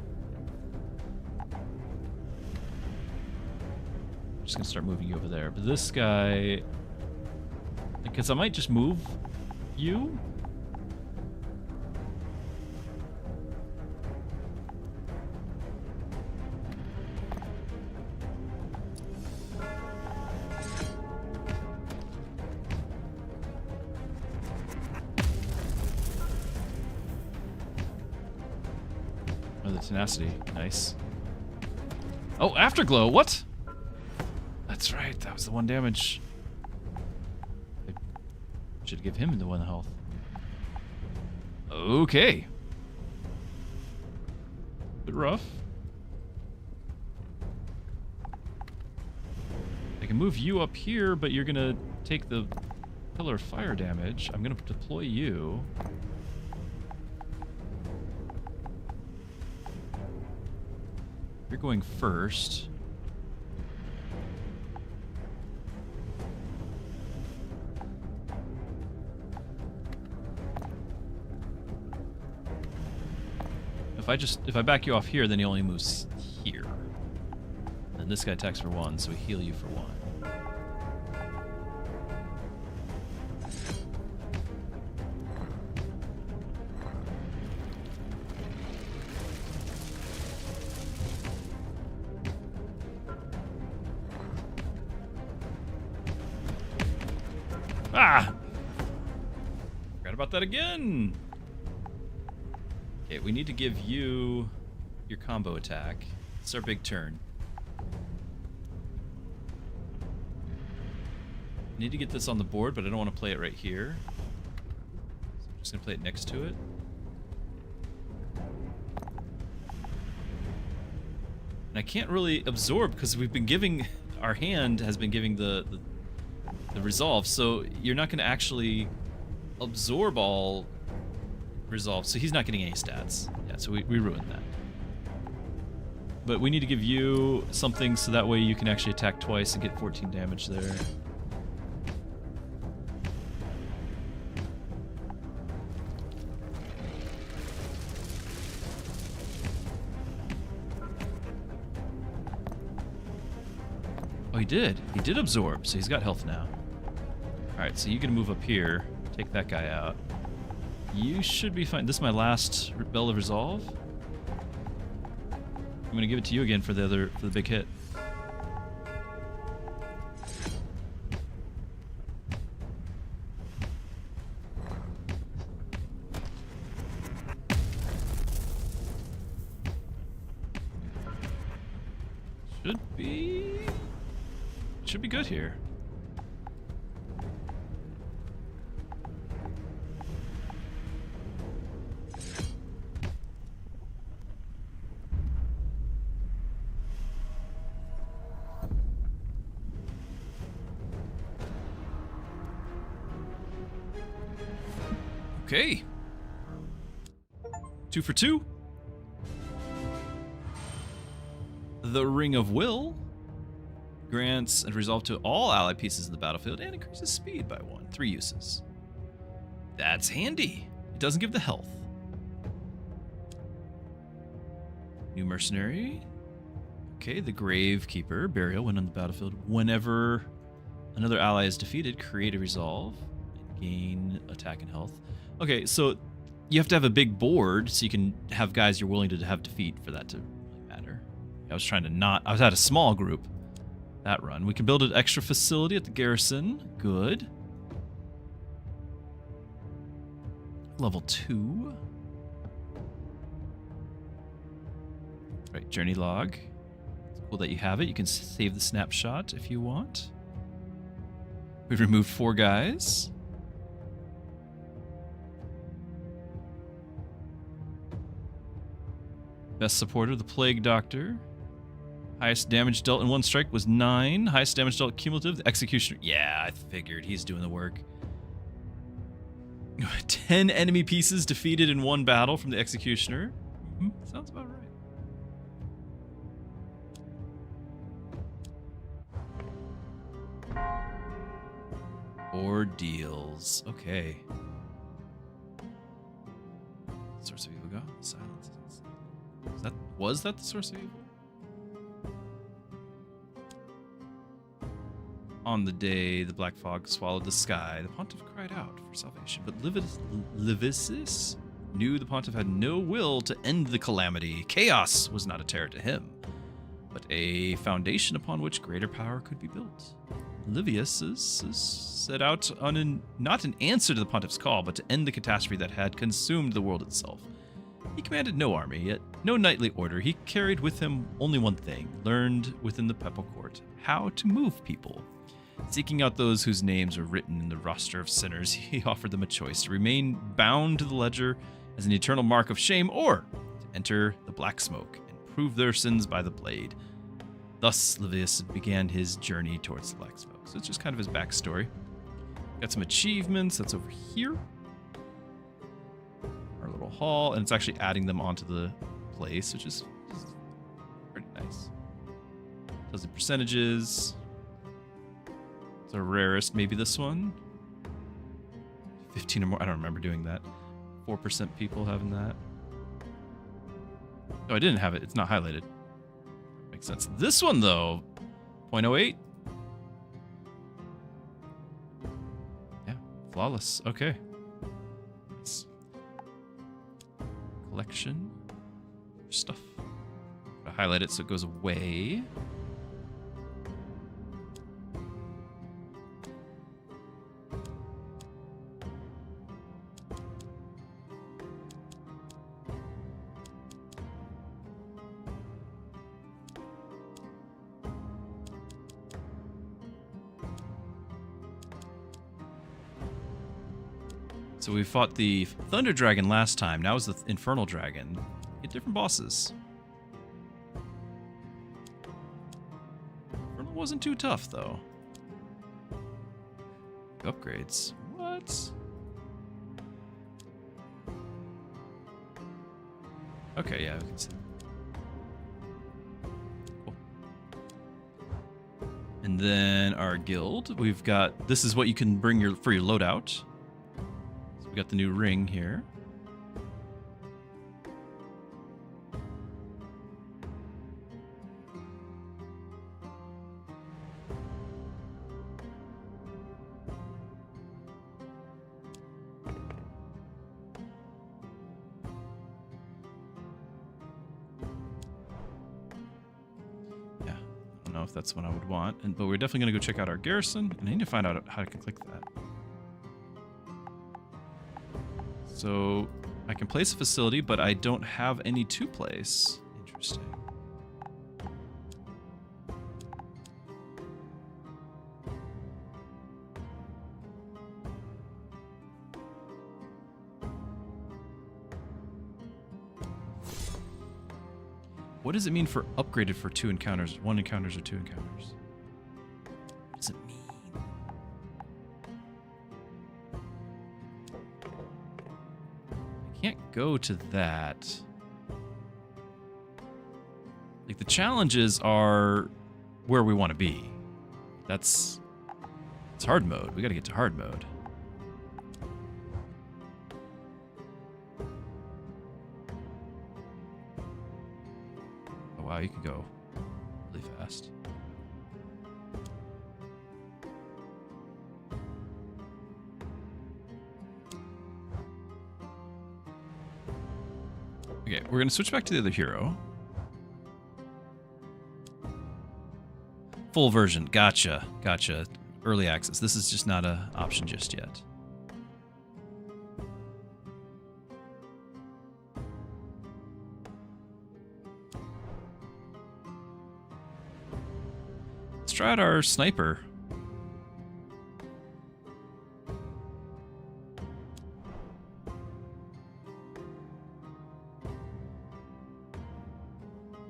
I'm just going to start moving you over there. But this guy... Because I might just move you. Oh, the tenacity. Nice. Oh, Afterglow. What? That's right. That was the 1 damage. Should give him the 1 health. Okay. Bit rough. I can move you up here, but you're gonna take the Pillar of Fire damage. I'm gonna deploy you. You're going first. If I back you off here, then he only moves here. And this guy attacks for 1, so we heal you for 1. Ah! Forgot about that again! Okay, we need to give you your combo attack. It's our big turn. I need to get this on the board, but I don't want to play it right here. So I'm just going to play it next to it. And I can't really absorb because we've been giving... Our hand has been giving the resolve, so you're not going to actually absorb all... resolve, so he's not getting any stats. Yeah, so we ruined that. But we need to give you something so that way you can actually attack twice and get 14 damage there. Oh, he did. He did absorb, so he's got health now. Alright, so you can move up here, take that guy out. You should be fine. This is my last Bell of Resolve. I'm gonna give it to you again for the big hit. Should be good here. Okay. 2 for 2. The Ring of Will grants and resolve to all allied pieces of the battlefield and increases speed by 1. 3 uses. That's handy. It doesn't give the health. New mercenary. Okay, the Gravekeeper. Burial when on the battlefield. Whenever another ally is defeated, create a resolve and gain attack and health. Okay, so you have to have a big board so you can have guys you're willing to have defeat for that to really matter. I was trying to not... I was at a small group that run. We can build an extra facility at the garrison. Good. Level 2. Right, journey log. It's cool that you have it. You can save the snapshot if you want. We've removed 4 guys. Best supporter, the Plague Doctor. Highest damage dealt in one strike was 9. Highest damage dealt cumulative, the Executioner. Yeah, I figured he's doing the work. 10 enemy pieces defeated in one battle from the Executioner. Sounds about right. Ordeals. Okay. Source of evil go. Silence. Was that the source of evil? On the day the black fog swallowed the sky, the pontiff cried out for salvation, but Livius knew the pontiff had no will to end the calamity. Chaos was not a terror to him, but a foundation upon which greater power could be built. Livius set out on not an answer to the pontiff's call, but to end the catastrophe that had consumed the world itself. He commanded no army, yet no knightly order. He carried with him only one thing, learned within the papal court, how to move people. Seeking out those whose names were written in the roster of sinners, he offered them a choice: to remain bound to the ledger as an eternal mark of shame, or to enter the black smoke and prove their sins by the blade. Thus, Livius began his journey towards the black smoke. So it's just kind of his backstory. Got some achievements. That's over here. Our little hall, and it's actually adding them onto the place, which is pretty nice. Tells the percentages. It's our rarest, maybe this one. 15 or more. I don't remember doing that. 4% people having that. Oh, I didn't have it. It's not highlighted. Makes sense. This one, though, 0.08. Yeah, flawless. Okay. Nice. Collection. Stuff. Gotta highlight it so it goes away. So we fought the Thunder Dragon last time. Now is the Infernal Dragon. Get different bosses. Infernal wasn't too tough, though. Upgrades. What? Okay, yeah, we can see. Cool. And then our guild. We've got... This is what you can bring for your loadout. We got the new ring here. Yeah, I don't know if that's what I would want, but we're definitely going to go check out our garrison, and I need to find out how I can click that. So I can place a facility, but I don't have any to place. Interesting. What does it mean for upgraded for 2 encounters, 1 encounters, or 2 encounters? What does it mean? Can't go to that. Like, the challenges are where we want to be. It's hard mode. We got to get to hard mode. Oh wow, you can go really fast. Okay, we're going to switch back to the other hero. Full version. Gotcha. Gotcha. Early access. This is just not an option just yet. Let's try out our sniper.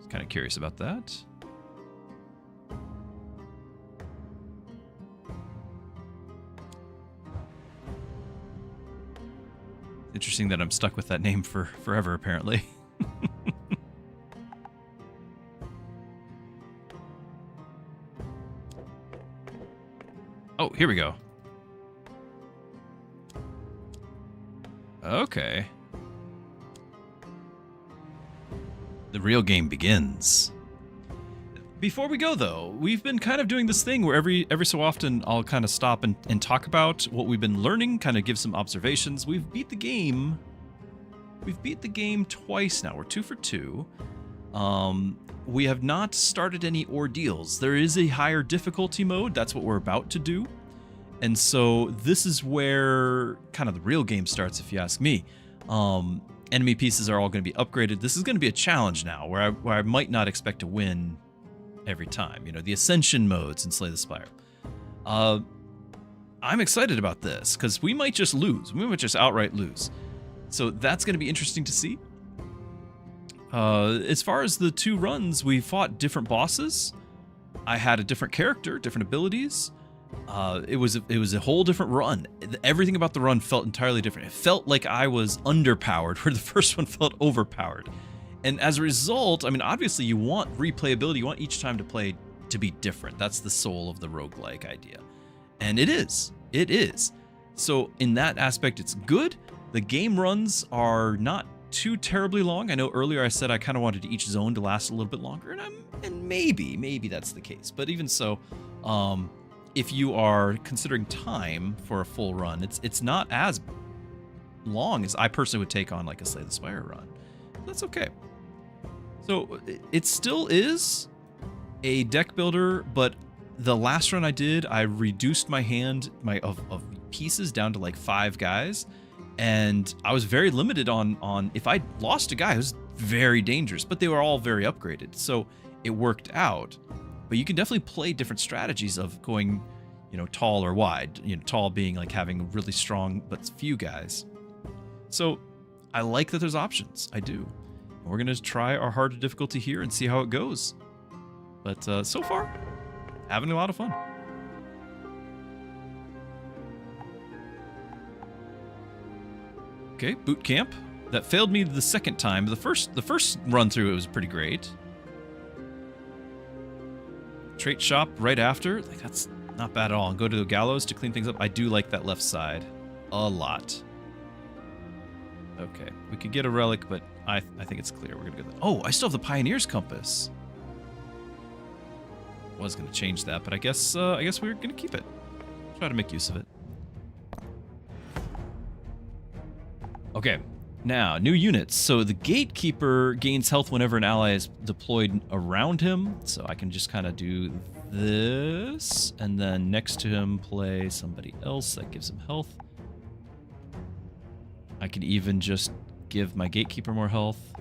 Kind of curious about that. Interesting that I'm stuck with that name for forever, apparently. Oh, here we go. Okay. The real game begins. Before we go, though, we've been kind of doing this thing where every so often I'll kind of stop and talk about what we've been learning, kind of give some observations. We've beat the game. We've beat the game twice now. We're 2 for 2. We have not started any ordeals. There is a higher difficulty mode. That's what we're about to do. And so this is where kind of the real game starts, if you ask me. Enemy pieces are all going to be upgraded. This is going to be a challenge now, where I might not expect to win every time. You know, the Ascension modes in Slay the Spire. I'm excited about this, because we might just lose. We might just outright lose. So that's going to be interesting to see. As far as the 2 runs, we fought different bosses. I had a different character, different abilities. It was a whole different run. Everything about the run felt entirely different. It felt like I was underpowered, where the first one felt overpowered. And as a result, I mean, obviously you want replayability. You want each time to play to be different. That's the soul of the roguelike idea. And it is. It is. So in that aspect, it's good. The game runs are not too terribly long. I know earlier I said I kind of wanted each zone to last a little bit longer, and maybe that's the case. But even so, if you are considering time for a full run, it's not as long as I personally would take on like a Slay the Spire run. That's okay. So it still is a deck builder, but the last run I did, I reduced my hand of pieces down to like 5 guys, and I was very limited on if I lost a guy, it was very dangerous, but they were all very upgraded, so it worked out. But you can definitely play different strategies of going, you know, tall or wide. You know, tall being like having really strong but few guys. So I like that there's options. I do. And we're gonna try our harder difficulty here and see how it goes. But so far, having a lot of fun. Okay, boot camp. That failed me the second time. The first run through it was pretty great. Trait shop right after. Like, that's not bad at all. And go to the gallows to clean things up. I do like that left side a lot. Okay, we could get a relic, but I think it's clear. We're gonna go. Oh, I still have the Pioneer's Compass. Was gonna change that, but I guess we're gonna keep it. Try to make use of it. Okay, now new units. So the Gatekeeper gains health whenever an ally is deployed around him. So I can just kind of do this, and then next to him play somebody else that gives him health. I can even just give my Gatekeeper more health.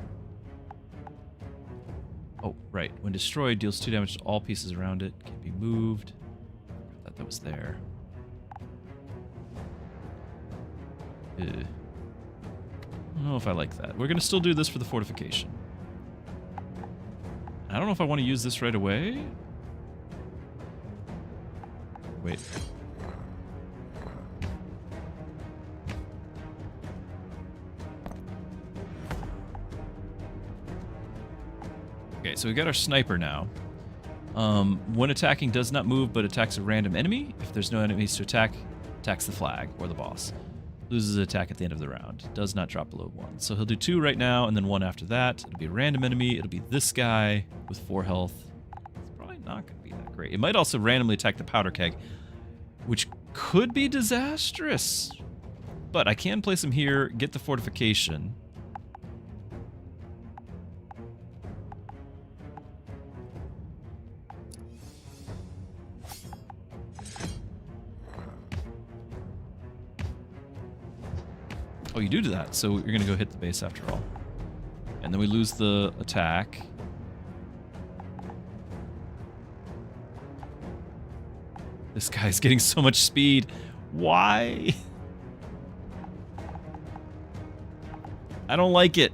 Oh, right. When destroyed, deals 2 damage to all pieces around it. Can be moved. I thought that was there. Ugh. I don't know if I like that. We're going to still do this for the fortification. I don't know if I want to use this right away. Wait. Okay, so we got our sniper now. When attacking, does not move, but attacks a random enemy. If there's no enemies to attack, attacks the flag or the boss. Loses an attack at the end of the round. Does not drop below 1. So he'll do 2 right now, and then 1 after that. It'll be a random enemy. It'll be this guy with 4 health. It's probably not going to be that great. It might also randomly attack the powder keg, which could be disastrous. But I can place him here, get the fortification. Oh, you do that, so you're gonna go hit the base after all. And then we lose the attack. This guy's getting so much speed. Why? I don't like it.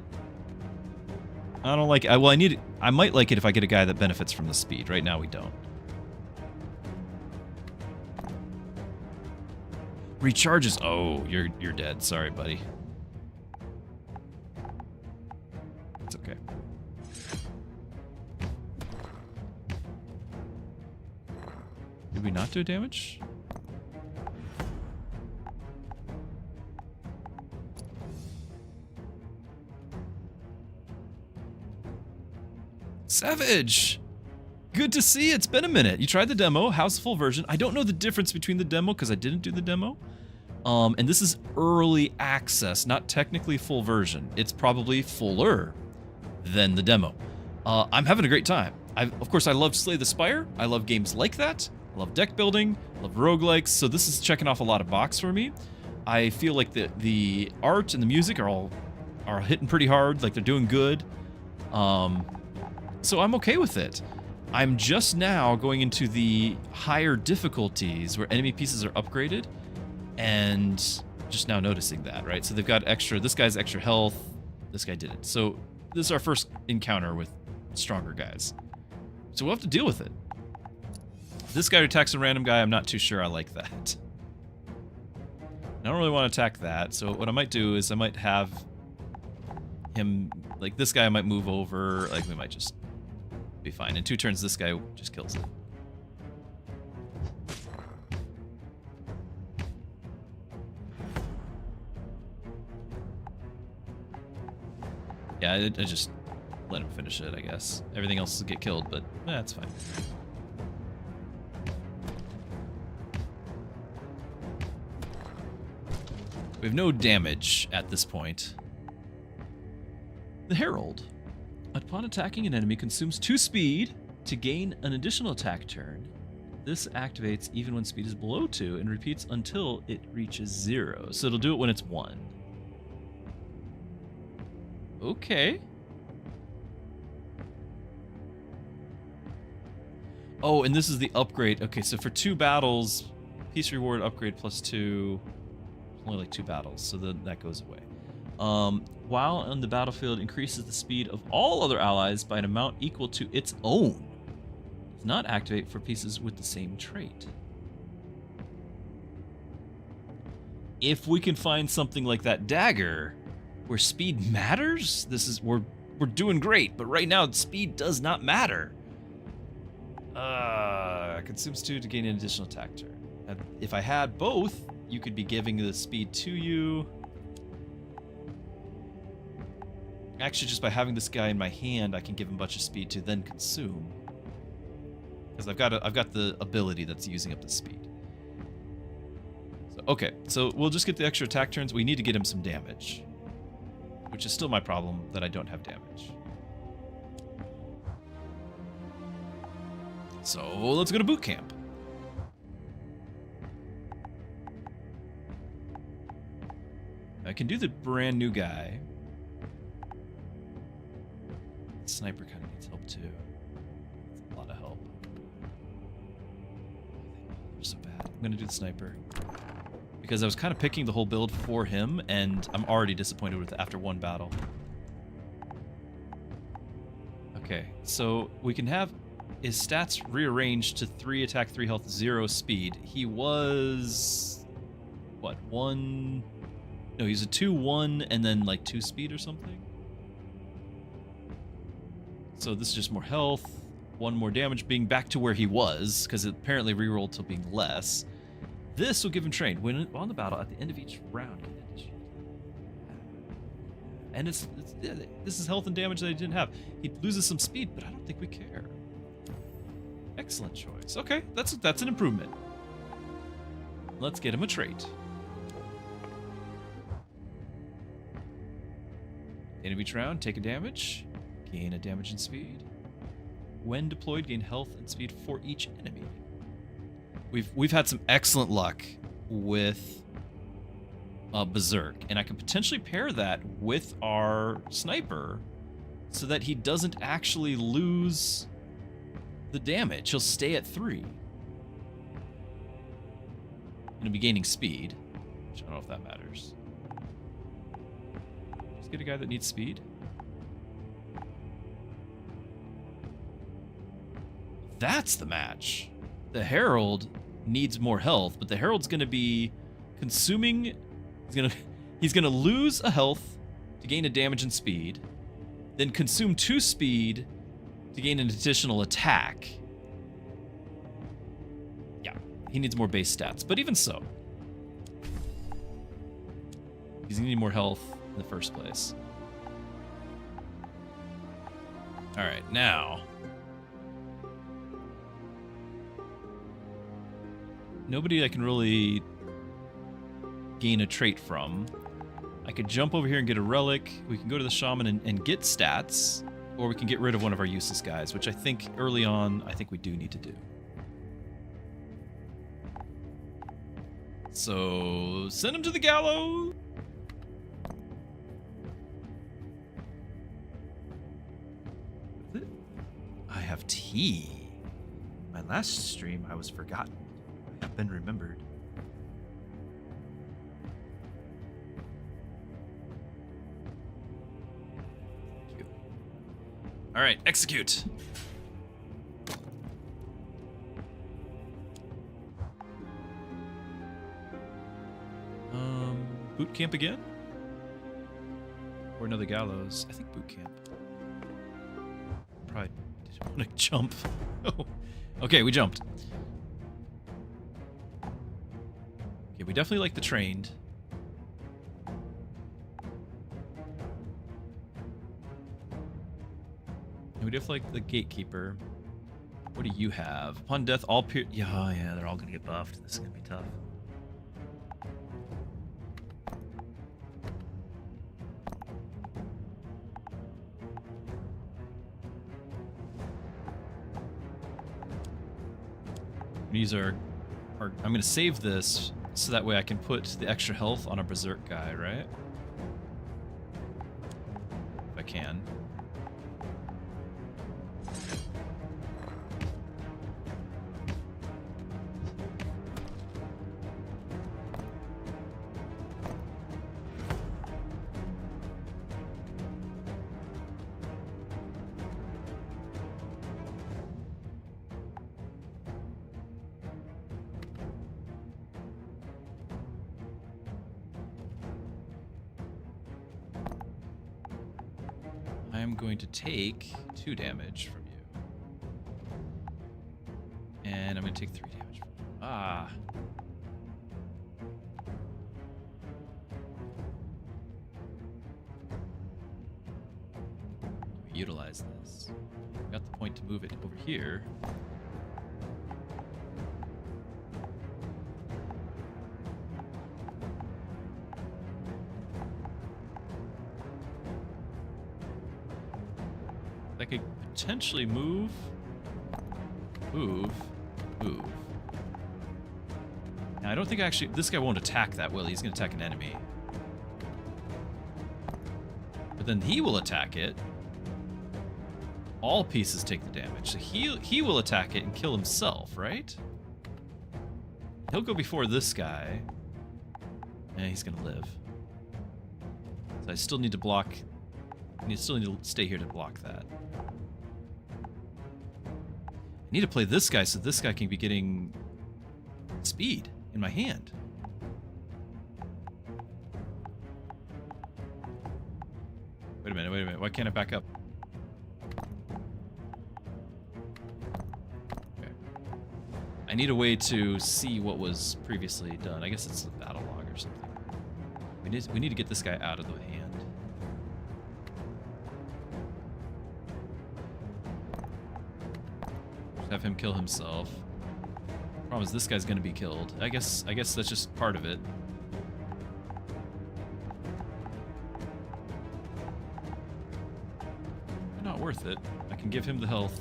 I don't like it. Well, I might like it if I get a guy that benefits from the speed. Right now we don't. Recharges. Oh, you're dead. Sorry, buddy. It's okay. Did we not do damage? Savage! Good to see. It's been a minute. You tried the demo. How's the full version? I don't know the difference between the demo because I didn't do the demo. And this is early access, not technically full version. It's probably fuller than the demo. I'm having a great time. Of course, I love Slay the Spire. I love games like that. I love deck building. I love roguelikes. So this is checking off a lot of box for me. I feel like the art and the music are hitting pretty hard. Like they're doing good. So I'm okay with it. I'm just now going into the higher difficulties where enemy pieces are upgraded and just now noticing that, right? So they've got extra, this guy's extra health, this guy didn't. So this is our first encounter with stronger guys. So we'll have to deal with it. This guy who attacks a random guy, I'm not too sure I like that. I don't really want to attack that, so what I might do is I might have him, like this guy might move over, like we might just be fine. In 2 turns, this guy just kills it. Yeah, I just let him finish it, I guess. Everything else will get killed, but that's fine. We have no damage at this point. The Herald. Upon attacking an enemy, consumes 2 speed to gain an additional attack turn. This activates even when speed is below 2 and repeats until it reaches 0. So it'll do it when it's 1. Okay. Oh, and this is the upgrade. Okay, so for 2 battles, piece reward upgrade plus 2. Only like 2 battles, so then that goes away. While on the battlefield, increases the speed of all other allies by an amount equal to its own. Does not activate for pieces with the same trait. If we can find something like that dagger, where speed matters, we're doing great. But right now, speed does not matter. Consumes 2 to gain an additional attack turn. If I had both, you could be giving the speed to you. Actually, just by having this guy in my hand, I can give him a bunch of speed to then consume. Because I've got the ability that's using up the speed. So, okay, so we'll just get the extra attack turns. We need to get him some damage. Which is still my problem, that I don't have damage. So, let's go to boot camp. I can do the brand new guy. Sniper kind of needs help too. It's a lot of help. They're so bad. I'm gonna do the sniper because I was kind of picking the whole build for him, and I'm already disappointed with it after 1 battle. Okay, so we can have his stats rearranged to 3 attack, 3 health, 0 speed. He was what, 1? No, he's a 2-1 and then like 2 speed or something. So this is just more health, 1 more damage, being back to where he was, because it apparently rerolled to being less. This will give him train. When on the battle, at the end of each round. And this is health and damage that he didn't have. He loses some speed, but I don't think we care. Excellent choice. Okay, that's an improvement. Let's get him a trait. End of each round, take a damage. Gain a damage and speed. When deployed, gain health and speed for each enemy. We've had some excellent luck with berserk, and I can potentially pair that with our sniper so that he doesn't actually lose the damage. He'll stay at 3. Gonna be gaining speed, which I don't know if that matters. Just get a guy that needs speed. That's the match. The Herald needs more health, but the Herald's gonna be consuming. He's gonna lose a health to gain a damage and speed, then consume 2 speed to gain an additional attack. Yeah, he needs more base stats, but even so, he's gonna need more health in the first place. All right, now. Nobody I can really gain a trait from. I could jump over here and get a relic. We can go to the shaman and get stats, or we can get rid of one of our useless guys, which I think early on, I think we do need to do. So, send him to the gallows! I have tea. My last stream, I was forgotten. I have been remembered. All right, execute. Boot camp again? Or another gallows? I think boot camp. Probably didn't want to jump. Oh. Okay, we jumped. Okay, we definitely like the trained. And we definitely like the gatekeeper. What do you have? Upon death, all yeah, they're all gonna get buffed. This is gonna be tough. Use our I'm gonna save this so that way I can put the extra health on a berserk guy, right? If I can. I'm going to take 2 damage from you. And I'm going to take 3 damage from you. Ah. Utilize this. Got the point to move it over here. I could potentially move. Now, I don't think actually this guy won't attack that, will he? He's going to attack an enemy. But then he will attack it. All pieces take the damage. So he will attack it and kill himself, right? He'll go before this guy. And he's going to live. So I still need to block. I still need to stay here to block that. I need to play this guy so this guy can be getting speed in my hand. Wait a minute. Why can't I back up? Okay. I need a way to see what was previously done. I guess it's a battle log or something. We need to get this guy out of the hand. Have him kill himself. Problem is this guy's gonna be killed. I guess that's just part of it. Not worth it. I can give him the health.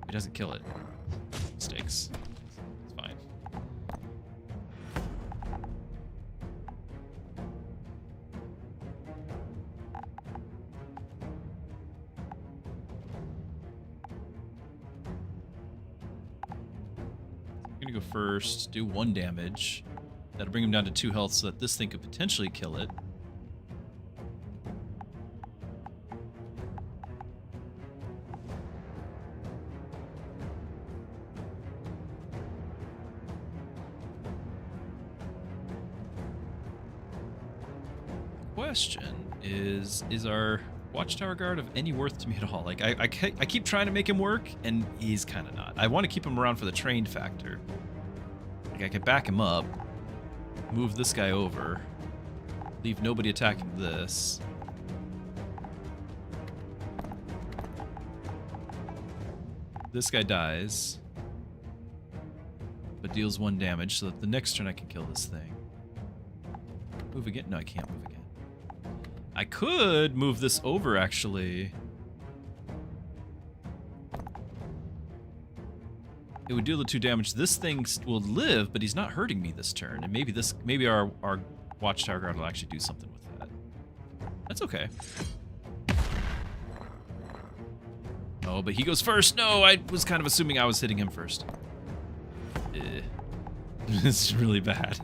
He doesn't kill it. Mistakes. go first, do 1 damage. That'll bring him down to 2 health so that this thing could potentially kill it. Question is our Watchtower Guard of any worth to me at all? Like, I keep trying to make him work, and he's kind of not. I want to keep him around for the trained factor. Like, I could back him up, move this guy over, leave nobody attacking this. This guy dies, but deals 1 damage, so that the next turn I can kill this thing. Move again? No, I can't move again. I could move this over, actually. It would deal the 2 damage. This thing will live, but he's not hurting me this turn. And maybe our Watchtower Guard will actually do something with that. That's okay. Oh, but he goes first. No, I was kind of assuming I was hitting him first. This is really bad.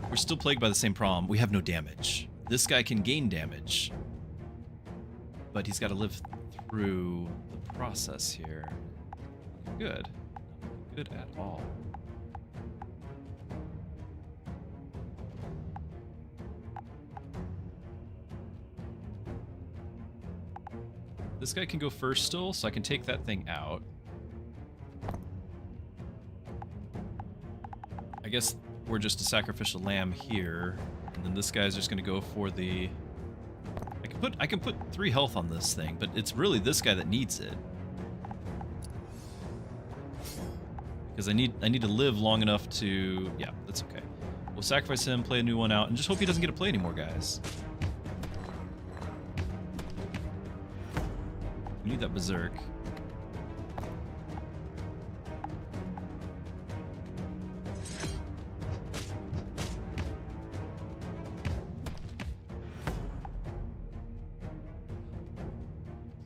We're still plagued by the same problem. We have no damage. This guy can gain damage, but he's got to live through the process here. Good. Not good at all. This guy can go first still, so I can take that thing out. I guess we're just a sacrificial lamb here, and then this guy's just gonna go for the... I can put 3 health on this thing, but it's really this guy that needs it. Because I need to live long enough to... Yeah, that's okay. We'll sacrifice him, play a new one out, and just hope he doesn't get to play anymore, guys. We need that berserk.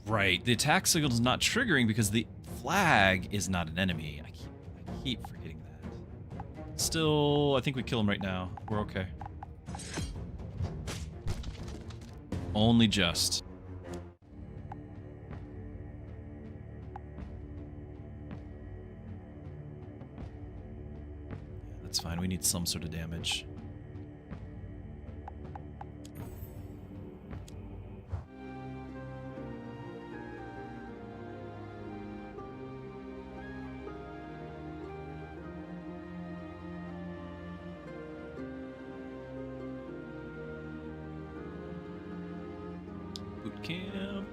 Right, the attack signal is not triggering because the flag is not an enemy. I keep forgetting that. Still, I think we kill him right now. We're okay. Only just. Yeah, that's fine. We need some sort of damage. Boot camp.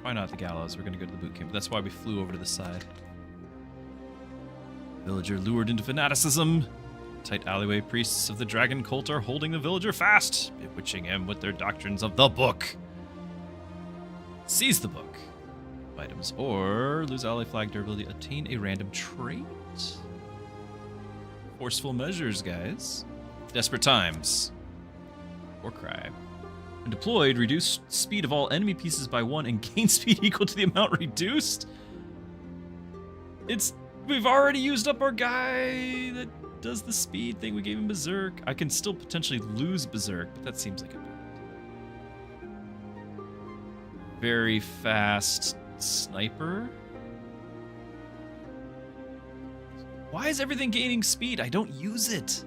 Why not the gallows? We're gonna go to the boot camp. That's why we flew over to the side. Villager lured into fanaticism. Tight alleyway priests of the dragon cult are holding the villager fast, bewitching him with their doctrines of the book. Seize the book. Items or lose ally flag durability. Attain a random trait. Forceful measures, guys. Desperate times. War cry. When deployed, reduce speed of all enemy pieces by 1 and gain speed equal to the amount reduced. We've already used up our guy that does the speed thing. We gave him berserk. I can still potentially lose berserk, but that seems like a bad. Very fast sniper. Why is everything gaining speed? I don't use it.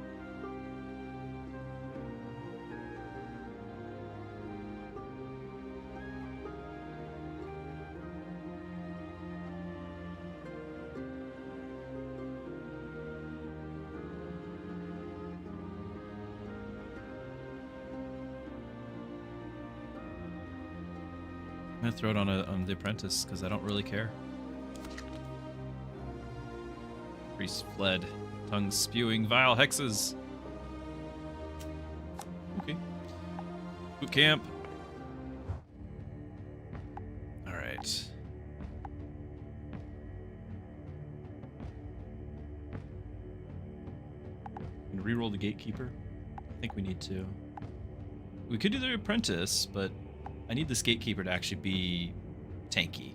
I'm gonna throw it on the apprentice because I don't really care. Priest fled, tongues spewing vile hexes. Okay. Boot camp. All right. Gonna reroll the gatekeeper. I think we need to. We could do the apprentice, but I need this gatekeeper to actually be tanky.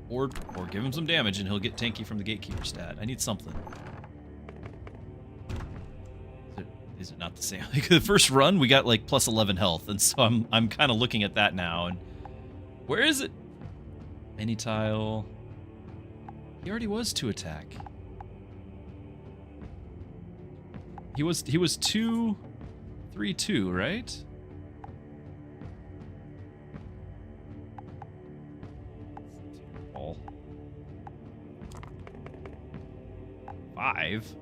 Or give him some damage and he'll get tanky from the gatekeeper stat. I need something. Is it not the same? Like the first run we got like plus 11 health, and so I'm kind of looking at that now. And where is it? Any tile. He already was 2 attack. He was 2, 3, 2, right? All 5.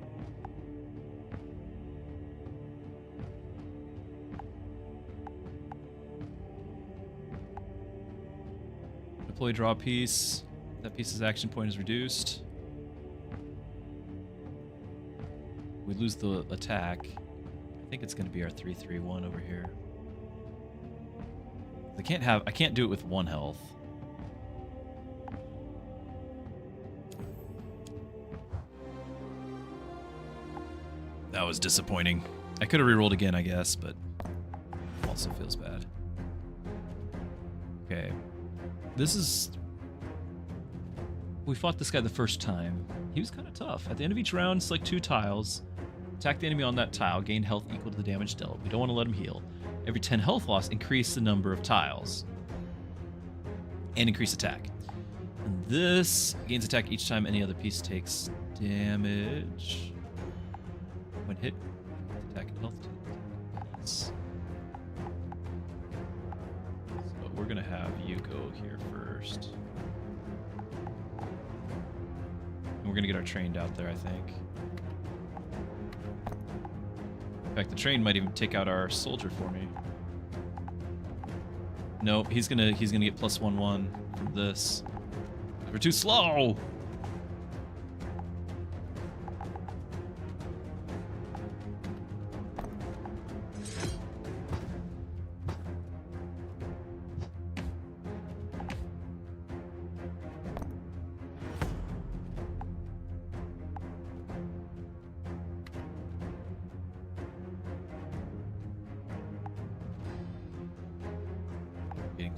Deploy draw piece. That piece's action point is reduced. We lose the attack. I think it's going to be our 3-3-1 over here. I can't do it with 1 health. That was disappointing. I could have rerolled again, I guess, but also feels bad. Okay. This is... We fought this guy the first time. He was kind of tough. At the end of each round, select 2 tiles. Attack the enemy on that tile. Gain health equal to the damage dealt. We don't want to let him heal. Every 10 health loss, increase the number of tiles. And increase attack. And this gains attack each time any other piece takes damage. When hit, attack and health. So we're going to have you go here first. And we're going to get our trained out there, I think. In fact, the train might even take out our soldier for me. Nope, he's gonna get plus 1/1 from this. We're too slow.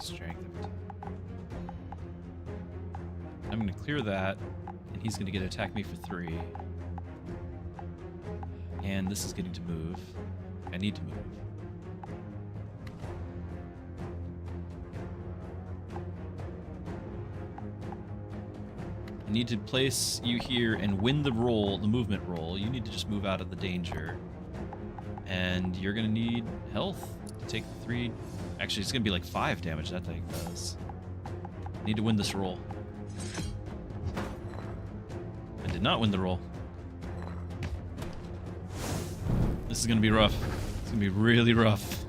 Strength every time. I'm going to clear that, and he's going to get to attack me for 3. And this is getting to move. I need to move. I need to place you here and win the roll, the movement roll. You need to just move out of the danger. And you're going to need health to take the 3... Actually, it's going to be like 5 damage that thing does. I need to win this roll. I did not win the roll. This is going to be rough. It's going to be really rough.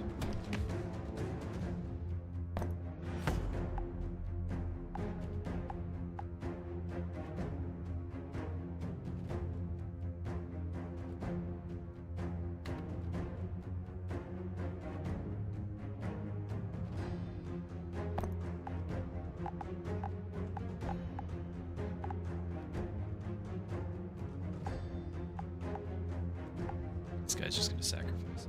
This guy's just gonna sacrifice us.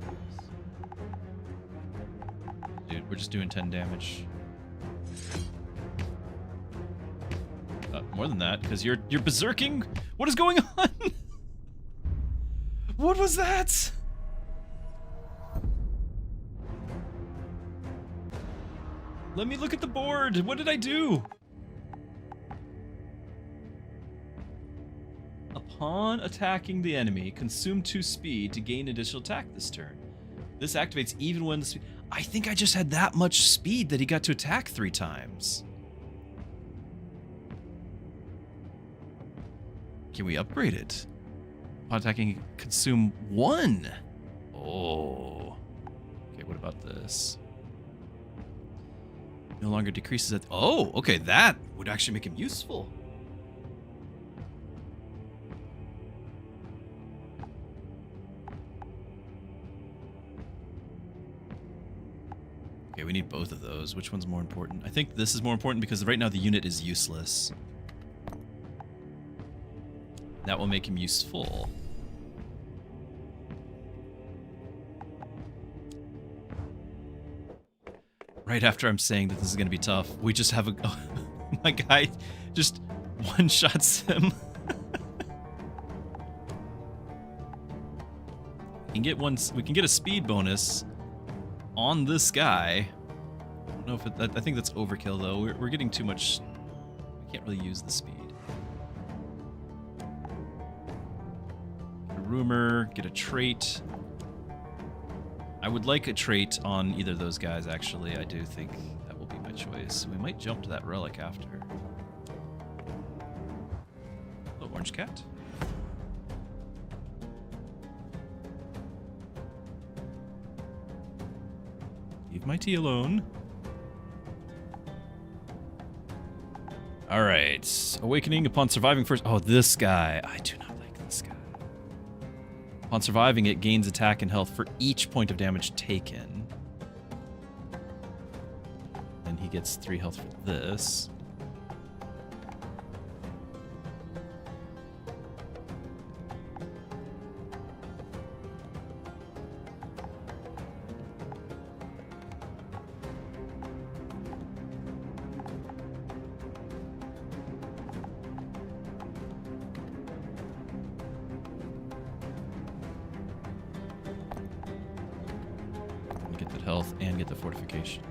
Dude, we're just doing 10 damage. More than that, because you're berserking? What is going on? What was that? Let me look at the board. What did I do? Upon attacking the enemy, consume 2 speed to gain additional attack this turn. This activates even when the speed... I think I just had that much speed that he got to attack 3 times. Can we upgrade it? Upon attacking, consume 1. Oh. Okay, what about this? No longer decreases at... Oh, okay, that would actually make him useful. Okay, we need both of those. Which one's more important? I think this is more important because right now the unit is useless. That will make him useful. Right after I'm saying that this is going to be tough, we just have a... Oh, my guy just one-shots him. We can get a speed bonus on this guy. I don't know if I think that's overkill, though. We're getting too much... We can't really use the speed. Get a rumor, get a trait. I would like a trait on either of those guys, actually. I do think that will be my choice. We might jump to that relic after. Oh, orange cat. Leave my tea alone. Alright. Awakening upon surviving first. Oh, this guy. I do not like this guy. Upon surviving, it gains attack and health for each point of damage taken. And he gets 3 health for this. Health and get the fortification.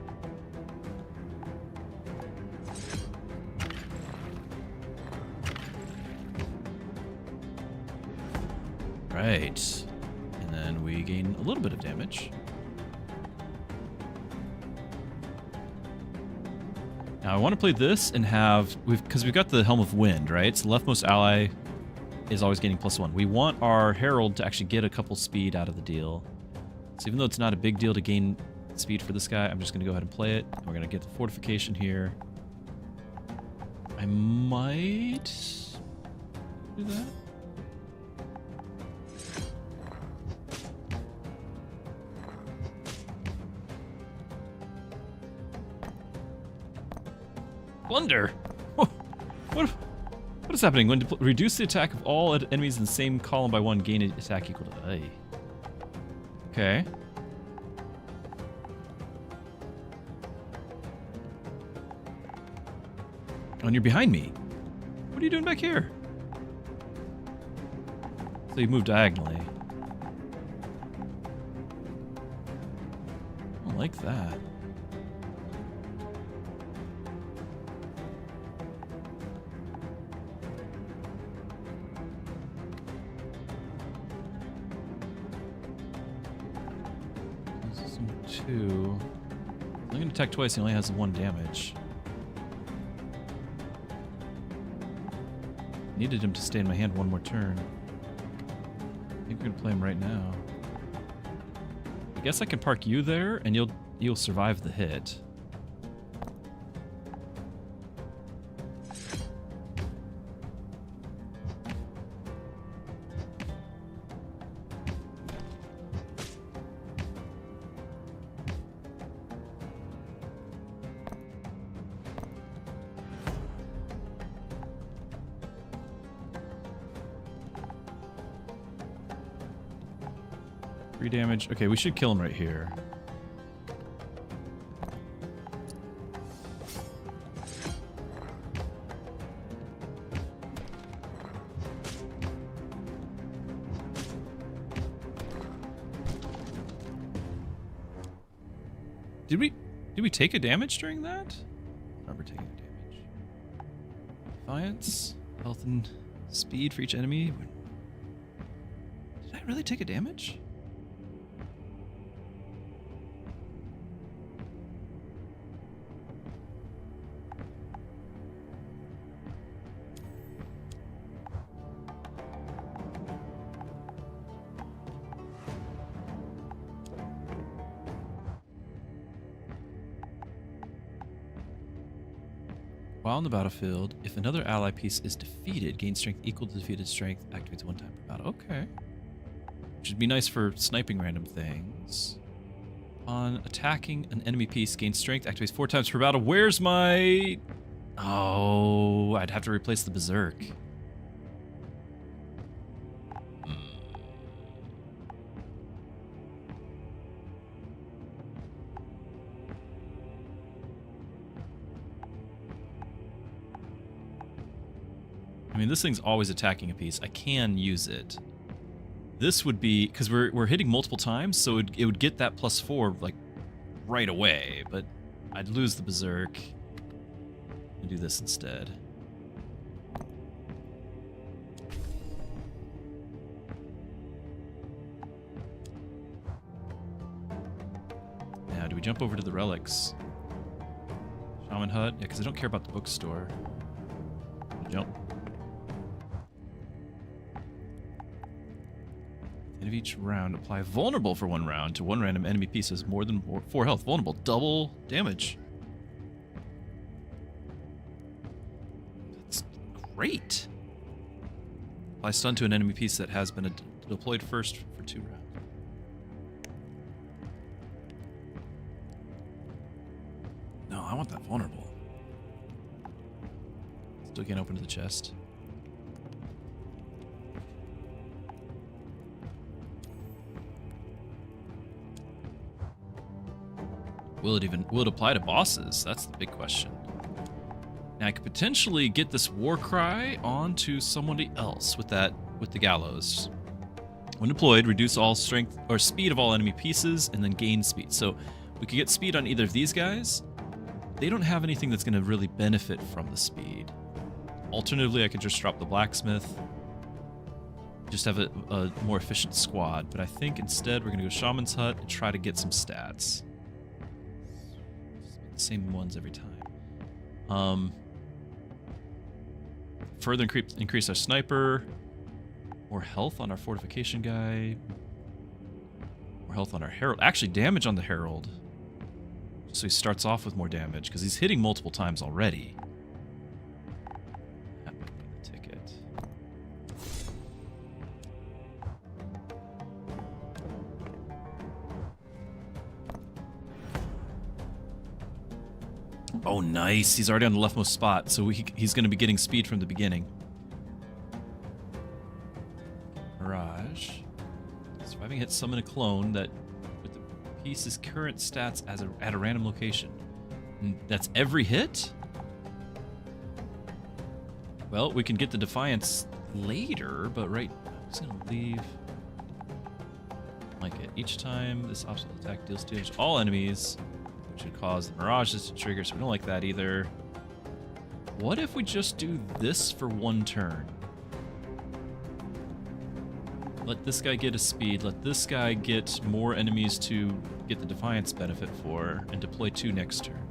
Right. And then we gain a little bit of damage. Now I want to play this and have because we've got the Helm of Wind, right? So leftmost ally is always gaining +1. We want our Herald to actually get a couple speed out of the deal. So even though it's not a big deal to gain speed for this guy, I'm just going to go ahead and play it. And we're going to get the fortification here. I might do that. Plunder! What is happening? When reduce the attack of all enemies in the same column by 1, gain an attack equal to... Ay. Okay. Oh, and you're behind me. What are you doing back here? So you moved diagonally. I don't like that. Two. I'm going to attack twice. He only has 1 damage. Needed him to stay in my hand 1 more turn. I think we're going to play him right now. I guess I can park you there, and you'll survive the hit. Damage. Okay, we should kill him right here. Did we take a damage during that? I don't remember taking a damage. Defiance, health and speed for each enemy. Did I really take a damage? While on the battlefield, if another ally piece is defeated, gain strength equal to defeated strength, activates 1 time per battle. Okay. Which would be nice for sniping random things. On attacking an enemy piece, gain strength, activates 4 times per battle. Where's my... Oh, I'd have to replace the Berserk. I mean, this thing's always attacking a piece. I can use it. This would be, because we're hitting multiple times, so it would get that +4 like right away, but I'd lose the Berserk and do this instead. Now, do we jump over to the relics? Shaman hut? Yeah, because I don't care about the bookstore. Jump. End of each round, apply vulnerable for 1 round to 1 random enemy piece has more than 4 health. Vulnerable, double damage. That's great. Apply stun to an enemy piece that has been deployed first for 2 rounds. No, I want that vulnerable. Still can't open to the chest. Will it apply to bosses? That's the big question. Now I could potentially get this war cry onto somebody else with the gallows. When deployed, reduce all strength or speed of all enemy pieces and then gain speed. So we could get speed on either of these guys. They don't have anything that's going to really benefit from the speed. Alternatively, I could just drop the blacksmith. Just have a more efficient squad. But I think instead we're going to go Shaman's Hut and try to get some stats. Same ones every time. Further increase our sniper. More health on our fortification guy. More health on our herald. Actually, damage on the herald. So he starts off with more damage because he's hitting multiple times already. Ticket. Oh, nice. He's already on the leftmost spot, so he's going to be getting speed from the beginning. Mirage. Surviving hit, summon a clone that with the piece's current stats at a random location. And that's every hit? Well, we can get the Defiance later, but right... I'm just going to leave... Like it. Each time this obstacle attack deals damage to all enemies... which would cause the mirages to trigger, so we don't like that either. What if we just do this for 1 turn? Let this guy get a speed, let this guy get more enemies to get the Defiance benefit for, and deploy 2 next turn.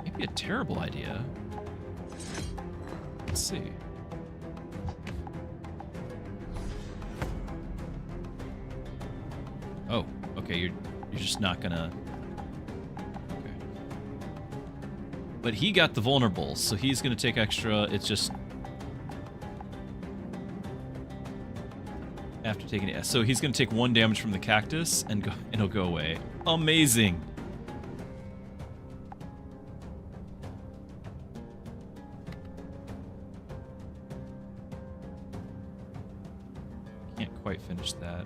Maybe a terrible idea. Let's see. Oh, okay, you're just not gonna... Okay. But he got the vulnerable, so he's gonna take extra. It's just... After taking it... So he's gonna take 1 damage from the cactus, and it'll go away. Amazing! Can't quite finish that.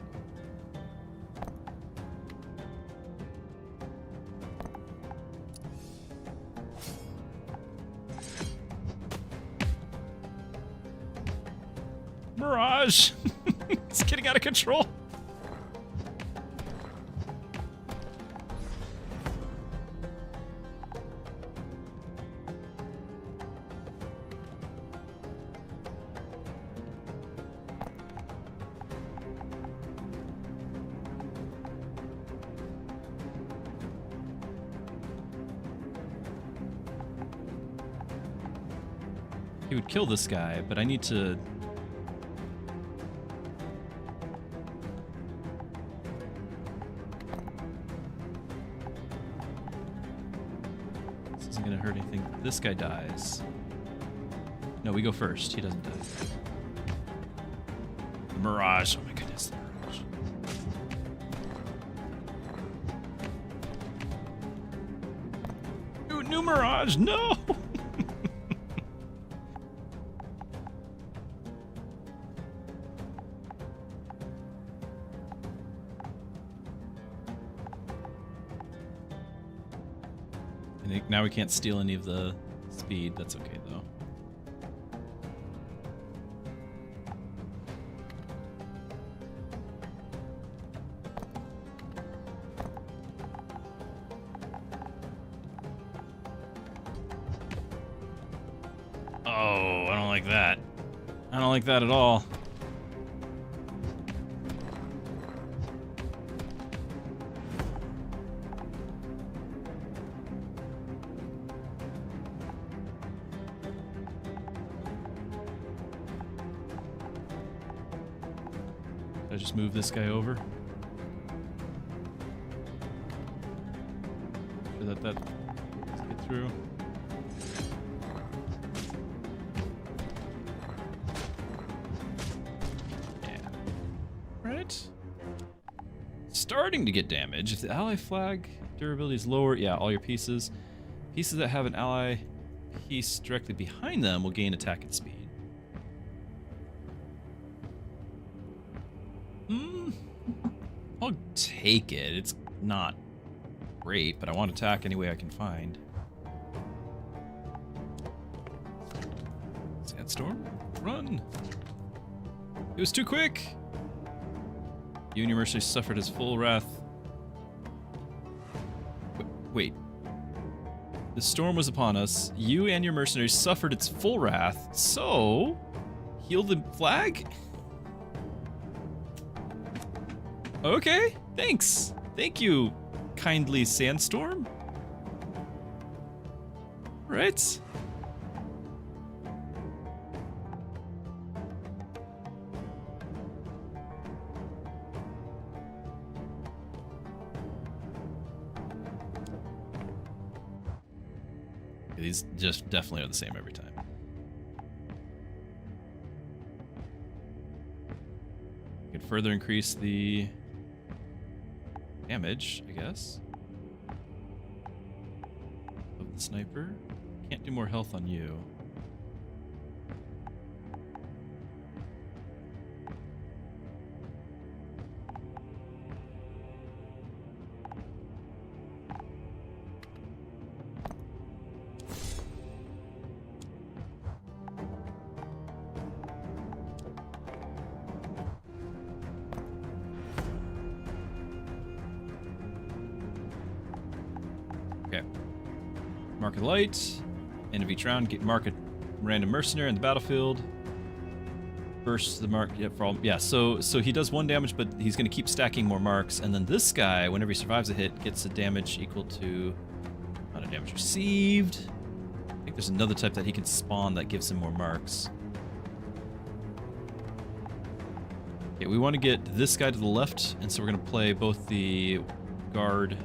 Mirage! It's getting out of control. He would kill this guy, but I need to... This isn't gonna hurt anything. This guy dies. No, we go first. He doesn't die. The Mirage. Oh my goodness, the Mirage. New Mirage, no! I think now we can't steal any of the speed. That's okay, though. Oh, I don't like that. I don't like that at all. Should I just move this guy over? Sure that let's get through. Starting to get damage. If the ally flag durability is lower, yeah, all your pieces. Pieces that have an ally piece directly behind them will gain attack and speed. I'll take it. It's not great, but I want to attack any way I can find. Sandstorm, run! It was too quick! You and your mercenary suffered his full wrath. Wait. The storm was upon us. You and your mercenaries suffered its full wrath. So, heal the flag? Okay, thanks. Thank you, kindly Sandstorm. Right. These just definitely are the same every time. You can further increase the damage, I guess, of the sniper. Can't do more health on you. Mark a light. End of each round, mark a random mercenary in the battlefield. Burst the mark. Yeah, for all, yeah. So he does 1 damage, but he's going to keep stacking more marks. And then this guy, whenever he survives a hit, gets a damage equal to amount of damage received. I think there's another type that he can spawn that gives him more marks. Okay, we want to get this guy to the left, and so we're going to play both the guard,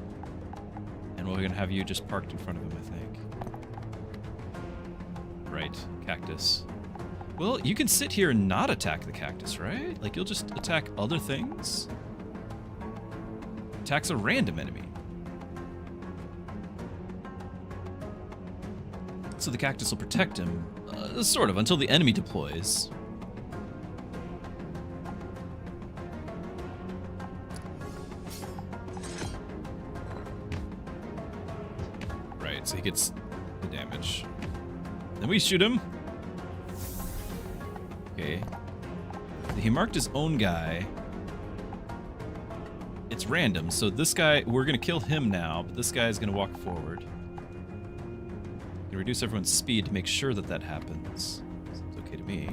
and we're going to have you just parked in front of him, I think. Right, cactus. Well, you can sit here and not attack the cactus, right? Like, you'll just attack other things. Attacks a random enemy. So the cactus will protect him, sort of, until the enemy deploys. Right, so he gets the damage. Then we shoot him. Okay. He marked his own guy. It's random, so this guy, we're gonna kill him now, but this guy is gonna walk forward. You can reduce everyone's speed to make sure that that happens. Seems okay to me.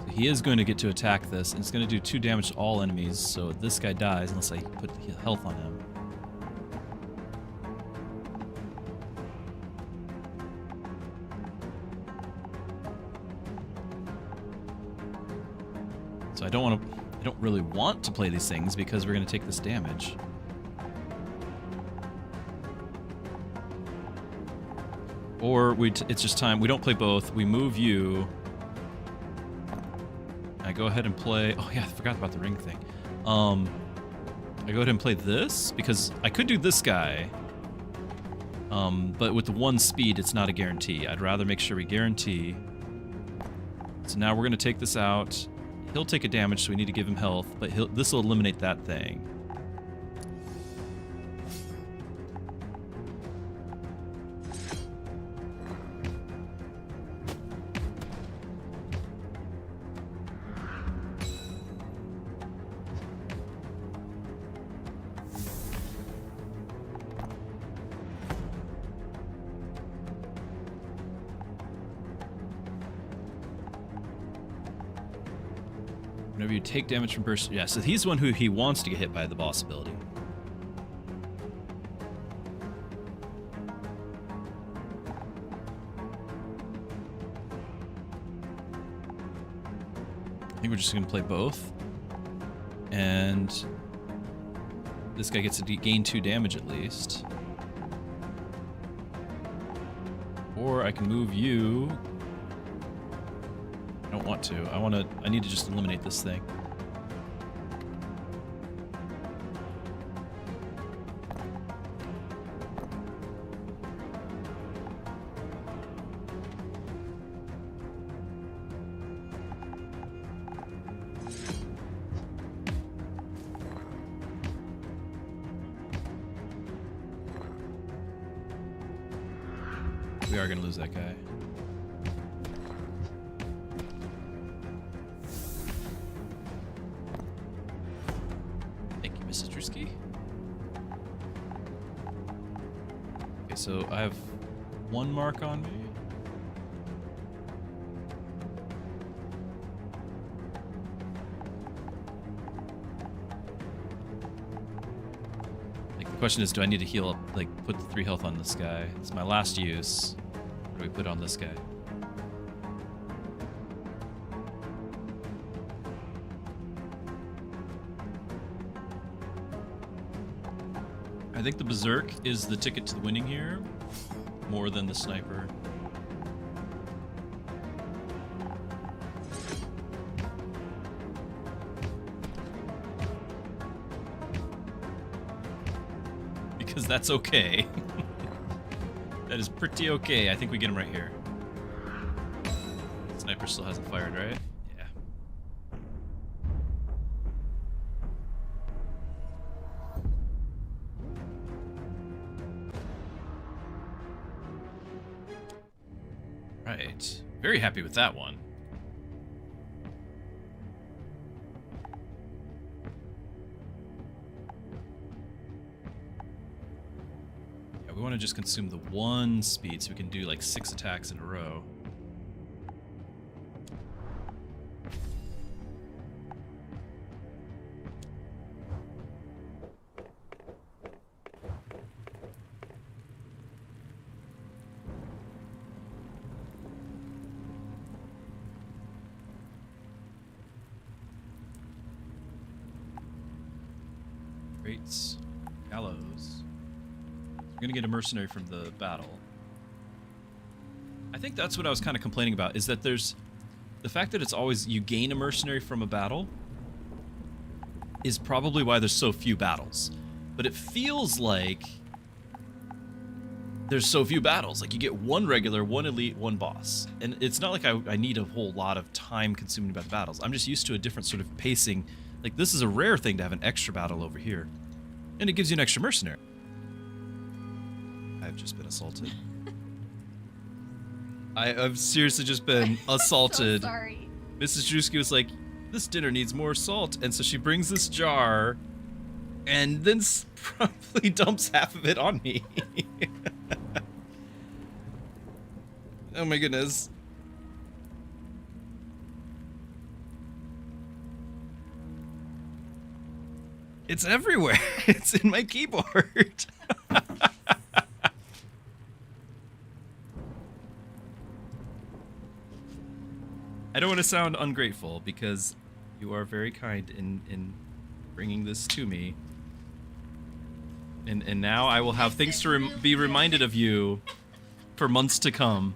He is going to get to attack this, and it's going to do 2 damage to all enemies, so this guy dies unless I put health on him. I don't really want to play these things because we're going to take this damage. Or it's just time. We don't play both. We move you. I go ahead and play... Oh, yeah, I forgot about the ring thing. I go ahead and play this, because I could do this guy. But with the 1 speed, it's not a guarantee. I'd rather make sure we guarantee. So now we're going to take this out. He'll take a damage, so we need to give him health, but this will eliminate that thing. Whenever you take damage from burst... Yeah, so he's the one who he wants to get hit by the boss ability. I think we're just going to play both. And this guy gets to gain 2 damage at least. Or I can move you... I don't want to. I need to just eliminate this thing. We are going to lose that guy. Mrs. Druski? Okay, so I have 1 mark on me. Like, the question is, do I need to heal up, like, put the 3 health on this guy? It's my last use. What do we put on this guy? I think the Berserk is the ticket to the winning here, more than the Sniper. Because that's okay. That is pretty okay. I think we get him right here. Sniper still hasn't fired, right? Right. Very happy with that one. Yeah, we want to just consume the 1 speed so we can do like 6 attacks in a row. Rates, gallows. We're gonna get a mercenary from the battle. I think that's what I was kind of complaining about, is that there's the fact that it's always you gain a mercenary from a battle is probably why there's so few battles. But it feels like there's so few battles. Like, you get 1 regular, 1 elite, 1 boss. And it's not like I need a whole lot of time consuming about the battles. I'm just used to a different sort of pacing. Like, this is a rare thing to have an extra battle over here. And it gives you an extra mercenary. I've just been assaulted. I've seriously just been assaulted. So sorry. Mrs. Druski was like, this dinner needs more salt. And so she brings this jar and then promptly dumps half of it on me. Oh my goodness. It's everywhere. It's in my keyboard. I don't want to sound ungrateful because You are very kind in bringing this to me. And now I will have things to be reminded of you for months to come.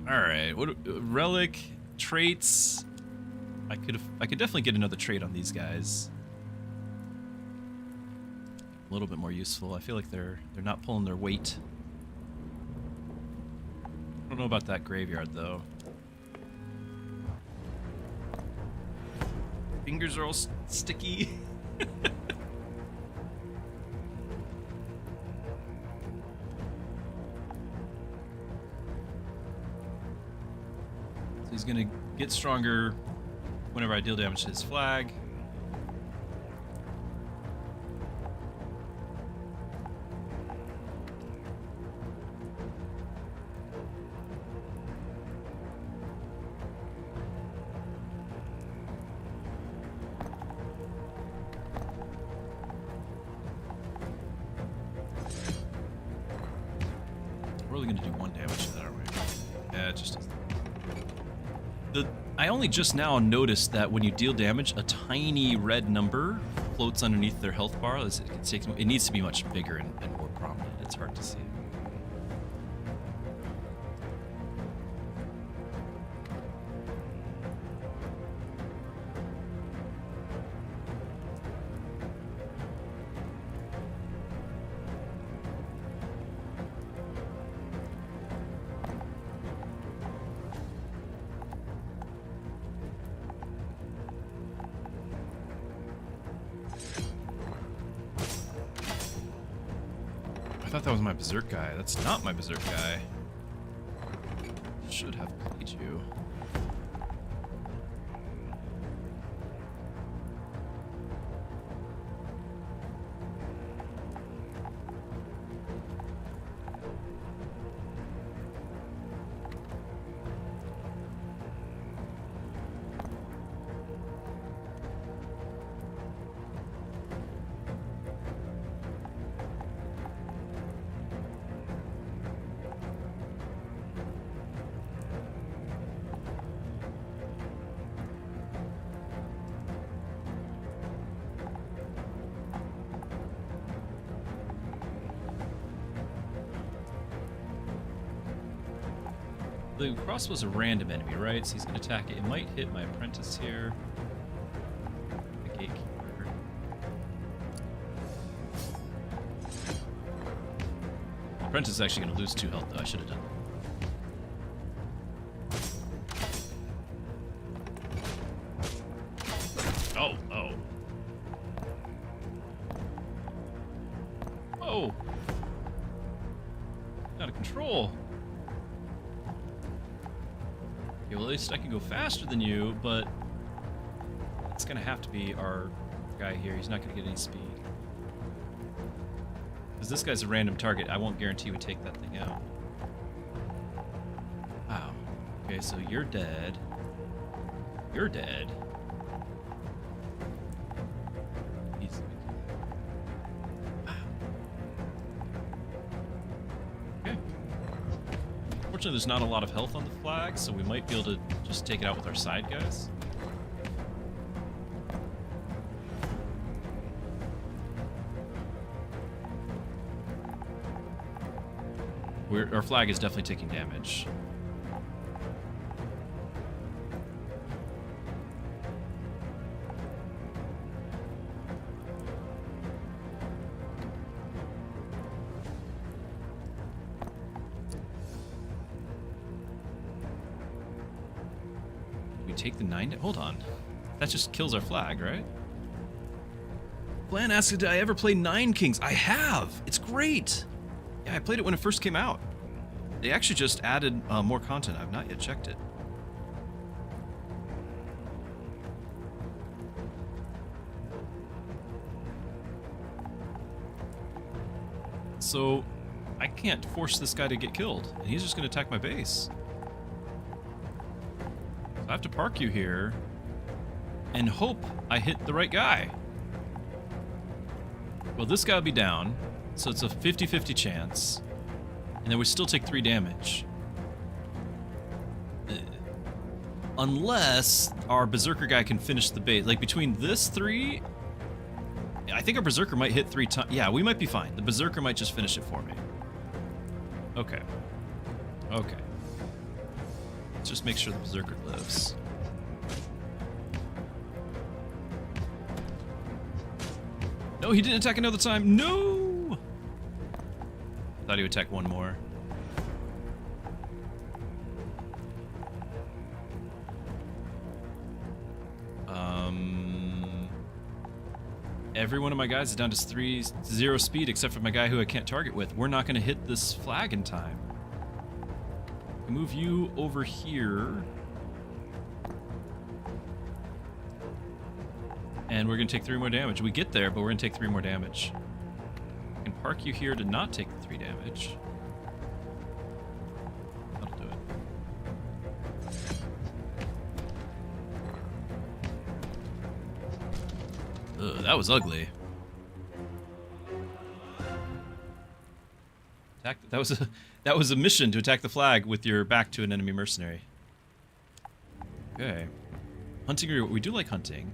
All right, what relic traits? I could definitely get another trait on these guys. A little bit more useful. I feel like they're not pulling their weight. I don't know about that graveyard though. Fingers are all sticky. So he's gonna get stronger whenever I deal damage to his flag. We're only gonna do 1 damage to that, aren't we? Yeah, it just does. I only just now noticed that when you deal damage, a tiny red number floats underneath their health bar. It needs to be much bigger and more prominent. It's hard to see. I thought that was my berserk guy. That's not my berserk guy. Should have played you. The crossbow's a random enemy, right? So he's going to attack it. It might hit my apprentice here. The gatekeeper. Apprentice is actually going to lose 2 health, though. I should have done that. Oh, oh. Oh! Out of control. Okay, well, at least I can go faster than you, but it's gonna have to be our guy here. He's not gonna get any speed. Because this guy's a random target. I won't guarantee we take that thing out. Wow. Okay, so you're dead. You're dead. He's... Wow. Okay. Unfortunately, there's not a lot of health on the flag, so we might be able to just take it out with our side guys. Our flag is definitely taking damage. Take the 9 hold on. That just kills our flag, right? Plan asks, did I ever play 9 Kings? I have! It's great! Yeah, I played it when it first came out. They actually just added more content. I've not yet checked it. So, I can't force this guy to get killed, and he's just going to attack my base. I have to park you here and hope I hit the right guy. Well, this guy will be down. So it's a 50-50 chance. And then we still take 3 damage. Unless our Berserker guy can finish the base. Like, between this 3... I think our Berserker might hit 3 times. Yeah, we might be fine. The Berserker might just finish it for me. Okay. Okay. Let's just make sure the Berserker lives. No, he didn't attack another time. No! Thought he would attack one more. Every one of my guys is down to 0 speed except for my guy who I can't target with. We're not going to hit this flag in time. I move you over here. And we're going to take 3 more damage. We get there, but we're going to take 3 more damage. I can park you here to not take the 3 damage. That'll do it. Ugh, that was ugly. That was a mission to attack the flag with your back to an enemy mercenary. Okay. Hunting, we do like hunting.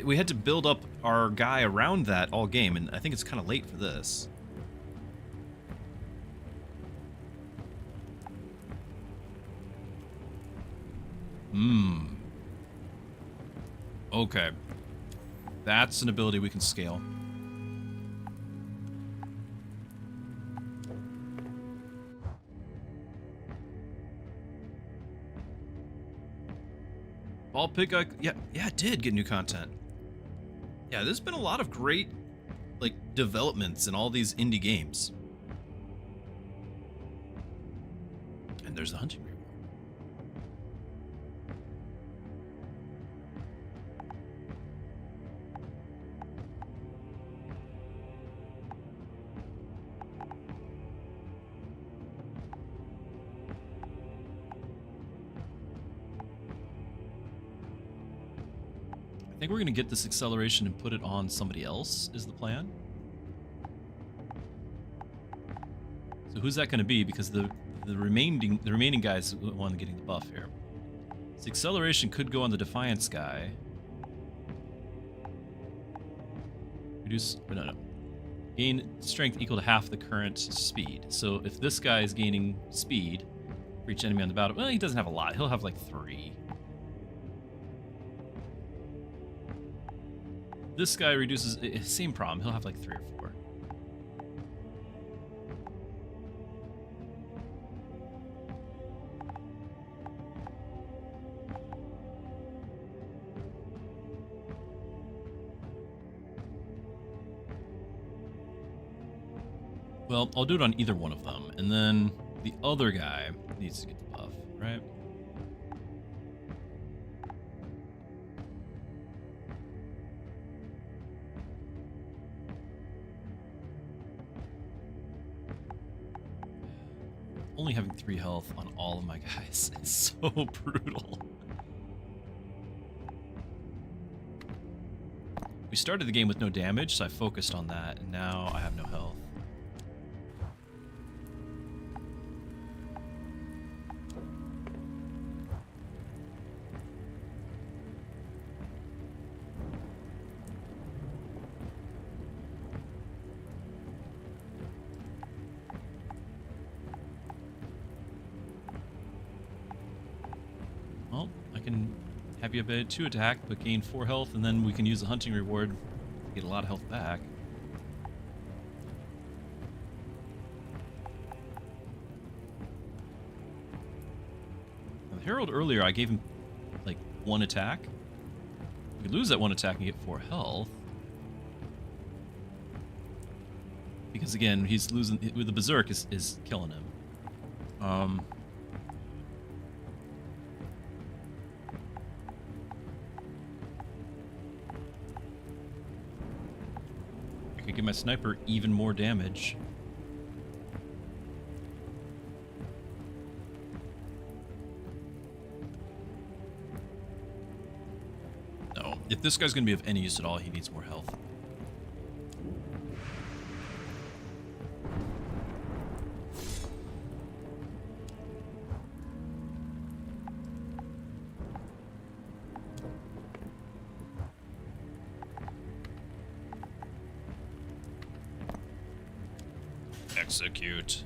We had to build up our guy around that all game, and I think it's kind of late for this. Okay. That's an ability we can scale. Ball pickaxe, yeah, it did get new content. Yeah, there's been a lot of great, like, developments in all these indie games. And there's the hunting reward. I think we're going to get this acceleration and put it on somebody else, is the plan. So who's that going to be? Because the remaining guys the one getting the buff here. This acceleration could go on the Defiance guy. Reduce, or no. Gain strength equal to half the current speed. So if this guy is gaining speed for each enemy on the battle, well, he doesn't have a lot. He'll have like 3. This guy reduces, same problem, he'll have like 3 or 4. Well, I'll do it on either one of them, and then the other guy needs to get the buff, right? Only having 3 health on all of my guys is so brutal. We started the game with no damage, so I focused on that, and now I have no health. Well, I can have you a bit 2 attack, but gain 4 health, and then we can use the hunting reward to get a lot of health back. Now, the Herald earlier, I gave him like 1 attack. We could lose that 1 attack and get 4 health. Because again, he's losing with the Berserk is killing him. I could give my sniper even more damage. No, if this guy's gonna be of any use at all, he needs more health. Execute.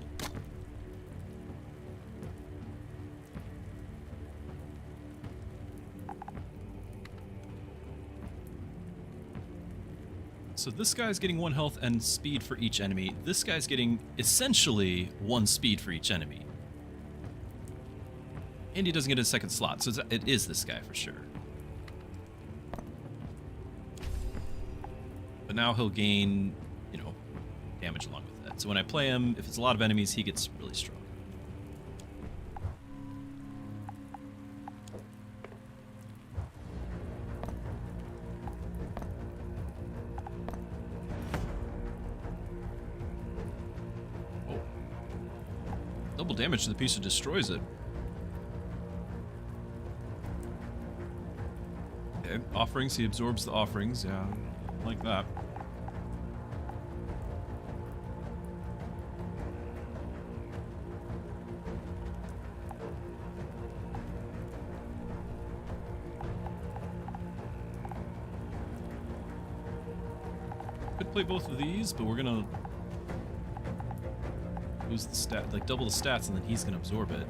So this guy's getting 1 health and speed for each enemy. This guy's getting essentially 1 speed for each enemy. And he doesn't get a second slot, so it is this guy for sure. But now he'll gain, you know, damage along with that. So when I play him, if it's a lot of enemies, he gets really strong. Double damage to the piece that destroys it. Okay, offerings, he absorbs the offerings, yeah, like that. Could play both of these, but we're gonna lose the stat, like double the stats, and then he's gonna absorb it.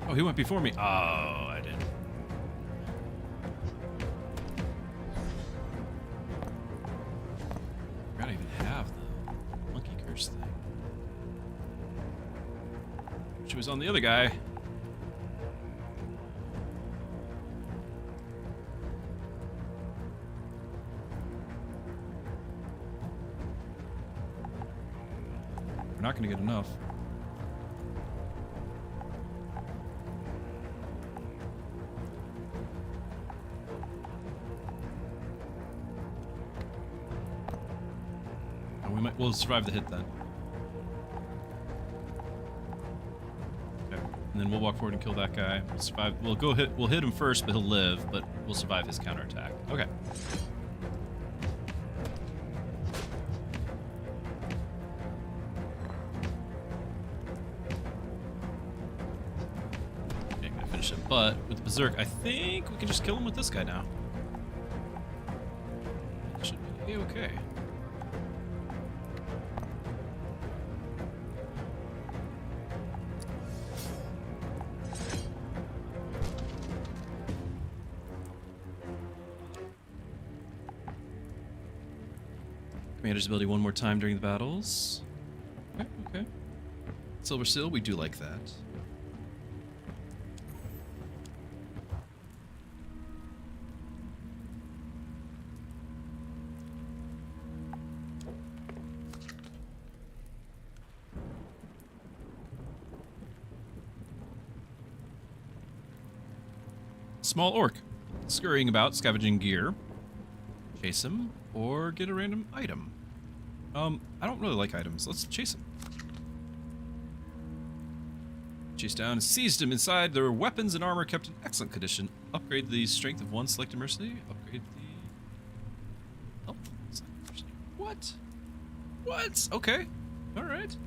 Oh, he went before me. Oh, I didn't. I don't even have the monkey curse thing. She was on the other guy. We're not going to get enough. We'll survive the hit then. Okay, and then we'll walk forward and kill that guy. We'll survive. We'll hit him first, but he'll live. But we'll survive his counterattack. Okay. Okay, I'm gonna finish it. But with the berserk, I think we can just kill him with this guy now. Should be okay. Commander's ability one more time during the battles. Okay, okay. Silver Seal, we do like that. Small orc, scurrying about, scavenging gear. Chase him, or get a random item. I don't really like items. Let's chase him. Chase down and seized him inside. Their weapons and armor kept in excellent condition. Upgrade the strength of one selected mercenary. Upgrade the health of selected mercenary. What? What? Okay. Alright.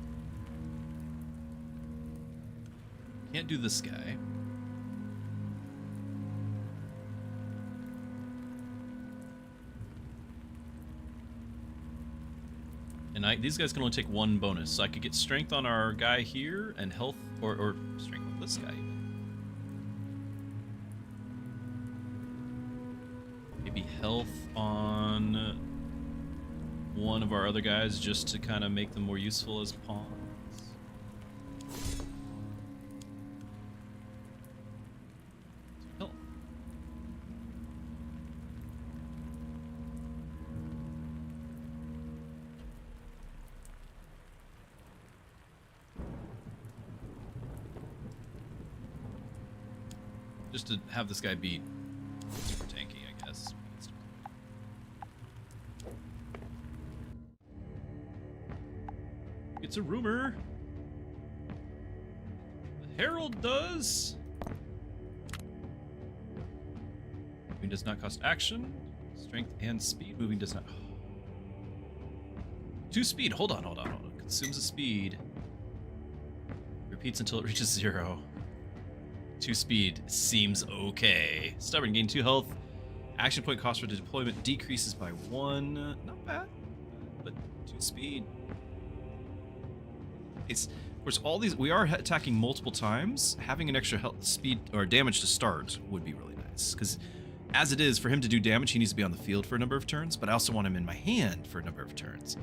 Can't do this guy. And these guys can only take 1 bonus, so I could get strength on our guy here and health, or strength on this guy even. Maybe health on one of our other guys just to kind of make them more useful as pawns. Health. Just to have this guy be super tanky, I guess. It's a rumor. The Herald does. Moving does not cost action. Strength and speed. Moving does not. 2 speed. Hold on. Consumes a speed. Repeats until it reaches 0. 2 speed seems okay. Stubborn, gain 2 health. Action point cost for deployment decreases by 1. Not bad, but 2 speed. It's, of course, all these, we are attacking multiple times. Having an extra health, speed or damage to start would be really nice, because as it is, for him to do damage, he needs to be on the field for a number of turns, but I also want him in my hand for a number of turns.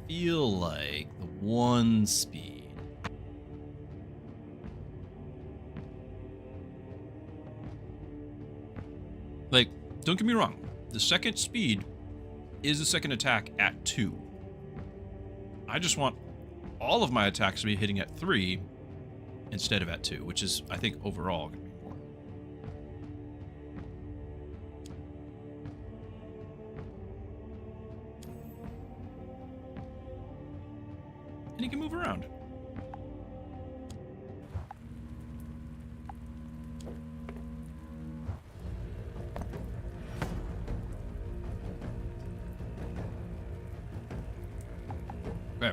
Feel like the 1 speed. Like, don't get me wrong, the second speed is the second attack at 2. I just want all of my attacks to be hitting at 3 instead of at 2, which is, I think, overall going to be more. And he can move around. Okay.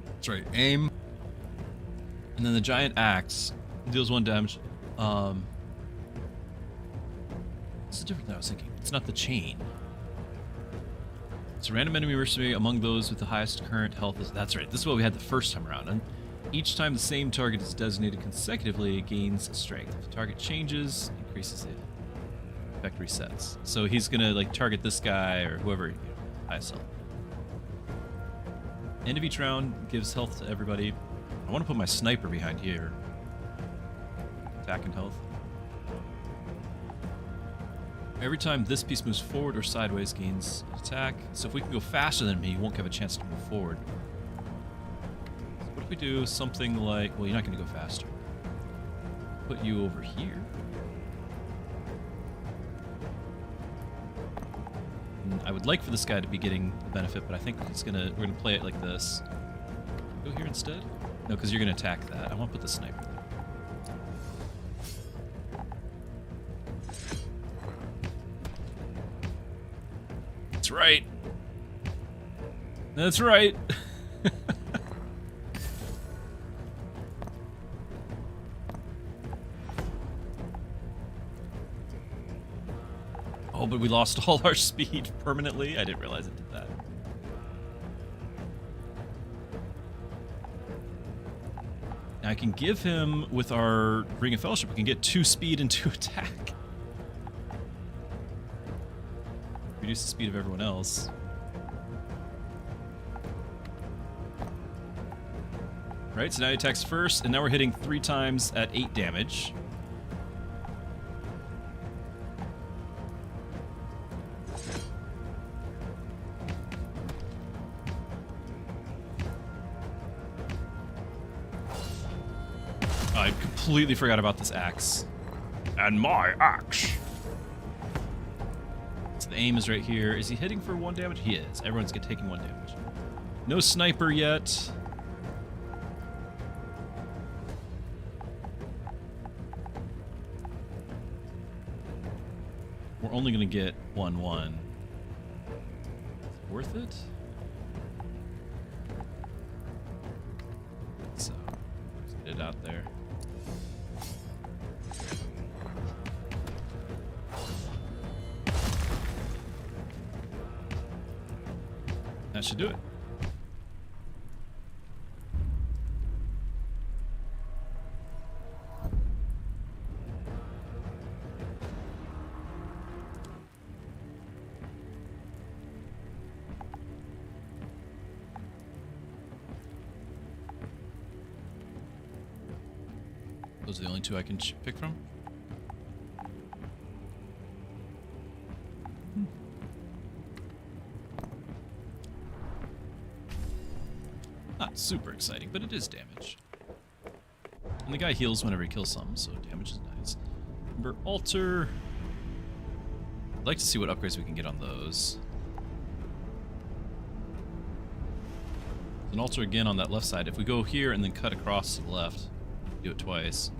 That's right. Aim. And then the giant axe deals 1 damage. This is different than I was thinking. It's not the chain. It's a random enemy mercenary among those with the highest current health. That's right. This is what we had the first time around. And each time the same target is designated consecutively, it gains strength. If the target changes, increases it. Effect resets. So he's gonna like target this guy or whoever, highest health. End of each round gives health to everybody. I want to put my sniper behind here. Attack and health. Every time this piece moves forward or sideways, gains attack. So if we can go faster than me, he won't have a chance to move forward. So what if we do something like... Well, you're not going to go faster. Put you over here. And I would like for this guy to be getting the benefit, but I think we're gonna play it like this. Go here instead? No, because you're gonna attack that. I want to put the sniper there. That's right. That's right. Oh, but we lost all our speed permanently. I didn't realize it did that. Now I can give him, with our Ring of Fellowship, we can get 2 speed and 2 attack. Reduce the speed of everyone else. Right, so now he attacks first, and now we're hitting 3 times at 8 damage. I completely forgot about this axe. And my axe! So the aim is right here. Is he hitting for 1 damage? He is. Everyone's taking 1 damage. No sniper yet. We're only going to get 1-1. Worth it? So, let's get it out there. That should do it. Those are the only 2 I can pick from. Not super exciting, but it is damage. And the guy heals whenever he kills something, so damage is nice. Ember Altar. I'd like to see what upgrades we can get on those. An altar again on that left side. If we go here and then cut across to the left, do it twice.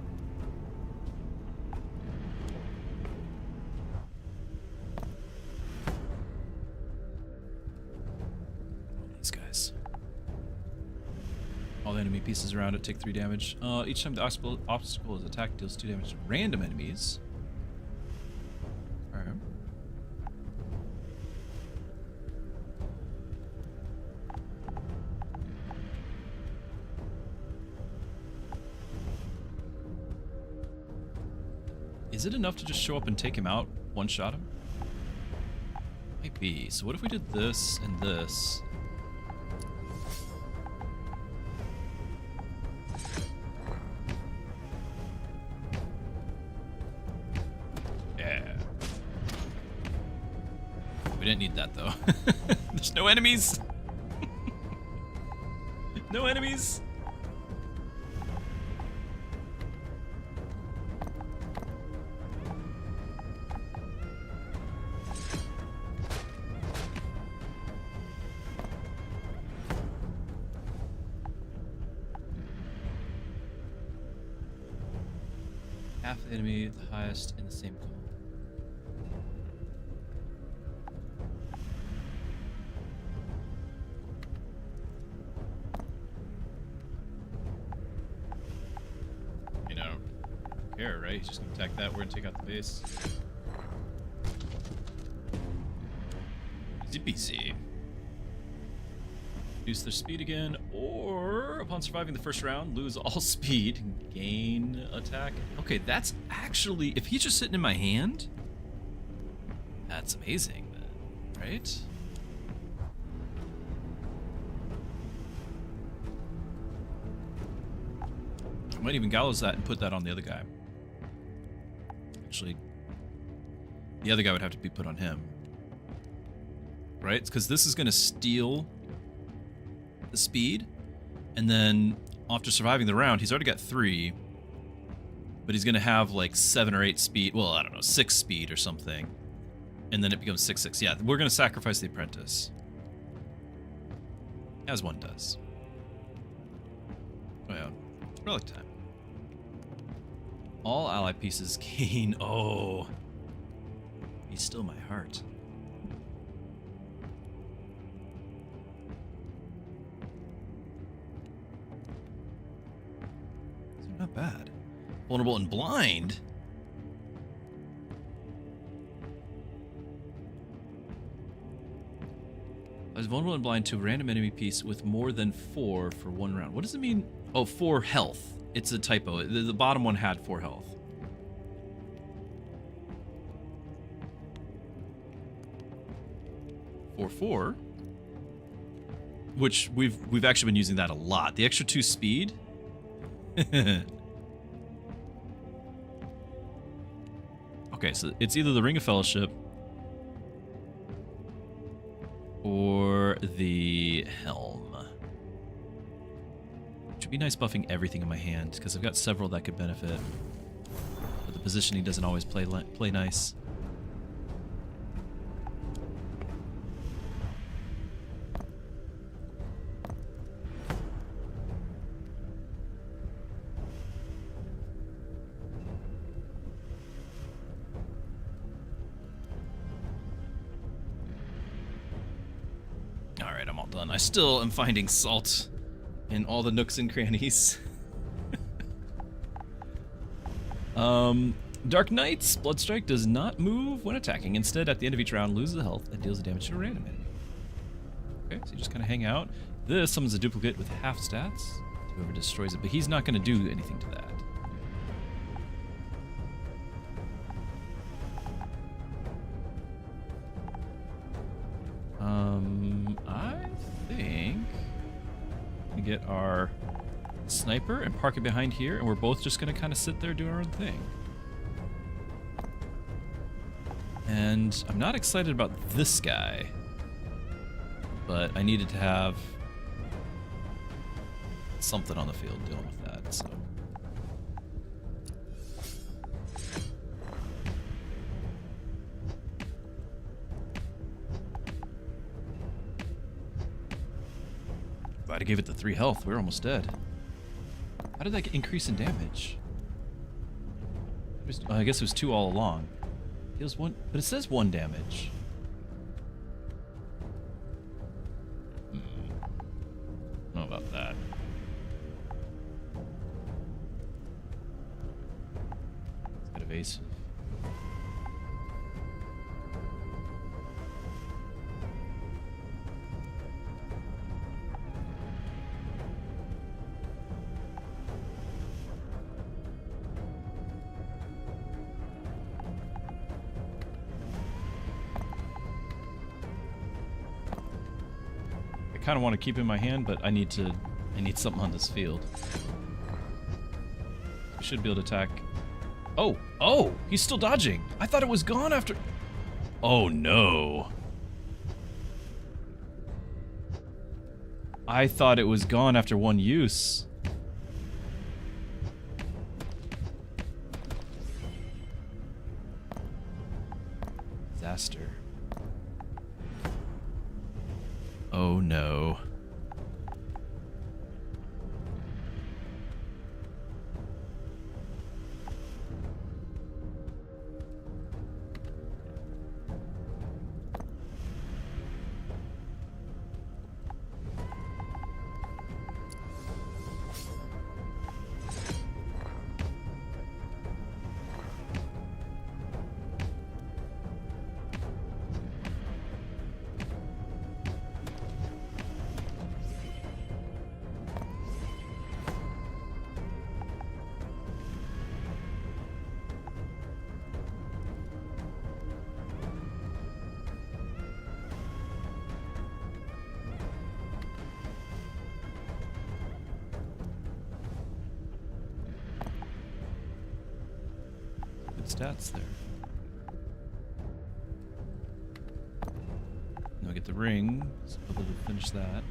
enemy pieces around it take 3 damage. Each time the obstacle is attacked, deals 2 damage to random enemies. Alright. Is it enough to just show up and take him out, one-shot him? Might be. So what if we did this and this? Yeah. We didn't need that, though. There's no enemies! No enemies! Half the enemy, the highest in the same column. You know, care, right? He's just gonna attack that. We're gonna take out the base. Easy peasy. Reduce their speed again, or upon surviving the first round, lose all speed, gain attack. Okay, that's actually, if he's just sitting in my hand, that's amazing, then, right? I might even gallows that and put that on the other guy. Actually, the other guy would have to be put on him. Right? Because this is going to steal the speed, and then after surviving the round, he's already got 3, but he's gonna have like 7 or 8 speed. Well, I don't know, 6 speed or something, and then it becomes 6/6. Yeah, we're gonna sacrifice the apprentice, as one does. Oh yeah, relic time. All ally pieces gain. Oh, he's still my heart. Not bad. Vulnerable and blind? I was vulnerable and blind to a random enemy piece with more than 4 for 1 round. What does it mean? Oh, 4 health. It's a typo. The bottom one had 4 health. For 4. Which we've actually been using that a lot. The extra 2 speed. Okay, so it's either the Ring of Fellowship or the Helm. Which would be nice buffing everything in my hand, because I've got several that could benefit. But the positioning doesn't always play nice. Alright, I'm all done. I still am finding salt in all the nooks and crannies. Dark Knight's Bloodstrike does not move when attacking. Instead, at the end of each round, loses the health and deals the damage to a random enemy. Okay, so you just kind of hang out. This summons a duplicate with half stats to whoever destroys it, but he's not going to do anything to that. I think we get our sniper and park it behind here, and we're both just going to kind of sit there doing our own thing. And I'm not excited about this guy, but I needed to have something on the field dealing with that, so. Glad I gave it the 3 health. We're almost dead. How did that get increase in damage? I guess it was 2 all along. Deals 1, but it says 1 damage. I don't know about that. kind of want to keep in my hand, but I need something on this field. I should be able to attack. Oh, he's still dodging. I thought it was gone after. Oh no. I thought it was gone after one use. Disaster. Oh no. Stats there. Now we get the ring, so we'll be able to finish that.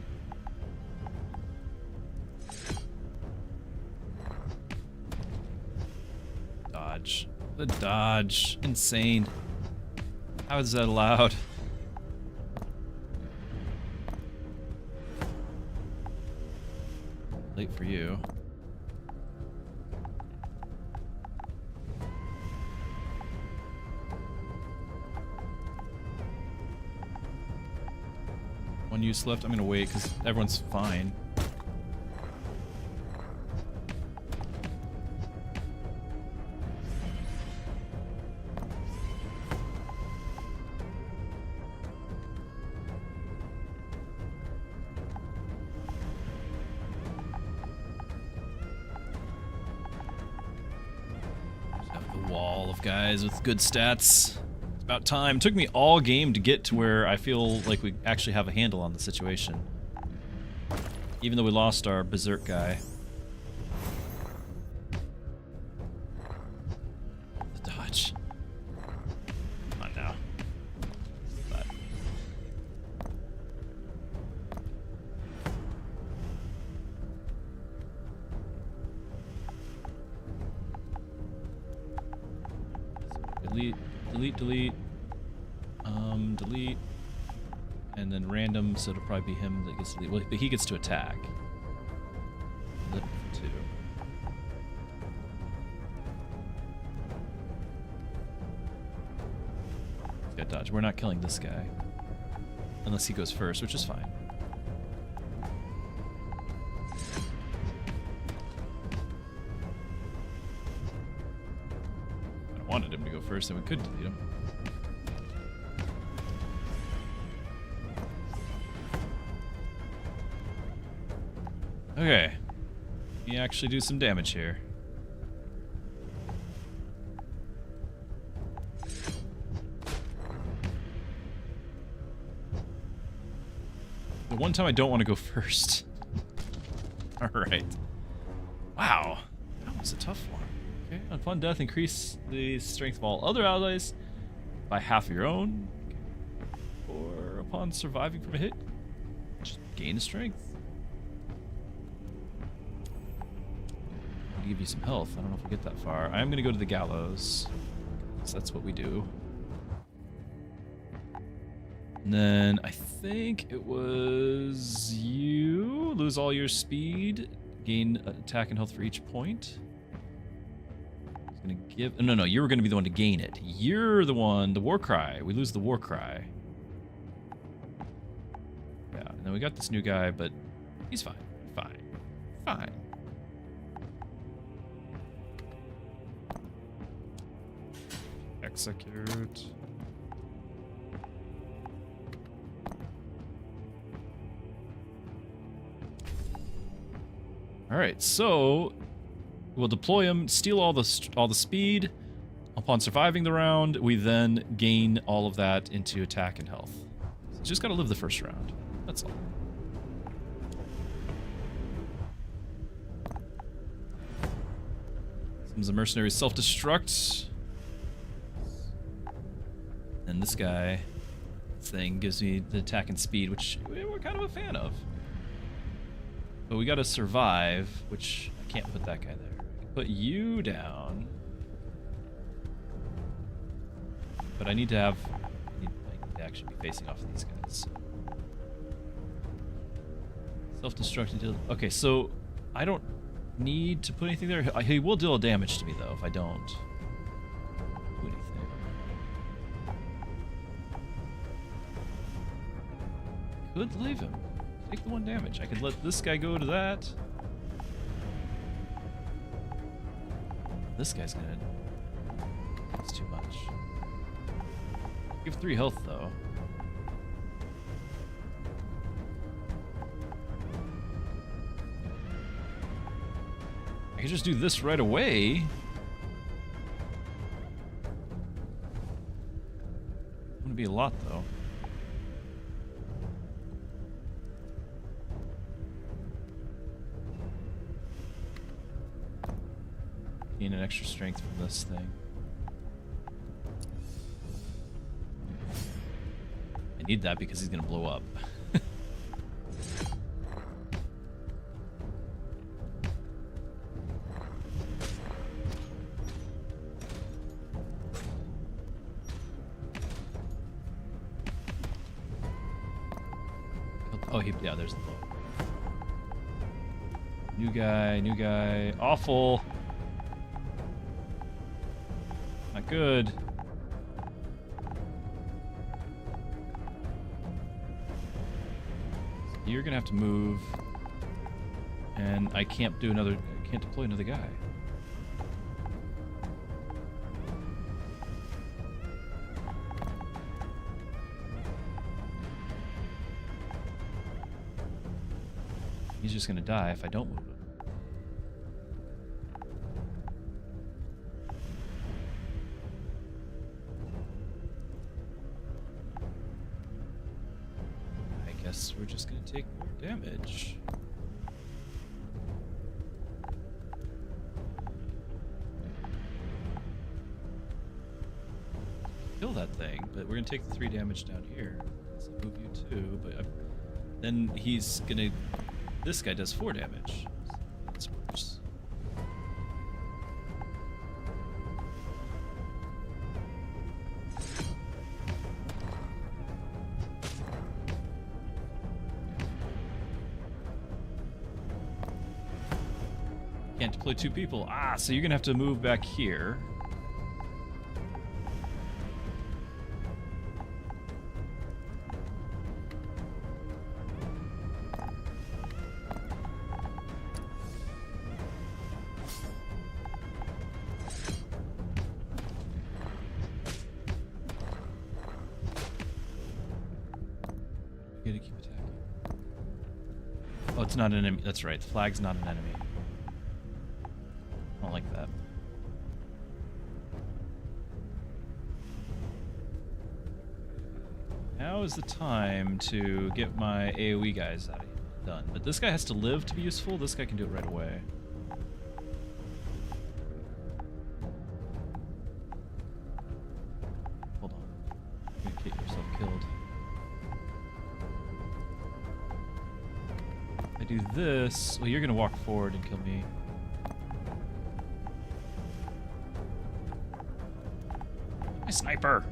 Dodge. The dodge. Insane. How is that allowed? Late for you. One use left. I'm gonna wait because everyone's fine. Just have the wall of guys with good stats. About time. Took me all game to get to where I feel like we actually have a handle on the situation. Even though we lost our berserk guy. The dodge. Come on now. But. Delete. Delete, delete, delete, and then random, so it'll probably be him that gets to delete. Well, but he gets to attack. Flip for 2. He's got dodge. We're not killing this guy. Unless he goes first, which is fine. Wanted him to go first, then we could delete him. Okay. We actually do some damage here. The one time I don't want to go first. Alright. Wow. That was a tough one. Okay, upon death, increase the strength of all other allies by half of your own. Or upon surviving from a hit, just gain a strength. I'll give you some health. I don't know if we'll get that far. I am going to go to the gallows. So that's what we do. And then I think it was you. Lose all your speed. Gain attack and health for each point. Gonna give no, you were gonna be the one to gain it. You're the one, the war cry. We lose the war cry. Yeah, and then we got this new guy, but he's fine. Fine. Execute. Alright, so we'll deploy him, steal all the speed. Upon surviving the round, we then gain all of that into attack and health. So just gotta live the first round. That's all. Comes a mercenary self-destruct. And this guy thing gives me the attack and speed, which we're kind of a fan of. But we gotta survive, which I can't put that guy there. I can put you down. But I need to have... I need to actually be facing off these guys. Self-destruct and deal... Okay, so I don't need to put anything there. He will deal damage to me, though, if I don't do anything. Could leave him. Take the 1 damage. I could let this guy go to that. This guy's gonna... That's too much. Give 3 health, though. I could just do this right away. Gonna be a lot, though. Gain an extra strength from this thing. I need that because he's gonna blow up. Oh, yeah, there's the blow. New guy. Awful. Not good. You're gonna have to move, and I can't do another. I can't deploy another guy. He's just gonna die if I don't move him. I guess we're just gonna take more damage. Kill that thing, but we're gonna take the 3 damage down here. So move you too, but then he's gonna. This guy does 4 damage. That's worse. Can't deploy 2 people. Ah, so you're gonna have to move back here. You gotta keep attacking. Oh, it's not an enemy. That's right. The flag's not an enemy. I don't like that. Now is the time to get my AoE guys out of here. Done. But this guy has to live to be useful. This guy can do it right away. Hold on. You're gonna get yourself killed. If I do this, well, you're gonna walk forward and kill me. My sniper!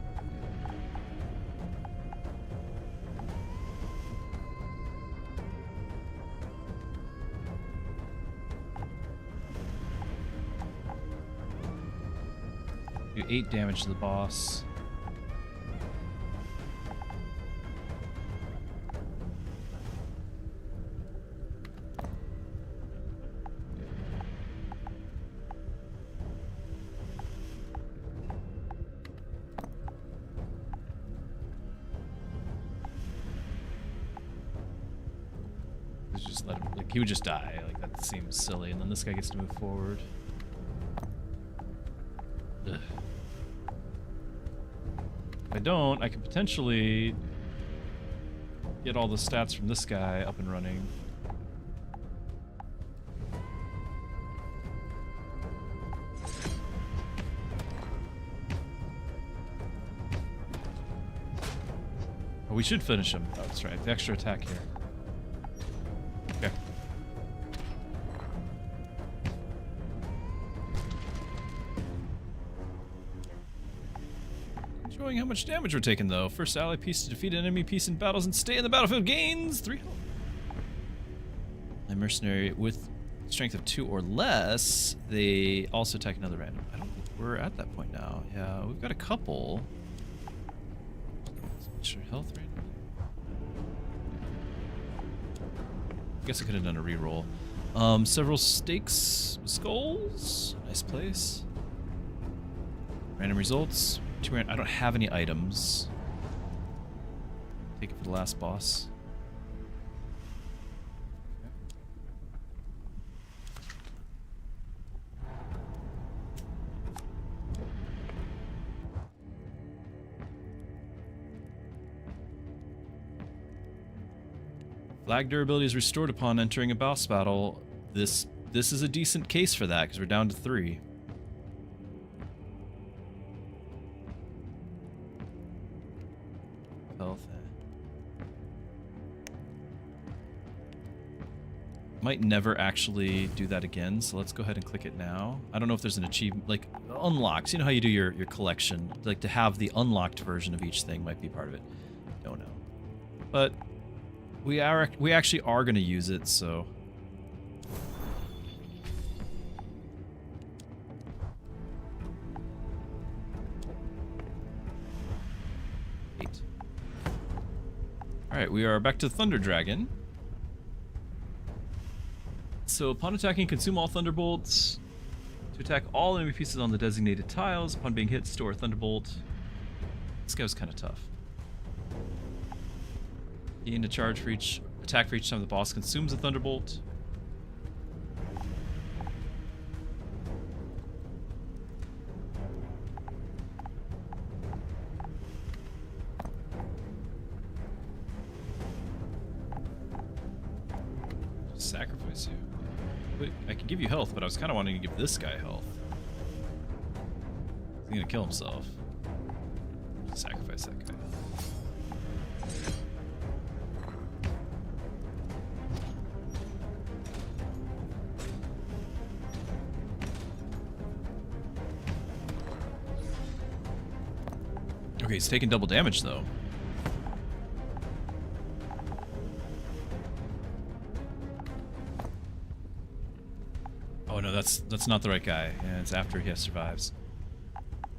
Do 8 damage to the boss. Just let him, like, he would just die. Like, that seems silly. And then this guy gets to move forward. Ugh. If I don't, I could potentially get all the stats from this guy up and running. Oh, we should finish him. Oh, that's right. The extra attack here. Okay. Showing how much damage we're taking, though. First ally piece to defeat an enemy piece in battles and stay in the battlefield gains 3 health. A mercenary with strength of 2 or less, they also attack another random. I don't think we're at that point now. Yeah, we've got a couple. What's your health rate? I guess I could have done a reroll. Several skulls. Nice place. Random results. I don't have any items. Take it for the last boss. Flag durability is restored upon entering a boss battle. This is a decent case for that because we're down to 3. Health. Might never actually do that again, so let's go ahead and click it now. I don't know if there's an achievement, like unlocks. You know how you do your collection? Like to have the unlocked version of each thing might be part of it. Don't know. But we actually are going to use it, so. Alright, we are back to Thunder Dragon. So, upon attacking, consume all Thunderbolts. To attack all enemy pieces on the designated tiles. Upon being hit, store a Thunderbolt. This guy was kind of tough. Gain a charge for each attack for each time the boss consumes a Thunderbolt. Sacrifice you. Wait, I could give you health, but I was kind of wanting to give this guy health. He's gonna kill himself. Sacrifice that guy. Okay, he's taking double damage though. Oh no, that's not the right guy. Yeah, it's after he survives.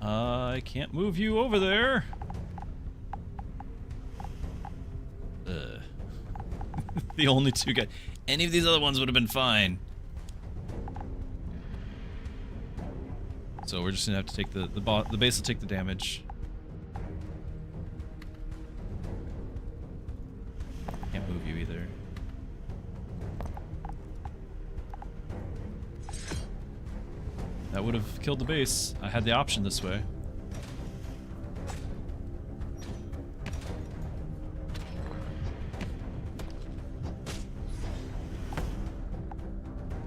I can't move you over there. The only 2 guys. Any of these other ones would have been fine. So we're just gonna have to take the base will take the damage. Can't move you either. That would have killed the base. I had the option this way.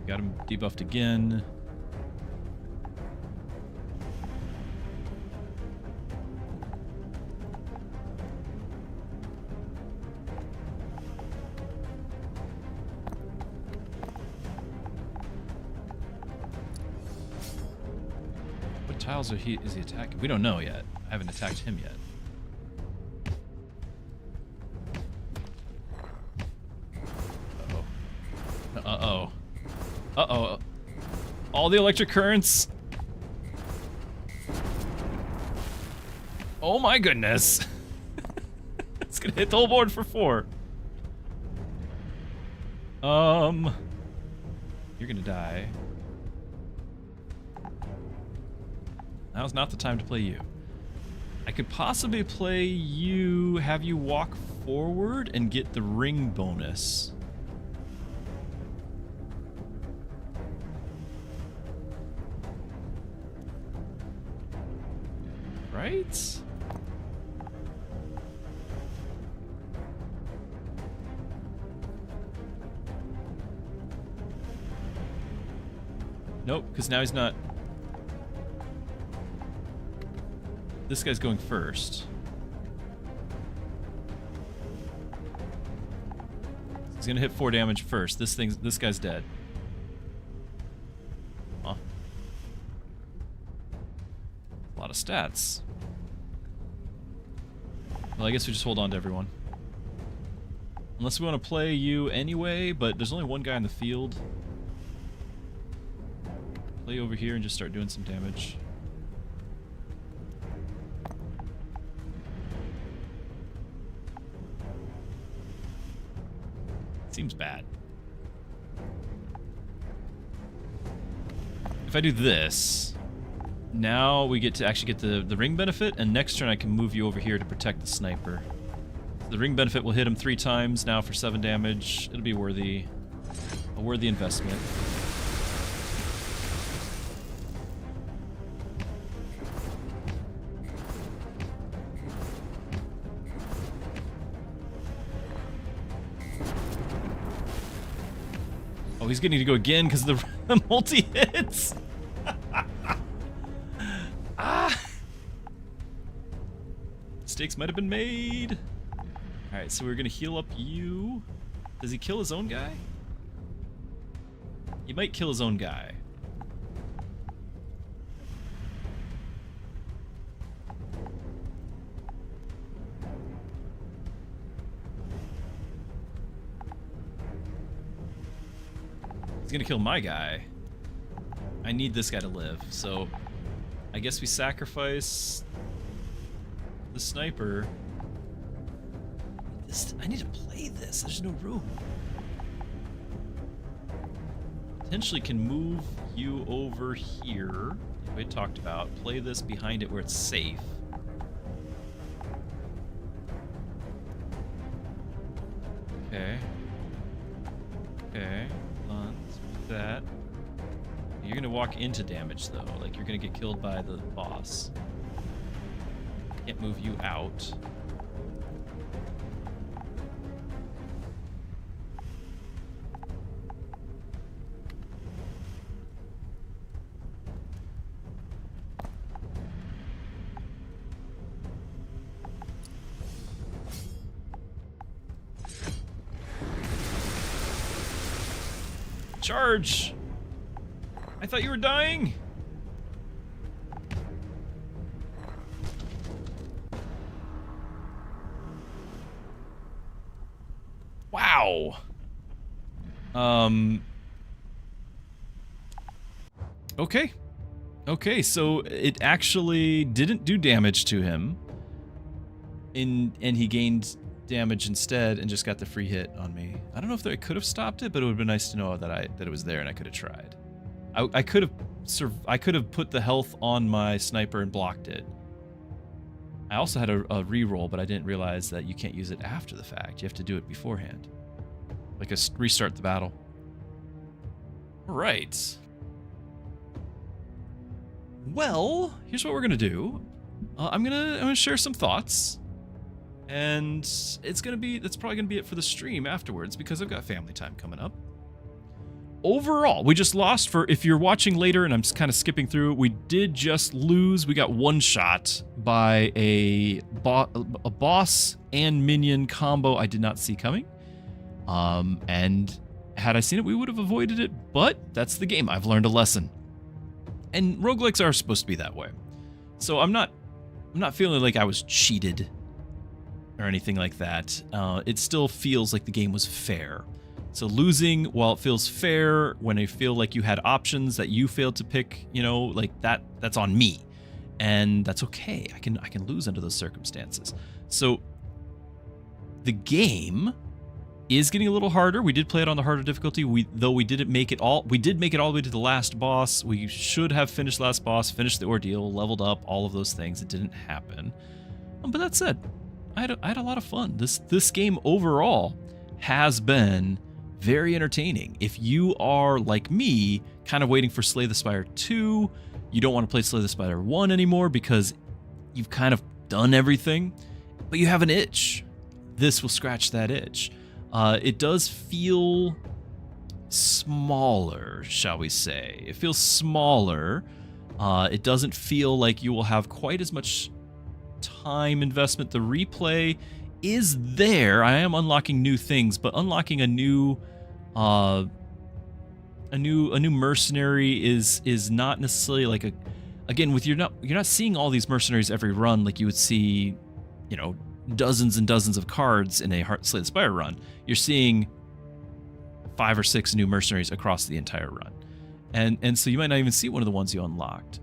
Got him debuffed again. Tiles is he attacking? We don't know yet. I haven't attacked him yet. Uh-oh. Uh-oh. Uh-oh. All the electric currents. Oh my goodness. It's gonna hit the whole board for 4. You're gonna die. Now's not the time to play you. I could possibly play you, have you walk forward and get the ring bonus. Right? Nope, because now he's not. This guy's going first. He's gonna hit 4 damage first. This guy's dead. Huh. A lot of stats. Well, I guess we just hold on to everyone. Unless we want to play you anyway, but there's only one guy in the field. Play over here and just start doing some damage. Seems bad. If I do this, now we get to actually get the ring benefit, and next turn I can move you over here to protect the sniper. The ring benefit will hit him 3 times now for 7 damage. It'll be worthy. A worthy investment. Oh, he's getting to go again because the multi-hits. Ah! Mistakes might have been made. Alright, so we're gonna heal up you. Does he kill his own guy? He might kill his own guy. He's gonna kill my guy. I need this guy to live, so I guess we sacrifice the sniper. I need to play this. There's no room. Potentially can move you over here. Like we talked about. Play this behind it where it's safe. Okay. Okay. Hold on. Let's do that. You're gonna walk into damage though. Like you're gonna get killed by the boss. Can't move you out. Charge! I thought you were dying! Wow! Okay. Okay, so it actually didn't do damage to him. And he gained damage instead and just got the free hit on me. I don't know if I could have stopped it, but it would have been nice to know that it was there and I could have tried. I could have put the health on my sniper and blocked it. I also had a reroll, but I didn't realize that you can't use it after the fact. You have to do it beforehand. Like restart the battle. All right. Well, here's what we're gonna do. I'm gonna share some thoughts. And that's probably gonna be it for the stream afterwards because I've got family time coming up. Overall, we just lost if you're watching later and I'm just kind of skipping through, we did just lose. We got one shot by a boss and minion combo I did not see coming. And had I seen it, we would have avoided it, but that's the game. I've learned a lesson. And roguelikes are supposed to be that way. So I'm not feeling like I was cheated or anything like that. It still feels like the game was fair. So losing, while it feels fair, when I feel like you had options that you failed to pick, like that's on me. And that's okay. I can lose under those circumstances. So the game is getting a little harder. We did play it on the harder difficulty. We did make it all the way to the last boss. We should have finished last boss, finished the ordeal, leveled up, all of those things. It didn't happen. But that said, I had a lot of fun. This game overall has been very entertaining. If you are like me, kind of waiting for Slay the Spire 2, you don't want to play Slay the Spire 1 anymore because you've kind of done everything, but you have an itch. This will scratch that itch. It does feel smaller, shall we say. It feels smaller. It doesn't feel like you will have quite as much time investment. The replay is there. I am unlocking new things, but unlocking a new mercenary is not necessarily like a, again, with you're not seeing all these mercenaries every run like you would see, you know, dozens and dozens of cards in a Slay the Spire run. You're seeing 5 or 6 new mercenaries across the entire run. And so you might not even see one of the ones you unlocked.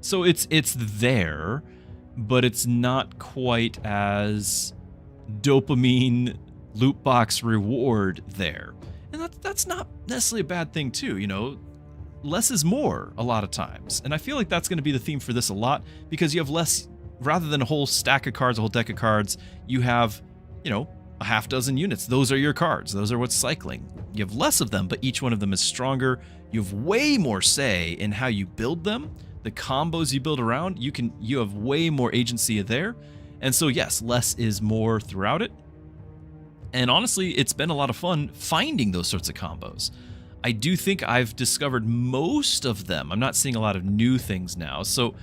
So it's there, but it's not quite as dopamine loot box reward there. And that's not necessarily a bad thing too, you know. Less is more a lot of times. And I feel like that's going to be the theme for this a lot, because you have less, rather than a whole stack of cards, a whole deck of cards, you have, you know, a half dozen units. Those are your cards. Those are what's cycling. You have less of them, but each one of them is stronger. You have way more say in how you build them. The combos you build around, you have way more agency there. And so yes, less is more throughout it. And honestly, it's been a lot of fun finding those sorts of combos. I do think I've discovered most of them. I'm not seeing a lot of new things now. So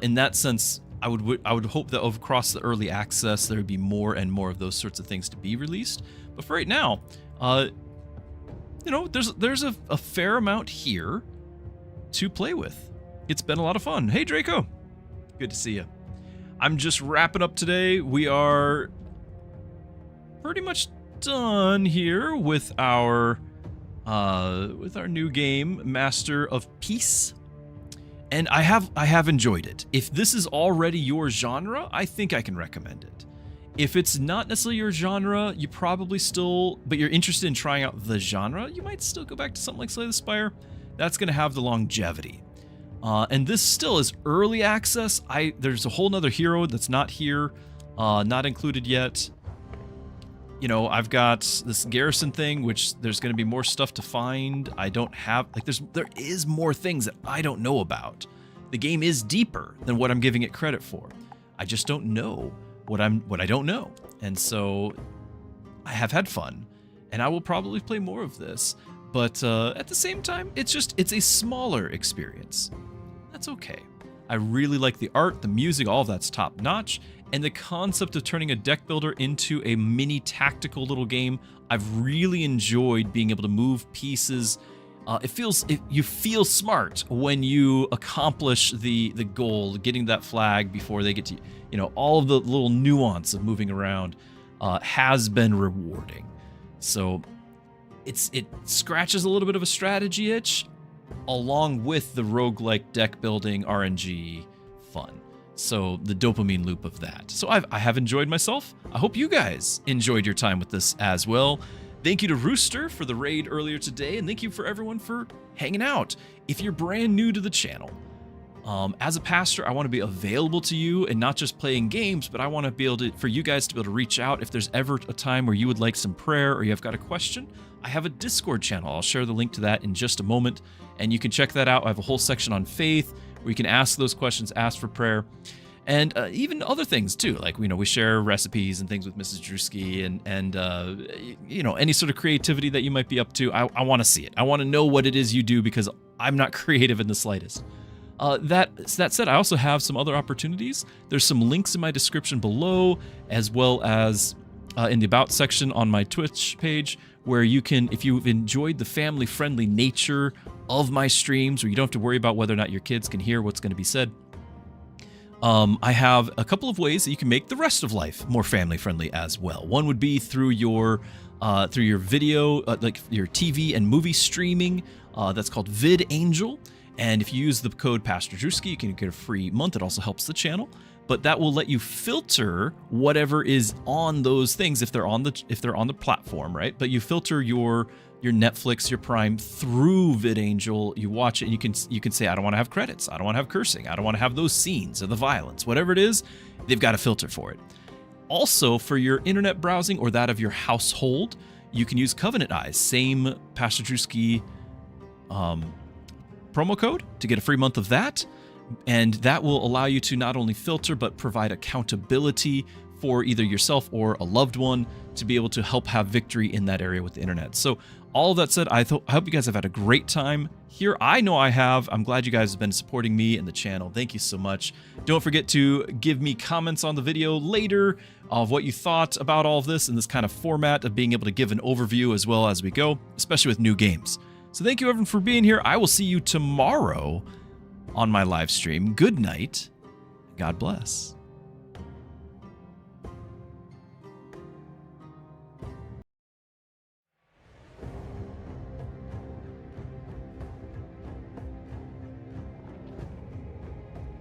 in that sense, I would hope that across the early access, there would be more and more of those sorts of things to be released. But for right now, you know, there's a fair amount here to play with. It's been a lot of fun. Hey, Draco. Good to see you. I'm just wrapping up today. We are pretty much done here with our new game, Master of Peace. And I have enjoyed it. If this is already your genre, I think I can recommend it. If it's not necessarily your genre, you probably still, but you're interested in trying out the genre, you might still go back to something like Slay the Spire. That's going to have the longevity. And this still is early access. There's a whole nother hero that's not here, not included yet. You know, I've got this garrison thing, which there's going to be more stuff to find. I don't have, like, there is more things that I don't know about. The game is deeper than what I'm giving it credit for. I just don't know what I don't know. And so I have had fun, and I will probably play more of this. But at the same time, it's a smaller experience. That's okay. I really like the art, the music, all of that's top notch. And the concept of turning a deck builder into a mini tactical little game, I've really enjoyed being able to move pieces. You feel smart when you accomplish the goal, getting that flag before they get to, you know, all of the little nuance of moving around has been rewarding. So it scratches a little bit of a strategy itch, along with the roguelike deck building RNG fun. So the dopamine loop of that. So I have enjoyed myself. I hope you guys enjoyed your time with this as well. Thank you to Rooster for the raid earlier today, and thank you for everyone for hanging out. If you're brand new to the channel, as a pastor, I want to be available to you and not just playing games, but I want to be able to, for you guys to be able to reach out. If there's ever a time where you would like some prayer or you've got a question, I have a Discord channel. I'll share the link to that in just a moment, and you can check that out. I have a whole section on faith where you can ask those questions, ask for prayer, and even other things too. Like, you know, we share recipes and things with Mrs. Druski, and you know, any sort of creativity that you might be up to. I want to see it. I want to know what it is you do, because I'm not creative in the slightest. That said, I also have some other opportunities. There's some links in my description below, as well as in the About section on my Twitch page, where you can, if you've enjoyed the family-friendly nature of my streams, where you don't have to worry about whether or not your kids can hear what's going to be said, I have a couple of ways that you can make the rest of life more family-friendly as well. One would be through your video, like your TV and movie streaming. That's called VidAngel. And if you use the code Pastor Druski, you can get a free month. It also helps the channel, but that will let you filter whatever is on those things if they're on the platform, right? But you filter your Netflix, your Prime through VidAngel. You watch it, and you can say, I don't want to have credits, I don't want to have cursing, I don't want to have those scenes or the violence, whatever it is. They've got a filter for it. Also, for your internet browsing or that of your household, you can use Covenant Eyes, same Pastor Druski promo code to get a free month of that, and that will allow you to not only filter but provide accountability for either yourself or a loved one to be able to help have victory in that area with the internet. So All of that said, I hope you guys have had a great time here. I know I have. I'm glad you guys have been supporting me and the channel. Thank you so much. Don't forget to give me comments on the video later of what you thought about all of this in this kind of format of being able to give an overview as well as we go, especially with new games. So thank you everyone for being here. I will see you tomorrow on my live stream. Good night. God bless.